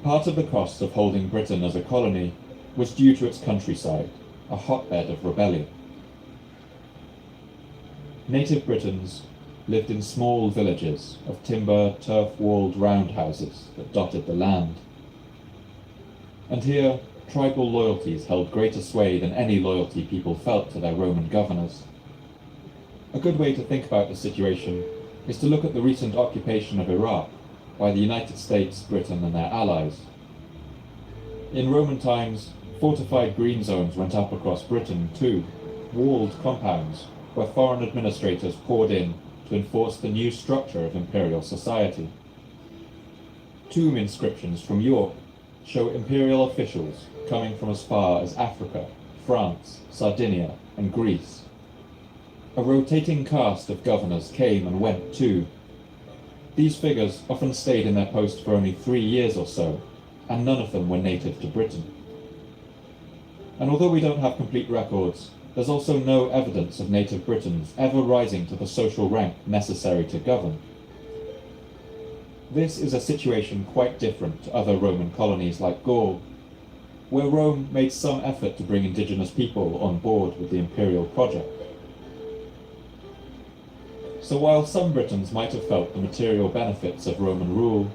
Part of the cost of holding Britain as a colony was due to its countryside, a hotbed of rebellion. Native Britons lived in small villages of timber, turf-walled roundhouses that dotted the land. And here, tribal loyalties held greater sway than any loyalty people felt to their Roman governors. A good way to think about the situation is to look at the recent occupation of Iraq by the United States, Britain, and their allies. In Roman times, fortified green zones went up across Britain too, walled compounds where foreign administrators poured in to enforce the new structure of imperial society. Tomb inscriptions from York show imperial officials coming from as far as Africa, France, Sardinia, and Greece. A rotating cast of governors came and went too. These figures often stayed in their post for only 3 years or so, and none of them were native to Britain. And although we don't have complete records, there's also no evidence of native Britons ever rising to the social rank necessary to govern. This is a situation quite different to other Roman colonies like Gaul, where Rome made some effort to bring indigenous people on board with the imperial project. So while some Britons might have felt the material benefits of Roman rule,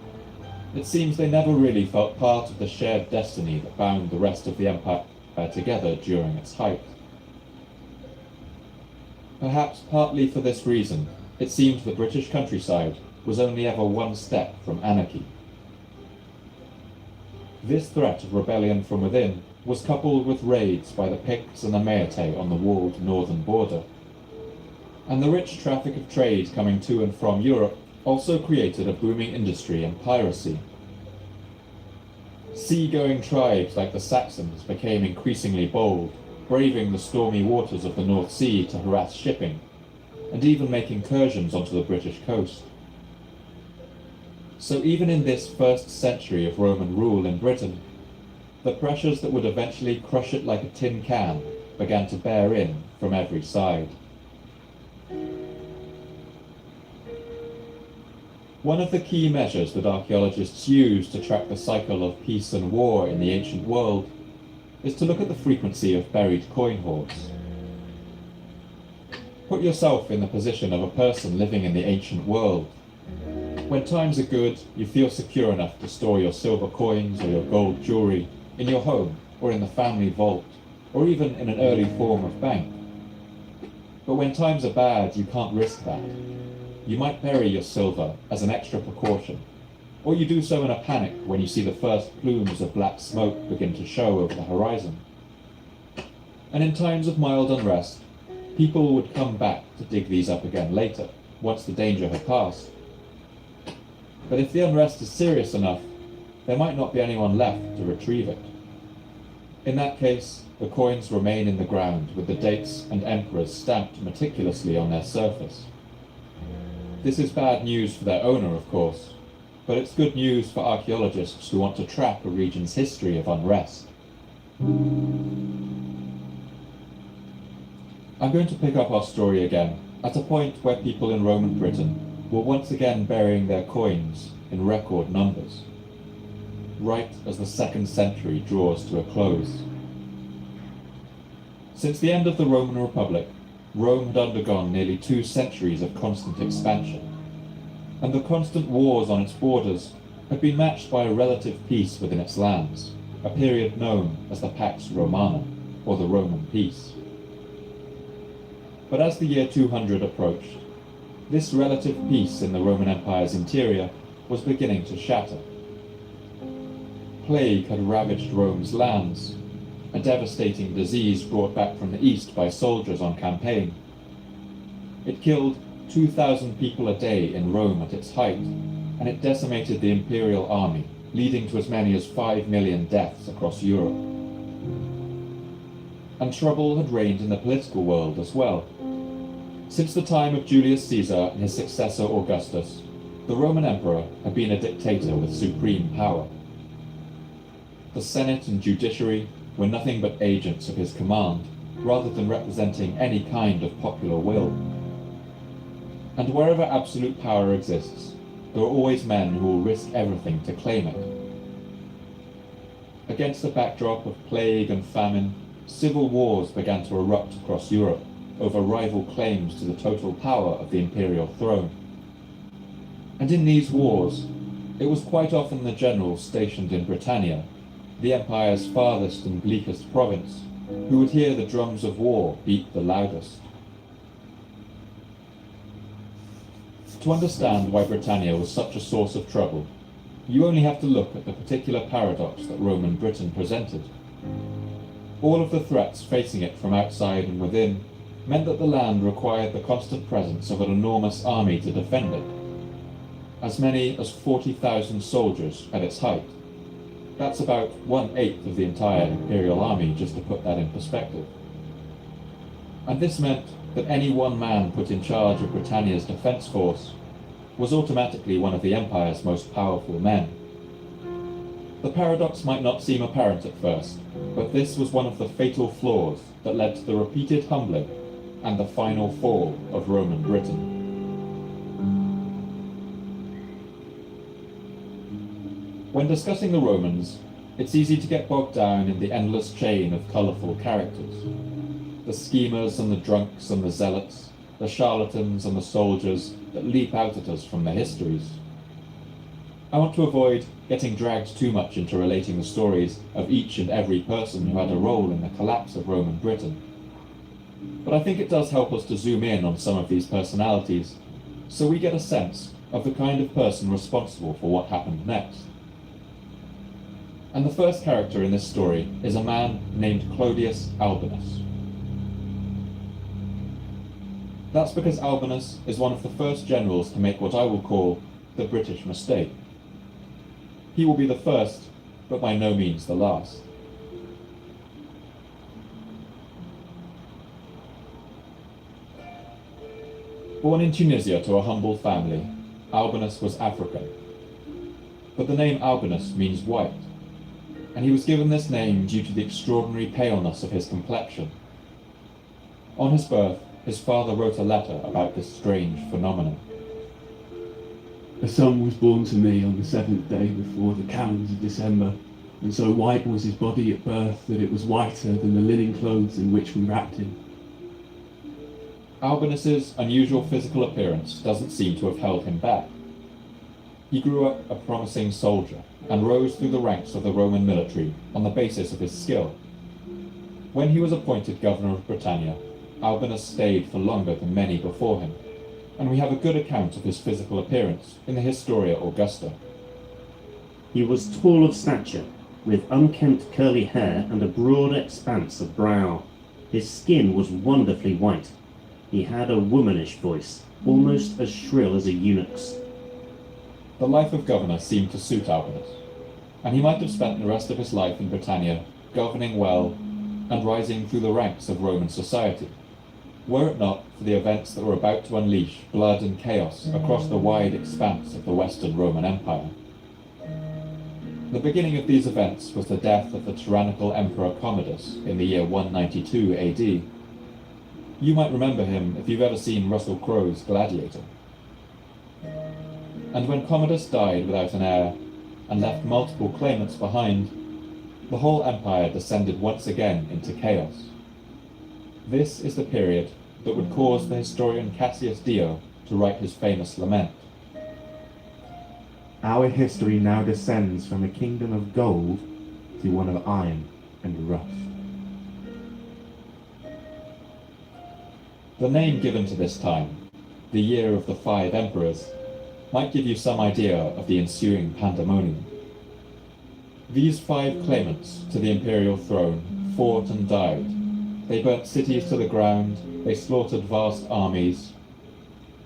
it seems they never really felt part of the shared destiny that bound the rest of the empire together during its height. Perhaps partly for this reason, it seemed the British countryside was only ever one step from anarchy. This threat of rebellion from within was coupled with raids by the Picts and the Meatae on the walled northern border. And the rich traffic of trade coming to and from Europe also created a booming industry in piracy. Sea-going tribes like the Saxons became increasingly bold, braving the stormy waters of the North Sea to harass shipping, and even make incursions onto the British coast. So even in this first century of Roman rule in Britain, the pressures that would eventually crush it like a tin can began to bear in from every side. One of the key measures that archaeologists use to track the cycle of peace and war in the ancient world is to look at the frequency of buried coin hoards. Put yourself in the position of a person living in the ancient world. When times are good, you feel secure enough to store your silver coins or your gold jewelry in your home or in the family vault, or even in an early form of bank. But when times are bad, you can't risk that. You might bury your silver as an extra precaution, or you do so in a panic when you see the first plumes of black smoke begin to show over the horizon. And in times of mild unrest, people would come back to dig these up again later, once the danger had passed. But if the unrest is serious enough, there might not be anyone left to retrieve it. In that case, the coins remain in the ground with the dates and emperors stamped meticulously on their surface. This is bad news for their owner, of course, but it's good news for archaeologists who want to track a region's history of unrest. I'm going to pick up our story again at a point where people in Roman Britain were once again burying their coins in record numbers, right as the 2nd century draws to a close. Since the end of the Roman Republic, Rome had undergone nearly 2 centuries of constant expansion, and the constant wars on its borders had been matched by a relative peace within its lands, a period known as the Pax Romana, or the Roman peace. But as the year 200 approached, this relative peace in the Roman Empire's interior was beginning to shatter. Plague had ravaged Rome's lands, a devastating disease brought back from the east by soldiers on campaign. It killed 2,000 people a day in Rome at its height, and it decimated the imperial army, leading to as many as 5 million deaths across Europe. And trouble had reigned in the political world as well. Since the time of Julius Caesar and his successor Augustus, the Roman emperor had been a dictator with supreme power. The Senate and judiciary were nothing but agents of his command, rather than representing any kind of popular will. And wherever absolute power exists, there are always men who will risk everything to claim it. Against the backdrop of plague and famine, civil wars began to erupt across Europe over rival claims to the total power of the imperial throne. And in these wars, it was quite often the generals stationed in Britannia, the empire's farthest and bleakest province, who would hear the drums of war beat the loudest. To understand why Britannia was such a source of trouble, you only have to look at the particular paradox that Roman Britain presented. All of the threats facing it from outside and within meant that the land required the constant presence of an enormous army to defend it. As many as 40,000 soldiers at its height. That's about 1/8 of the entire imperial army, just to put that in perspective. And this meant that any one man put in charge of Britannia's defence force was automatically one of the Empire's most powerful men. The paradox might not seem apparent at first, but this was one of the fatal flaws that led to the repeated humbling and the final fall of Roman Britain. When discussing the Romans, it's easy to get bogged down in the endless chain of colourful characters. The schemers and the drunks and the zealots, the charlatans and the soldiers that leap out at us from the histories. I want to avoid getting dragged too much into relating the stories of each and every person who had a role in the collapse of Roman Britain. But I think it does help us to zoom in on some of these personalities, so we get a sense of the kind of person responsible for what happened next. And the first character in this story is a man named Clodius Albinus. That's because Albinus is one of the first generals to make what I will call the British mistake. He will be the first, but by no means the last. Born in Tunisia to a humble family, Albinus was African. But the name Albinus means white, and he was given this name due to the extraordinary paleness of his complexion. On his birth, his father wrote a letter about this strange phenomenon. A son was born to me on the 7th day before the calends of December, and so white was his body at birth that it was whiter than the linen clothes in which we wrapped him. Albinus's unusual physical appearance doesn't seem to have held him back. He grew up a promising soldier and rose through the ranks of the Roman military on the basis of his skill. When he was appointed governor of Britannia, Albinus stayed for longer than many before him, and we have a good account of his physical appearance in the Historia Augusta. He was tall of stature, with unkempt curly hair and a broad expanse of brow. His skin was wonderfully white. He had a womanish voice, almost as shrill as a eunuch's. The life of governor seemed to suit Albinus, and he might have spent the rest of his life in Britannia governing well and rising through the ranks of Roman society, were it not for the events that were about to unleash blood and chaos across the wide expanse of the Western Roman Empire. The beginning of these events was the death of the tyrannical Emperor Commodus in the year 192 AD. You might remember him if you've ever seen Russell Crowe's Gladiator. And when Commodus died without an heir and left multiple claimants behind, the whole empire descended once again into chaos. This is the period that would cause the historian Cassius Dio to write his famous lament. Our history now descends from a kingdom of gold to one of iron and rust. The name given to this time, the Year of the Five Emperors, might give you some idea of the ensuing pandemonium. These 5 claimants to the imperial throne fought and died. They burnt cities to the ground, they slaughtered vast armies,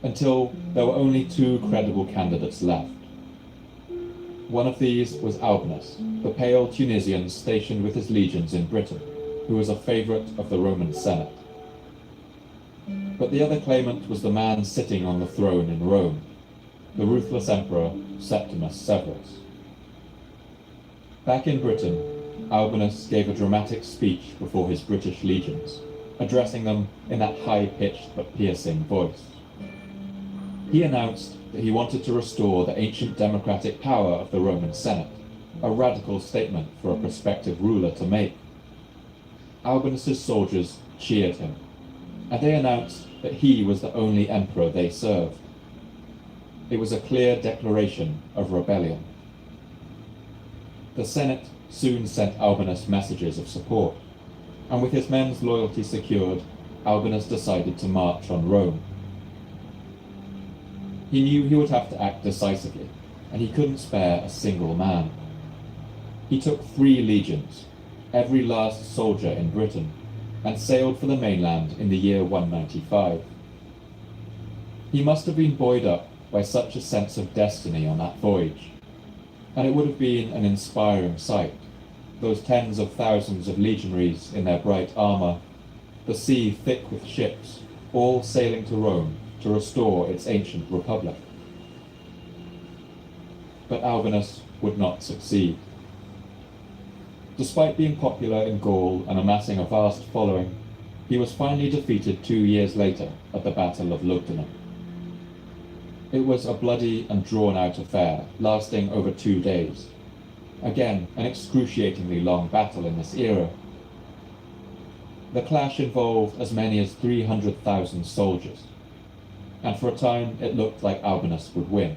until there were only 2 credible candidates left. One of these was Albinus, the pale Tunisian stationed with his legions in Britain, who was a favourite of the Roman Senate. But the other claimant was the man sitting on the throne in Rome, the ruthless Emperor Septimus Severus. Back in Britain, Albinus gave a dramatic speech before his British legions, addressing them in that high-pitched but piercing voice. He announced that he wanted to restore the ancient democratic power of the Roman Senate, a radical statement for a prospective ruler to make. Albinus's soldiers cheered him, and they announced that he was the only emperor they served. It was a clear declaration of rebellion. The Senate soon sent Albinus messages of support, and with his men's loyalty secured, Albinus decided to march on Rome. He knew he would have to act decisively, and he couldn't spare a single man. He took 3 legions, every last soldier in Britain, and sailed for the mainland in the year 195. He must have been buoyed up by such a sense of destiny on that voyage, and it would have been an inspiring sight, those tens of thousands of legionaries in their bright armour, the sea thick with ships, all sailing to Rome to restore its ancient republic. But Albinus would not succeed. Despite being popular in Gaul and amassing a vast following, he was finally defeated 2 years later at the Battle of Lugdunum. It was a bloody and drawn-out affair, lasting over 2 days. Again, an excruciatingly long battle in this era. The clash involved as many as 300,000 soldiers, and for a time it looked like Albinus would win.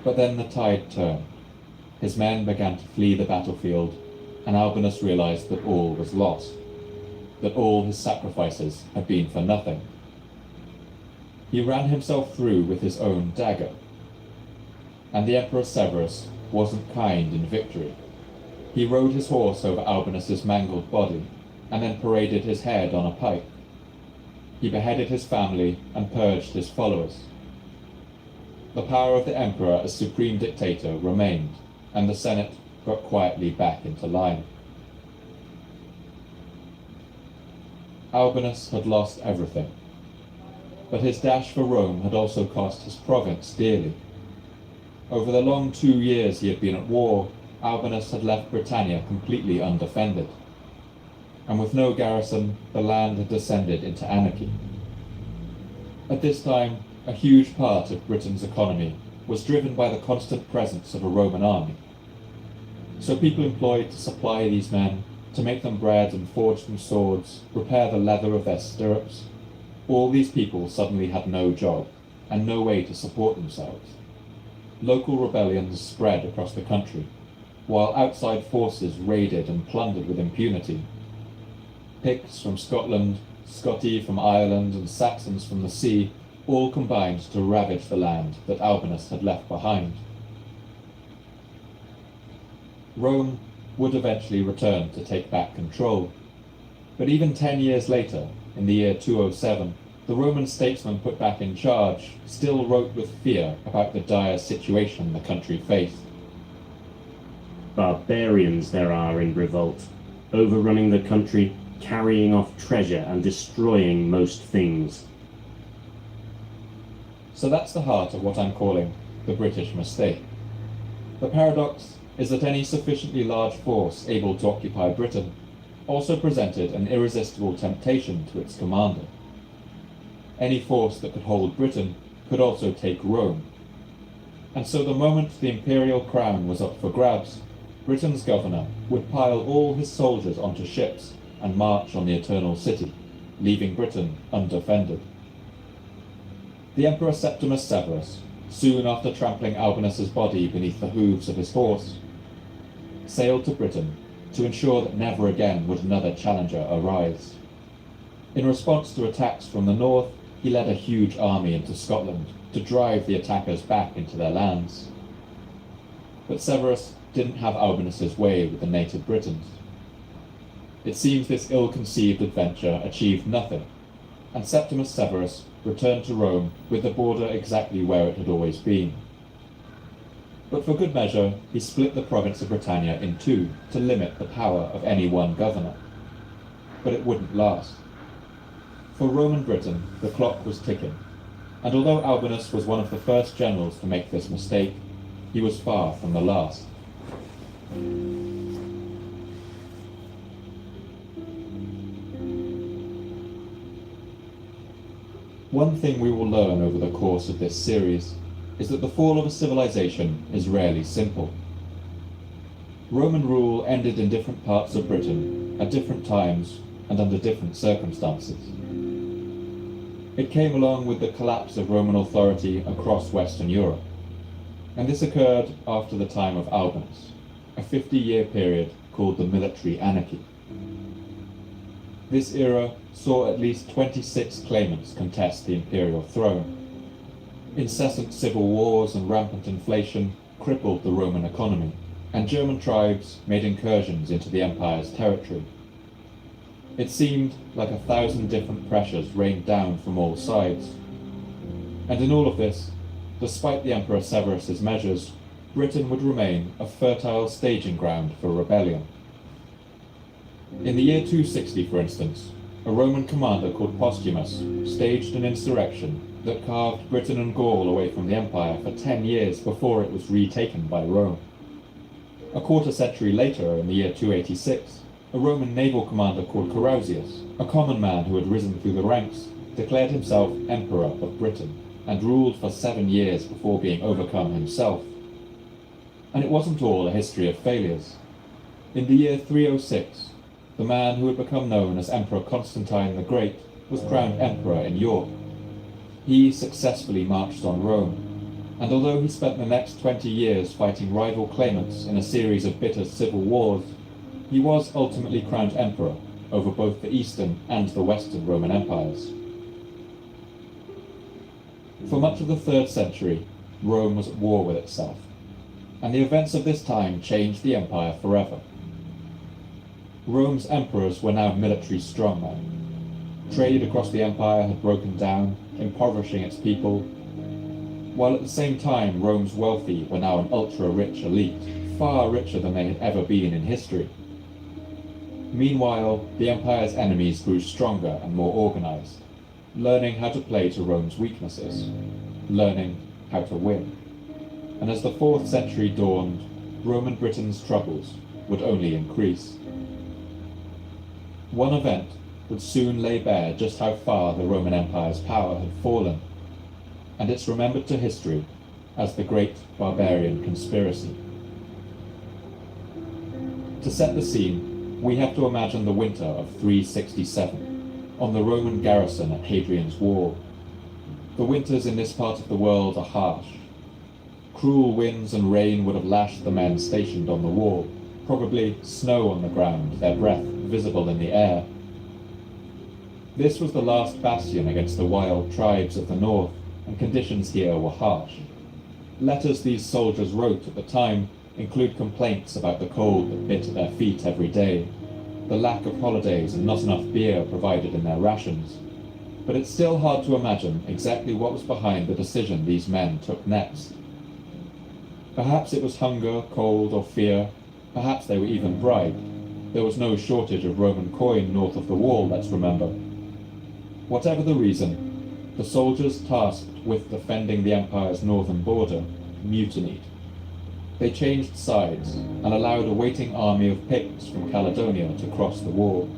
But then the tide turned. His men began to flee the battlefield, and Albinus realized that all was lost, that all his sacrifices had been for nothing. He ran himself through with his own dagger, and the Emperor Severus wasn't kind in victory. He rode his horse over Albinus's mangled body, and then paraded his head on a pike. He beheaded his family and purged his followers. The power of the emperor as supreme dictator remained, and the Senate got quietly back into line. Albinus had lost everything, but his dash for Rome had also cost his province dearly. Over the long 2 years he had been at war, Albinus had left Britannia completely undefended, and with no garrison, the land had descended into anarchy. At this time, a huge part of Britain's economy was driven by the constant presence of a Roman army. So people employed to supply these men, to make them bread and forge them swords, repair the leather of their stirrups, all these people suddenly had no job and no way to support themselves. Local rebellions spread across the country, while outside forces raided and plundered with impunity. Picts from Scotland, Scotti from Ireland, and Saxons from the sea all combined to ravage the land that Albinus had left behind. Rome would eventually return to take back control, but even 10 years later, in the year 207, the Roman statesman put back in charge still wrote with fear about the dire situation the country faced. Barbarians there are in revolt, overrunning the country, carrying off treasure and destroying most things. So that's the heart of what I'm calling the British mistake. The paradox is that any sufficiently large force able to occupy Britain also presented an irresistible temptation to its commander. Any force that could hold Britain could also take Rome. And so the moment the imperial crown was up for grabs, Britain's governor would pile all his soldiers onto ships and march on the Eternal City, leaving Britain undefended. The Emperor Septimus Severus, soon after trampling Albinus's body beneath the hooves of his horse, sailed to Britain to ensure that never again would another challenger arise. In response to attacks from the north, he led a huge army into Scotland to drive the attackers back into their lands. But Severus didn't have Albinus's way with the native Britons. It seems this ill-conceived adventure achieved nothing, and Septimus Severus returned to Rome with the border exactly where it had always been. But for good measure, he split the province of Britannia in two to limit the power of any one governor. But it wouldn't last. For Roman Britain, the clock was ticking, and although Albinus was one of the first generals to make this mistake, he was far from the last. One thing we will learn over the course of this series is that the fall of a civilization is rarely simple. Roman rule ended in different parts of Britain at different times and under different circumstances. It came along with the collapse of Roman authority across Western Europe, and this occurred after the time of Albinus, a 50-year period called the Military Anarchy. This era saw at least 26 claimants contest the imperial throne. Incessant civil wars and rampant inflation crippled the Roman economy, and German tribes made incursions into the empire's territory. It seemed like 1,000 different pressures rained down from all sides. And in all of this, despite the Emperor Severus's measures, Britain would remain a fertile staging ground for rebellion. In the year 260, for instance, a Roman commander called Postumus staged an insurrection that carved Britain and Gaul away from the empire for 10 years before it was retaken by Rome. A quarter century later, in the year 286, a Roman naval commander called Carausius, a common man who had risen through the ranks, declared himself Emperor of Britain and ruled for 7 years before being overcome himself. And it wasn't all a history of failures. In the year 306, the man who had become known as Emperor Constantine the Great was crowned emperor in York. He successfully marched on Rome, and although he spent the next 20 years fighting rival claimants in a series of bitter civil wars, he was ultimately crowned emperor over both the Eastern and the Western Roman empires. For much of the 3rd century, Rome was at war with itself, and the events of this time changed the empire forever. Rome's emperors were now military strongmen. Trade across the empire had broken down, impoverishing its people, while at the same time Rome's wealthy were now an ultra-rich elite, far richer than they had ever been in history. Meanwhile, the empire's enemies grew stronger and more organized, learning how to play to Rome's weaknesses, learning how to win. And as the 4th century dawned, Roman Britain's troubles would only increase. One event would soon lay bare just how far the Roman Empire's power had fallen, and it's remembered to history as the Great Barbarian Conspiracy. To set the scene, we have to imagine the winter of 367, on the Roman garrison at Hadrian's Wall. The winters in this part of the world are harsh. Cruel winds and rain would have lashed the men stationed on the wall, probably snow on the ground, their breath visible in the air. This was the last bastion against the wild tribes of the north, and conditions here were harsh. Letters these soldiers wrote at the time include complaints about the cold that bit at their feet every day, the lack of holidays and not enough beer provided in their rations. But it's still hard to imagine exactly what was behind the decision these men took next. Perhaps it was hunger, cold, or fear. Perhaps they were even bribed. There was no shortage of Roman coin north of the wall, let's remember. Whatever the reason, the soldiers tasked with defending the empire's northern border mutinied. They changed sides and allowed a waiting army of Picts from Caledonia to cross the wall.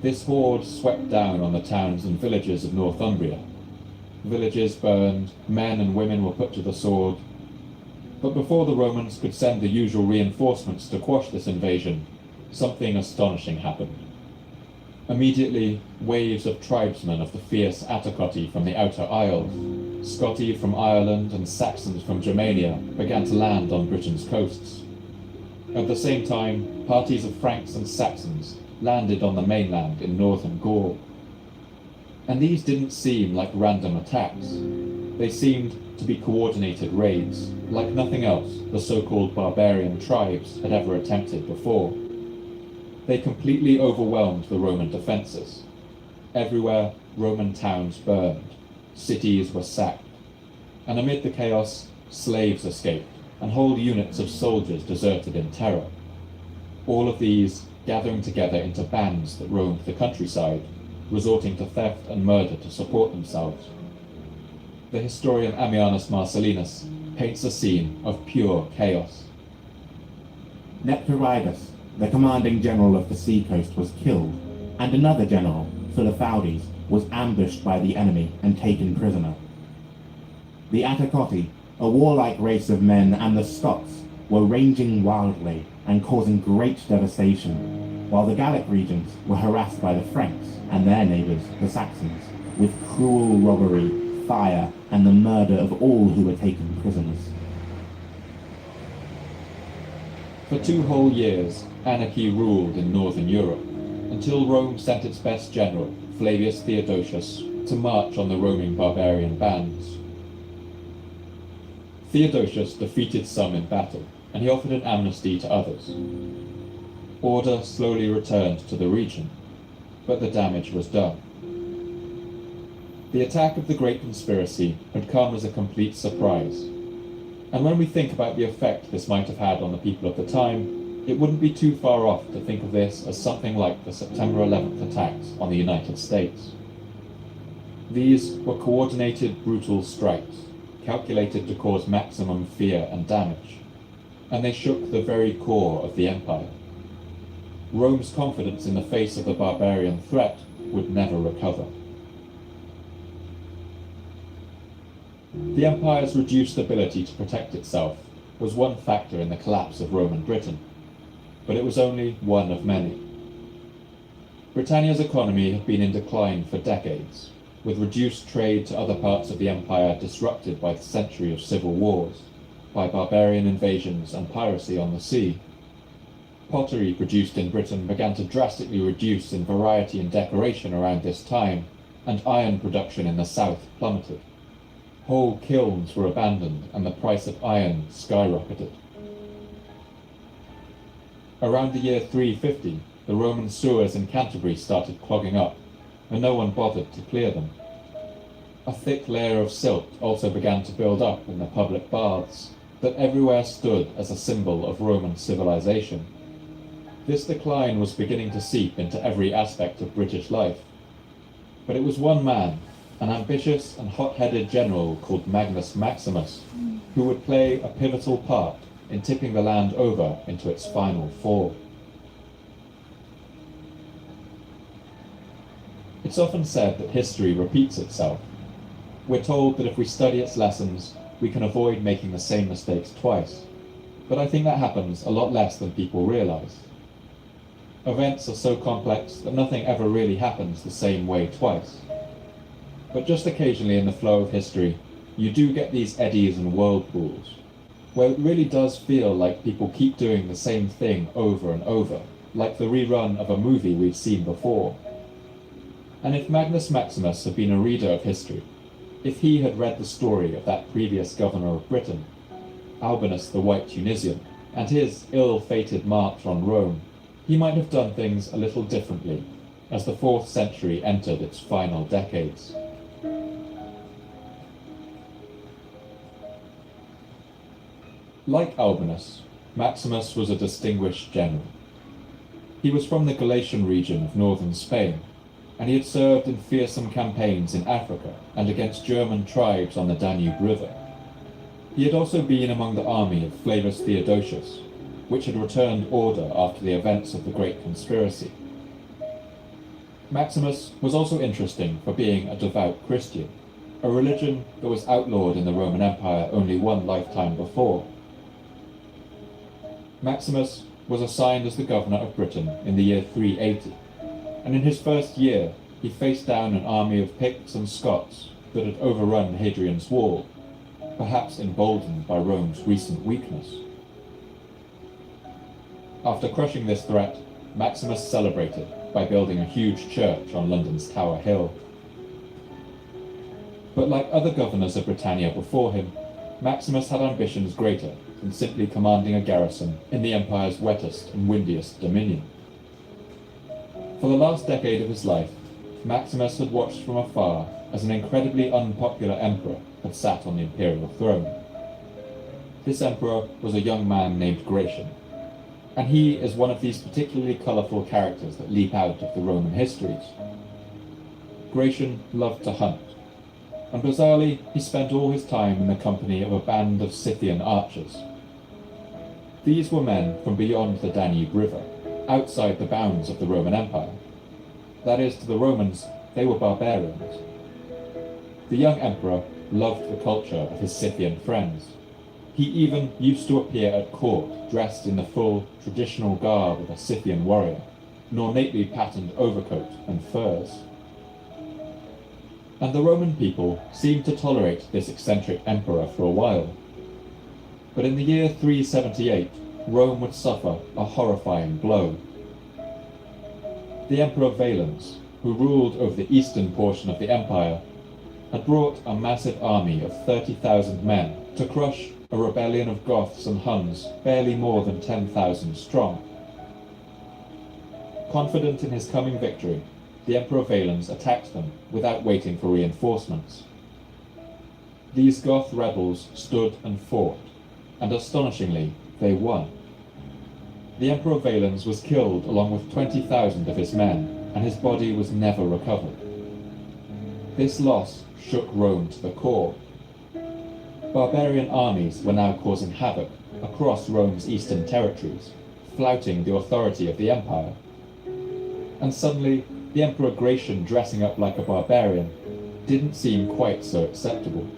This horde swept down on the towns and villages of Northumbria. Villages burned, men and women were put to the sword. But before the Romans could send the usual reinforcements to quash this invasion, something astonishing happened. Immediately, waves of tribesmen of the fierce Atticoti from the Outer Isles, Scotti from Ireland and Saxons from Germania began to land on Britain's coasts. At the same time, parties of Franks and Saxons landed on the mainland in northern Gaul. And these didn't seem like random attacks. They seemed to be coordinated raids, like nothing else the so-called barbarian tribes had ever attempted before. They completely overwhelmed the Roman defenses. Everywhere, Roman towns burned, cities were sacked, and amid the chaos, slaves escaped, and whole units of soldiers deserted in terror. All of these gathering together into bands that roamed the countryside, resorting to theft and murder to support themselves. The historian Ammianus Marcellinus paints a scene of pure chaos. Nectaridus, the commanding general of the seacoast, was killed, and another general, Philophaudes, was ambushed by the enemy and taken prisoner. The Atticoti, a warlike race of men, and the Scots were ranging wildly and causing great devastation, while the Gallic regions were harassed by the Franks and their neighbours, the Saxons, with cruel robbery, fire, and the murder of all who were taken prisoners. For 2 whole years, anarchy ruled in northern Europe, until Rome sent its best general, Flavius Theodosius, to march on the roaming barbarian bands. Theodosius defeated some in battle, and he offered an amnesty to others. Order slowly returned to the region, but the damage was done. The attack of the Great Conspiracy had come as a complete surprise, and when we think about the effect this might have had on the people of the time, It wouldn't be too far off to think of this as something like the September 11th attacks on the United States. These were coordinated, brutal strikes, calculated to cause maximum fear and damage, and they shook the very core of the empire. Rome's confidence in the face of the barbarian threat would never recover. The empire's reduced ability to protect itself was one factor in the collapse of Roman Britain, but it was only one of many. Britannia's economy had been in decline for decades, with reduced trade to other parts of the empire disrupted by the century of civil wars, by barbarian invasions and piracy on the sea. Pottery produced in Britain began to drastically reduce in variety and decoration around this time, and iron production in the south plummeted. Whole kilns were abandoned and the price of iron skyrocketed. Around the year 350, the Roman sewers in Canterbury started clogging up, and no one bothered to clear them. A thick layer of silt also began to build up in the public baths that everywhere stood as a symbol of Roman civilization. This decline was beginning to seep into every aspect of British life. But it was one man, an ambitious and hot-headed general called Magnus Maximus, who would play a pivotal part in tipping the land over into its final fall. It's often said that history repeats itself. We're told that if we study its lessons, we can avoid making the same mistakes twice. But I think that happens a lot less than people realize. Events are so complex that nothing ever really happens the same way twice. But just occasionally in the flow of history, you do get these eddies and whirlpools, where it really does feel like people keep doing the same thing over and over, like the rerun of a movie we've seen before. And if Magnus Maximus had been a reader of history, if he had read the story of that previous governor of Britain, Albinus the White Tunisian, and his ill-fated march on Rome, he might have done things a little differently as the 4th century entered its final decades. Like Albinus, Maximus was a distinguished general. He was from the Galatian region of northern Spain, and he had served in fearsome campaigns in Africa and against German tribes on the Danube River. He had also been among the army of Flavius Theodosius, which had returned order after the events of the Great Conspiracy. Maximus was also interesting for being a devout Christian, a religion that was outlawed in the Roman Empire only one lifetime before. Maximus was assigned as the governor of Britain in the year 380, and in his first year he faced down an army of Picts and Scots that had overrun Hadrian's Wall, perhaps emboldened by Rome's recent weakness. After crushing this threat, Maximus celebrated by building a huge church on London's Tower Hill. But like other governors of Britannia before him, Maximus had ambitions greater than simply commanding a garrison in the empire's wettest and windiest dominion. For the last decade of his life, Maximus had watched from afar as an incredibly unpopular emperor had sat on the imperial throne. This emperor was a young man named Gratian, and he is one of these particularly colourful characters that leap out of the Roman histories. Gratian loved to hunt, and bizarrely he spent all his time in the company of a band of Scythian archers. These were men from beyond the Danube River, outside the bounds of the Roman Empire. That is, to the Romans, they were barbarians. The young emperor loved the culture of his Scythian friends. He even used to appear at court dressed in the full traditional garb of a Scythian warrior, an ornately patterned overcoat and furs. And the Roman people seemed to tolerate this eccentric emperor for a while. But in the year 378, Rome would suffer a horrifying blow. The Emperor Valens, who ruled over the eastern portion of the empire, had brought a massive army of 30,000 men to crush a rebellion of Goths and Huns barely more than 10,000 strong. Confident in his coming victory, the Emperor Valens attacked them without waiting for reinforcements. These Goth rebels stood and fought, and astonishingly, they won. The Emperor Valens was killed along with 20,000 of his men, and his body was never recovered. This loss shook Rome to the core. Barbarian armies were now causing havoc across Rome's eastern territories, flouting the authority of the empire. And suddenly, the Emperor Gratian dressing up like a barbarian didn't seem quite so acceptable.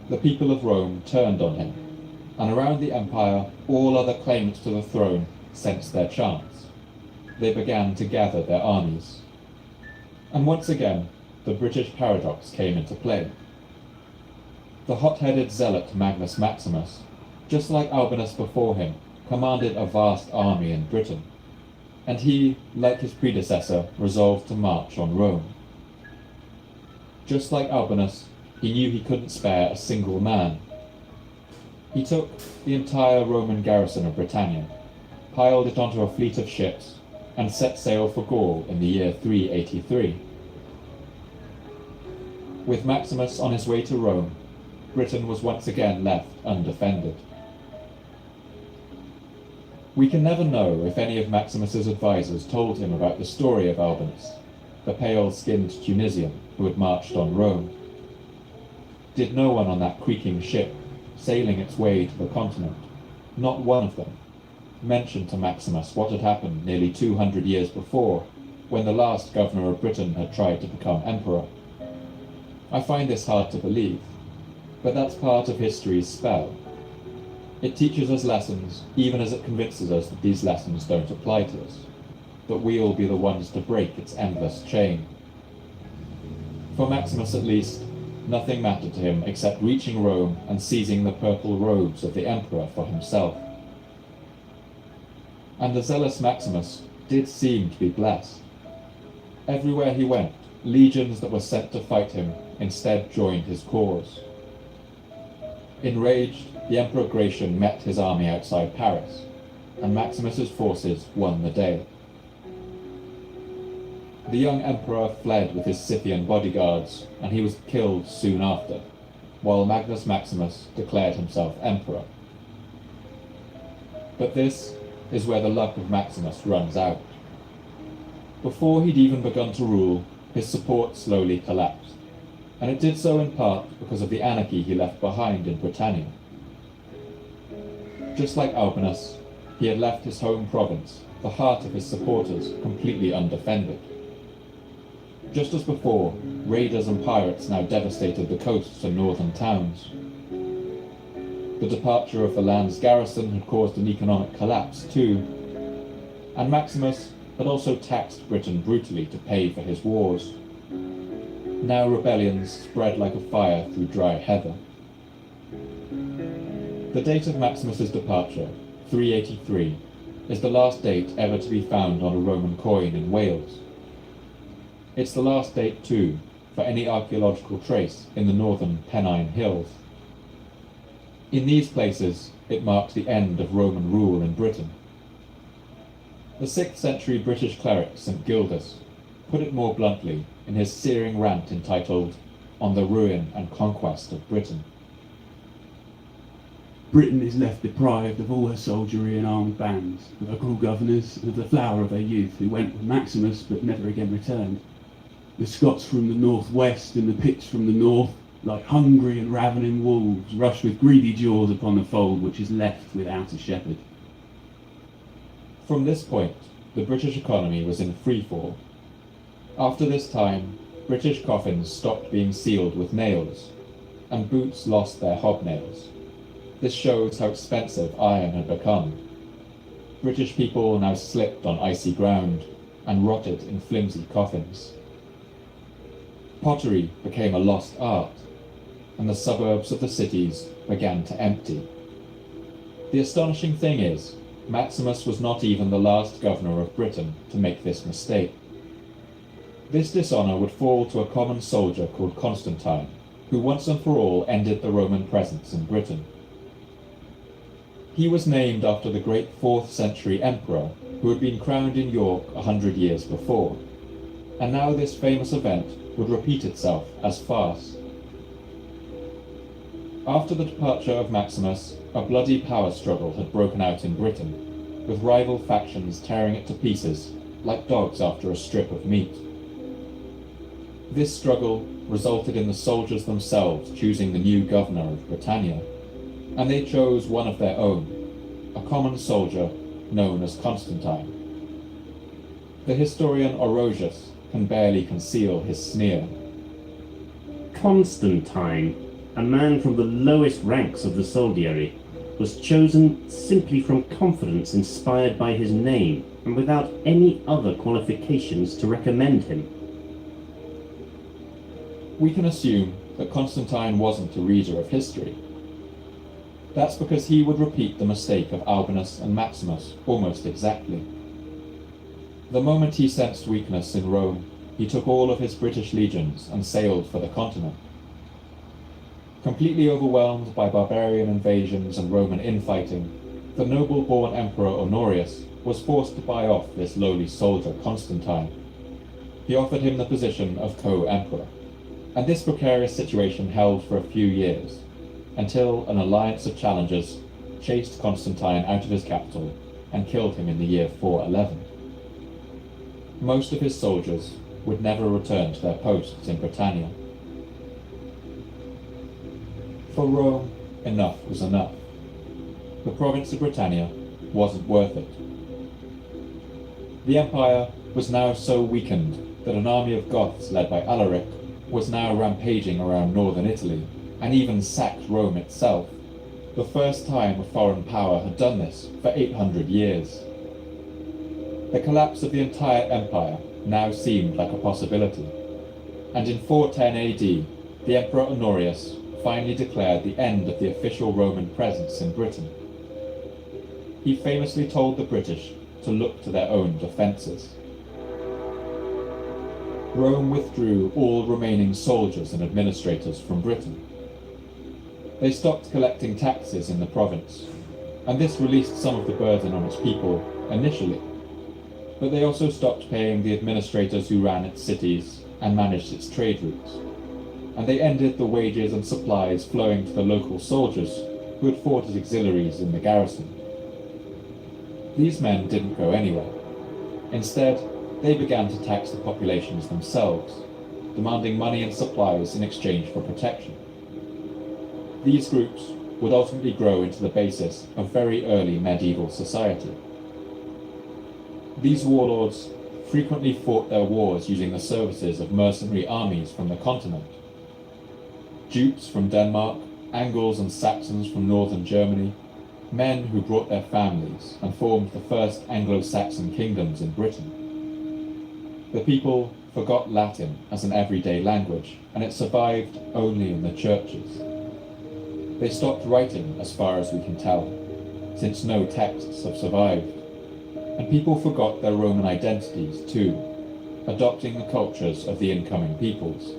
The people of Rome turned on him, and around the empire, all other claimants to the throne sensed their chance. They began to gather their armies. And once again, the British paradox came into play. The hot-headed zealot Magnus Maximus, just like Albinus before him, commanded a vast army in Britain, and he, like his predecessor, resolved to march on Rome. Just like Albinus, he knew he couldn't spare a single man. He took the entire Roman garrison of Britannia, piled it onto a fleet of ships, and set sail for Gaul in the year 383. With Maximus on his way to Rome, Britain was once again left undefended. We can never know if any of Maximus's advisors told him about the story of Albinus, the pale-skinned Tunisian who had marched on Rome. Did no one on that creaking ship, sailing its way to the continent, not one of them, mention to Maximus what had happened nearly 200 years before, when the last governor of Britain had tried to become emperor? I find this hard to believe, but that's part of history's spell. It teaches us lessons, even as it convinces us that these lessons don't apply to us, that we'll be the ones to break its endless chain. For Maximus at least, nothing mattered to him except reaching Rome and seizing the purple robes of the emperor for himself. And the zealous Maximus did seem to be blessed. Everywhere he went, legions that were sent to fight him instead joined his cause. Enraged, the Emperor Gratian met his army outside Paris, and Maximus's forces won the day. The young emperor fled with his Scythian bodyguards, and he was killed soon after, while Magnus Maximus declared himself emperor. But this is where the luck of Maximus runs out. Before he'd even begun to rule, his support slowly collapsed, and it did so in part because of the anarchy he left behind in Britannia. Just like Albinus, he had left his home province, the heart of his supporters, completely undefended. Just as before, raiders and pirates now devastated the coasts and northern towns. The departure of the land's garrison had caused an economic collapse too, and Maximus had also taxed Britain brutally to pay for his wars. Now rebellions spread like a fire through dry heather. The date of Maximus's departure, 383, is the last date ever to be found on a Roman coin in Wales. It's the last date, too, for any archaeological trace in the northern Pennine Hills. In these places, it marks the end of Roman rule in Britain. The 6th century British cleric St. Gildas put it more bluntly in his searing rant entitled On the Ruin and Conquest of Britain. Britain is left deprived of all her soldiery and armed bands, of her cruel governors, and of the flower of her youth, who went with Maximus but never again returned. The Scots from the northwest and the Picts from the north, like hungry and ravening wolves, rush with greedy jaws upon the fold which is left without a shepherd. From this point, the British economy was in freefall. After this time, British coffins stopped being sealed with nails, and boots lost their hobnails. This shows how expensive iron had become. British people now slipped on icy ground and rotted in flimsy coffins. Pottery became a lost art, and the suburbs of the cities began to empty. The astonishing thing is, Maximus was not even the last governor of Britain to make this mistake. This dishonor would fall to a common soldier called Constantine, who once and for all ended the Roman presence in Britain. He was named after the great 4th century emperor who had been crowned in York 100 years before, and now this famous event would repeat itself as farce. After the departure of Maximus, a bloody power struggle had broken out in Britain, with rival factions tearing it to pieces, like dogs after a strip of meat. This struggle resulted in the soldiers themselves choosing the new governor of Britannia, and they chose one of their own, a common soldier known as Constantine. The historian Orosius can barely conceal his sneer. Constantine, a man from the lowest ranks of the soldiery, was chosen simply from confidence inspired by his name and without any other qualifications to recommend him. We can assume that Constantine wasn't a reader of history. That's because he would repeat the mistake of Albinus and Maximus almost exactly. The moment he sensed weakness in Rome, he took all of his British legions and sailed for the continent. Completely overwhelmed by barbarian invasions and Roman infighting, the noble-born Emperor Honorius was forced to buy off this lowly soldier Constantine. He offered him the position of co-emperor, and this precarious situation held for a few years, until an alliance of challengers chased Constantine out of his capital and killed him in the year 411. Most of his soldiers would never return to their posts in Britannia. For Rome, enough was enough. The province of Britannia wasn't worth it. The empire was now so weakened that an army of Goths led by Alaric was now rampaging around northern Italy, and even sacked Rome itself, the first time a foreign power had done this for 800 years. The collapse of the entire empire now seemed like a possibility, and in 410 AD, the Emperor Honorius finally declared the end of the official Roman presence in Britain. He famously told the British to look to their own defences. Rome withdrew all remaining soldiers and administrators from Britain. They stopped collecting taxes in the province, and this released some of the burden on its people initially, but they also stopped paying the administrators who ran its cities and managed its trade routes, and they ended the wages and supplies flowing to the local soldiers who had fought as auxiliaries in the garrison. These men didn't go anywhere. Instead, they began to tax the populations themselves, demanding money and supplies in exchange for protection. These groups would ultimately grow into the basis of very early medieval society. These warlords frequently fought their wars using the services of mercenary armies from the continent. Jutes from Denmark, Angles and Saxons from northern Germany, men who brought their families and formed the first Anglo-Saxon kingdoms in Britain. The people forgot Latin as an everyday language, and it survived only in the churches. They stopped writing as far as we can tell, since no texts have survived. And people forgot their Roman identities too, adopting the cultures of the incoming peoples.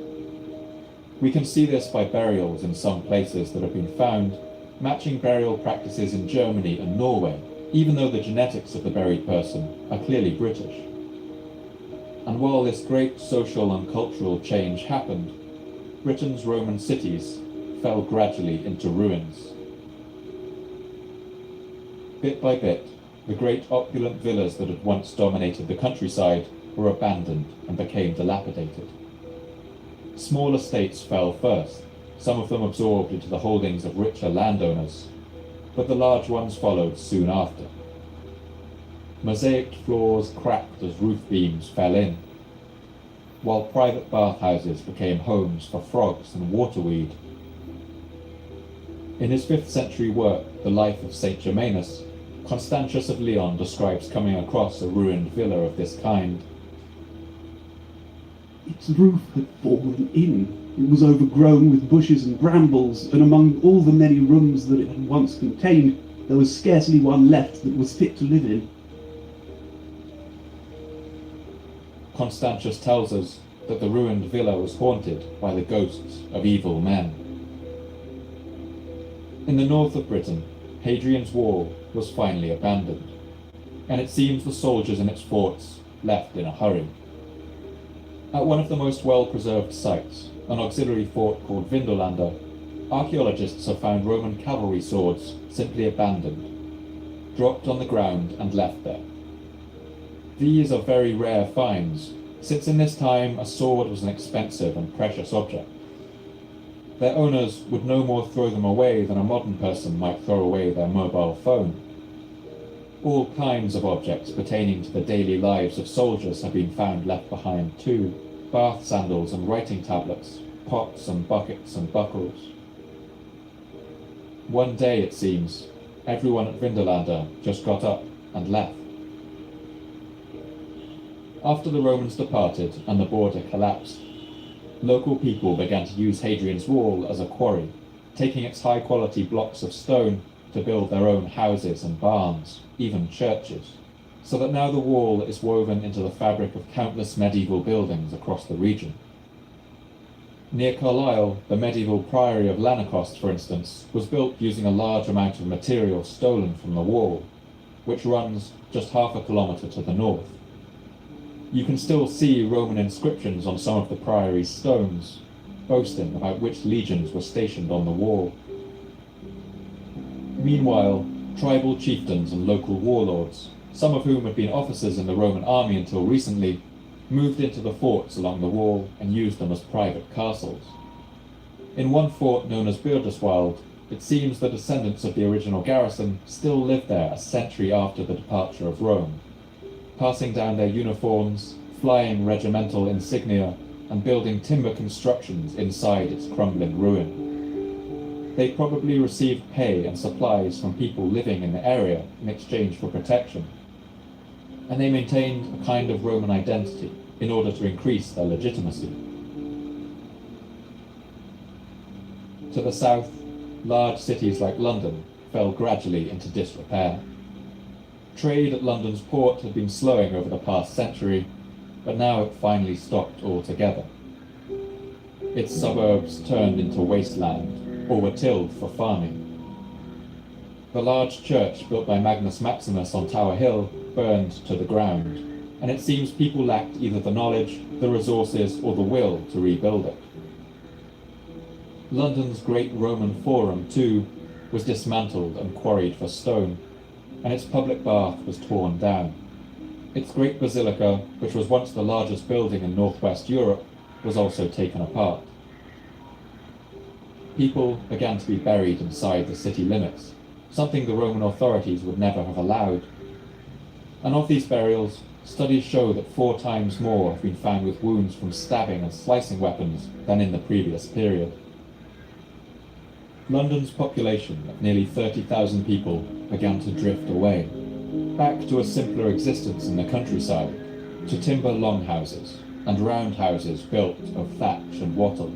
We can see this by burials in some places that have been found, matching burial practices in Germany and Norway, even though the genetics of the buried person are clearly British. And while this great social and cultural change happened, Britain's Roman cities fell gradually into ruins. Bit by bit, the great opulent villas that had once dominated the countryside were abandoned and became dilapidated. Small estates fell first, some of them absorbed into the holdings of richer landowners, but the large ones followed soon after. Mosaic floors cracked as roof beams fell in, while private bathhouses became homes for frogs and waterweed. In his 5th century work, The Life of Saint Germanus, Constantius of Leon describes coming across a ruined villa of this kind. Its roof had fallen in. It was overgrown with bushes and brambles, and among all the many rooms that it had once contained, there was scarcely one left that was fit to live in. Constantius tells us that the ruined villa was haunted by the ghosts of evil men. In the north of Britain, Hadrian's Wall was finally abandoned, and it seems the soldiers in its forts left in a hurry. At one of the most well-preserved sites, an auxiliary fort called Vindolanda, archaeologists have found Roman cavalry swords simply abandoned, dropped on the ground and left there. These are very rare finds, since in this time a sword was an expensive and precious object. Their owners would no more throw them away than a modern person might throw away their mobile phone. All kinds of objects pertaining to the daily lives of soldiers have been found left behind too. Bath sandals and writing tablets, pots and buckets and buckles. One day, it seems, everyone at Vindolanda just got up and left. After the Romans departed and the border collapsed, local people began to use Hadrian's Wall as a quarry, taking its high-quality blocks of stone to build their own houses and barns, even churches, so that now the wall is woven into the fabric of countless medieval buildings across the region. Near Carlisle, the medieval priory of Lanercost, for instance, was built using a large amount of material stolen from the wall, which runs just half a kilometre to the north. You can still see Roman inscriptions on some of the priory's stones, boasting about which legions were stationed on the wall. Meanwhile, tribal chieftains and local warlords, some of whom had been officers in the Roman army until recently, moved into the forts along the wall and used them as private castles. In one fort known as Burdeswald, it seems the descendants of the original garrison still live there a century after the departure of Rome, passing down their uniforms, flying regimental insignia, and building timber constructions inside its crumbling ruin. They probably received pay and supplies from people living in the area in exchange for protection, and they maintained a kind of Roman identity in order to increase their legitimacy. To the south, large cities like London fell gradually into disrepair. Trade at London's port had been slowing over the past century, but now it finally stopped altogether. Its suburbs turned into wasteland, or were tilled for farming. The large church built by Magnus Maximus on Tower Hill burned to the ground, and it seems people lacked either the knowledge, the resources, or the will to rebuild it. London's great Roman Forum, too, was dismantled and quarried for stone, and its public bath was torn down. Its great basilica, which was once the largest building in northwest Europe, was also taken apart. People began to be buried inside the city limits, something the Roman authorities would never have allowed. And of these burials, studies show that 4 times more have been found with wounds from stabbing and slicing weapons than in the previous period. London's population of nearly 30,000 people began to drift away, back to a simpler existence in the countryside, to timber longhouses and roundhouses built of thatch and wattle.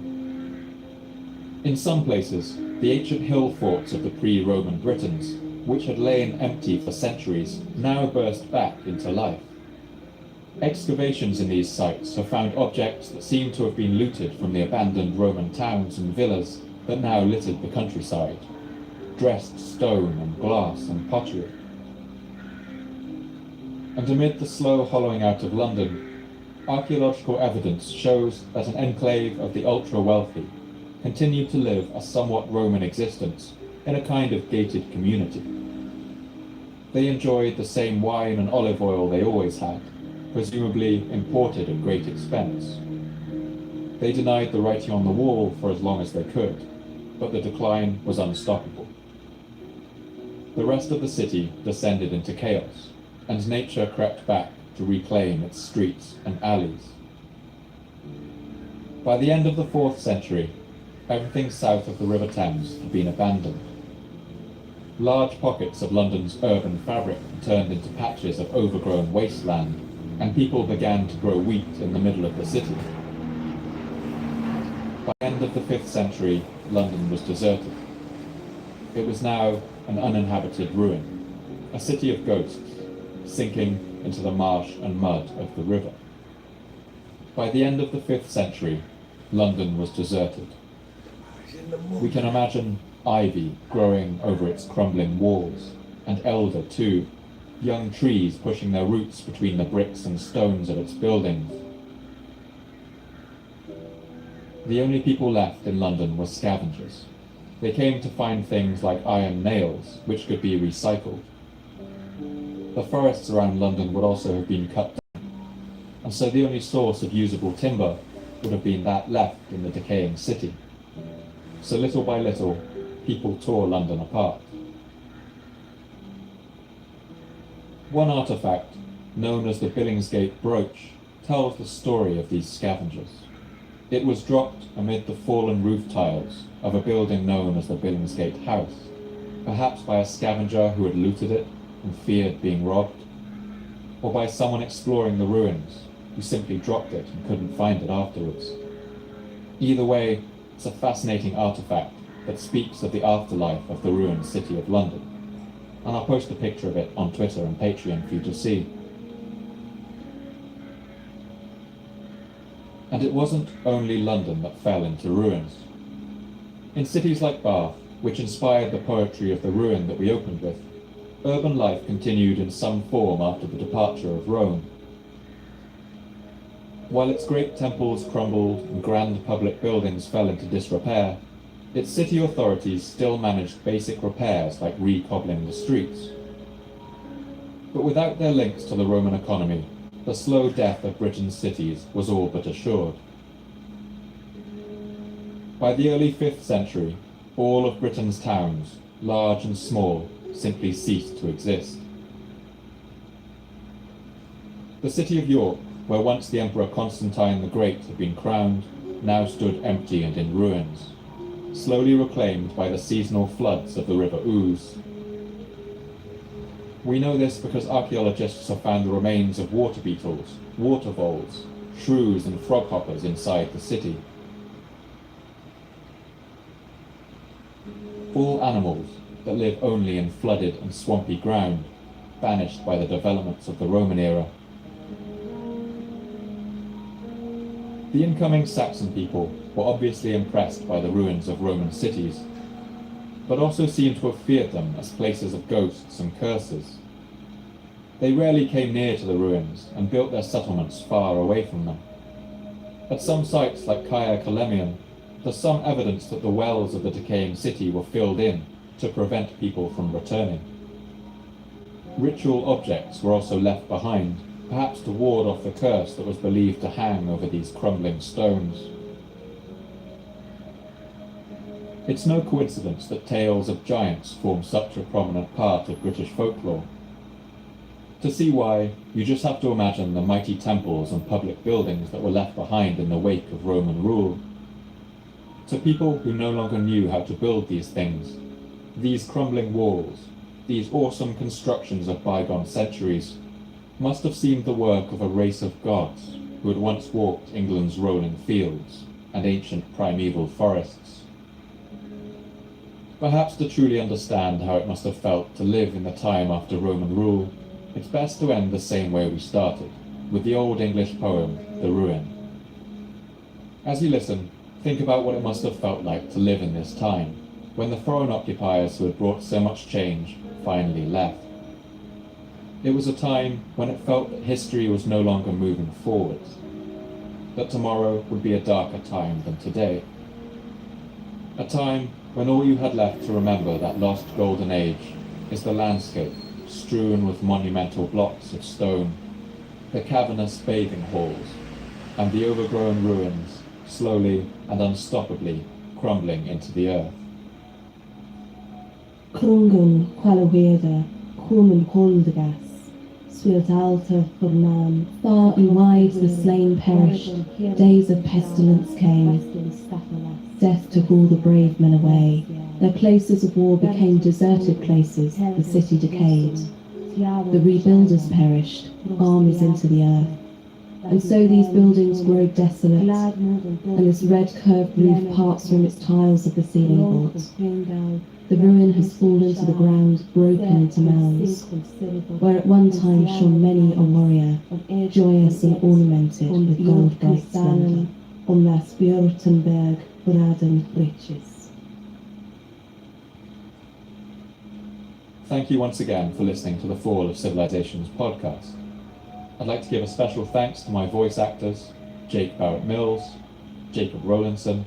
In some places, the ancient hill forts of the pre-Roman Britons, which had lain empty for centuries, now burst back into life. Excavations in these sites have found objects that seem to have been looted from the abandoned Roman towns and villas that now littered the countryside, dressed stone and glass and pottery. And amid the slow hollowing out of London, archaeological evidence shows that an enclave of the ultra-wealthy continued to live a somewhat Roman existence in a kind of gated community. They enjoyed the same wine and olive oil they always had, presumably imported at great expense. They denied the writing on the wall for as long as they could, but the decline was unstoppable. The rest of the city descended into chaos, and nature crept back to reclaim its streets and alleys. By the end of the 4th century, everything south of the River Thames had been abandoned. Large pockets of London's urban fabric turned into patches of overgrown wasteland, and people began to grow wheat in the middle of the city. By the end of the 5th century, London was deserted. It was now an uninhabited ruin, a city of ghosts, sinking into the marsh and mud of the river. By the end of the 5th century, London was deserted. We can imagine ivy growing over its crumbling walls, and elder too, young trees pushing their roots between the bricks and stones of its buildings. The only people left in London were scavengers, they came to find things like iron nails, which could be recycled. The forests around London would also have been cut down, and so the only source of usable timber would have been that left in the decaying city. So little by little, people tore London apart. One artifact, known as the Billingsgate Brooch, tells the story of these scavengers. It was dropped amid the fallen roof tiles of a building known as the Billingsgate House, perhaps by a scavenger who had looted it and feared being robbed, or by someone exploring the ruins who simply dropped it and couldn't find it afterwards. Either way, it's a fascinating artifact that speaks of the afterlife of the ruined city of London, and I'll post a picture of it on Twitter and Patreon for you to see. And it wasn't only London that fell into ruins. In cities like Bath, which inspired the poetry of the ruin that we opened with, urban life continued in some form after the departure of Rome. While its great temples crumbled and grand public buildings fell into disrepair, its city authorities still managed basic repairs like recobbling the streets. But without their links to the Roman economy, the slow death of Britain's cities was all but assured. By the early 5th century, all of Britain's towns, large and small, simply ceased to exist. The city of York, where once the Emperor Constantine the Great had been crowned, now stood empty and in ruins, slowly reclaimed by the seasonal floods of the River Ouse. We know this because archaeologists have found the remains of water beetles, water voles, shrews and froghoppers inside the city. All animals that live only in flooded and swampy ground, banished by the developments of the Roman era. The incoming Saxon people were obviously impressed by the ruins of Roman cities, but also seem to have feared them as places of ghosts and curses. They rarely came near to the ruins and built their settlements far away from them. At some sites like Caia Columbium, there's some evidence that the wells of the decaying city were filled in to prevent people from returning. Ritual objects were also left behind, perhaps to ward off the curse that was believed to hang over these crumbling stones. It's no coincidence that tales of giants form such a prominent part of British folklore. To see why, you just have to imagine the mighty temples and public buildings that were left behind in the wake of Roman rule. To people who no longer knew how to build these things, these crumbling walls, these awesome constructions of bygone centuries, must have seemed the work of a race of gods who had once walked England's rolling fields and ancient primeval forests. Perhaps to truly understand how it must have felt to live in the time after Roman rule, it's best to end the same way we started, with the Old English poem, The Ruin. As you listen, think about what it must have felt like to live in this time, when the foreign occupiers who had brought so much change finally left. It was a time when it felt that history was no longer moving forwards, that tomorrow would be a darker time than today. A time when all you had left to remember that lost golden age is the landscape strewn with monumental blocks of stone, the cavernous bathing halls, and the overgrown ruins slowly and unstoppably crumbling into the earth. Crungun qualaweda, human holdegas, swilt alta furnam. Far and wide the slain perished, days of pestilence came. Death took all the brave men away. Their places of war became deserted places, the city decayed. The rebuilders perished, armies into the earth. And so these buildings grow desolate, and this red curved roof parts from its tiles of the ceiling vault. The ruin has fallen to the ground, broken into mounds, where at one time shone many a warrior, joyous and ornamented with gold-bright splendor. Las Björtenberg Braden riches. Thank you once again for listening to the Fall of Civilizations podcast. I'd like to give a special thanks to my voice actors, Jake Barrett Mills, Jacob Rowlandson,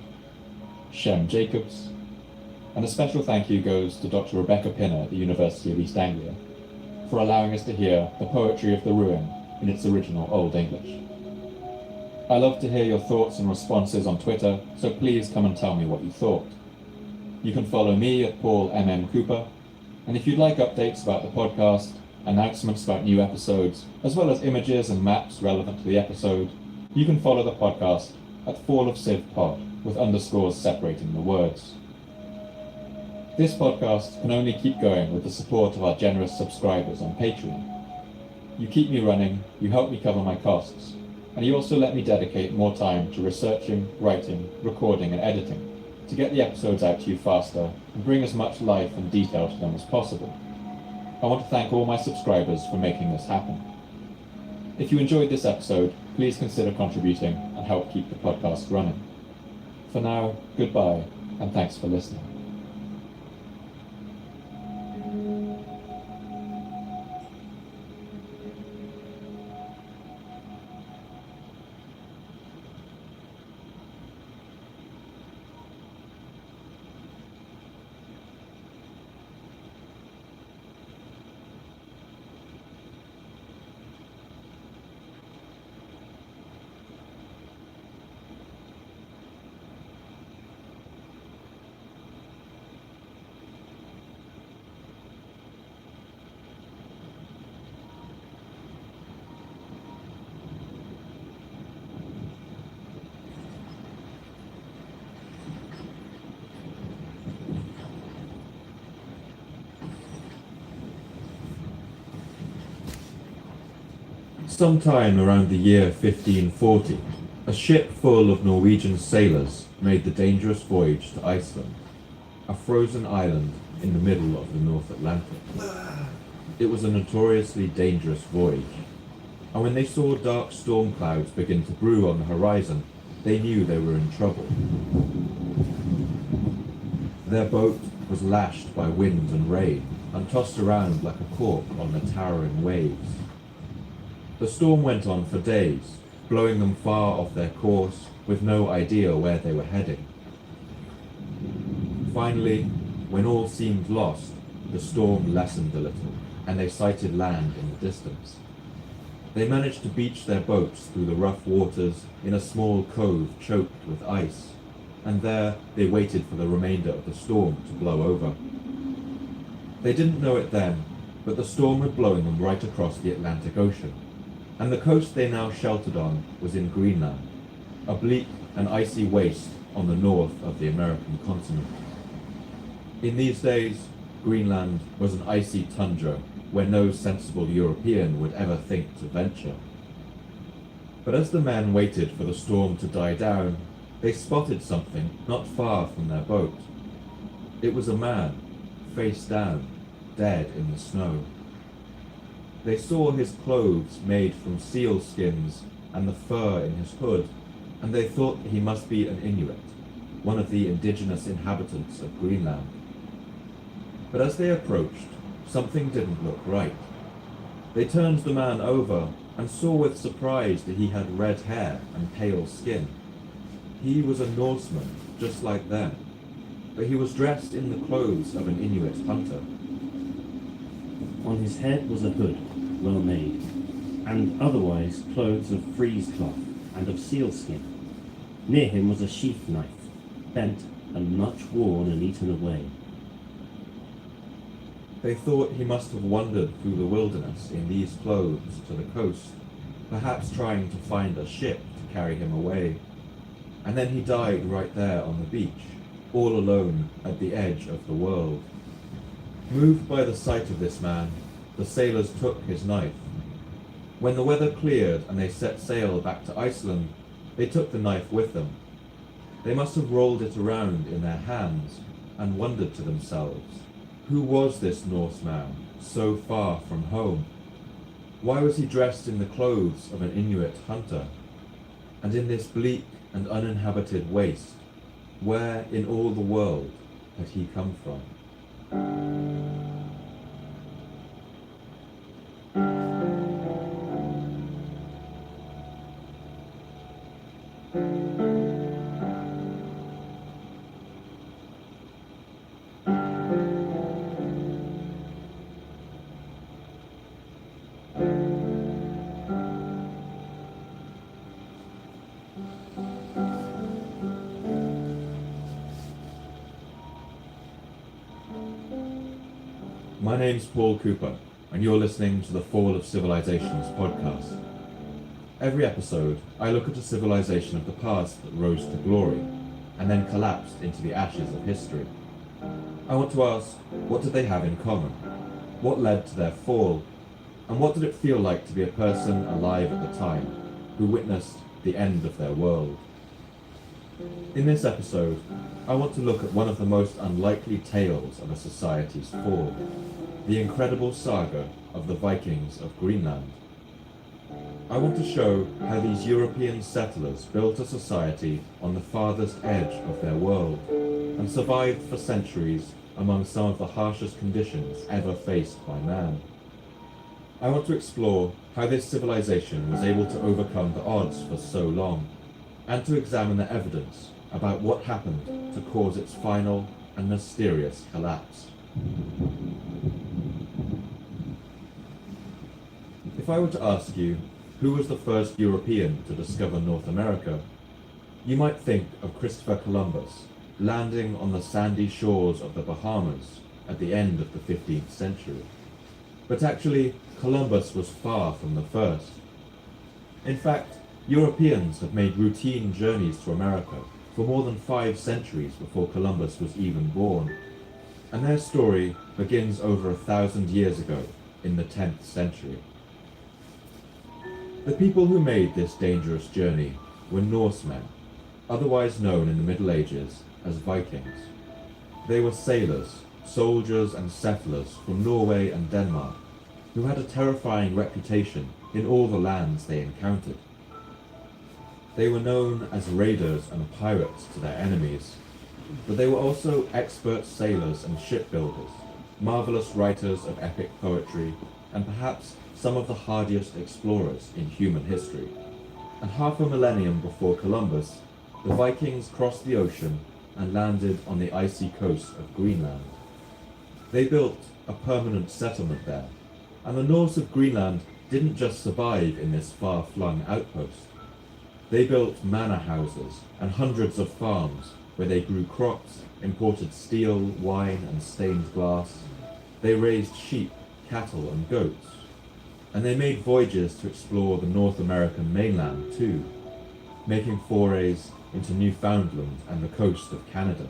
Shem Jacobs, And a special thank you goes to Dr. Rebecca Pinner at the University of East Anglia for allowing us to hear the poetry of the ruin in its original Old English. I love to hear your thoughts and responses on Twitter, so please come and tell me what you thought. You can follow me at Paul MM Cooper, and if you'd like updates about the podcast, announcements about new episodes, as well as images and maps relevant to the episode, you can follow the podcast at Fall of Civ Pod, with underscores separating the words. This podcast can only keep going with the support of our generous subscribers on Patreon. You keep me running, you help me cover my costs, and you also let me dedicate more time to researching, writing, recording, and editing to get the episodes out to you faster and bring as much life and detail to them as possible. I want to thank all my subscribers for making this happen. If you enjoyed this episode, please consider contributing and help keep the podcast running. For now, goodbye, and thanks for listening. Sometime around the year 1540, a ship full of Norwegian sailors made the dangerous voyage to Iceland, a frozen island in the middle of the North Atlantic. It was a notoriously dangerous voyage, and when they saw dark storm clouds begin to brew on the horizon, they knew they were in trouble. Their boat was lashed by wind and rain and tossed around like a cork on the towering waves. The storm went on for days, blowing them far off their course with no idea where they were heading. Finally, when all seemed lost, the storm lessened a little, and they sighted land in the distance. They managed to beach their boats through the rough waters in a small cove choked with ice, and there they waited for the remainder of the storm to blow over. They didn't know it then, but the storm had blown them right across the Atlantic Ocean, and the coast they now sheltered on was in Greenland, a bleak and icy waste on the north of the American continent. In these days, Greenland was an icy tundra where no sensible European would ever think to venture. But as the men waited for the storm to die down, they spotted something not far from their boat. It was a man, face down, dead in the snow. They saw his clothes made from seal skins and the fur in his hood, and they thought he must be an Inuit, one of the indigenous inhabitants of Greenland. But as they approached, something didn't look right. They turned the man over and saw with surprise that he had red hair and pale skin. He was a Norseman, just like them, but he was dressed in the clothes of an Inuit hunter. On his head was a hood, well made, and otherwise clothes of frieze cloth and of sealskin. Near him was a sheath knife, bent and much worn and eaten away. They thought he must have wandered through the wilderness in these clothes to the coast, perhaps trying to find a ship to carry him away. And then he died right there on the beach, all alone at the edge of the world. Moved by the sight of this man, the sailors took his knife. When the weather cleared and they set sail back to Iceland, they took the knife with them. They must have rolled it around in their hands and wondered to themselves, who was this Norseman so far from home? Why was he dressed in the clothes of an Inuit hunter? And in this bleak and uninhabited waste, where in all the world had he come from? My name's Paul Cooper, and you're listening to the Fall of Civilizations podcast. Every episode, I look at a civilization of the past that rose to glory, and then collapsed into the ashes of history. I want to ask, what did they have in common? What led to their fall? And what did it feel like to be a person alive at the time, who witnessed the end of their world? In this episode, I want to look at one of the most unlikely tales of a society's fall, the incredible saga of the Vikings of Greenland. I want to show how these European settlers built a society on the farthest edge of their world, and survived for centuries among some of the harshest conditions ever faced by man. I want to explore how this civilization was able to overcome the odds for so long, and to examine the evidence about what happened to cause its final and mysterious collapse. If I were to ask you, who was the first European to discover North America, you might think of Christopher Columbus landing on the sandy shores of the Bahamas at the end of the 15th century. But actually, Columbus was far from the first. In fact, Europeans have made routine journeys to America for more than 5 centuries before Columbus was even born, and their story begins over 1,000 years ago in the 10th century. The people who made this dangerous journey were Norsemen, otherwise known in the Middle Ages as Vikings. They were sailors, soldiers and settlers from Norway and Denmark, who had a terrifying reputation in all the lands they encountered. They were known as raiders and pirates to their enemies, but they were also expert sailors and shipbuilders, marvelous writers of epic poetry, and perhaps some of the hardiest explorers in human history. And half a millennium before Columbus, the Vikings crossed the ocean and landed on the icy coast of Greenland. They built a permanent settlement there, and the Norse of Greenland didn't just survive in this far-flung outpost. They built manor houses and hundreds of farms where they grew crops, imported steel, wine, and stained glass. They raised sheep, cattle, and goats. And they made voyages to explore the North American mainland too, making forays into Newfoundland and the coast of Canada.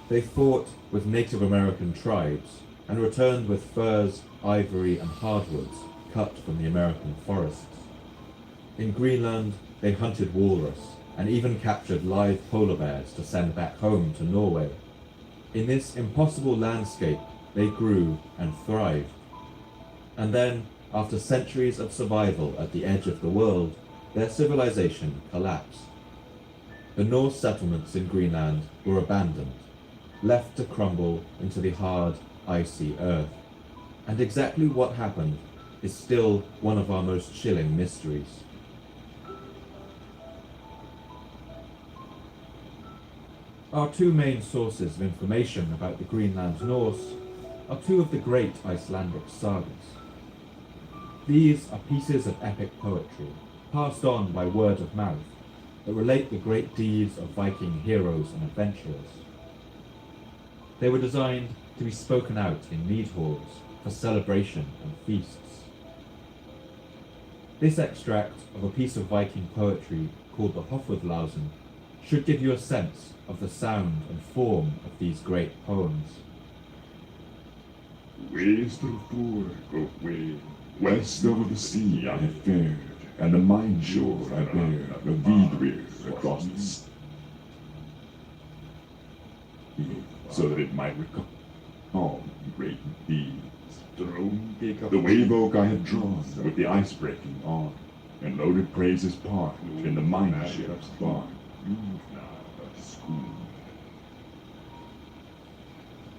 They fought with Native American tribes and returned with furs, ivory, and hardwoods cut from the American forests. In Greenland, they hunted walrus and even captured live polar bears to send back home to Norway. In this impossible landscape, they grew and thrived. And then, after centuries of survival at the edge of the world, their civilization collapsed. The Norse settlements in Greenland were abandoned, left to crumble into the hard, icy earth. And exactly what happened is still one of our most chilling mysteries. Our 2 main sources of information about the Greenland Norse are 2 of the great Icelandic sagas. These are pieces of epic poetry, passed on by word of mouth, that relate the great deeds of Viking heroes and adventurers. They were designed to be spoken out in mead halls for celebration and feasts. This extract of a piece of Viking poetry called the Hofudlausen should give you a sense of the sound and form of these great poems. West of Thor go way, west over the sea I have fared, and the mine shore I bear, the Vidrir across the sea, so that it might recall great deeds. The wave oak I have drawn with the ice breaking on, and loaded praises part in the mine ship's barn.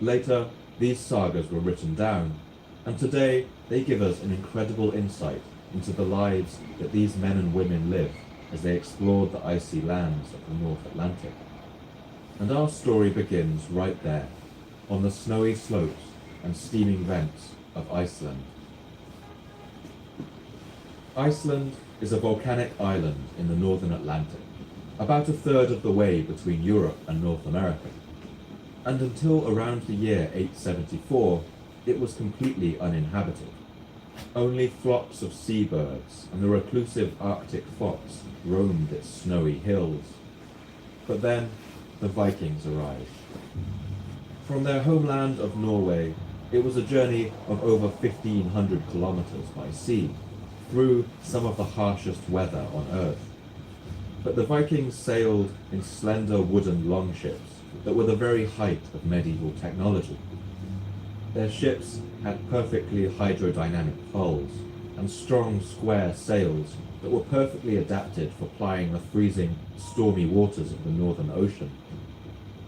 Later, these sagas were written down, and today they give us an incredible insight into the lives that these men and women lived as they explored the icy lands of the North Atlantic. And our story begins right there, on the snowy slopes and steaming vents of Iceland. Iceland is a volcanic island in the northern Atlantic, about 1/3 of the way between Europe and North America. And until around the year 874, it was completely uninhabited. Only flocks of seabirds and the reclusive Arctic fox roamed its snowy hills. But then the Vikings arrived. From their homeland of Norway, it was a journey of over 1,500 kilometers by sea, through some of the harshest weather on Earth. But the Vikings sailed in slender wooden longships that were the very height of medieval technology. Their ships had perfectly hydrodynamic hulls and strong square sails that were perfectly adapted for plying the freezing, stormy waters of the Northern Ocean.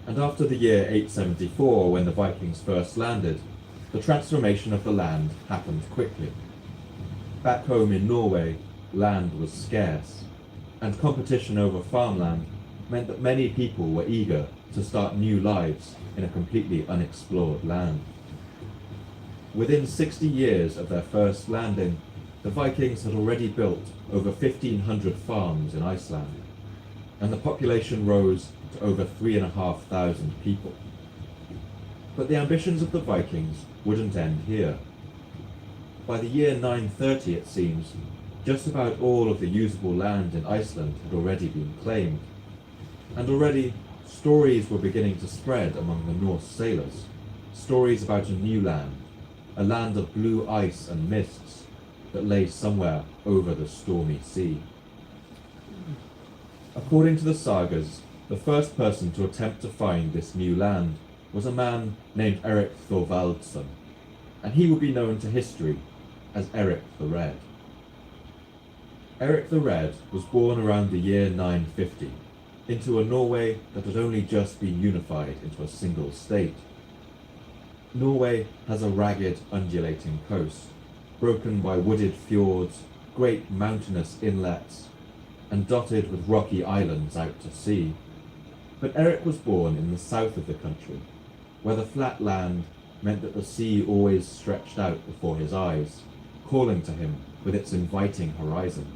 And after the year 874, when the Vikings first landed, the transformation of the land happened quickly. Back home in Norway, land was scarce, and competition over farmland meant that many people were eager to start new lives in a completely unexplored land. Within 60 years of their first landing, the Vikings had already built over 1,500 farms in Iceland, and the population rose to over 3,500 people. But the ambitions of the Vikings wouldn't end here. By the year 930, it seems, just about all of the usable land in Iceland had already been claimed, and already stories were beginning to spread among the Norse sailors, stories about a new land, a land of blue ice and mists that lay somewhere over the stormy sea. According to the sagas, the first person to attempt to find this new land was a man named Eric Thorvaldsson, and he would be known to history as Eric the Red. Eric the Red was born around the year 950 into a Norway that had only just been unified into a single state. Norway has a ragged, undulating coast, broken by wooded fjords, great mountainous inlets, and dotted with rocky islands out to sea. But Eric was born in the south of the country, where the flat land meant that the sea always stretched out before his eyes, calling to him with its inviting horizon.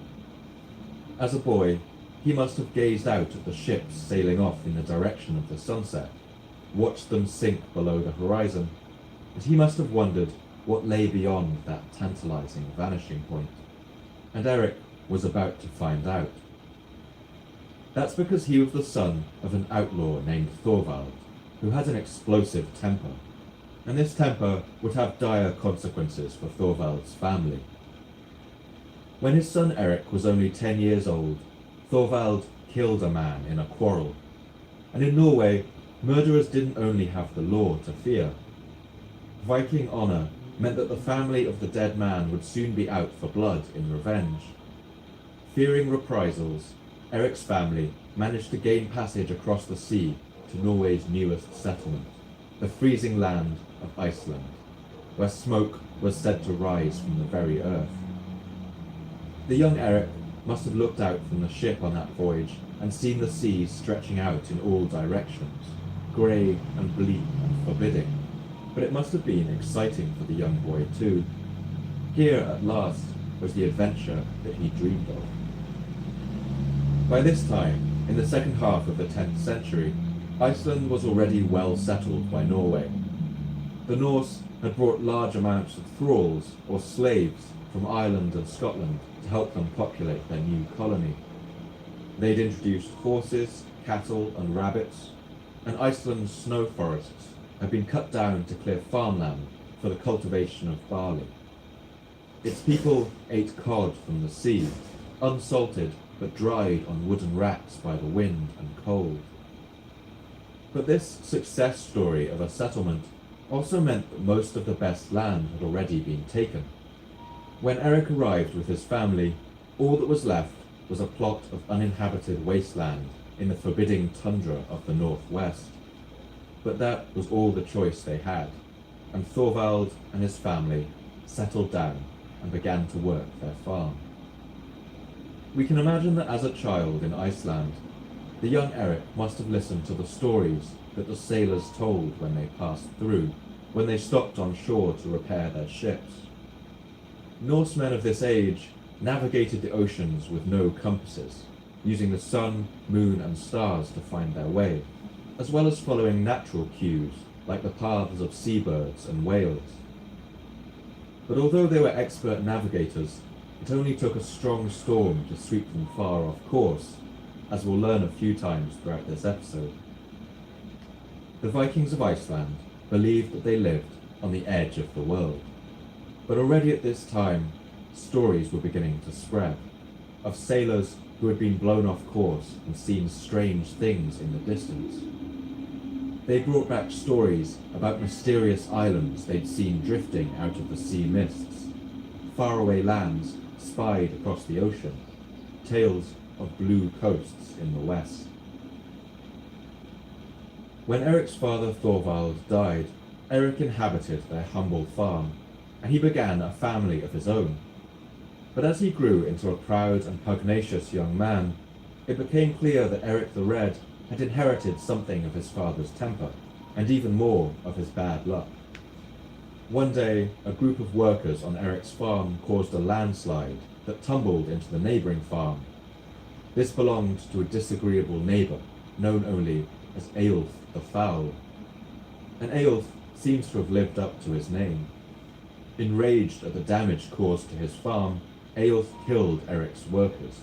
As a boy, he must have gazed out at the ships sailing off in the direction of the sunset, watched them sink below the horizon, and he must have wondered what lay beyond that tantalizing vanishing point. And Eric was about to find out. That's because he was the son of an outlaw named Thorvald, who had an explosive temper, and this temper would have dire consequences for Thorvald's family. When his son Eric was only 10 years old, Thorvald killed a man in a quarrel, and in Norway, murderers didn't only have the law to fear. Viking honor meant that the family of the dead man would soon be out for blood in revenge. Fearing reprisals, Eric's family managed to gain passage across the sea to Norway's newest settlement, the freezing land of Iceland, where smoke was said to rise from the very earth. The young Eric must have looked out from the ship on that voyage and seen the sea stretching out in all directions, grey and bleak and forbidding, but it must have been exciting for the young boy too. Here at last was the adventure that he dreamed of. By this time, in the second half of the 10th century, Iceland was already well settled by Norway. The Norse had brought large amounts of thralls or slaves from Ireland and Scotland to help them populate their new colony. They'd introduced horses, cattle and rabbits, and Iceland's snow forests had been cut down to clear farmland for the cultivation of barley. Its people ate cod from the sea, unsalted but dried on wooden racks by the wind and cold. But this success story of a settlement also meant that most of the best land had already been taken. When Eric arrived with his family, all that was left was a plot of uninhabited wasteland in the forbidding tundra of the northwest. But that was all the choice they had, and Thorvald and his family settled down and began to work their farm. We can imagine that as a child in Iceland, the young Eric must have listened to the stories that the sailors told when they passed through, when they stopped on shore to repair their ships. Norsemen of this age navigated the oceans with no compasses, using the sun, moon, and stars to find their way, as well as following natural cues like the paths of seabirds and whales. But although they were expert navigators, it only took a strong storm to sweep them far off course, as we'll learn a few times throughout this episode. The Vikings of Iceland believed that they lived on the edge of the world. But already at this time, stories were beginning to spread of sailors who had been blown off course and seen strange things in the distance. They brought back stories about mysterious islands they'd seen drifting out of the sea mists, faraway lands spied across the ocean, tales of blue coasts in the west. When Eric's father Thorvald died, Eric inhabited their humble farm, and he began a family of his own. But as he grew into a proud and pugnacious young man, it became clear that Eric the Red had inherited something of his father's temper, and even more of his bad luck. One day, a group of workers on Eric's farm caused a landslide that tumbled into the neighbouring farm. This belonged to a disagreeable neighbour, known only as Eyjolf the Foul. And Eyjolf seems to have lived up to his name. Enraged at the damage caused to his farm, Eyjolf killed Eric's workers.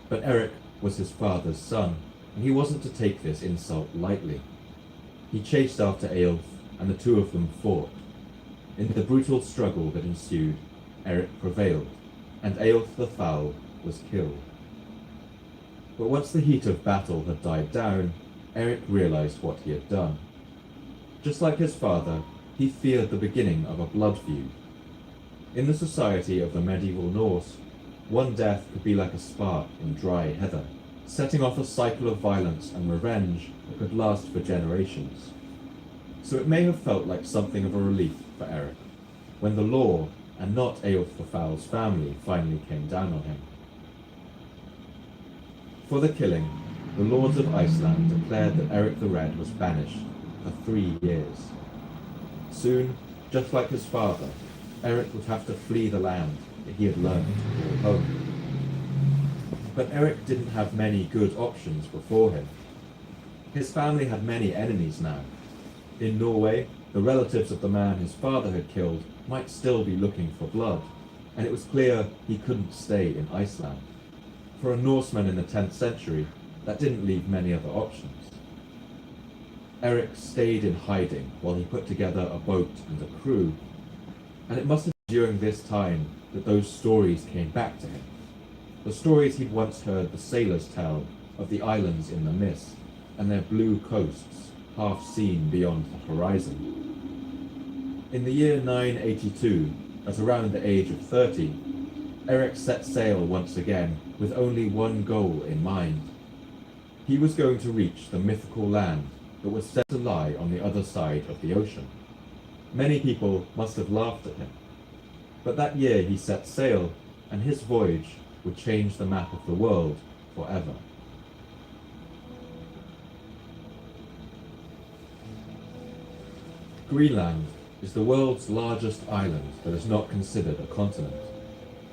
But Eric was his father's son, and he wasn't to take this insult lightly. He chased after Eyjolf, and the two of them fought. In the brutal struggle that ensued, Eric prevailed, and Eyjolf the Foul was killed. But once the heat of battle had died down, Eric realized what he had done. Just like his father, he feared the beginning of a blood feud. In the society of the medieval Norse, one death could be like a spark in dry heather, setting off a cycle of violence and revenge that could last for generations. So it may have felt like something of a relief for Eric when the law, and not Eyjolf the Foul's family, finally came down on him. For the killing, the lords of Iceland declared that Eric the Red was banished for 3 years. Soon, just like his father, Eric would have to flee the land that he had learned to call home. But Eric didn't have many good options before him. His family had many enemies now. In Norway, the relatives of the man his father had killed might still be looking for blood, and it was clear he couldn't stay in Iceland. For a Norseman in the 10th century, that didn't leave many other options. Eric stayed in hiding while he put together a boat and a crew, and it must have been during this time that those stories came back to him. The stories he'd once heard the sailors tell of the islands in the mist and their blue coasts half seen beyond the horizon. In the year 982, at around the age of 30, Eric set sail once again with only one goal in mind. He was going to reach the mythical land that was said to lie on the other side of the ocean. Many people must have laughed at him. But that year he set sail, and his voyage would change the map of the world forever. Greenland is the world's largest island that is not considered a continent.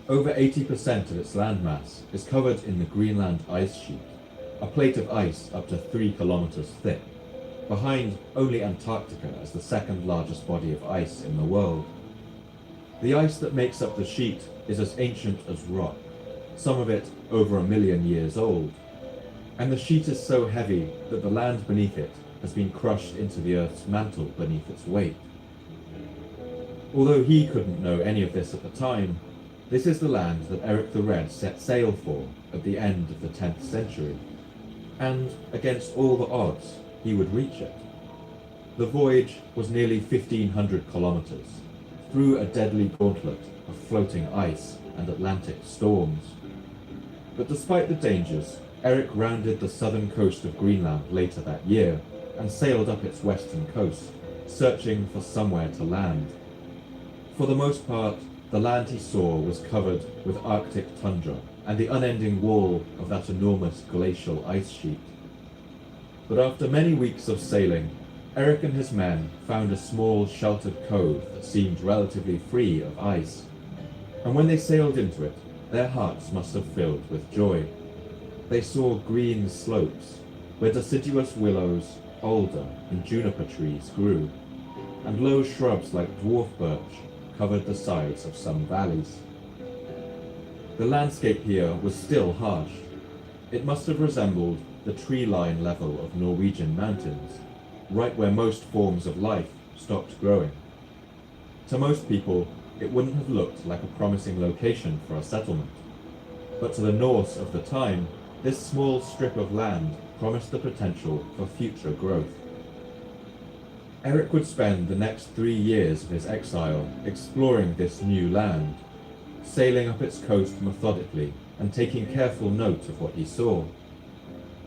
Over 80% of its landmass is covered in the Greenland ice sheet, a plate of ice up to 3 kilometers thick, behind only Antarctica as the second largest body of ice in the world. The ice that makes up the sheet is as ancient as rock, some of it over 1 million years old, and the sheet is so heavy that the land beneath it has been crushed into the Earth's mantle beneath its weight. Although he couldn't know any of this at the time, this is the land that Eric the Red set sail for at the end of the 10th century, and against all the odds, he would reach it. The voyage was nearly 1,500 kilometers, through a deadly gauntlet of floating ice and Atlantic storms. But despite the dangers, Eric rounded the southern coast of Greenland later that year and sailed up its western coast, searching for somewhere to land. For the most part, the land he saw was covered with Arctic tundra and the unending wall of that enormous glacial ice sheet. But after many weeks of sailing, Eric and his men found a small sheltered cove that seemed relatively free of ice, and when they sailed into it, their hearts must have filled with joy. They saw green slopes, where deciduous willows, alder, and juniper trees grew, and low shrubs like dwarf birch covered the sides of some valleys. The landscape here was still harsh. It must have resembled the tree-line level of Norwegian mountains, right where most forms of life stopped growing. To most people, it wouldn't have looked like a promising location for a settlement. But to the Norse of the time, this small strip of land promised the potential for future growth. Eric would spend the next 3 years of his exile exploring this new land, sailing up its coast methodically and taking careful note of what he saw.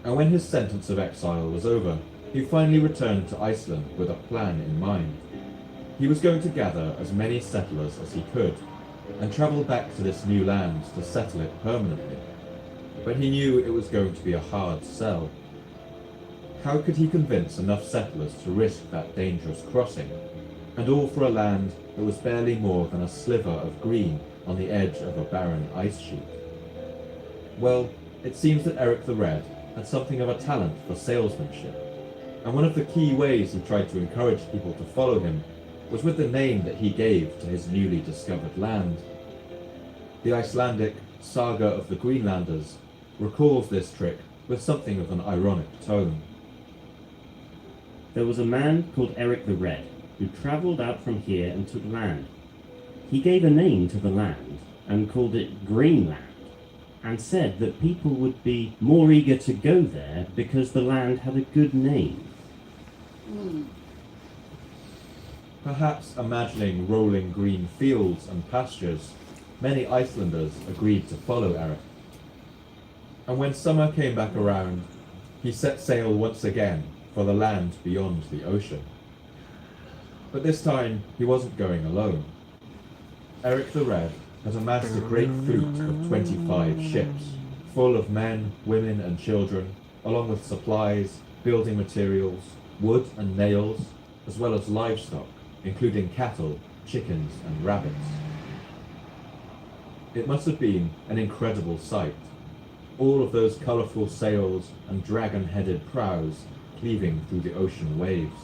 And when his sentence of exile was over, he finally returned to Iceland with a plan in mind. He was going to gather as many settlers as he could and travel back to this new land to settle it permanently. But he knew it was going to be a hard sell. How could he convince enough settlers to risk that dangerous crossing, and all for a land that was barely more than a sliver of green on the edge of a barren ice sheet? Well, it seems that Eric the Red had something of a talent for salesmanship, and one of the key ways he tried to encourage people to follow him was with the name that he gave to his newly discovered land. The Icelandic Saga of the Greenlanders recalls this trick with something of an ironic tone. There was a man called Eric the Red who travelled out from here and took land. He gave a name to the land and called it Greenland, and said that people would be more eager to go there because the land had a good name. Perhaps imagining rolling green fields and pastures, many Icelanders agreed to follow Eric. And when summer came back around, he set sail once again for the land beyond the ocean. But this time, he wasn't going alone. Eric the Red had amassed a great fleet of 25 ships, full of men, women and children, along with supplies, building materials, wood and nails, as well as livestock, including cattle, chickens and rabbits. It must have been an incredible sight, all of those colourful sails and dragon-headed prows cleaving through the ocean waves.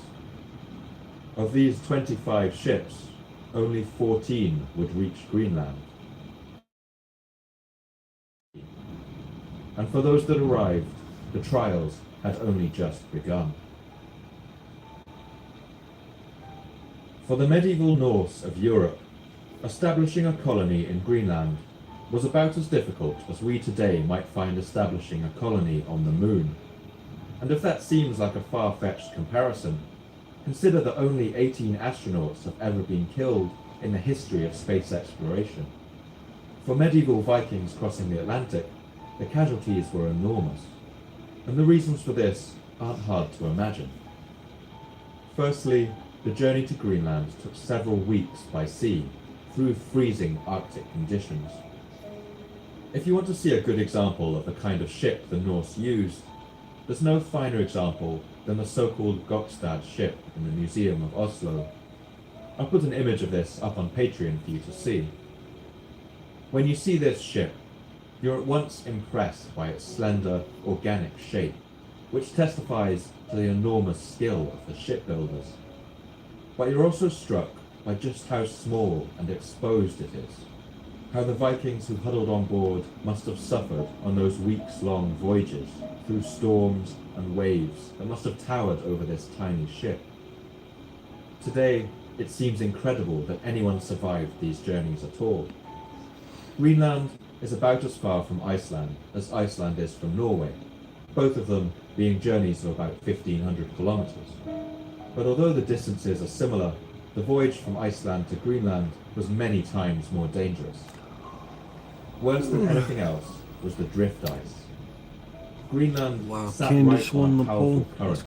Of these 25 ships, only 14 would reach Greenland. And for those that arrived, the trials had only just begun. For the medieval Norse of Europe, establishing a colony in Greenland was about as difficult as we today might find establishing a colony on the moon. And if that seems like a far-fetched comparison, consider that only 18 astronauts have ever been killed in the history of space exploration. For medieval Vikings crossing the Atlantic, the casualties were enormous, and the reasons for this aren't hard to imagine. Firstly, the journey to Greenland took several weeks by sea, through freezing Arctic conditions. If you want to see a good example of the kind of ship the Norse used, there's no finer example than the so-called Gokstad ship in the Museum of Oslo. I'll put an image of this up on Patreon for you to see. When you see this ship, you're at once impressed by its slender, organic shape, which testifies to the enormous skill of the shipbuilders. But you're also struck by just how small and exposed it is, how the Vikings who huddled on board must have suffered on those weeks-long voyages through storms and waves that must have towered over this tiny ship. Today, it seems incredible that anyone survived these journeys at all. Greenland is about as far from Iceland as Iceland is from Norway, both of them being journeys of about 1,500 kilometers. But although the distances are similar, the voyage from Iceland to Greenland was many times more dangerous. Worse than anything else was the drift ice. Greenland sat Candace right won on the a powerful poll. current